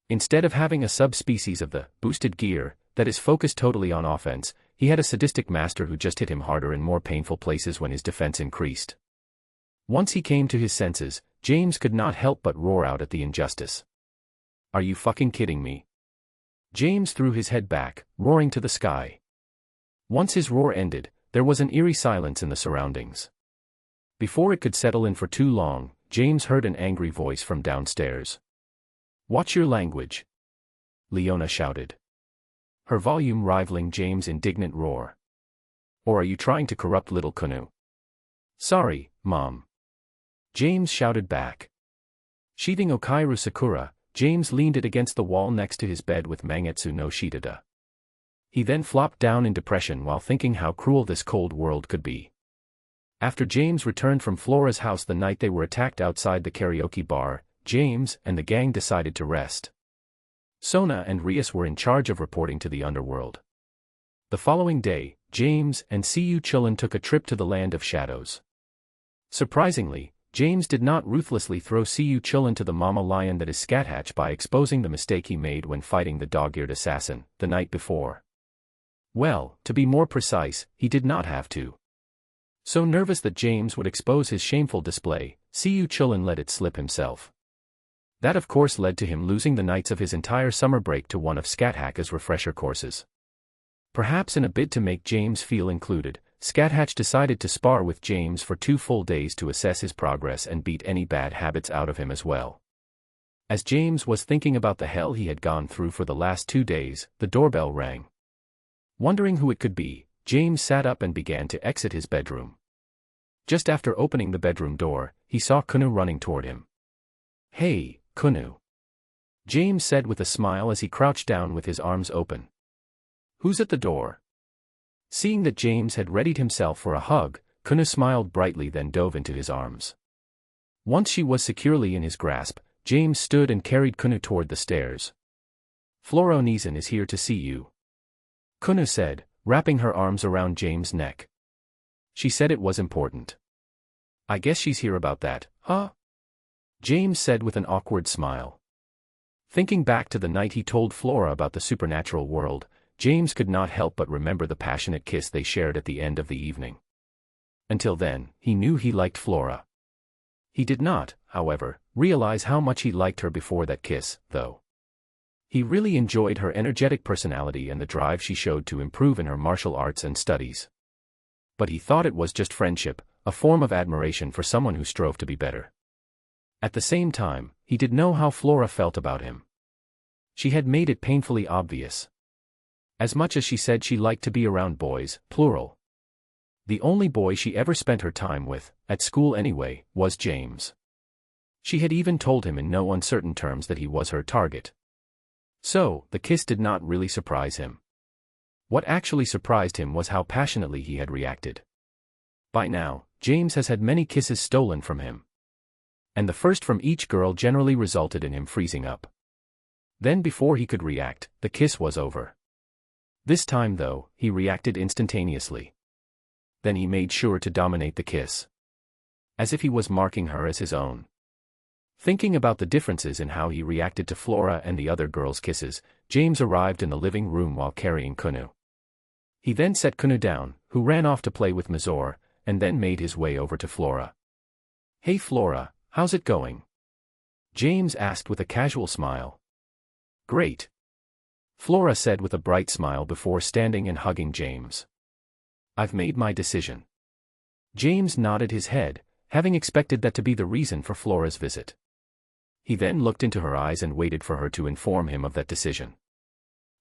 Instead of having a subspecies of the boosted gear that is focused totally on offense, he had a sadistic master who just hit him harder in more painful places when his defense increased. Once he came to his senses, James could not help but roar out at the injustice. Are you fucking kidding me? James threw his head back, roaring to the sky. Once his roar ended, there was an eerie silence in the surroundings. Before it could settle in for too long, James heard an angry voice from downstairs. Watch your language, Leona shouted, her volume rivaling James' indignant roar. Or are you trying to corrupt little Kunou? Sorry, Mom. James shouted back. Sheathing Okairu Sakura, James leaned it against the wall next to his bed with Mangetsu no Shitada. He then flopped down in depression while thinking how cruel this cold world could be. After James returned from Flora's house the night they were attacked outside the karaoke bar, James and the gang decided to rest. Sona and Rias were in charge of reporting to the underworld. The following day, James and Siyu Chulin took a trip to the land of shadows. Surprisingly, James did not ruthlessly throw Siyu Chulin to the mama lion that is Scathatch by exposing the mistake he made when fighting the dog-eared assassin the night before. Well, to be more precise, he did not have to. So nervous that James would expose his shameful display, Siyu Chulin let it slip himself. That of course led to him losing the nights of his entire summer break to one of Scathatch's refresher courses. Perhaps in a bid to make James feel included, Scathatch decided to spar with James for 2 full days to assess his progress and beat any bad habits out of him as well. As James was thinking about the hell he had gone through for the last 2 days, the doorbell rang. Wondering who it could be, James sat up and began to exit his bedroom. Just after opening the bedroom door, he saw Kunou running toward him. Hey, Kunou. James said with a smile as he crouched down with his arms open. Who's at the door? Seeing that James had readied himself for a hug, Kunou smiled brightly then dove into his arms. Once she was securely in his grasp, James stood and carried Kunou toward the stairs. Flora Onizen is here to see you, Kunou said, wrapping her arms around James' neck. She said it was important. I guess she's here about that, huh? James said with an awkward smile. Thinking back to the night he told Flora about the supernatural world, James could not help but remember the passionate kiss they shared at the end of the evening. Until then, he knew he liked Flora. He did not, however, realize how much he liked her before that kiss, though. He really enjoyed her energetic personality and the drive she showed to improve in her martial arts and studies. But he thought it was just friendship, a form of admiration for someone who strove to be better. At the same time, he did know how Flora felt about him. She had made it painfully obvious. As much as she said she liked to be around boys, plural. The only boy she ever spent her time with, at school anyway, was James. She had even told him in no uncertain terms that he was her target. So, the kiss did not really surprise him. What actually surprised him was how passionately he had reacted. By now, James has had many kisses stolen from him. And the first from each girl generally resulted in him freezing up. Then before he could react, the kiss was over. This time though, he reacted instantaneously. Then he made sure to dominate the kiss. As if he was marking her as his own. Thinking about the differences in how he reacted to Flora and the other girls' kisses, James arrived in the living room while carrying Kunou. He then set Kunou down, who ran off to play with Mazor, and then made his way over to Flora. "Hey Flora, how's it going?" James asked with a casual smile. "Great," Flora said with a bright smile before standing and hugging James. "I've made my decision." James nodded his head, having expected that to be the reason for Flora's visit. He then looked into her eyes and waited for her to inform him of that decision.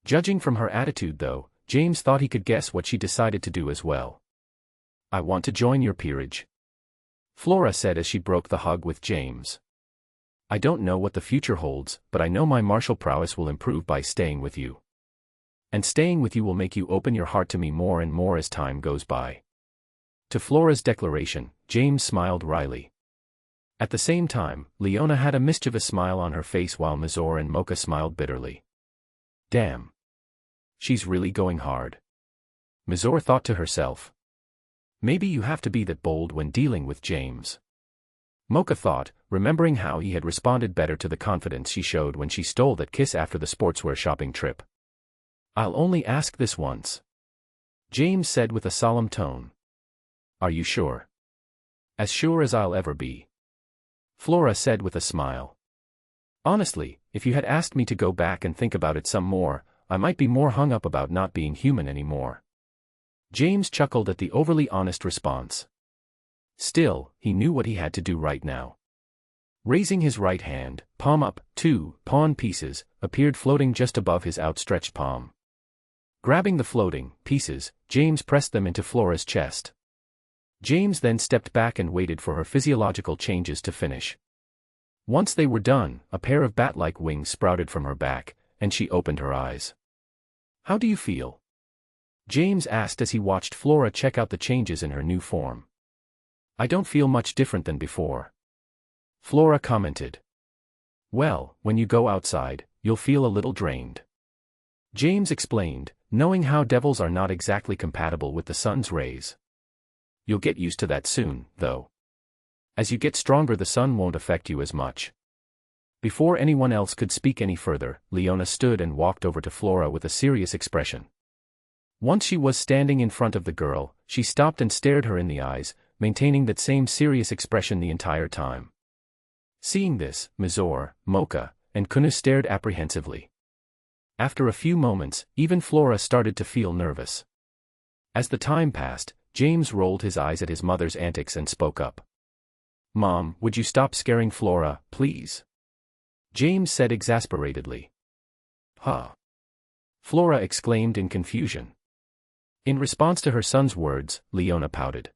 Judging from her attitude though, James thought he could guess what she decided to do as well. "I want to join your peerage," Flora said as she broke the hug with James. "I don't know what the future holds, but I know my martial prowess will improve by staying with you. And staying with you will make you open your heart to me more and more as time goes by." To Flora's declaration, James smiled wryly. At the same time, Leona had a mischievous smile on her face while Mazor and Mocha smiled bitterly. "Damn. She's really going hard," Mazor thought to herself. "Maybe you have to be that bold when dealing with James," Mocha thought, remembering how he had responded better to the confidence she showed when she stole that kiss after the sportswear shopping trip. "I'll only ask this once," James said with a solemn tone. "Are you sure?" "As sure as I'll ever be," Flora said with a smile. "Honestly, if you had asked me to go back and think about it some more, I might be more hung up about not being human anymore." James chuckled at the overly honest response. Still, he knew what he had to do right now. Raising his right hand, palm up, 2 pawn pieces appeared floating just above his outstretched palm. Grabbing the floating pieces, James pressed them into Flora's chest. James then stepped back and waited for her physiological changes to finish. Once they were done, a pair of bat-like wings sprouted from her back, and she opened her eyes. "How do you feel?" James asked as he watched Flora check out the changes in her new form. "I don't feel much different than before," Flora commented. "Well, when you go outside, you'll feel a little drained," James explained, knowing how devils are not exactly compatible with the sun's rays. "You'll get used to that soon, though. As you get stronger, the sun won't affect you as much." Before anyone else could speak any further, Leona stood and walked over to Flora with a serious expression. Once she was standing in front of the girl, she stopped and stared her in the eyes, maintaining that same serious expression the entire time. Seeing this, Mazor, Mocha, and Kunou stared apprehensively. After a few moments, even Flora started to feel nervous. As the time passed, James rolled his eyes at his mother's antics and spoke up. "Mom, would you stop scaring Flora, please?" James said exasperatedly. "Huh?" Flora exclaimed in confusion. In response to her son's words, Leona pouted.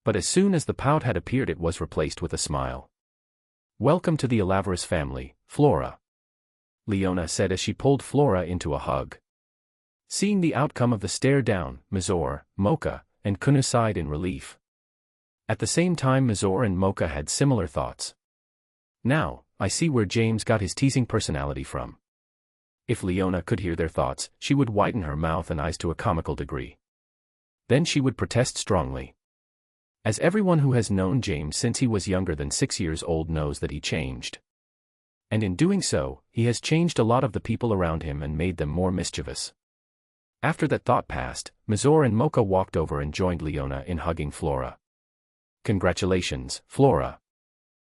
But as soon as the pout had appeared, it was replaced with a smile. "Welcome to the Alaverus family, Flora," Leona said as she pulled Flora into a hug. Seeing the outcome of the stare down, Mazor, Mocha, and Kunou sighed in relief. At the same time, Mazor and Mocha had similar thoughts. Now, I see where James got his teasing personality from. If Leona could hear their thoughts, she would widen her mouth and eyes to a comical degree. Then she would protest strongly. As everyone who has known James since he was younger than 6 years old knows that he changed. And in doing so, he has changed a lot of the people around him and made them more mischievous. After that thought passed, Mazor and Mocha walked over and joined Leona in hugging Flora. "Congratulations, Flora,"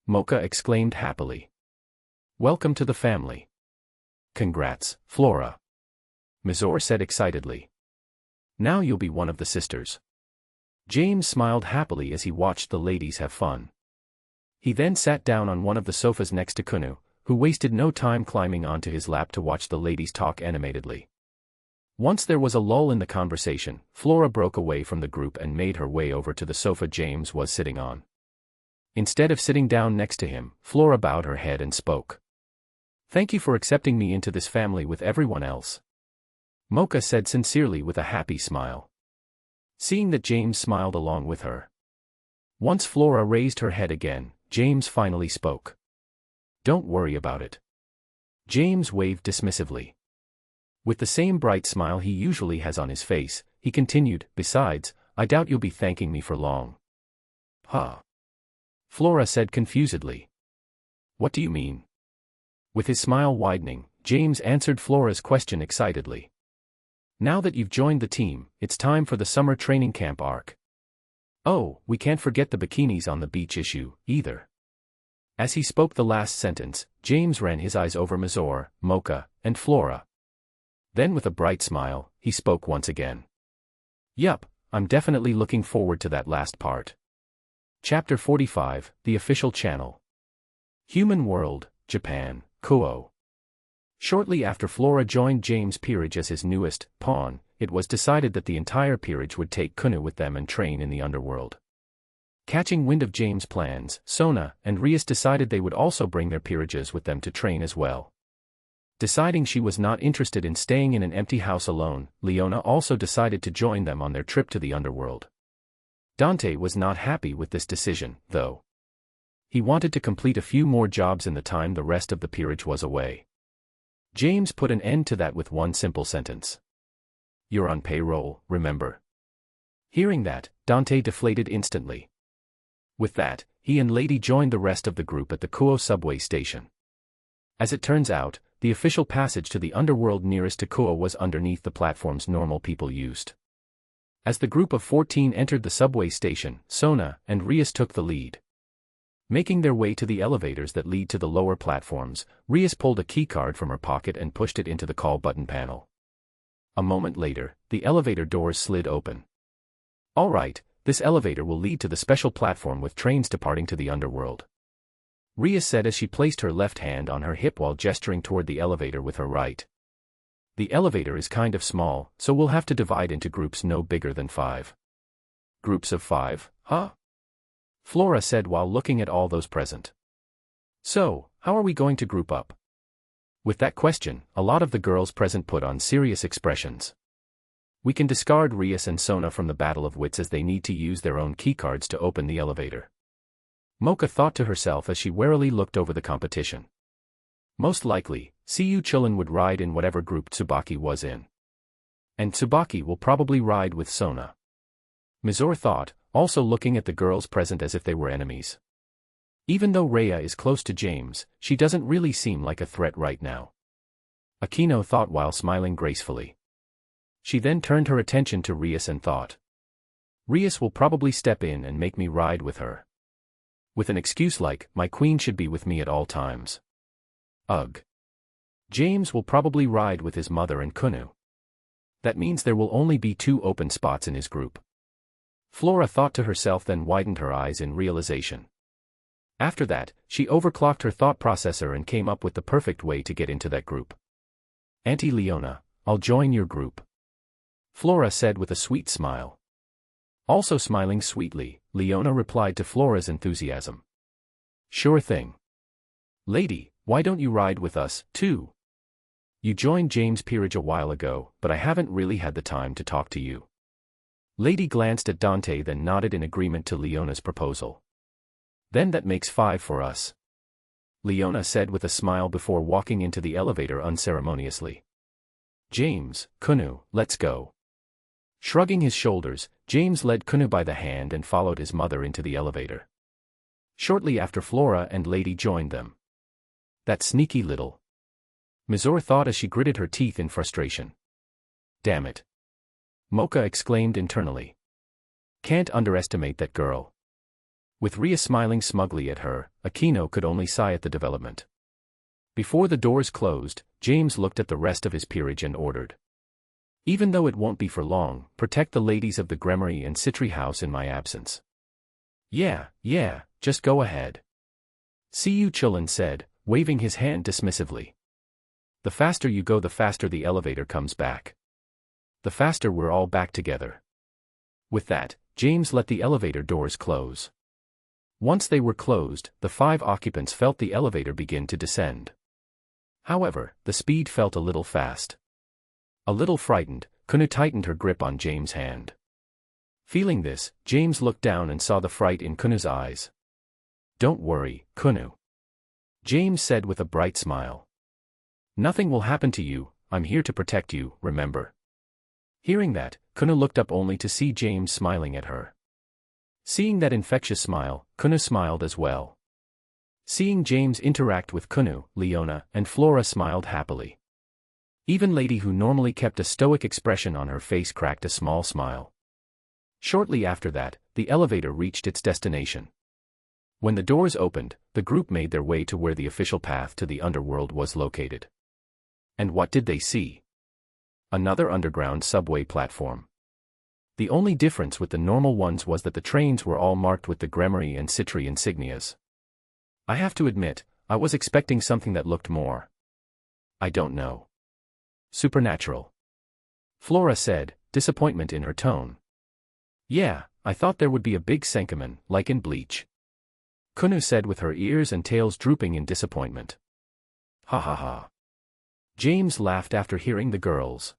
Mocha exclaimed happily. "Welcome to the family." "Congrats, Flora," Mazor said excitedly. "Now you'll be one of the sisters." James smiled happily as he watched the ladies have fun. He then sat down on one of the sofas next to Kunou, who wasted no time climbing onto his lap to watch the ladies talk animatedly. Once there was a lull in the conversation, Flora broke away from the group and made her way over to the sofa James was sitting on. Instead of sitting down next to him, Flora bowed her head and spoke. "Thank you for accepting me into this family with everyone else," Mocha said sincerely with a happy smile. Seeing that James smiled along with her. Once Flora raised her head again, James finally spoke. "Don't worry about it." James waved dismissively. With the same bright smile he usually has on his face, he continued, "Besides, I doubt you'll be thanking me for long." "Huh?" Flora said confusedly. "What do you mean?" With his smile widening, James answered Flora's question excitedly. "Now that you've joined the team, it's time for the summer training camp arc. Oh, we can't forget the bikinis on the beach issue, either." As he spoke the last sentence, James ran his eyes over Mizor, Mocha, and Flora. Then with a bright smile, he spoke once again. "Yup, I'm definitely looking forward to that last part." Chapter 45, The Official Channel. Human World, Japan, Kunou. Shortly after Flora joined James' peerage as his newest pawn, it was decided that the entire peerage would take Kunou with them and train in the underworld. Catching wind of James' plans, Sona and Rias decided they would also bring their peerages with them to train as well. Deciding she was not interested in staying in an empty house alone, Leona also decided to join them on their trip to the underworld. Dante was not happy with this decision, though. He wanted to complete a few more jobs in the time the rest of the peerage was away. James put an end to that with one simple sentence. "You're on payroll, remember?" Hearing that, Dante deflated instantly. With that, he and Lady joined the rest of the group at the Kunou subway station. As it turns out, the official passage to the underworld nearest to Kunou was underneath the platforms normal people used. As the group of 14 entered the subway station, Sona and Rias took the lead. Making their way to the elevators that lead to the lower platforms, Rias pulled a keycard from her pocket and pushed it into the call button panel. A moment later, the elevator doors slid open. "All right, this elevator will lead to the special platform with trains departing to the underworld," Rias said as she placed her left hand on her hip while gesturing toward the elevator with her right. "The elevator is kind of small, so we'll have to divide into groups no bigger than 5. "Groups of 5, huh?" Flora said while looking at all those present. "So, how are we going to group up?" With that question, a lot of the girls present put on serious expressions. "We can discard Rias and Sona from the battle of wits as they need to use their own keycards to open the elevator." Mocha thought to herself as she warily looked over the competition. Most likely, Siyu Chulin would ride in whatever group Tsubaki was in. And Tsubaki will probably ride with Sona. Mizor thought, also looking at the girls present as if they were enemies. Even though Rhea is close to James, she doesn't really seem like a threat right now. Aquino thought while smiling gracefully. She then turned her attention to Rias and thought. Rias will probably step in and make me ride with her. With an excuse like, "My queen should be with me at all times." Ugh. James will probably ride with his mother and Kunou. That means there will only be 2 open spots in his group. Flora thought to herself, then widened her eyes in realization. After that, she overclocked her thought processor and came up with the perfect way to get into that group. "Auntie Leona, I'll join your group," Flora said with a sweet smile. Also smiling sweetly, Leona replied to Flora's enthusiasm. "Sure thing. Lady, why don't you ride with us, too? You joined James' peerage a while ago, but I haven't really had the time to talk to you." Lady glanced at Dante then nodded in agreement to Leona's proposal. "Then that makes 5 for us," Leona said with a smile before walking into the elevator unceremoniously. "James, Kunou, let's go." Shrugging his shoulders, James led Kunou by the hand and followed his mother into the elevator. Shortly after, Flora and Lady joined them. That sneaky little. Mizor thought as she gritted her teeth in frustration. "Damn it." Mocha exclaimed internally. "Can't underestimate that girl." With Rhea smiling smugly at her, Aquino could only sigh at the development. Before the doors closed, James looked at the rest of his peerage and ordered. "Even though it won't be for long, protect the ladies of the Gremory and Citri house in my absence." Yeah, just go ahead," Siyu Chulin said, waving his hand dismissively. "The faster you go, the faster the elevator comes back. The faster we're all back together." With that, James let the elevator doors close. Once they were closed, the 5 occupants felt the elevator begin to descend. However, the speed felt a little fast. A little frightened, Kunou tightened her grip on James' hand. Feeling this, James looked down and saw the fright in Kunou's eyes. Don't worry, Kunou. James said with a bright smile. Nothing will happen to you, I'm here to protect you, remember? Hearing that, Kunou looked up only to see James smiling at her. Seeing that infectious smile, Kunou smiled as well. Seeing James interact with Kunou, Leona, and Flora smiled happily. Even Lady, who normally kept a stoic expression on her face, cracked a small smile. Shortly after that, the elevator reached its destination. When the doors opened, the group made their way to where the official path to the underworld was located. And what did they see? Another underground subway platform. The only difference with the normal ones was that the trains were all marked with the Gremory and Citri insignias. I have to admit, I was expecting something that looked more, I don't know, supernatural. Flora said, disappointment in her tone. Yeah, I thought there would be a big Senkaman, like in Bleach. Kunou said with her ears and tails drooping in disappointment. Ha ha ha. James laughed after hearing the girls.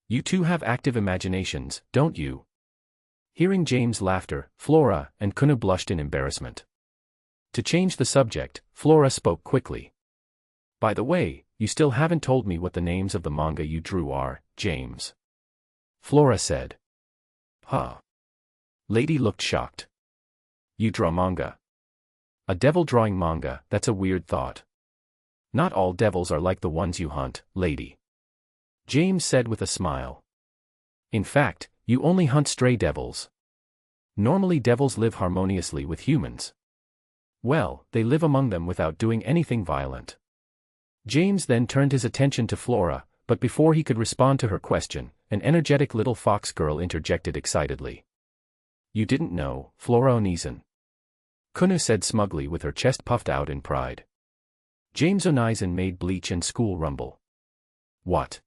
You two have active imaginations, don't you? Hearing James' laughter, Flora and Kunou blushed in embarrassment. To change the subject, Flora spoke quickly. By the way, you still haven't told me what the names of the manga you drew are, James. Flora said. Huh. Lady looked shocked. You draw manga? A devil drawing manga, that's a weird thought. Not all devils are like the ones you hunt, lady. James said with a smile. In fact, you only hunt stray devils. Normally devils live harmoniously with humans. Well, they live among them without doing anything violent. James then turned his attention to Flora, but before he could respond to her question, an energetic little fox girl interjected excitedly. You didn't know, Flora Onizen. Kunou said smugly with her chest puffed out in pride. James Onizen made Bleach and School rumble. What?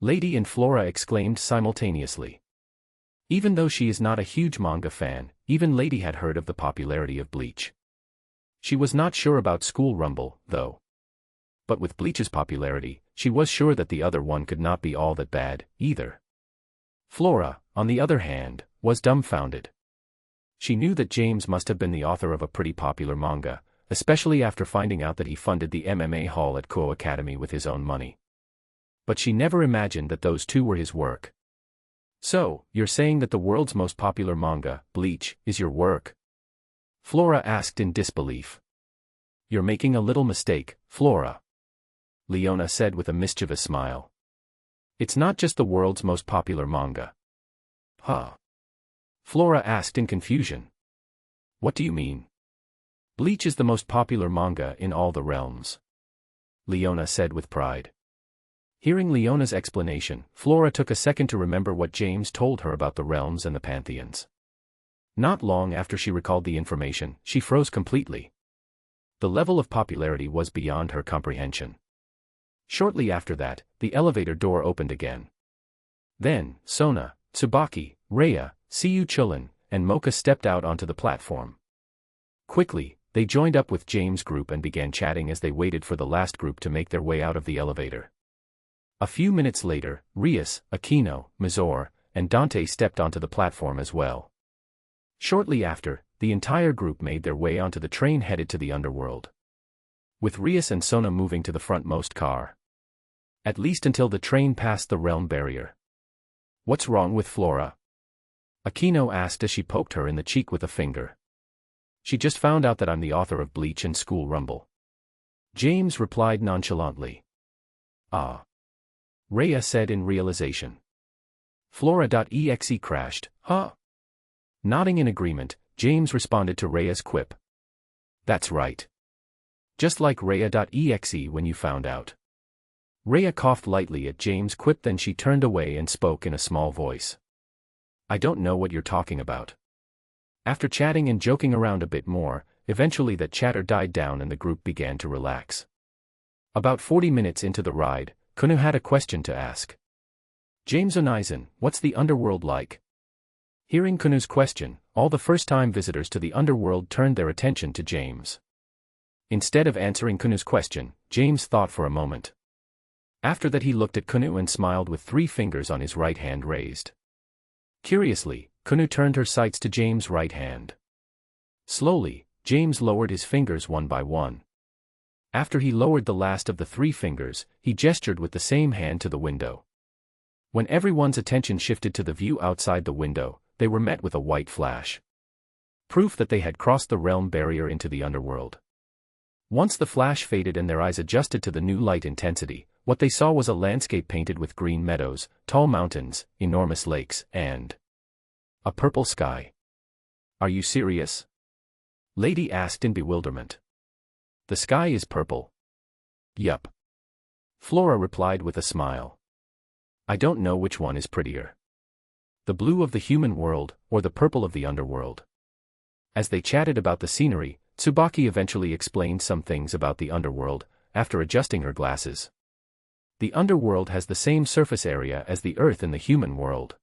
Lady and Flora exclaimed simultaneously. Even though she is not a huge manga fan, even Lady had heard of the popularity of Bleach. She was not sure about School Rumble, though. But with Bleach's popularity, she was sure that the other one could not be all that bad, either. Flora, on the other hand, was dumbfounded. She knew that James must have been the author of a pretty popular manga, especially after finding out that he funded the MMA hall at Kuou Academy with his own money. But she never imagined that those two were his work. So, you're saying that the world's most popular manga, Bleach, is your work? Flora asked in disbelief. You're making a little mistake, Flora. Leona said with a mischievous smile. It's not just the world's most popular manga. Huh? Flora asked in confusion. What do you mean? Bleach is the most popular manga in all the realms. Leona said with pride. Hearing Leona's explanation, Flora took a second to remember what James told her about the realms and the pantheons. Not long after she recalled the information, she froze completely. The level of popularity was beyond her comprehension. Shortly after that, the elevator door opened again. Then, Sona, Tsubaki, Rhea, Siyu Chulin, and Mocha stepped out onto the platform. Quickly, they joined up with James' group and began chatting as they waited for the last group to make their way out of the elevator. A few minutes later, Rias, Aquino, Mizor, and Dante stepped onto the platform as well. Shortly after, the entire group made their way onto the train headed to the underworld. With Rias and Sona moving to the frontmost car. At least until the train passed the realm barrier. What's wrong with Flora? Aquino asked as she poked her in the cheek with a finger. She just found out that I'm the author of Bleach and School Rumble. James replied nonchalantly. Ah. Rhea said in realization. Flora.exe crashed, huh? Nodding in agreement, James responded to Rhea's quip. That's right. Just like Rhea.exe when you found out. Rhea coughed lightly at James' quip, then she turned away and spoke in a small voice. I don't know what you're talking about. After chatting and joking around a bit more, eventually that chatter died down and the group began to relax. About 40 minutes into the ride, Kunou had a question to ask. James Onizen, what's the underworld like? Hearing Kunou's question, all the first-time visitors to the underworld turned their attention to James. Instead of answering Kunou's question, James thought for a moment. After that he looked at Kunou and smiled with 3 fingers on his right hand raised. Curiously, Kunou turned her sights to James' right hand. Slowly, James lowered his fingers one by one. After he lowered the last of the 3 fingers, he gestured with the same hand to the window. When everyone's attention shifted to the view outside the window, they were met with a white flash. Proof that they had crossed the realm barrier into the underworld. Once the flash faded and their eyes adjusted to the new light intensity, what they saw was a landscape painted with green meadows, tall mountains, enormous lakes, and a purple sky. "Are you serious?" Lady asked in bewilderment. "The sky is purple." "Yup." Flora replied with a smile. "I don't know which one is prettier. The blue of the human world, or the purple of the underworld." As they chatted about the scenery, Tsubaki eventually explained some things about the underworld, after adjusting her glasses. The underworld has the same surface area as the Earth in the human world.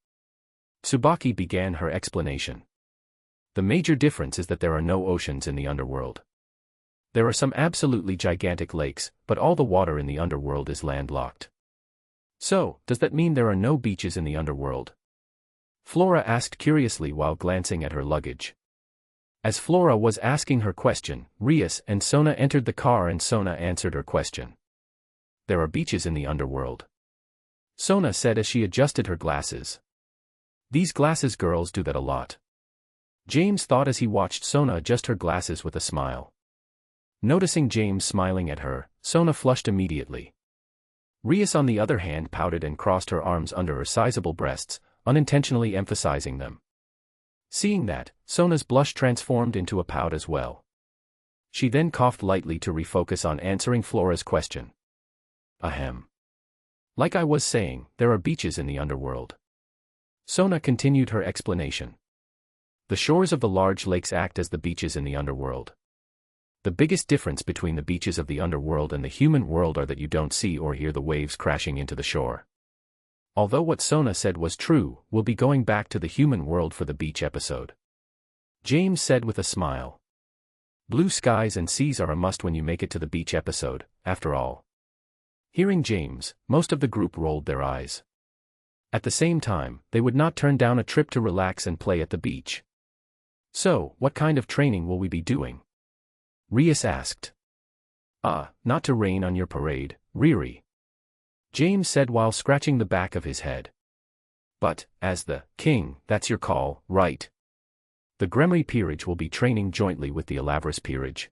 Tsubaki began her explanation. The major difference is that there are no oceans in the underworld. There are some absolutely gigantic lakes, but all the water in the underworld is landlocked. "So, does that mean there are no beaches in the underworld?" Flora asked curiously while glancing at her luggage. As Flora was asking her question, Rias and Sona entered the car and Sona answered her question. "There are beaches in the underworld," Sona said as she adjusted her glasses. "These glasses girls do that a lot," James thought as he watched Sona adjust her glasses with a smile. Noticing James smiling at her, Sona flushed immediately. Rias on the other hand pouted and crossed her arms under her sizable breasts, unintentionally emphasizing them. Seeing that, Sona's blush transformed into a pout as well. She then coughed lightly to refocus on answering Flora's question. "Ahem. Like I was saying, there are beaches in the underworld." Sona continued her explanation. "The shores of the large lakes act as the beaches in the underworld. The biggest difference between the beaches of the underworld and the human world are that you don't see or hear the waves crashing into the shore." Although what Sona said was true, we'll be going back to the human world for the beach episode, James said with a smile. Blue skies and seas are a must when you make it to the beach episode, after all. Hearing James, most of the group rolled their eyes. At the same time, they would not turn down a trip to relax and play at the beach. "So, what kind of training will we be doing?" Rias asked. Not to rain on your parade, Riri," James said while scratching the back of his head. "But, as the king, that's your call, right? The Gremry peerage will be training jointly with the Alaverus peerage,"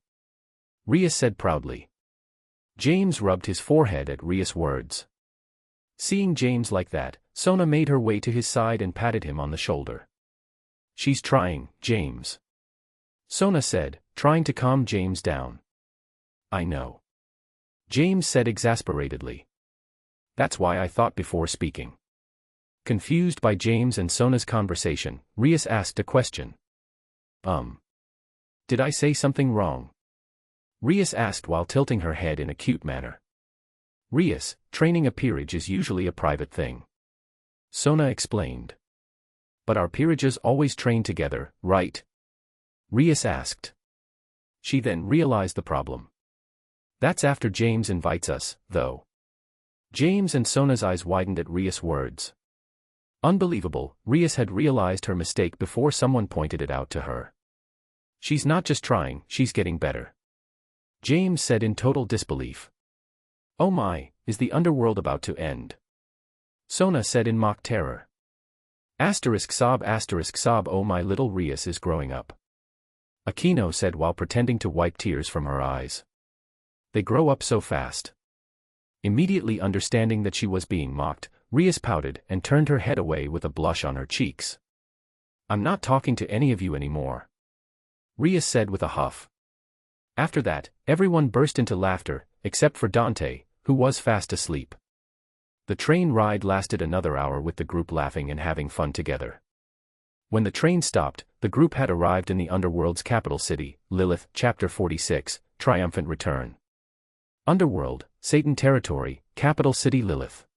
Rias said proudly. James rubbed his forehead at Rias' words. Seeing James like that, Sona made her way to his side and patted him on the shoulder. "She's trying, James," Sona said, trying to calm James down. "I know," James said exasperatedly. "That's why I thought before speaking." Confused by James and Sona's conversation, Rias asked a question. Did I say something wrong?" Rias asked while tilting her head in a cute manner. "Rias, training a peerage is usually a private thing," Sona explained. "But our peerages always train together, right?" Rias asked. She then realized the problem. "That's after James invites us, though." James and Sona's eyes widened at Rias' words. Unbelievable, Rias had realized her mistake before someone pointed it out to her. "She's not just trying, she's getting better," James said in total disbelief. "Oh my, is the underworld about to end?" Sona said in mock terror. Sob, oh my little Rias is growing up," Kunou said while pretending to wipe tears from her eyes. "They grow up so fast." Immediately understanding that she was being mocked, Rias pouted and turned her head away with a blush on her cheeks. "I'm not talking to any of you anymore," Rias said with a huff. After that, everyone burst into laughter, except for Dante, who was fast asleep. The train ride lasted another hour with the group laughing and having fun together. When the train stopped, the group had arrived in the underworld's capital city, Lilith, Chapter 46, Triumphant Return. Underworld, Satan Territory, Capital City Lilith.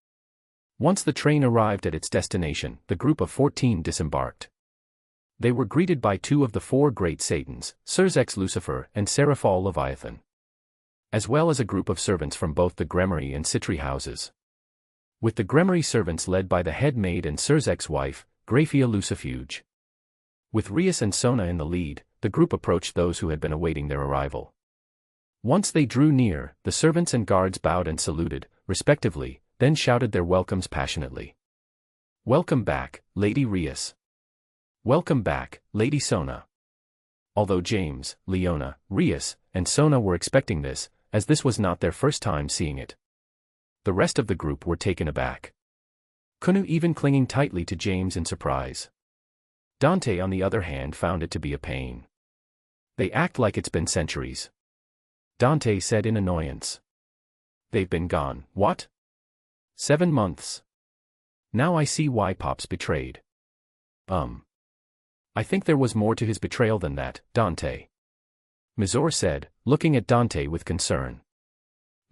Once the train arrived at its destination, the group of 14 disembarked. They were greeted by 2 of the 4 great Satans, Serzex Lucifer and Seraphol Leviathan, as well as a group of servants from both the Gremry and Citri houses. With the Gremry servants led by the head maid and Serzex's wife, Graphia Lucifuge. With Rias and Sona in the lead, the group approached those who had been awaiting their arrival. Once they drew near, the servants and guards bowed and saluted, respectively, then shouted their welcomes passionately. "Welcome back, Lady Rias. Welcome back, Lady Sona." Although James, Leona, Rias, and Sona were expecting this, as this was not their first time seeing it. The rest of the group were taken aback. Kunou even clinging tightly to James in surprise. Dante on the other hand found it to be a pain. "They act like it's been centuries," Dante said in annoyance. "They've been gone, what? 7 months. Now I see why Pop's betrayed." "I think there was more to his betrayal than that, Dante," Mizor said, looking at Dante with concern.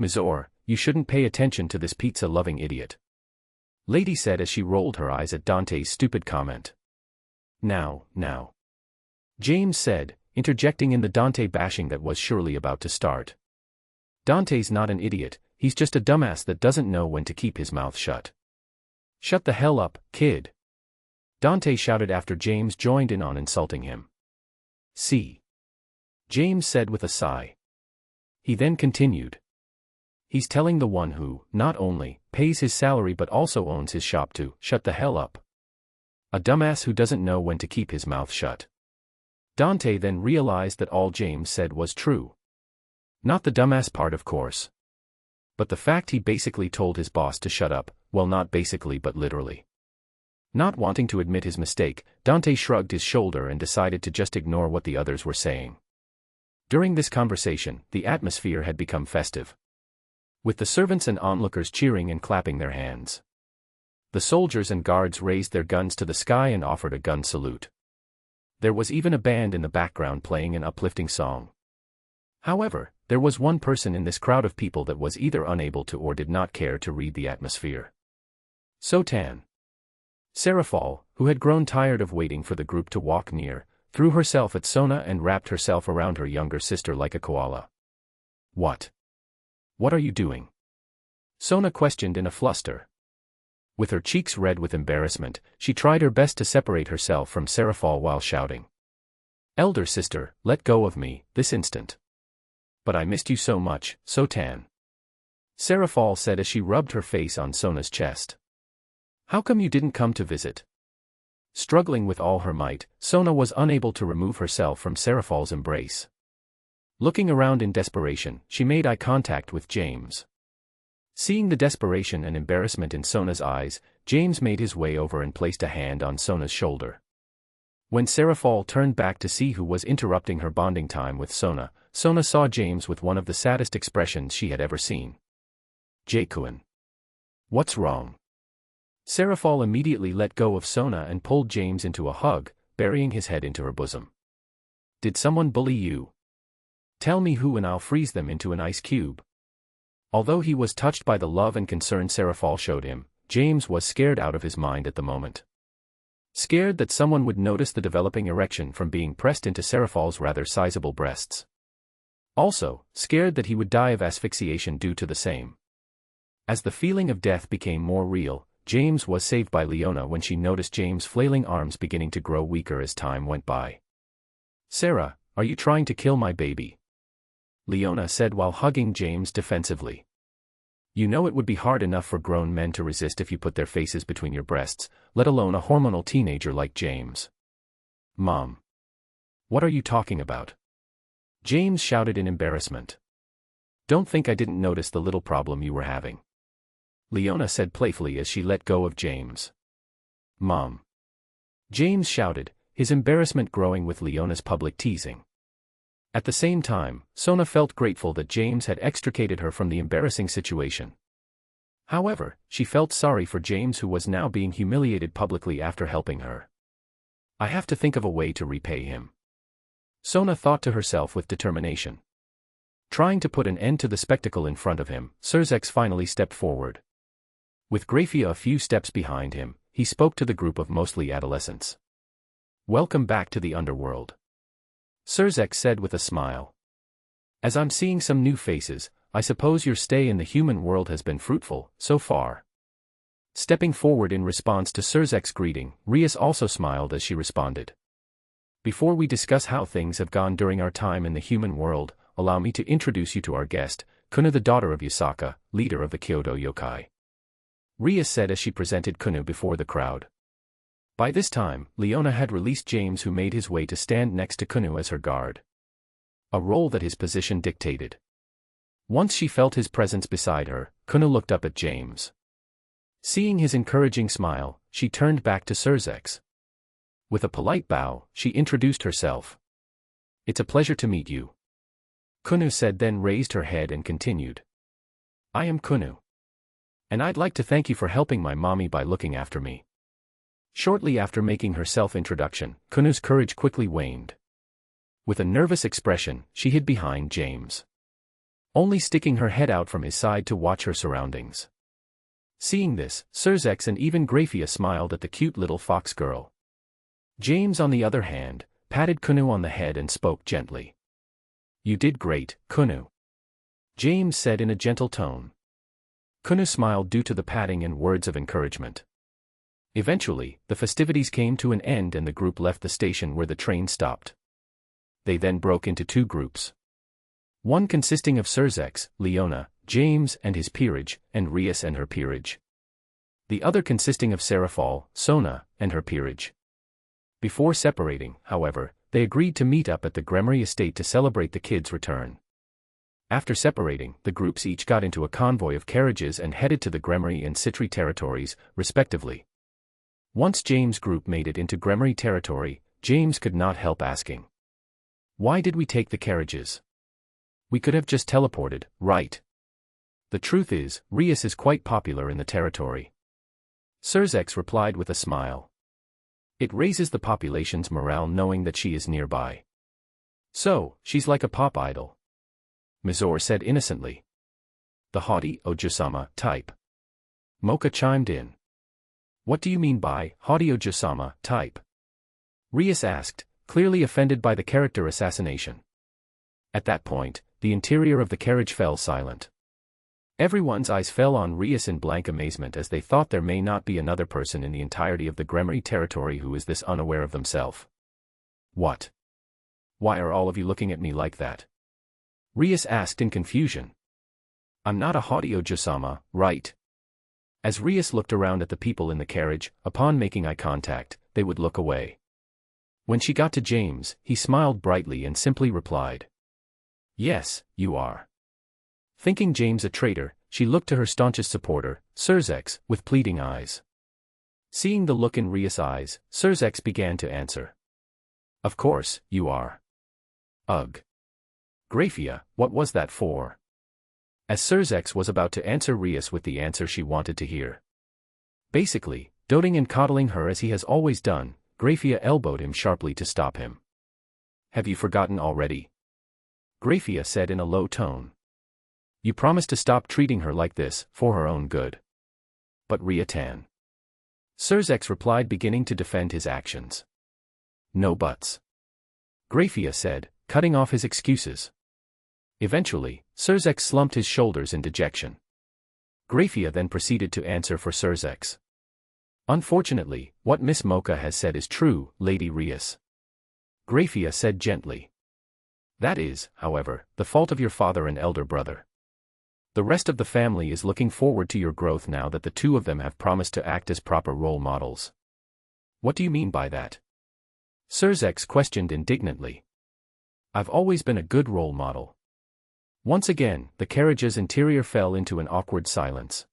"Mizor, you shouldn't pay attention to this pizza-loving idiot," Lady said as she rolled her eyes at Dante's stupid comment. Now. James said, interjecting in the Dante bashing that was surely about to start. "Dante's not an idiot, he's just a dumbass that doesn't know when to keep his mouth shut." "Shut the hell up, kid," Dante shouted after James joined in on insulting him. "See," James said with a sigh. He then continued. "He's telling the one who, not only, pays his salary but also owns his shop to, shut the hell up. A dumbass who doesn't know when to keep his mouth shut." Dante then realized that all James said was true. Not the dumbass part, of course. But the fact he basically told his boss to shut up, well, not basically but literally. Not wanting to admit his mistake, Dante shrugged his shoulder and decided to just ignore what the others were saying. During this conversation, the atmosphere had become festive, with the servants and onlookers cheering and clapping their hands. The soldiers and guards raised their guns to the sky and offered a gun salute. There was even a band in the background playing an uplifting song. However, there was one person in this crowd of people that was either unable to or did not care to read the atmosphere. Sotan. Serafal, who had grown tired of waiting for the group to walk near, threw herself at Sona and wrapped herself around her younger sister like a koala. What are you doing?" Sona questioned in a fluster. With her cheeks red with embarrassment, she tried her best to separate herself from Serafal while shouting, "Elder sister, let go of me, this instant." "But I missed you so much, Sotan," Serafal said as she rubbed her face on Sona's chest. "How come you didn't come to visit?" Struggling with all her might, Sona was unable to remove herself from Serafal's embrace. Looking around in desperation, she made eye contact with James. Seeing the desperation and embarrassment in Sona's eyes, James made his way over and placed a hand on Sona's shoulder. When Serafal turned back to see who was interrupting her bonding time with Sona, Sona saw James with one of the saddest expressions she had ever seen. "Jakuin. What's wrong?" Serafal immediately let go of Sona and pulled James into a hug, burying his head into her bosom. "Did someone bully you? Tell me who and I'll freeze them into an ice cube." Although he was touched by the love and concern Serafal showed him, James was scared out of his mind at the moment. Scared that someone would notice the developing erection from being pressed into Serafal's rather sizable breasts. Also, scared that he would die of asphyxiation due to the same. As the feeling of death became more real, James was saved by Leona when she noticed James' flailing arms beginning to grow weaker as time went by. "Sarah, are you trying to kill my baby?" Leona said while hugging James defensively. "You know it would be hard enough for grown men to resist if you put their faces between your breasts, let alone a hormonal teenager like James." "Mom. What are you talking about?" James shouted in embarrassment. "Don't think I didn't notice the little problem you were having," Leona said playfully as she let go of James. "Mom." James shouted, his embarrassment growing with Leona's public teasing. At the same time, Sona felt grateful that James had extricated her from the embarrassing situation. However, she felt sorry for James who was now being humiliated publicly after helping her. "I have to think of a way to repay him," Sona thought to herself with determination. Trying to put an end to the spectacle in front of him, Serzex finally stepped forward. With Grafia a few steps behind him, he spoke to the group of mostly adolescents. "Welcome back to the underworld," Serzex said with a smile. "As I'm seeing some new faces, I suppose your stay in the human world has been fruitful, so far." Stepping forward in response to Serzex's greeting, Rias also smiled as she responded. Before we discuss how things have gone during our time in the human world, allow me to introduce you to our guest, Kunou, the daughter of Yasaka, leader of the Kyoto Yokai. Ria said as she presented Kunou before the crowd. By this time, Leona had released James, who made his way to stand next to Kunou as her guard. A role that his position dictated. Once she felt his presence beside her, Kunou looked up at James. Seeing his encouraging smile, she turned back to Surzex. With a polite bow, she introduced herself. "It's a pleasure to meet you," Kunou said, then raised her head and continued. "I am Kunou. And I'd like to thank you for helping my mommy by looking after me." Shortly after making her self-introduction, Kunou's courage quickly waned. With a nervous expression, she hid behind James, only sticking her head out from his side to watch her surroundings. Seeing this, Surzex and even Grafia smiled at the cute little fox girl. James, on the other hand, patted Kunou on the head and spoke gently. "You did great, Kunou," James said in a gentle tone. Kunou smiled due to the patting and words of encouragement. Eventually, the festivities came to an end and the group left the station where the train stopped. They then broke into two groups. One consisting of Surzex, Leona, James and his peerage, and Rias and her peerage. The other consisting of Serafal, Sona, and her peerage. Before separating, however, they agreed to meet up at the Gremery estate to celebrate the kids' return. After separating, the groups each got into a convoy of carriages and headed to the Gremery and Citri territories, respectively. Once James' group made it into Gremery territory, James could not help asking, "Why did we take the carriages? We could have just teleported, right?" The truth is, Rias is quite popular in the territory. Surzex replied with a smile. It raises the population's morale knowing that she is nearby. "So, she's like a pop idol," Mizor said innocently. "The haughty Ojusama type," Mocha chimed in. "What do you mean by haughty Ojusama type?" Rias asked, clearly offended by the character assassination. At that point, the interior of the carriage fell silent. Everyone's eyes fell on Rias in blank amazement as they thought there may not be another person in the entirety of the Gremery territory who is this unaware of themselves. "What? Why are all of you looking at me like that?" Rias asked in confusion. "I'm not a haughty Ojusama, right?" As Rias looked around at the people in the carriage, upon making eye contact, they would look away. When she got to James, he smiled brightly and simply replied, "Yes, you are." Thinking James a traitor, she looked to her staunchest supporter, Surzex, with pleading eyes. Seeing the look in Rias' eyes, Surzex began to answer. "Of course, you are." "Ugh. Grafia, what was that for?" As Surzex was about to answer Rias with the answer she wanted to hear. Basically, doting and coddling her as he has always done, Grafia elbowed him sharply to stop him. "Have you forgotten already?" Grafia said in a low tone. "You promised to stop treating her like this, for her own good." "But Riatan," Surzex replied, beginning to defend his actions. "No buts," Grafia said, cutting off his excuses. Eventually, Surzex slumped his shoulders in dejection. Grafia then proceeded to answer for Surzex. "Unfortunately, what Miss Mocha has said is true, Lady Rias," Grafia said gently. "That is, however, the fault of your father and elder brother. The rest of the family is looking forward to your growth now that the two of them have promised to act as proper role models." "What do you mean by that?" Surzex questioned indignantly. "I've always been a good role model." Once again, the carriage's interior fell into an awkward silence.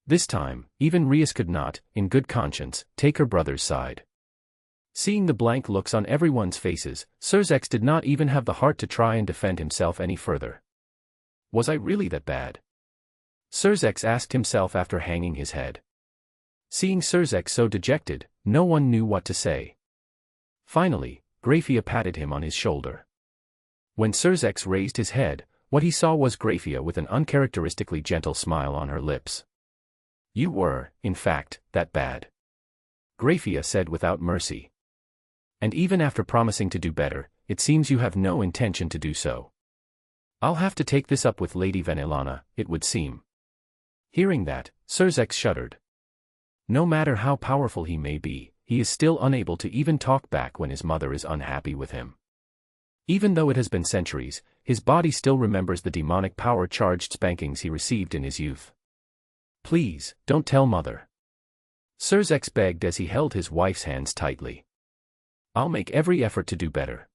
This time, even Rias could not, in good conscience, take her brother's side. Seeing the blank looks on everyone's faces, Surzex did not even have the heart to try and defend himself any further. Was I really that bad? Surzex asked himself after hanging his head. Seeing Surzex so dejected, no one knew what to say. Finally, Grafia patted him on his shoulder. When Surzex raised his head, what he saw was Grafia with an uncharacteristically gentle smile on her lips. "You were, in fact, that bad," Grafia said without mercy. "And even after promising to do better, it seems you have no intention to do so. I'll have to take this up with Lady Vanillana, it would seem." Hearing that, Surzex shuddered. No matter how powerful he may be, he is still unable to even talk back when his mother is unhappy with him. Even though it has been centuries, his body still remembers the demonic power-charged spankings he received in his youth. "Please, don't tell mother," Sir Zex begged as he held his wife's hands tightly. "I'll make every effort to do better."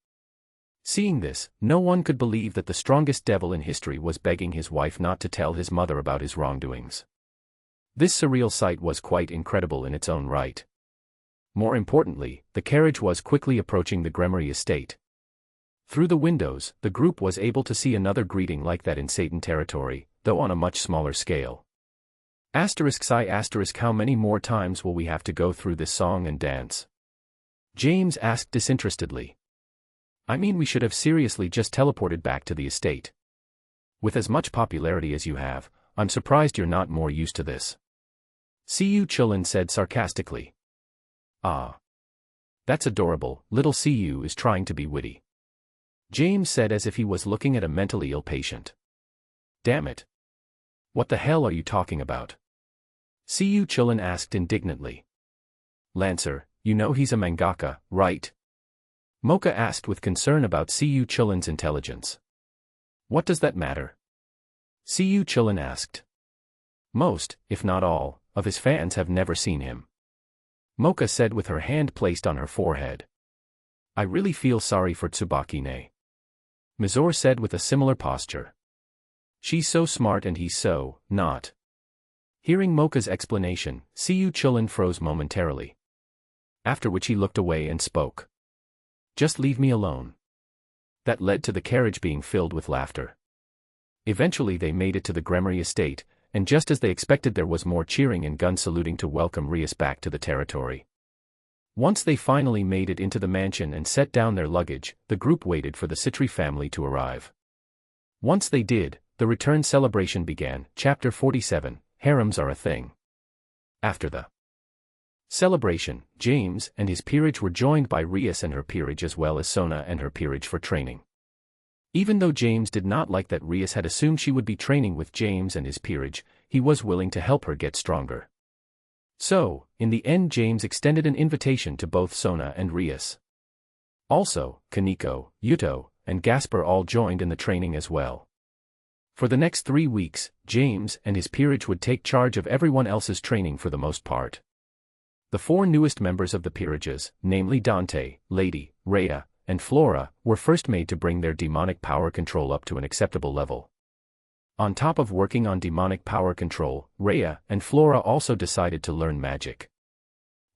Seeing this, no one could believe that the strongest devil in history was begging his wife not to tell his mother about his wrongdoings. This surreal sight was quite incredible in its own right. More importantly, the carriage was quickly approaching the Gremory estate. Through the windows, the group was able to see another greeting like that in Satan territory, though on a much smaller scale. How many more times will we have to go through this song and dance? James asked disinterestedly. I mean, we should have seriously just teleported back to the estate. With as much popularity as you have, I'm surprised you're not more used to this. Siyu Chulin said sarcastically. Ah. That's adorable, little Siyu is trying to be witty. James said as if he was looking at a mentally ill patient. Damn it. What the hell are you talking about? Siyu Chulin asked indignantly. Lancer, you know he's a mangaka, right? Mocha asked with concern about Siyu Chulin's intelligence. What does that matter? Siyu Chulin asked. Most, if not all, of his fans have never seen him. Mocha said with her hand placed on her forehead. I really feel sorry for Tsubaki-ne. Mizore said with a similar posture. She's so smart and he's so, not. Hearing Mocha's explanation, Siyu Chulin froze momentarily. After which he looked away and spoke. Just leave me alone. That led to the carriage being filled with laughter. Eventually they made it to the Gremory estate, and just as they expected there was more cheering and gun saluting to welcome Rias back to the territory. Once they finally made it into the mansion and set down their luggage, the group waited for the Citri family to arrive. Once they did, the return celebration began. Chapter 47, Harems Are a Thing. After the celebration, James and his peerage were joined by Rias and her peerage as well as Sona and her peerage for training. Even though James did not like that Rias had assumed she would be training with James and his peerage, he was willing to help her get stronger. So, in the end James extended an invitation to both Sona and Rias. Also, Kaneko, Yuto, and Gasper all joined in the training as well. For the next 3 weeks, James and his peerage would take charge of everyone else's training for the most part. The 4 newest members of the peerages, namely Dante, Lady, Rhea, and Flora, were first made to bring their demonic power control up to an acceptable level. On top of working on demonic power control, Rhea and Flora also decided to learn magic.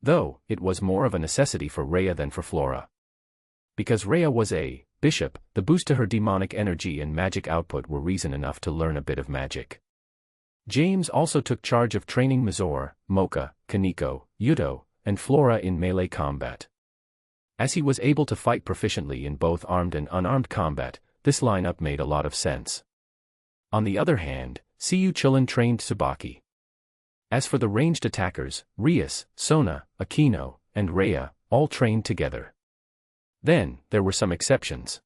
Though, it was more of a necessity for Rhea than for Flora. Because Rhea was a bishop, the boost to her demonic energy and magic output were reason enough to learn a bit of magic. James also took charge of training Mizore, Mocha, Kaneko, Yuto, and Flora in melee combat. As he was able to fight proficiently in both armed and unarmed combat, this lineup made a lot of sense. On the other hand, Siyu Chulin trained Tsubaki. As for the ranged attackers, Rias, Sona, Akino, and Rhea, all trained together. Then, there were some exceptions.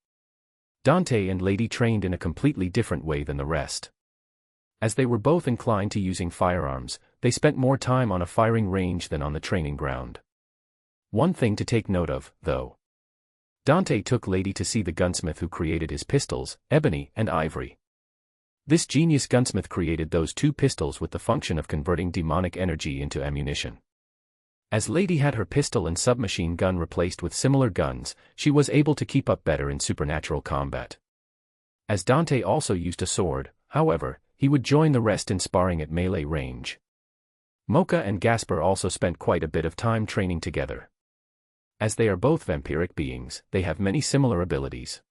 Dante and Lady trained in a completely different way than the rest. As they were both inclined to using firearms, they spent more time on a firing range than on the training ground. One thing to take note of, though. Dante took Lady to see the gunsmith who created his pistols, Ebony and Ivory. This genius gunsmith created those 2 pistols with the function of converting demonic energy into ammunition. As Lady had her pistol and submachine gun replaced with similar guns, she was able to keep up better in supernatural combat. As Dante also used a sword, however, he would join the rest in sparring at melee range. Mocha and Gasper also spent quite a bit of time training together. As they are both vampiric beings, they have many similar abilities.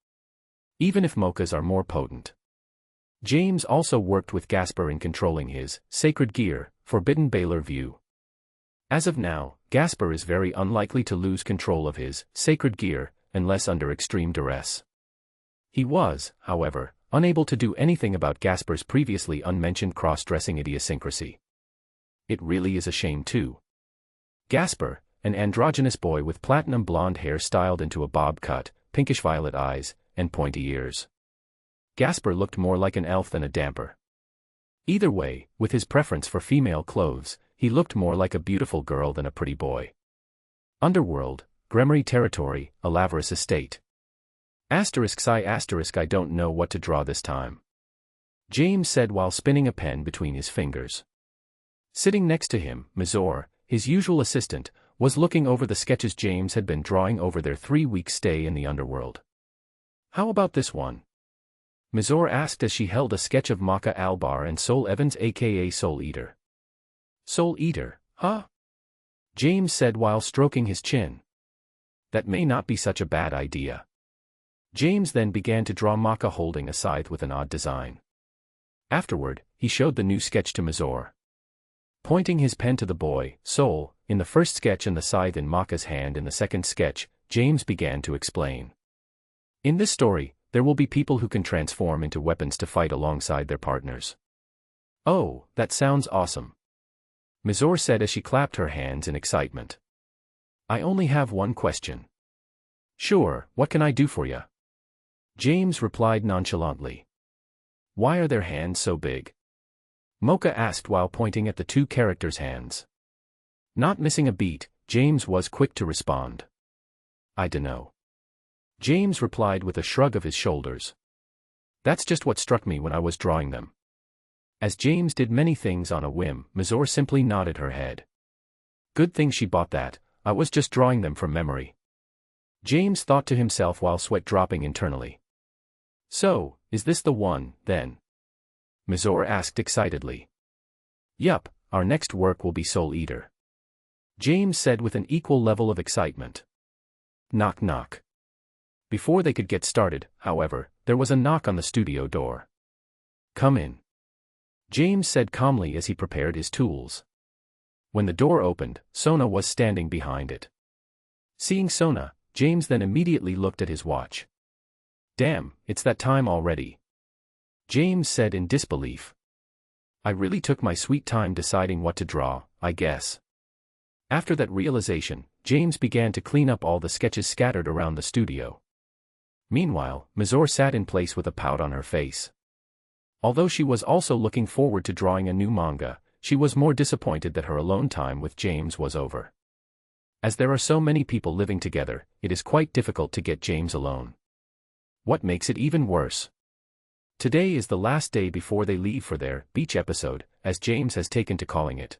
Even if Mochas are more potent. James also worked with Gasper in controlling his sacred gear, Forbidden Baler View. As of now, Gasper is very unlikely to lose control of his sacred gear, unless under extreme duress. He was, however, unable to do anything about Gasper's previously unmentioned cross-dressing idiosyncrasy. It really is a shame too. Gasper, an androgynous boy with platinum blonde hair styled into a bob cut, pinkish-violet eyes, and pointy ears. Gasper looked more like an elf than a damper. Either way, with his preference for female clothes, he looked more like a beautiful girl than a pretty boy. Underworld, Gremory Territory, Alaverus Estate. I don't know what to draw this time, James said while spinning a pen between his fingers. Sitting next to him, Mizor, his usual assistant, was looking over the sketches James had been drawing over their 3-week stay in the underworld. How about this one? Mizor asked as she held a sketch of Maka Albar and Soul Evans aka Soul Eater. Soul Eater, huh? James said while stroking his chin. That may not be such a bad idea. James then began to draw Maka holding a scythe with an odd design. Afterward, he showed the new sketch to Mizor. Pointing his pen to the boy, Soul, in the first sketch and the scythe in Maka's hand in the second sketch, James began to explain. In this story, there will be people who can transform into weapons to fight alongside their partners. Oh, that sounds awesome, Mizor said as she clapped her hands in excitement. I only have one question. Sure, what can I do for ya? James replied nonchalantly. Why are their hands so big? Mocha asked while pointing at the two characters' hands. Not missing a beat, James was quick to respond. I dunno. James replied with a shrug of his shoulders. That's just what struck me when I was drawing them. As James did many things on a whim, Mizor simply nodded her head. Good thing she bought that, I was just drawing them from memory. James thought to himself while sweat dropping internally. So, is this the one, then? Mizor asked excitedly. Yup, our next work will be Soul Eater, James said with an equal level of excitement. Knock knock. Before they could get started, however, there was a knock on the studio door. Come in, James said calmly as he prepared his tools. When the door opened, Sona was standing behind it. Seeing Sona, James then immediately looked at his watch. Damn, it's that time already, James said in disbelief. I really took my sweet time deciding what to draw, I guess. After that realization, James began to clean up all the sketches scattered around the studio. Meanwhile, Mizor sat in place with a pout on her face. Although she was also looking forward to drawing a new manga, she was more disappointed that her alone time with James was over. As there are so many people living together, it is quite difficult to get James alone. What makes it even worse? Today is the last day before they leave for their beach episode, as James has taken to calling it.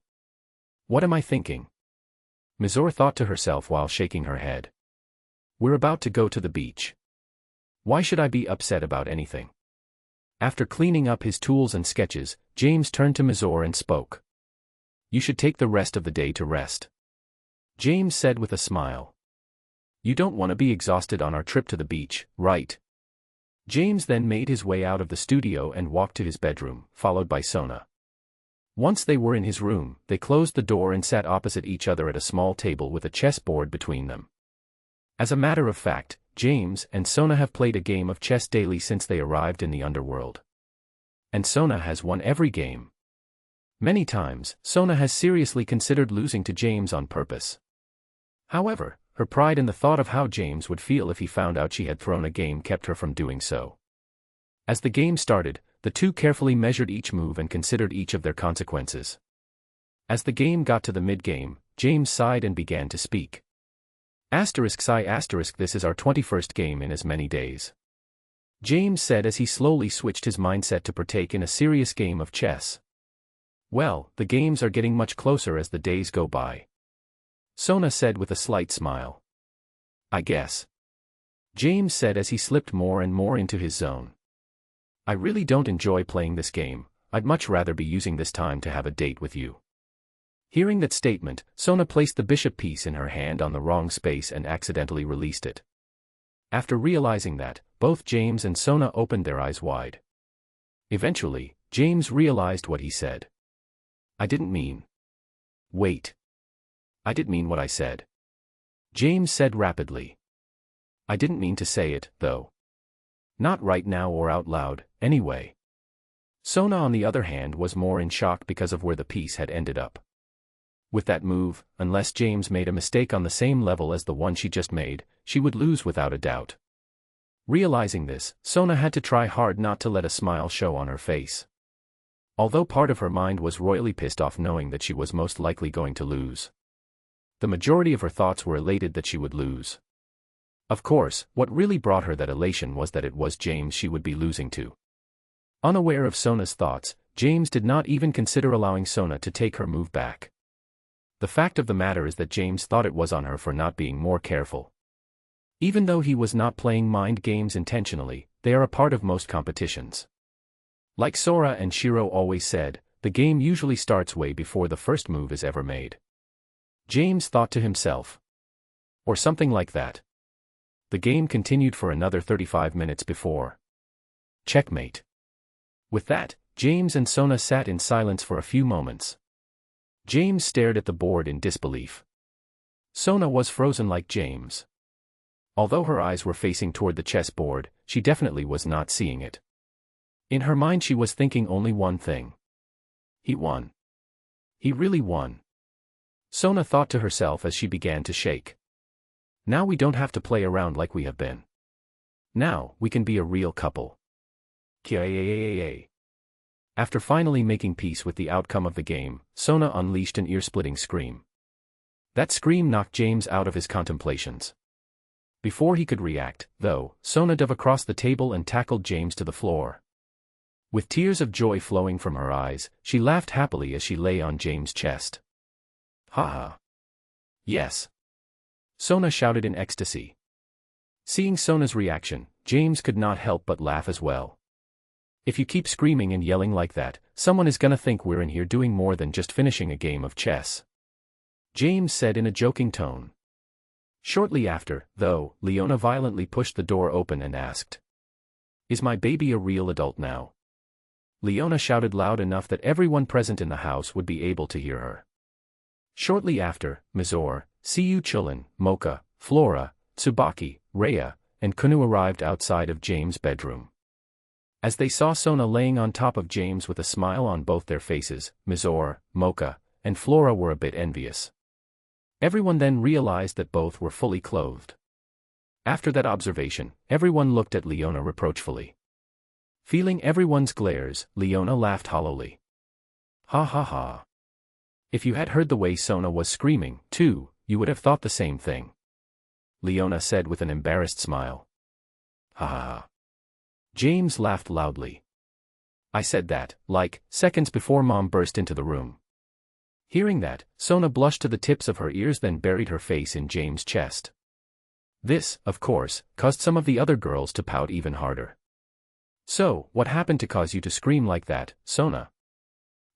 What am I thinking? Mizor thought to herself while shaking her head. We're about to go to the beach. Why should I be upset about anything? After cleaning up his tools and sketches, James turned to Mizor and spoke. You should take the rest of the day to rest, James said with a smile. You don't want to be exhausted on our trip to the beach, right? James then made his way out of the studio and walked to his bedroom, followed by Sona. Once they were in his room, they closed the door and sat opposite each other at a small table with a chessboard between them. As a matter of fact, James and Sona have played a game of chess daily since they arrived in the underworld. And Sona has won every game. Many times, Sona has seriously considered losing to James on purpose. However, her pride in the thought of how James would feel if he found out she had thrown a game kept her from doing so. As the game started, the two carefully measured each move and considered each of their consequences. As the game got to the mid-game, James sighed and began to speak. This is our 21st game in as many days, James said as he slowly switched his mindset to partake in a serious game of chess. Well, the games are getting much closer as the days go by, Sona said with a slight smile. I guess, James said as he slipped more and more into his zone. I really don't enjoy playing this game, I'd much rather be using this time to have a date with you. Hearing that statement, Sona placed the bishop piece in her hand on the wrong space and accidentally released it. After realizing that, both James and Sona opened their eyes wide. Eventually, James realized what he said. I didn't mean. Wait. I didn't mean what I said, James said rapidly. I didn't mean to say it, though. Not right now or out loud, anyway. Sona on the other hand was more in shock because of where the piece had ended up. With that move, unless James made a mistake on the same level as the one she just made, she would lose without a doubt. Realizing this, Sona had to try hard not to let a smile show on her face. Although part of her mind was royally pissed off knowing that she was most likely going to lose. The majority of her thoughts were elated that she would lose. Of course, what really brought her that elation was that it was James she would be losing to. Unaware of Sona's thoughts, James did not even consider allowing Sona to take her move back. The fact of the matter is that James thought it was on her for not being more careful. Even though he was not playing mind games intentionally, they are a part of most competitions. Like Sora and Shiro always said, the game usually starts way before the first move is ever made. James thought to himself. Or something like that. The game continued for another 35 minutes before. Checkmate. With that, James and Sona sat in silence for a few moments. James stared at the board in disbelief. Sona was frozen like James. Although her eyes were facing toward the chessboard, she definitely was not seeing it. In her mind she was thinking only one thing. He won. He really won. Sona thought to herself as she began to shake. Now we don't have to play around like we have been. Now, we can be a real couple. After finally making peace with the outcome of the game, Sona unleashed an ear-splitting scream. That scream knocked James out of his contemplations. Before he could react, though, Sona dove across the table and tackled James to the floor. With tears of joy flowing from her eyes, she laughed happily as she lay on James' chest. Ha ha. Yes. Sona shouted in ecstasy. Seeing Sona's reaction, James could not help but laugh as well. If you keep screaming and yelling like that, someone is gonna think we're in here doing more than just finishing a game of chess. James said in a joking tone. Shortly after, though, Leona violently pushed the door open and asked. Is my baby a real adult now? Leona shouted loud enough that everyone present in the house would be able to hear her. Shortly after, Mizore, Siyu Chulin, Mocha, Flora, Tsubaki, Rhea, and Kunou arrived outside of James' bedroom. As they saw Sona laying on top of James with a smile on both their faces, Mizore, Mocha, and Flora were a bit envious. Everyone then realized that both were fully clothed. After that observation, everyone looked at Leona reproachfully. Feeling everyone's glares, Leona laughed hollowly. Ha ha ha. If you had heard the way Sona was screaming, too, you would have thought the same thing. Leona said with an embarrassed smile. Ha ha ha. James laughed loudly. I said that, like, seconds before Mom burst into the room. Hearing that, Sona blushed to the tips of her ears, then buried her face in James' chest. This, of course, caused some of the other girls to pout even harder. So, what happened to cause you to scream like that, Sona?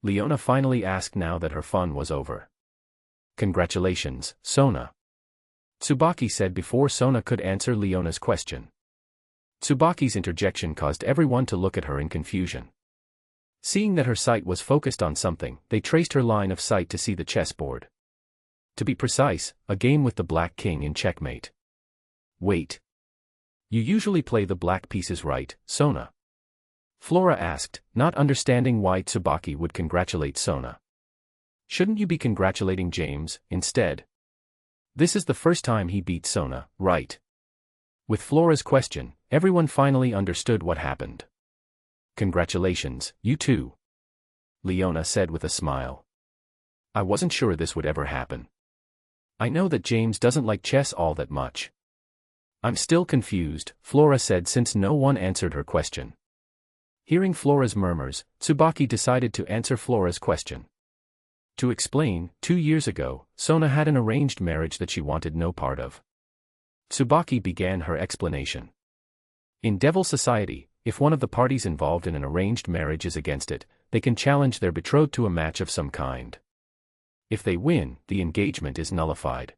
Leona finally asked now that her fun was over. Congratulations, Sona. Tsubaki said before Sona could answer Leona's question. Tsubaki's interjection caused everyone to look at her in confusion. Seeing that her sight was focused on something, they traced her line of sight to see the chessboard. To be precise, a game with the black king in checkmate. Wait. You usually play the black pieces, right, Sona? Flora asked, not understanding why Tsubaki would congratulate Sona. Shouldn't you be congratulating James, instead? This is the first time he beat Sona, right? With Flora's question, everyone finally understood what happened. Congratulations, you too. Leona said with a smile. I wasn't sure this would ever happen. I know that James doesn't like chess all that much. I'm still confused, Flora said since no one answered her question. Hearing Flora's murmurs, Tsubaki decided to answer Flora's question. To explain, 2 years ago, Sona had an arranged marriage that she wanted no part of. Tsubaki began her explanation. In Devil Society, if one of the parties involved in an arranged marriage is against it, they can challenge their betrothed to a match of some kind. If they win, the engagement is nullified.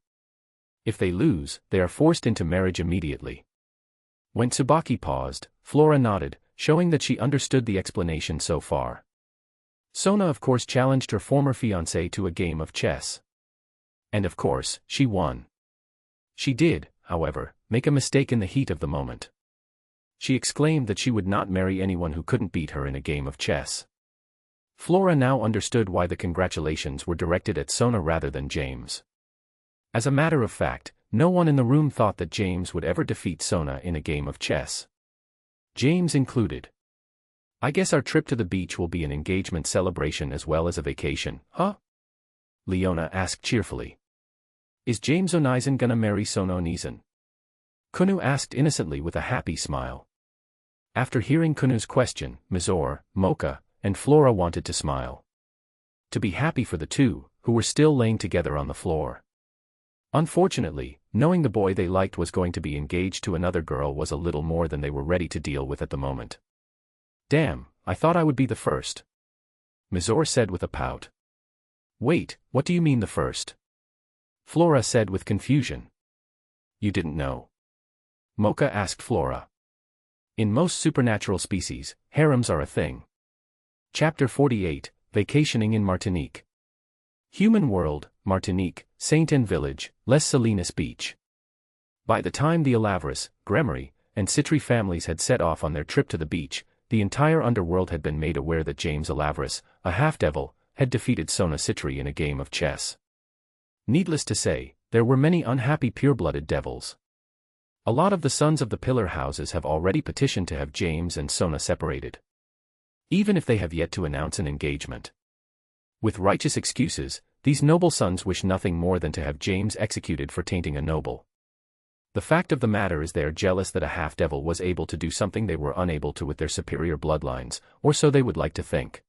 If they lose, they are forced into marriage immediately. When Tsubaki paused, Flora nodded, showing that she understood the explanation so far. Sona of course challenged her former fiancé to a game of chess. And of course, she won. She did, however, make a mistake in the heat of the moment. She exclaimed that she would not marry anyone who couldn't beat her in a game of chess. Flora now understood why the congratulations were directed at Sona rather than James. As a matter of fact, no one in the room thought that James would ever defeat Sona in a game of chess. James included. I guess our trip to the beach will be an engagement celebration as well as a vacation, huh? Leona asked cheerfully. Is James Onizen gonna marry Sona Onizen? Kunou asked innocently with a happy smile. After hearing Kunou's question, Mizor, Mocha, and Flora wanted to smile. To be happy for the two, who were still laying together on the floor. Unfortunately, knowing the boy they liked was going to be engaged to another girl was a little more than they were ready to deal with at the moment. Damn, I thought I would be the first. Mizor said with a pout. Wait, what do you mean the first? Flora said with confusion. You didn't know? Mocha asked Flora. In most supernatural species, harems are a thing. Chapter 48, Vacationing in Martinique. Human world, Martinique, Saint-Anne village, Les Salinas beach. By the time the Alaverus, Gremery, and Citri families had set off on their trip to the beach, the entire underworld had been made aware that James Alaverus, a half-devil, had defeated Sona Citri in a game of chess. Needless to say, there were many unhappy pure-blooded devils. A lot of the sons of the pillar houses have already petitioned to have James and Sona separated. Even if they have yet to announce an engagement. With righteous excuses, these noble sons wish nothing more than to have James executed for tainting a noble. The fact of the matter is they are jealous that a half-devil was able to do something they were unable to with their superior bloodlines, or so they would like to think.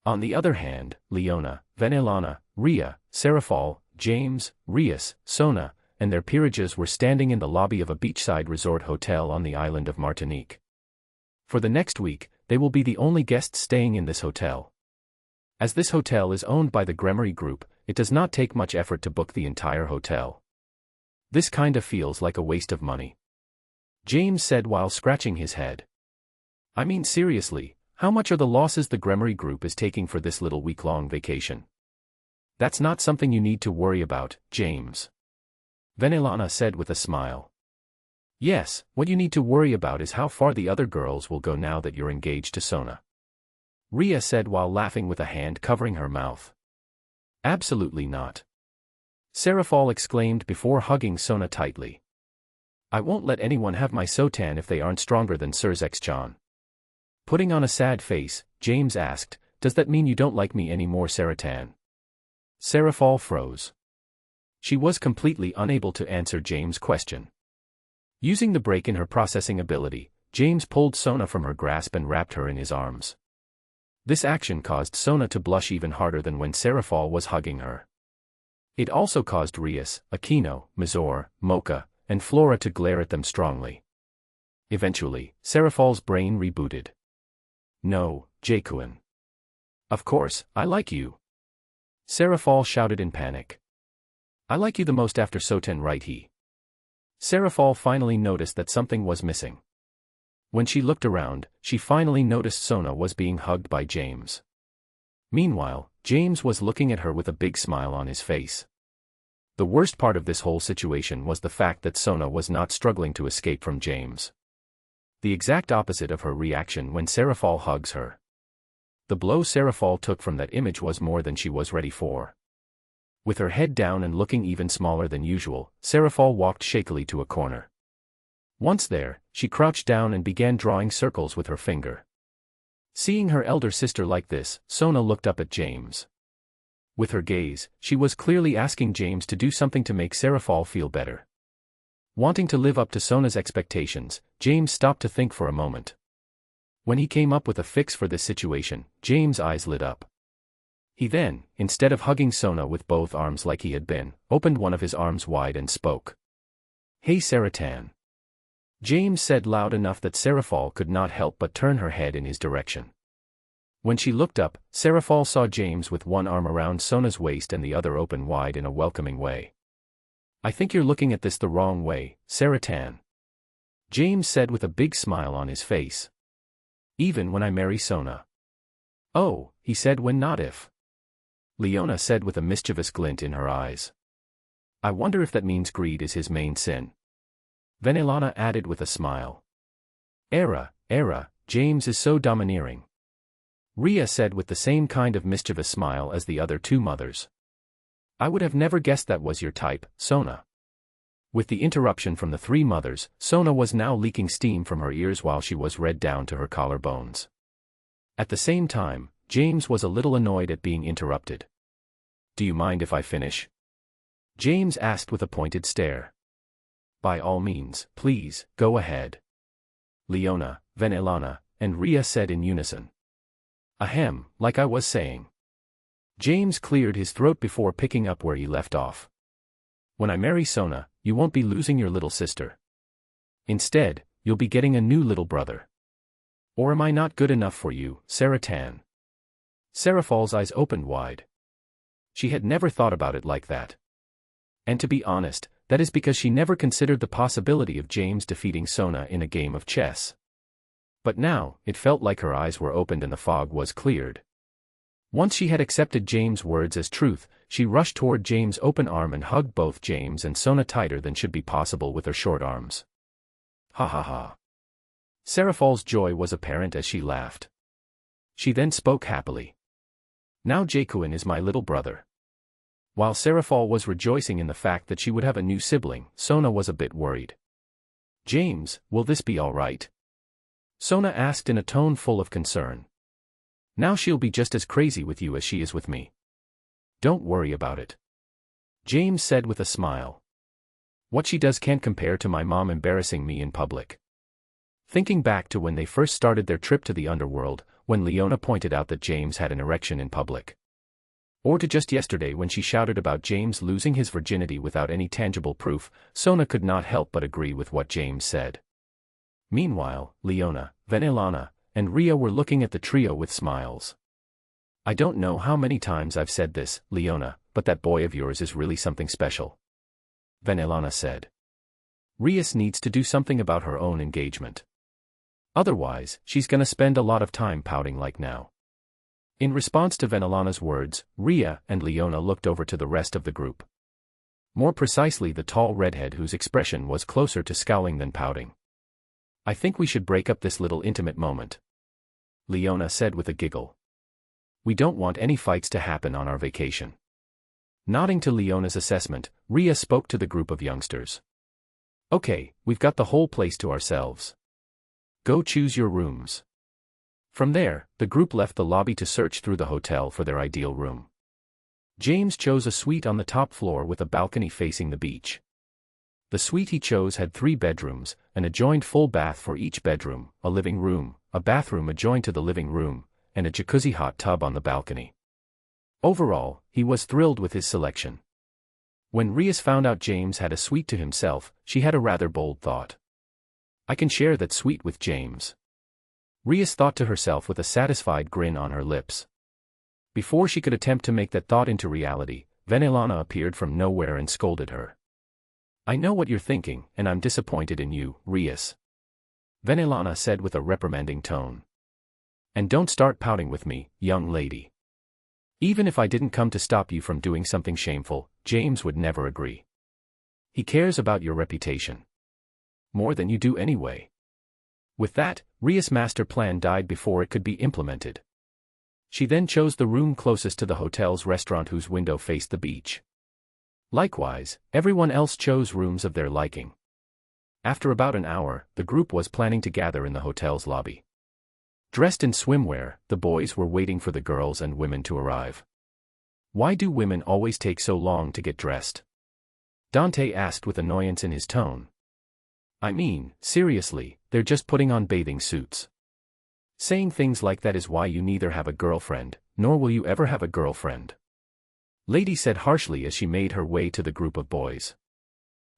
On the other hand, Leona, Venelana, Rhea, Seraphol, James, Rheus, Sona, and their peerages were standing in the lobby of a beachside resort hotel on the island of Martinique. For the next week, they will be the only guests staying in this hotel. As this hotel is owned by the Gremery Group, it does not take much effort to book the entire hotel. This kinda feels like a waste of money. James said while scratching his head. I mean seriously, how much are the losses the Gremery Group is taking for this little week-long vacation? That's not something you need to worry about, James. Venelana said with a smile. Yes, what you need to worry about is how far the other girls will go now that you're engaged to Sona. Rhea said while laughing with a hand covering her mouth. Absolutely not. Seraphol exclaimed before hugging Sona tightly. I won't let anyone have my Sotan if they aren't stronger than Sir Zexchan. Putting on a sad face, James asked, does that mean you don't like me anymore, Saratan? Seraphol froze. She was completely unable to answer James' question. Using the break in her processing ability, James pulled Sona from her grasp and wrapped her in his arms. This action caused Sona to blush even harder than when Seraphol was hugging her. It also caused Rheus, Aquino, Mizor, Mocha, and Flora to glare at them strongly. Eventually, Seraphol's brain rebooted. No, Jakuin. Of course, I like you. Seraphol shouted in panic. I like you the most after Soten, right? Seraphol finally noticed that something was missing. When she looked around, she finally noticed Sona was being hugged by James. Meanwhile, James was looking at her with a big smile on his face. The worst part of this whole situation was the fact that Sona was not struggling to escape from James. The exact opposite of her reaction when Seraphol hugs her. The blow Seraphol took from that image was more than she was ready for. With her head down and looking even smaller than usual, Seraphol walked shakily to a corner. Once there, she crouched down and began drawing circles with her finger. Seeing her elder sister like this, Sona looked up at James. With her gaze, she was clearly asking James to do something to make Seraphol feel better. Wanting to live up to Sona's expectations, James stopped to think for a moment. When he came up with a fix for this situation, James' eyes lit up. He then, instead of hugging Sona with both arms like he had been, opened one of his arms wide and spoke. Hey Saratan. James said loud enough that Seraphol could not help but turn her head in his direction. When she looked up, Seraphol saw James with one arm around Sona's waist and the other open wide in a welcoming way. I think you're looking at this the wrong way, Saratan. James said with a big smile on his face. Even when I marry Sona. Oh, he said when not if. Leona said with a mischievous glint in her eyes. I wonder if that means greed is his main sin. Venelana added with a smile. Era, James is so domineering. Rhea said with the same kind of mischievous smile as the other two mothers. I would have never guessed that was your type, Sona. With the interruption from the three mothers, Sona was now leaking steam from her ears while she was red down to her collarbones. At the same time, James was a little annoyed at being interrupted. Do you mind if I finish? James asked with a pointed stare. By all means, please, go ahead. Leona, Vanellana, and Rhea said in unison. Ahem, like I was saying. James cleared his throat before picking up where he left off. When I marry Sona, you won't be losing your little sister. Instead, you'll be getting a new little brother. Or am I not good enough for you, Sarah Tan? Seraph's eyes opened wide. She had never thought about it like that. And to be honest, that is because she never considered the possibility of James defeating Sona in a game of chess. But now, it felt like her eyes were opened and the fog was cleared. Once she had accepted James' words as truth, she rushed toward James' open arm and hugged both James and Sona tighter than should be possible with her short arms. Ha ha ha. Seraph's joy was apparent as she laughed. She then spoke happily. Now Jaekuin is my little brother. While Seraph was rejoicing in the fact that she would have a new sibling, Sona was a bit worried. James, will this be all right? Sona asked in a tone full of concern. Now she'll be just as crazy with you as she is with me. Don't worry about it. James said with a smile. What she does can't compare to my mom embarrassing me in public. Thinking back to when they first started their trip to the underworld, when Leona pointed out that James had an erection in public. Or to just yesterday when she shouted about James losing his virginity without any tangible proof, Sona could not help but agree with what James said. Meanwhile, Leona, Vanellana, and Rhea were looking at the trio with smiles. I don't know how many times I've said this, Leona, but that boy of yours is really something special. Vanellana said. Rhea needs to do something about her own engagement. Otherwise, she's gonna spend a lot of time pouting like now. In response to Vanellana's words, Rhea and Leona looked over to the rest of the group. More precisely the tall redhead whose expression was closer to scowling than pouting. I think we should break up this little intimate moment. Leona said with a giggle. We don't want any fights to happen on our vacation. Nodding to Leona's assessment, Rhea spoke to the group of youngsters. Okay, we've got the whole place to ourselves. Go choose your rooms. From there, the group left the lobby to search through the hotel for their ideal room. James chose a suite on the top floor with a balcony facing the beach. The suite he chose had 3 bedrooms, an adjoined full bath for each bedroom, a living room, a bathroom adjoined to the living room, and a jacuzzi hot tub on the balcony. Overall, he was thrilled with his selection. When Rhys found out James had a suite to himself, she had a rather bold thought. I can share that suite with James. Rhys thought to herself with a satisfied grin on her lips. Before she could attempt to make that thought into reality, Vanellana appeared from nowhere and scolded her. I know what you're thinking, and I'm disappointed in you, Rhys. Vanellana said with a reprimanding tone. And don't start pouting with me, young lady. Even if I didn't come to stop you from doing something shameful, James would never agree. He cares about your reputation. More than you do anyway. With that, Rhea's master plan died before it could be implemented. She then chose the room closest to the hotel's restaurant whose window faced the beach. Likewise, everyone else chose rooms of their liking. After about an hour, the group was planning to gather in the hotel's lobby. Dressed in swimwear, the boys were waiting for the girls and women to arrive. Why do women always take so long to get dressed? Dante asked with annoyance in his tone. I mean, seriously, they're just putting on bathing suits. Saying things like that is why you neither have a girlfriend, nor will you ever have a girlfriend. Lady said harshly as she made her way to the group of boys.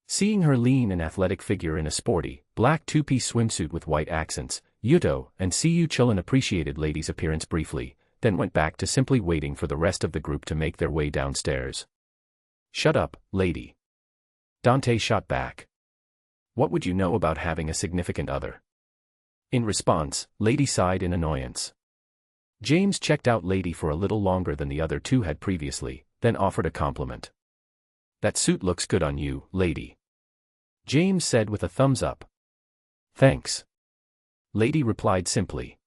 Seeing her lean and athletic figure in a sporty, black two-piece swimsuit with white accents, Yuto and Siyu Chulin appreciated Lady's appearance briefly, then went back to simply waiting for the rest of the group to make their way downstairs. Shut up, Lady. Dante shot back. What would you know about having a significant other? In response, Lady sighed in annoyance. James checked out Lady for a little longer than the other two had previously, then offered a compliment. That suit looks good on you, Lady. James said with a thumbs up. Thanks. Lady replied simply.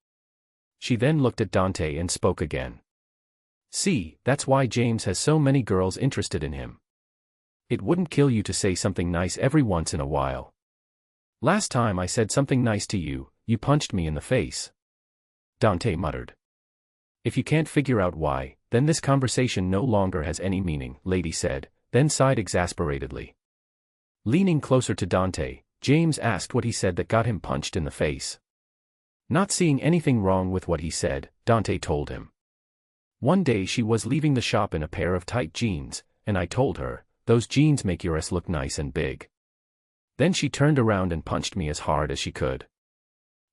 She then looked at Dante and spoke again. See, that's why James has so many girls interested in him. It wouldn't kill you to say something nice every once in a while. Last time I said something nice to you, you punched me in the face. Dante muttered. If you can't figure out why, then this conversation no longer has any meaning, Lady said, then sighed exasperatedly. Leaning closer to Dante, James asked what he said that got him punched in the face. Not seeing anything wrong with what he said, Dante told him. One day she was leaving the shop in a pair of tight jeans, and I told her, "Those jeans make your ass look nice and big." Then she turned around and punched me as hard as she could.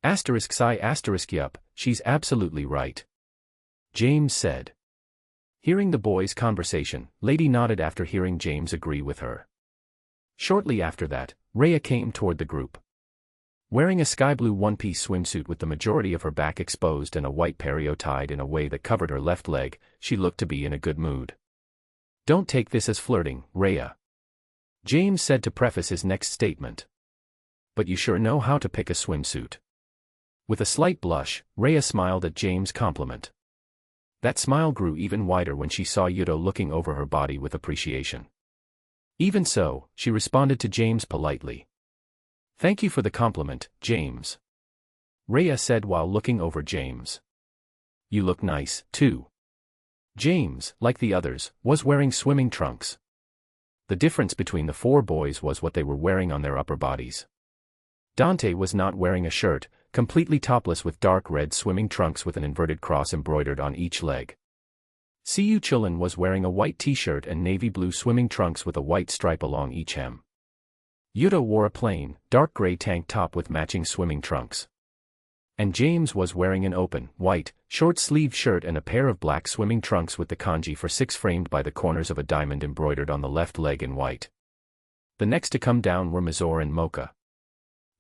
Yup, she's absolutely right, James said. Hearing the boys' conversation, Lady nodded after hearing James agree with her. Shortly after that, Rhea came toward the group. Wearing a sky-blue one-piece swimsuit with the majority of her back exposed and a white pareo tied in a way that covered her left leg, she looked to be in a good mood. "Don't take this as flirting, Rhea," James said to preface his next statement. "But you sure know how to pick a swimsuit." With a slight blush, Rhea smiled at James' compliment. That smile grew even wider when she saw Yuto looking over her body with appreciation. Even so, she responded to James politely. "Thank you for the compliment, James," Rhea said while looking over James. "You look nice, too." James, like the others, was wearing swimming trunks. The difference between the four boys was what they were wearing on their upper bodies. Dante was not wearing a shirt, completely topless with dark red swimming trunks with an inverted cross embroidered on each leg. Siyu Chulin was wearing a white t-shirt and navy blue swimming trunks with a white stripe along each hem. Yuto wore a plain, dark gray tank top with matching swimming trunks. And James was wearing an open, white, short-sleeved shirt and a pair of black swimming trunks with the kanji for 6 framed by the corners of a diamond embroidered on the left leg in white. The next to come down were Mizore and Mocha.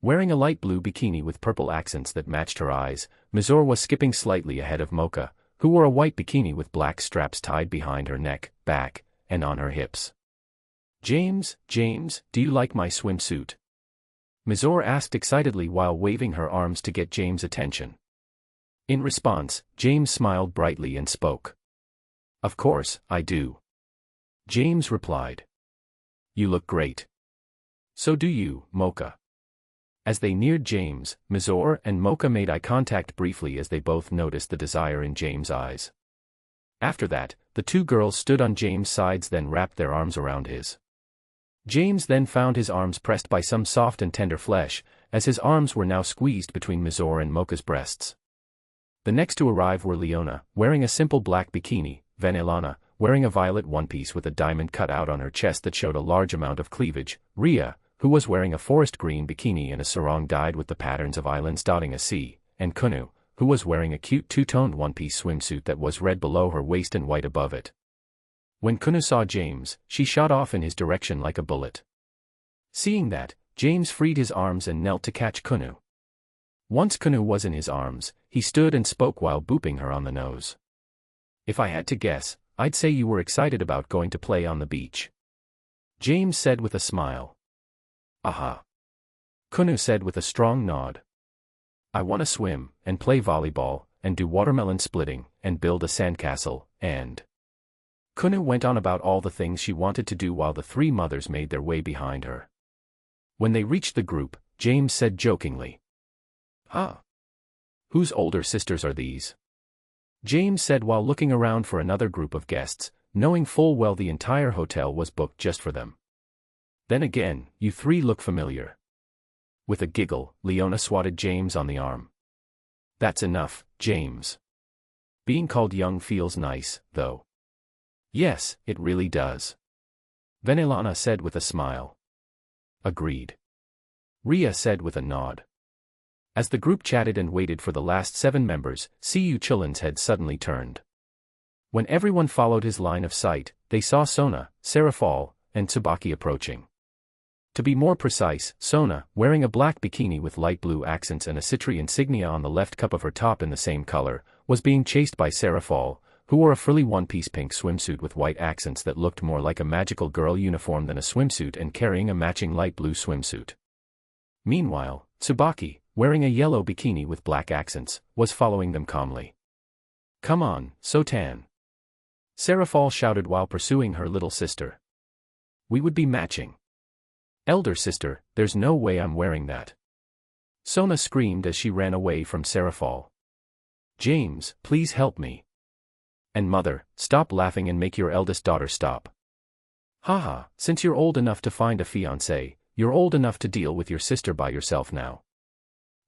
Wearing a light blue bikini with purple accents that matched her eyes, Mizore was skipping slightly ahead of Mocha, who wore a white bikini with black straps tied behind her neck, back, and on her hips. James, do you like my swimsuit?" Mizore asked excitedly while waving her arms to get James' attention. In response, James smiled brightly and spoke. "Of course, I do," James replied. "You look great." "So do you, Mocha." As they neared James, Mizore and Mocha made eye contact briefly as they both noticed the desire in James' eyes. After that, the two girls stood on James' sides then wrapped their arms around his. James then found his arms pressed by some soft and tender flesh, as his arms were now squeezed between Mizore and Mocha's breasts. The next to arrive were Leona, wearing a simple black bikini, Vanillana, wearing a violet one-piece with a diamond cut out on her chest that showed a large amount of cleavage, Rhea, who was wearing a forest green bikini and a sarong dyed with the patterns of islands dotting a sea, and Kunou, who was wearing a cute two-toned one-piece swimsuit that was red below her waist and white above it. When Kunou saw James, she shot off in his direction like a bullet. Seeing that, James freed his arms and knelt to catch Kunou. Once Kunou was in his arms, he stood and spoke while booping her on the nose. "If I had to guess, I'd say you were excited about going to play on the beach," James said with a smile. "Aha," Kunou said with a strong nod. "I want to swim, and play volleyball, and do watermelon splitting, and build a sandcastle, and..." Kunou went on about all the things she wanted to do while the three mothers made their way behind her. When they reached the group, James said jokingly, "Whose older sisters are these?" James said while looking around for another group of guests, knowing full well the entire hotel was booked just for them. "Then again, you three look familiar." With a giggle, Leona swatted James on the arm. "That's enough, James. Being called young feels nice, though." "Yes, it really does," Vanillana said with a smile. "Agreed," Rhea said with a nod. As the group chatted and waited for the last 7 members, Siyu Chulin's head suddenly turned. When everyone followed his line of sight, they saw Sona, Serafal, and Tsubaki approaching. To be more precise, Sona, wearing a black bikini with light blue accents and a citri insignia on the left cup of her top in the same color, was being chased by Serafal, who wore a frilly one-piece pink swimsuit with white accents that looked more like a magical girl uniform than a swimsuit and carrying a matching light blue swimsuit. Meanwhile, Tsubaki, wearing a yellow bikini with black accents, was following them calmly. "Come on, Sotan," Serafal shouted while pursuing her little sister. "We would be matching." "Elder sister, there's no way I'm wearing that," Sona screamed as she ran away from Serafal. "James, please help me." "And mother, stop laughing and make your eldest daughter stop." Haha, since you're old enough to find a fiancé, you're old enough to deal with your sister by yourself now.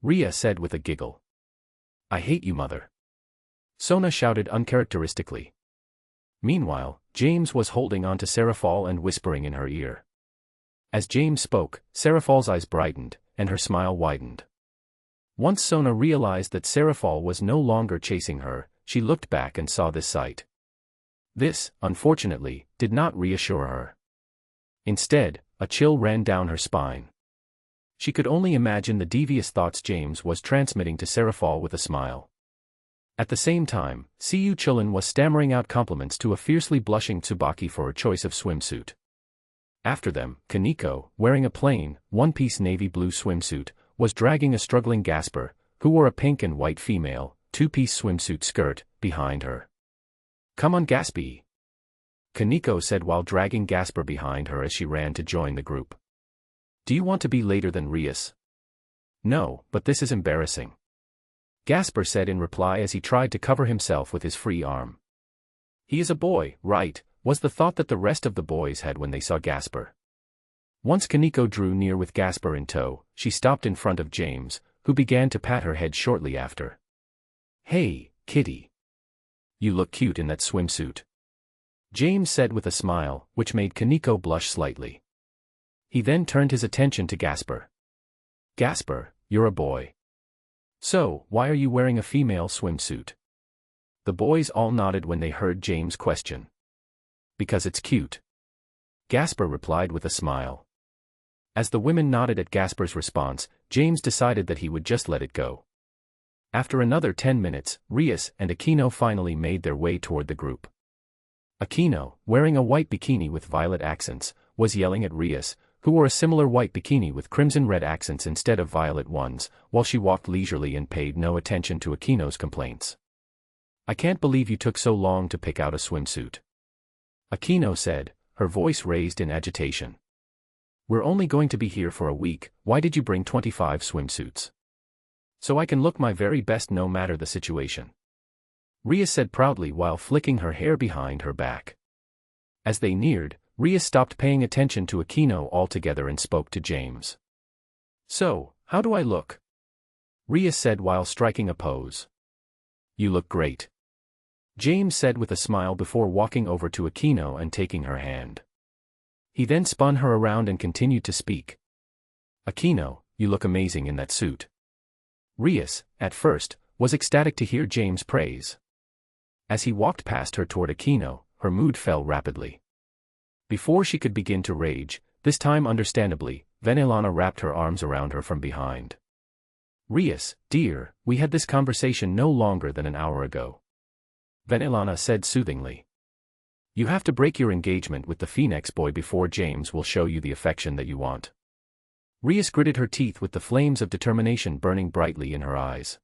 Ria said with a giggle. I hate you, mother. Sona shouted uncharacteristically. Meanwhile, James was holding on to Serafal and whispering in her ear. As James spoke, Serafal's eyes brightened, and her smile widened. Once Sona realized that Serafal was no longer chasing her, she looked back and saw this sight. This, unfortunately, did not reassure her. Instead, a chill ran down her spine. She could only imagine the devious thoughts James was transmitting to Serafal with a smile. At the same time, Siyu Chulin was stammering out compliments to a fiercely blushing Tsubaki for her choice of swimsuit. After them, Kaneko, wearing a plain, one-piece navy blue swimsuit, was dragging a struggling Gasper, who wore a pink and white female, two-piece swimsuit skirt, behind her. Come on, Gaspy, Kaneko said while dragging Gasper behind her as she ran to join the group. Do you want to be later than Rias? No, but this is embarrassing, Gasper said in reply as he tried to cover himself with his free arm. He is a boy, right, was the thought that the rest of the boys had when they saw Gasper. Once Kaneko drew near with Gasper in tow, she stopped in front of James, who began to pat her head shortly after. Hey, kitty. You look cute in that swimsuit, James said with a smile, which made Kaneko blush slightly. He then turned his attention to Gasper. Gasper, you're a boy. So, why are you wearing a female swimsuit? The boys all nodded when they heard James' question. Because it's cute, Gasper replied with a smile. As the women nodded at Gasper's response, James decided that he would just let it go. After another 10 minutes, Rias and Aquino finally made their way toward the group. Aquino, wearing a white bikini with violet accents, was yelling at Rias, who wore a similar white bikini with crimson-red accents instead of violet ones, while she walked leisurely and paid no attention to Aquino's complaints. I can't believe you took so long to pick out a swimsuit, Aquino said, her voice raised in agitation. We're only going to be here for a week, why did you bring 25 swimsuits? So I can look my very best no matter the situation, Ria said proudly while flicking her hair behind her back. As they neared, Ria stopped paying attention to Aquino altogether and spoke to James. So, how do I look? Ria said while striking a pose. You look great, James said with a smile before walking over to Aquino and taking her hand. He then spun her around and continued to speak. Aquino, you look amazing in that suit. Rias, at first, was ecstatic to hear James' praise. As he walked past her toward Aquino, her mood fell rapidly. Before she could begin to rage, this time understandably, Venelana wrapped her arms around her from behind. Rias, dear, we had this conversation no longer than an hour ago, Venelana said soothingly. You have to break your engagement with the Phoenix boy before James will show you the affection that you want. Rias gritted her teeth with the flames of determination burning brightly in her eyes.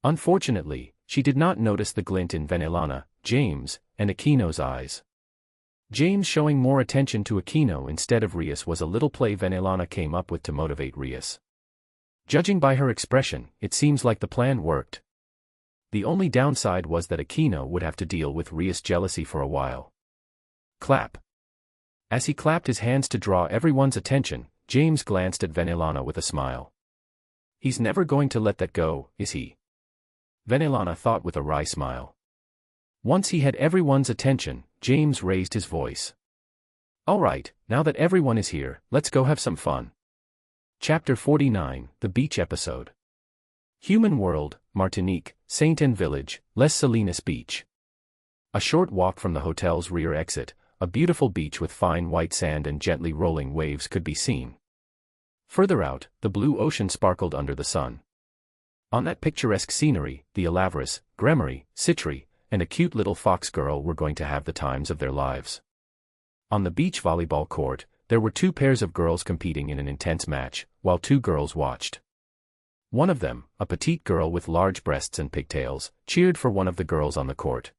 Unfortunately, she did not notice the glint in Venelana, James, and Aquino's eyes. James showing more attention to Aquino instead of Rias was a little play Venelana came up with to motivate Rias. Judging by her expression, it seems like the plan worked. The only downside was that Aquino would have to deal with Rias' jealousy for a while. Clap. As he clapped his hands to draw everyone's attention, James glanced at Venelana with a smile. He's never going to let that go, is he? Venelana thought with a wry smile. Once he had everyone's attention, James raised his voice. All right, now that everyone is here, let's go have some fun. Chapter 49, The Beach Episode. Human World, Martinique, Saint-Anne Village, Les Salinas Beach. A short walk from the hotel's rear exit, a beautiful beach with fine white sand and gently rolling waves could be seen. Further out, the blue ocean sparkled under the sun. On that picturesque scenery, the Alaverus, Gremory, Citri, and a cute little fox girl were going to have the times of their lives. On the beach volleyball court, there were two pairs of girls competing in an intense match, while two girls watched. One of them, a petite girl with large breasts and pigtails, cheered for one of the girls on the court.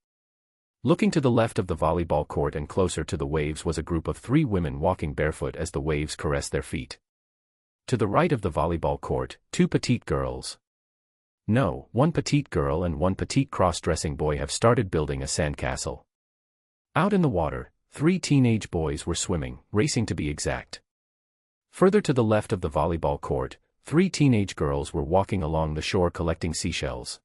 Looking to the left of the volleyball court and closer to the waves was a group of 3 women walking barefoot as the waves caressed their feet. To the right of the volleyball court, 2 petite girls. No, 1 petite girl and 1 petite cross-dressing boy have started building a sandcastle. Out in the water, 3 teenage boys were swimming, racing to be exact. Further to the left of the volleyball court, 3 teenage girls were walking along the shore collecting seashells.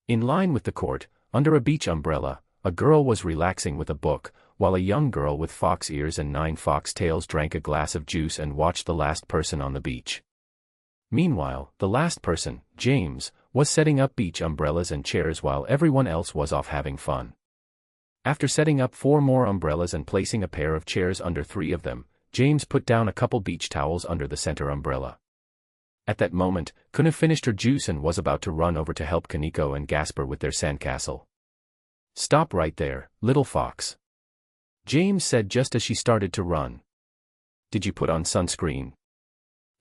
In line with the court, under a beach umbrella, a girl was relaxing with a book, while a young girl with fox ears and 9 fox tails drank a glass of juice and watched the last person on the beach. Meanwhile, the last person, James, was setting up beach umbrellas and chairs while everyone else was off having fun. After setting up 4 more umbrellas and placing a pair of chairs under 3 of them, James put down a couple beach towels under the center umbrella. At that moment, Kunou finished her juice and was about to run over to help Kaneko and Gasper with their sandcastle. "Stop right there, little fox," James said just as she started to run. "Did you put on sunscreen?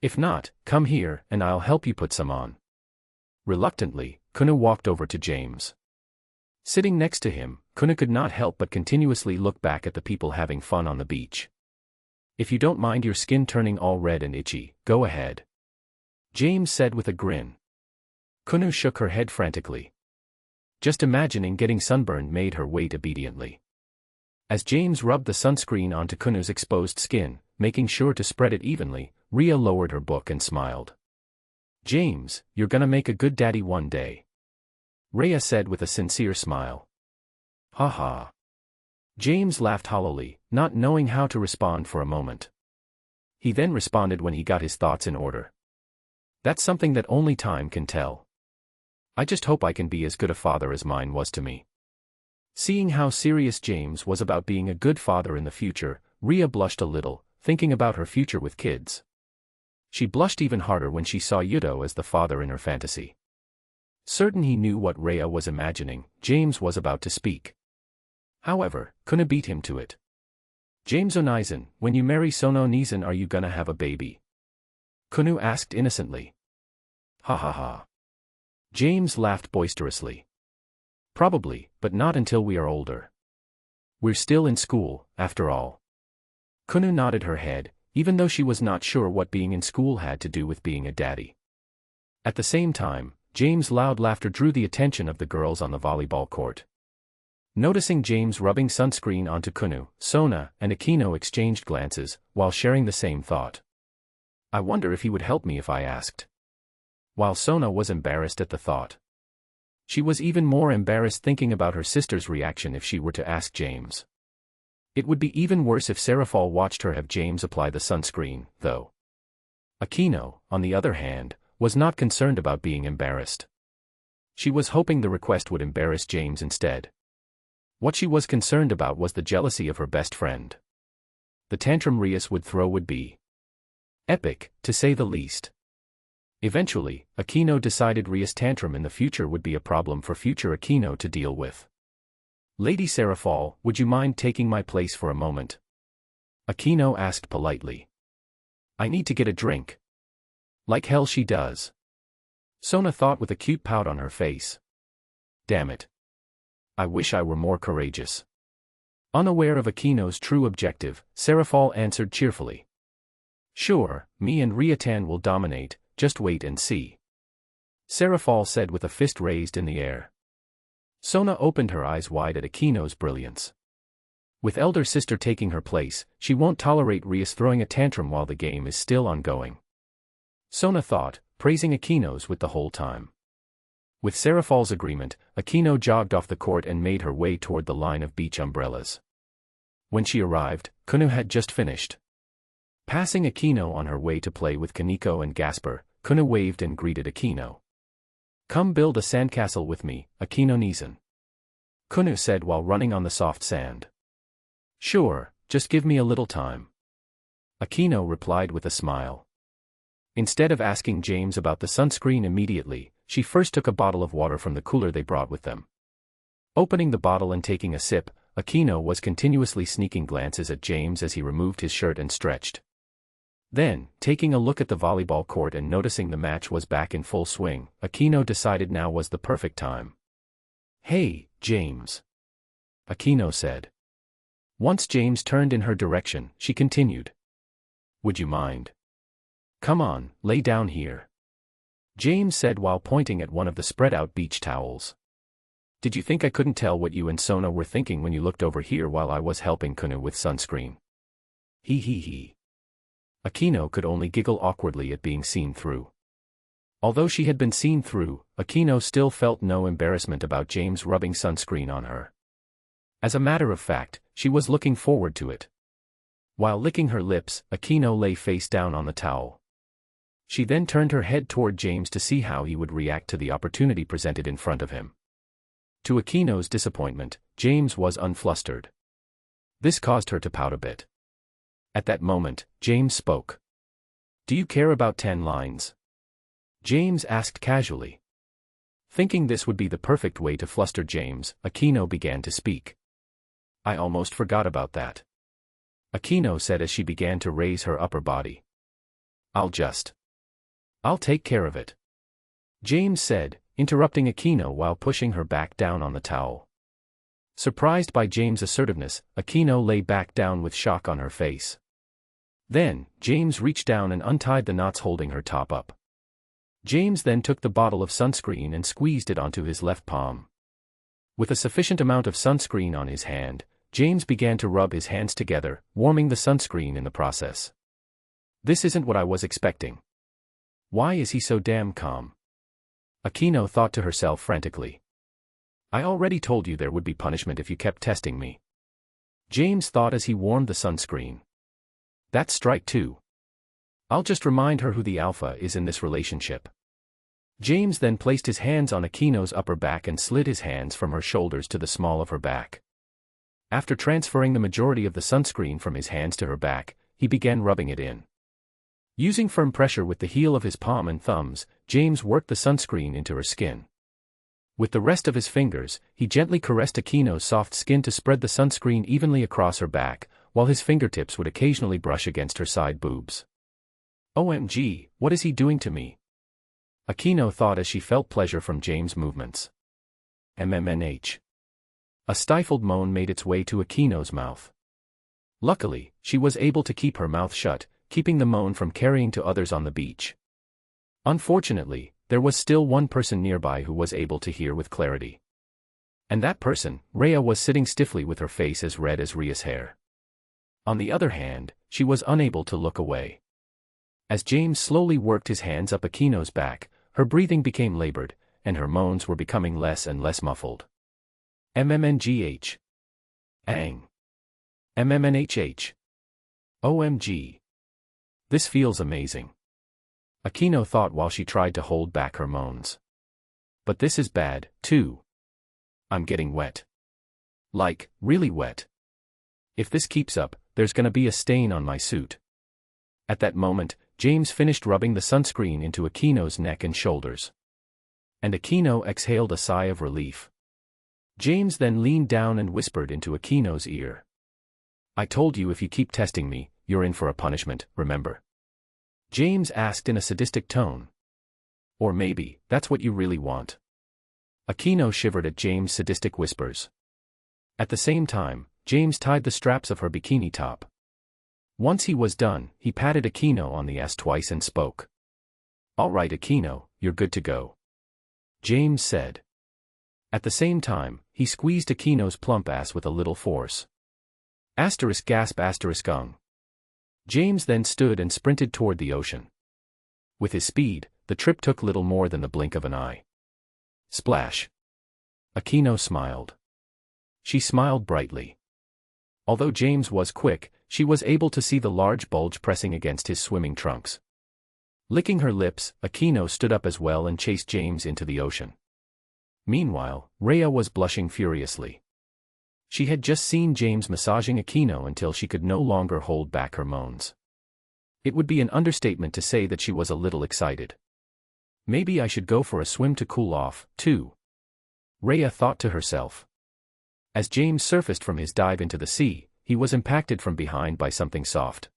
If not, come here and I'll help you put some on." Reluctantly, Kunou walked over to James. Sitting next to him, Kunou could not help but continuously look back at the people having fun on the beach. "If you don't mind your skin turning all red and itchy, go ahead," James said with a grin. Kunou shook her head frantically. Just imagining getting sunburned made her wait obediently. As James rubbed the sunscreen onto Kunou's exposed skin, making sure to spread it evenly, Rhea lowered her book and smiled. "James, you're gonna make a good daddy one day," Rhea said with a sincere smile. "Ha ha." James laughed hollowly, not knowing how to respond for a moment. He then responded when he got his thoughts in order. "That's something that only time can tell. I just hope I can be as good a father as mine was to me." Seeing how serious James was about being a good father in the future, Rhea blushed a little, thinking about her future with kids. She blushed even harder when she saw Yudo as the father in her fantasy. Certain he knew what Rhea was imagining, James was about to speak. However, Kunou beat him to it. "James Onizen, when you marry Sono Nizan, are you gonna have a baby?" Kunou asked innocently. "Ha ha ha." James laughed boisterously. "Probably, but not until we are older. We're still in school, after all." Kunou nodded her head, even though she was not sure what being in school had to do with being a daddy. At the same time, James' loud laughter drew the attention of the girls on the volleyball court. Noticing James rubbing sunscreen onto Kunou, Sona and Akino exchanged glances, while sharing the same thought. "I wonder if he would help me if I asked." While Sona was embarrassed at the thought. She was even more embarrassed thinking about her sister's reaction if she were to ask James. It would be even worse if Serafal watched her have James apply the sunscreen, though. Akino, on the other hand, was not concerned about being embarrassed. She was hoping the request would embarrass James instead. What she was concerned about was the jealousy of her best friend. The tantrum Rias would throw would be epic, to say the least. Eventually, Akino decided Ria's tantrum in the future would be a problem for future Akino to deal with. "Lady Serafal, would you mind taking my place for a moment?" Akino asked politely. "I need to get a drink." "Like hell she does." Sona thought with a cute pout on her face. "Damn it. I wish I were more courageous." Unaware of Akino's true objective, Serafal answered cheerfully. "Sure, me and Riatan will dominate, just wait and see," Serafal said with a fist raised in the air. Sona opened her eyes wide at Akino's brilliance. With elder sister taking her place, she won't tolerate Rias throwing a tantrum while the game is still ongoing. Sona thought, praising Akino's wit the whole time. With Serafal's agreement, Akino jogged off the court and made her way toward the line of beach umbrellas. When she arrived, Kunou had just finished. Passing Akino on her way to play with Kaneko and Gasper, Kunou waved and greeted Akino. "Come build a sandcastle with me, Akino Nizan," Kunou said while running on the soft sand. "Sure, just give me a little time," Akino replied with a smile. Instead of asking James about the sunscreen immediately, she first took a bottle of water from the cooler they brought with them. Opening the bottle and taking a sip, Akino was continuously sneaking glances at James as he removed his shirt and stretched. Then, taking a look at the volleyball court and noticing the match was back in full swing, Akino decided now was the perfect time. "Hey, James," Akino said. Once James turned in her direction, she continued. "Would you mind? Come on, lay down here," James said while pointing at one of the spread-out beach towels. Did you think I couldn't tell what you and Sona were thinking when you looked over here while I was helping Kunou with sunscreen? He he he. Aquino could only giggle awkwardly at being seen through. Although she had been seen through, Aquino still felt no embarrassment about James rubbing sunscreen on her. As a matter of fact, she was looking forward to it. While licking her lips, Aquino lay face down on the towel. She then turned her head toward James to see how he would react to the opportunity presented in front of him. To Aquino's disappointment, James was unflustered. This caused her to pout a bit. At that moment, James spoke. "Do you care about 10 lines?" James asked casually. Thinking this would be the perfect way to fluster James, Aquino began to speak. "I almost forgot about that," Aquino said as she began to raise her upper body. I'll take care of it," James said, interrupting Aquino while pushing her back down on the towel. Surprised by James' assertiveness, Aquino lay back down with shock on her face. Then, James reached down and untied the knots holding her top up. James then took the bottle of sunscreen and squeezed it onto his left palm. With a sufficient amount of sunscreen on his hand, James began to rub his hands together, warming the sunscreen in the process. "This isn't what I was expecting. Why is he so damn calm?" Aquino thought to herself frantically. "I already told you there would be punishment if you kept testing me," James thought as he warmed the sunscreen. "That's strike 2. I'll just remind her who the alpha is in this relationship." James then placed his hands on Aquino's upper back and slid his hands from her shoulders to the small of her back. After transferring the majority of the sunscreen from his hands to her back, he began rubbing it in. Using firm pressure with the heel of his palm and thumbs, James worked the sunscreen into her skin. With the rest of his fingers, he gently caressed Aquino's soft skin to spread the sunscreen evenly across her back, while his fingertips would occasionally brush against her side boobs. "OMG, what is he doing to me?" Aquino thought as she felt pleasure from James' movements. MMNH. A stifled moan made its way to Aquino's mouth. Luckily, she was able to keep her mouth shut, keeping the moan from carrying to others on the beach. Unfortunately, there was still one person nearby who was able to hear with clarity. And that person, Rhea, was sitting stiffly with her face as red as Rhea's hair. On the other hand, she was unable to look away. As James slowly worked his hands up Aquino's back, her breathing became labored, and her moans were becoming less and less muffled. MMNGH. Ang. MMNHH. OMG. This feels amazing, Aquino thought while she tried to hold back her moans. But this is bad, too. I'm getting wet. Like, really wet. If this keeps up, there's gonna be a stain on my suit. At that moment, James finished rubbing the sunscreen into Aquino's neck and shoulders. And Aquino exhaled a sigh of relief. James then leaned down and whispered into Aquino's ear. "I told you if you keep testing me, you're in for a punishment, remember?" James asked in a sadistic tone. "Or maybe, that's what you really want." Aquino shivered at James' sadistic whispers. At the same time, James tied the straps of her bikini top. Once he was done, he patted Aquino on the ass twice and spoke. "All right, Aquino, you're good to go," James said. At the same time, he squeezed Aquino's plump ass with a little force. *****. James then stood and sprinted toward the ocean. With his speed, the trip took little more than the blink of an eye. Splash. Aquino smiled. She smiled brightly. Although James was quick, she was able to see the large bulge pressing against his swimming trunks. Licking her lips, Aquino stood up as well and chased James into the ocean. Meanwhile, Rhea was blushing furiously. She had just seen James massaging Aquino until she could no longer hold back her moans. It would be an understatement to say that she was a little excited. Maybe I should go for a swim to cool off, too, Rhea thought to herself. As James surfaced from his dive into the sea, he was impacted from behind by something soft.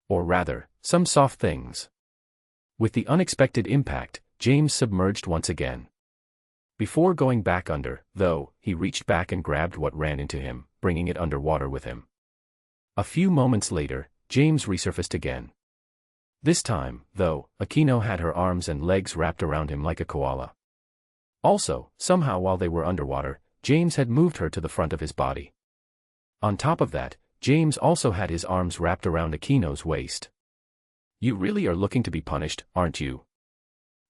Or rather, some soft things. With the unexpected impact, James submerged once again. Before going back under, though, he reached back and grabbed what ran into him, bringing it underwater with him. A few moments later, James resurfaced again. This time, though, Aquino had her arms and legs wrapped around him like a koala. Also, somehow while they were underwater, James had moved her to the front of his body. On top of that, James also had his arms wrapped around Akuno's waist. "You really are looking to be punished, aren't you?"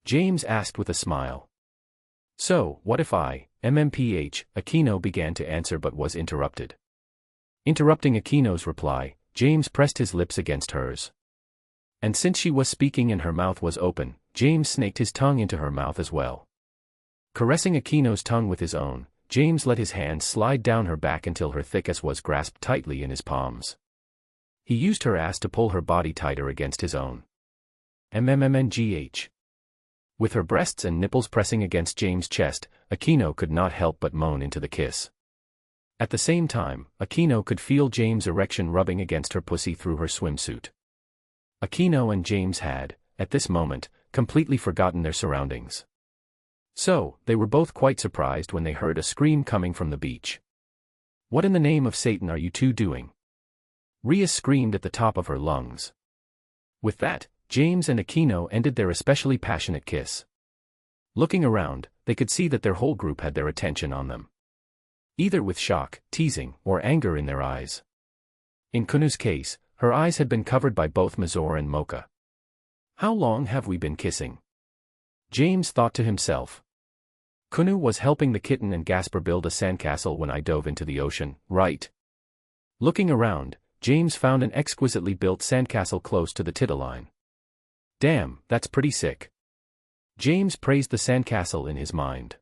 James asked with a smile. "So, what if I, Akuno began to answer but was interrupted. Interrupting Akuno's reply, James pressed his lips against hers. And since she was speaking and her mouth was open, James snaked his tongue into her mouth as well. Caressing Akuno's tongue with his own, James let his hand slide down her back until her thick ass was grasped tightly in his palms. He used her ass to pull her body tighter against his own. Mmmngh. With her breasts and nipples pressing against James' chest, Akuno could not help but moan into the kiss. At the same time, Akuno could feel James' erection rubbing against her pussy through her swimsuit. Akuno and James had, at this moment, completely forgotten their surroundings. So, they were both quite surprised when they heard a scream coming from the beach. "What in the name of Satan are you two doing?" Rhea screamed at the top of her lungs. With that, James and Akuno ended their especially passionate kiss. Looking around, they could see that their whole group had their attention on them. Either with shock, teasing, or anger in their eyes. In Kunou's case, her eyes had been covered by both Mazor and Mocha. "How long have we been kissing?" James thought to himself. "Kunou was helping the kitten and Gasper build a sandcastle when I dove into the ocean, right?" Looking around, James found an exquisitely built sandcastle close to the tittle-line. "Damn, that's pretty sick." James praised the sandcastle in his mind.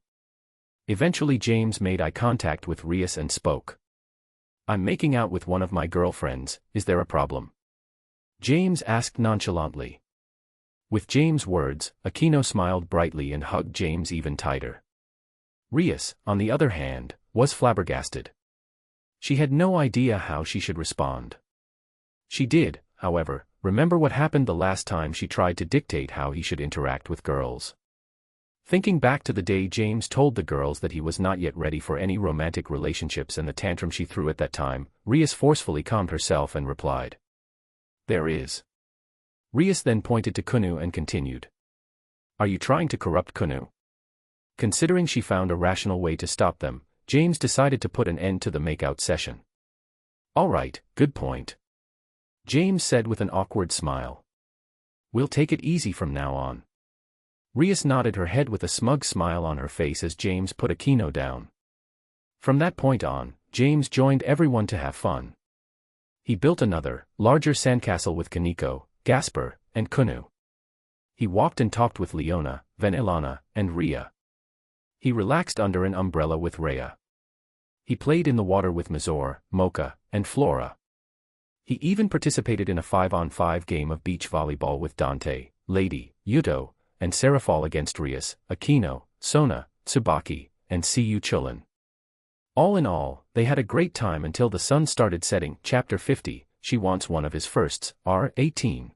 Eventually James made eye contact with Rhea and spoke. "I'm making out with one of my girlfriends, is there a problem?" James asked nonchalantly. With James' words, Akuno smiled brightly and hugged James even tighter. Rhea, on the other hand, was flabbergasted. She had no idea how she should respond. She did, however, remember what happened the last time she tried to dictate how he should interact with girls. Thinking back to the day James told the girls that he was not yet ready for any romantic relationships and the tantrum she threw at that time, Rhea forcefully calmed herself and replied, "There is." Rhea then pointed to Kunou and continued, "Are you trying to corrupt Kunou?" Considering she found a rational way to stop them, James decided to put an end to the makeout session. "All right, good point," James said with an awkward smile. "We'll take it easy from now on." Rhea nodded her head with a smug smile on her face as James put Akuno down. From that point on, James joined everyone to have fun. He built another, larger sandcastle with Kaneko, Gasper, and Kunou. He walked and talked with Leona, Vanillana, and Rhea. He relaxed under an umbrella with Rhea. He played in the water with Mazor, Mocha, and Flora. He even participated in a 5-on-5 game of beach volleyball with Dante, Lady, Yuto, and Serafal against Rhea, Akuno, Sona, Tsubaki, and Cu Chulin. All in all, they had a great time until the sun started setting. Chapter 50, She Wants One of His Firsts, R. 18.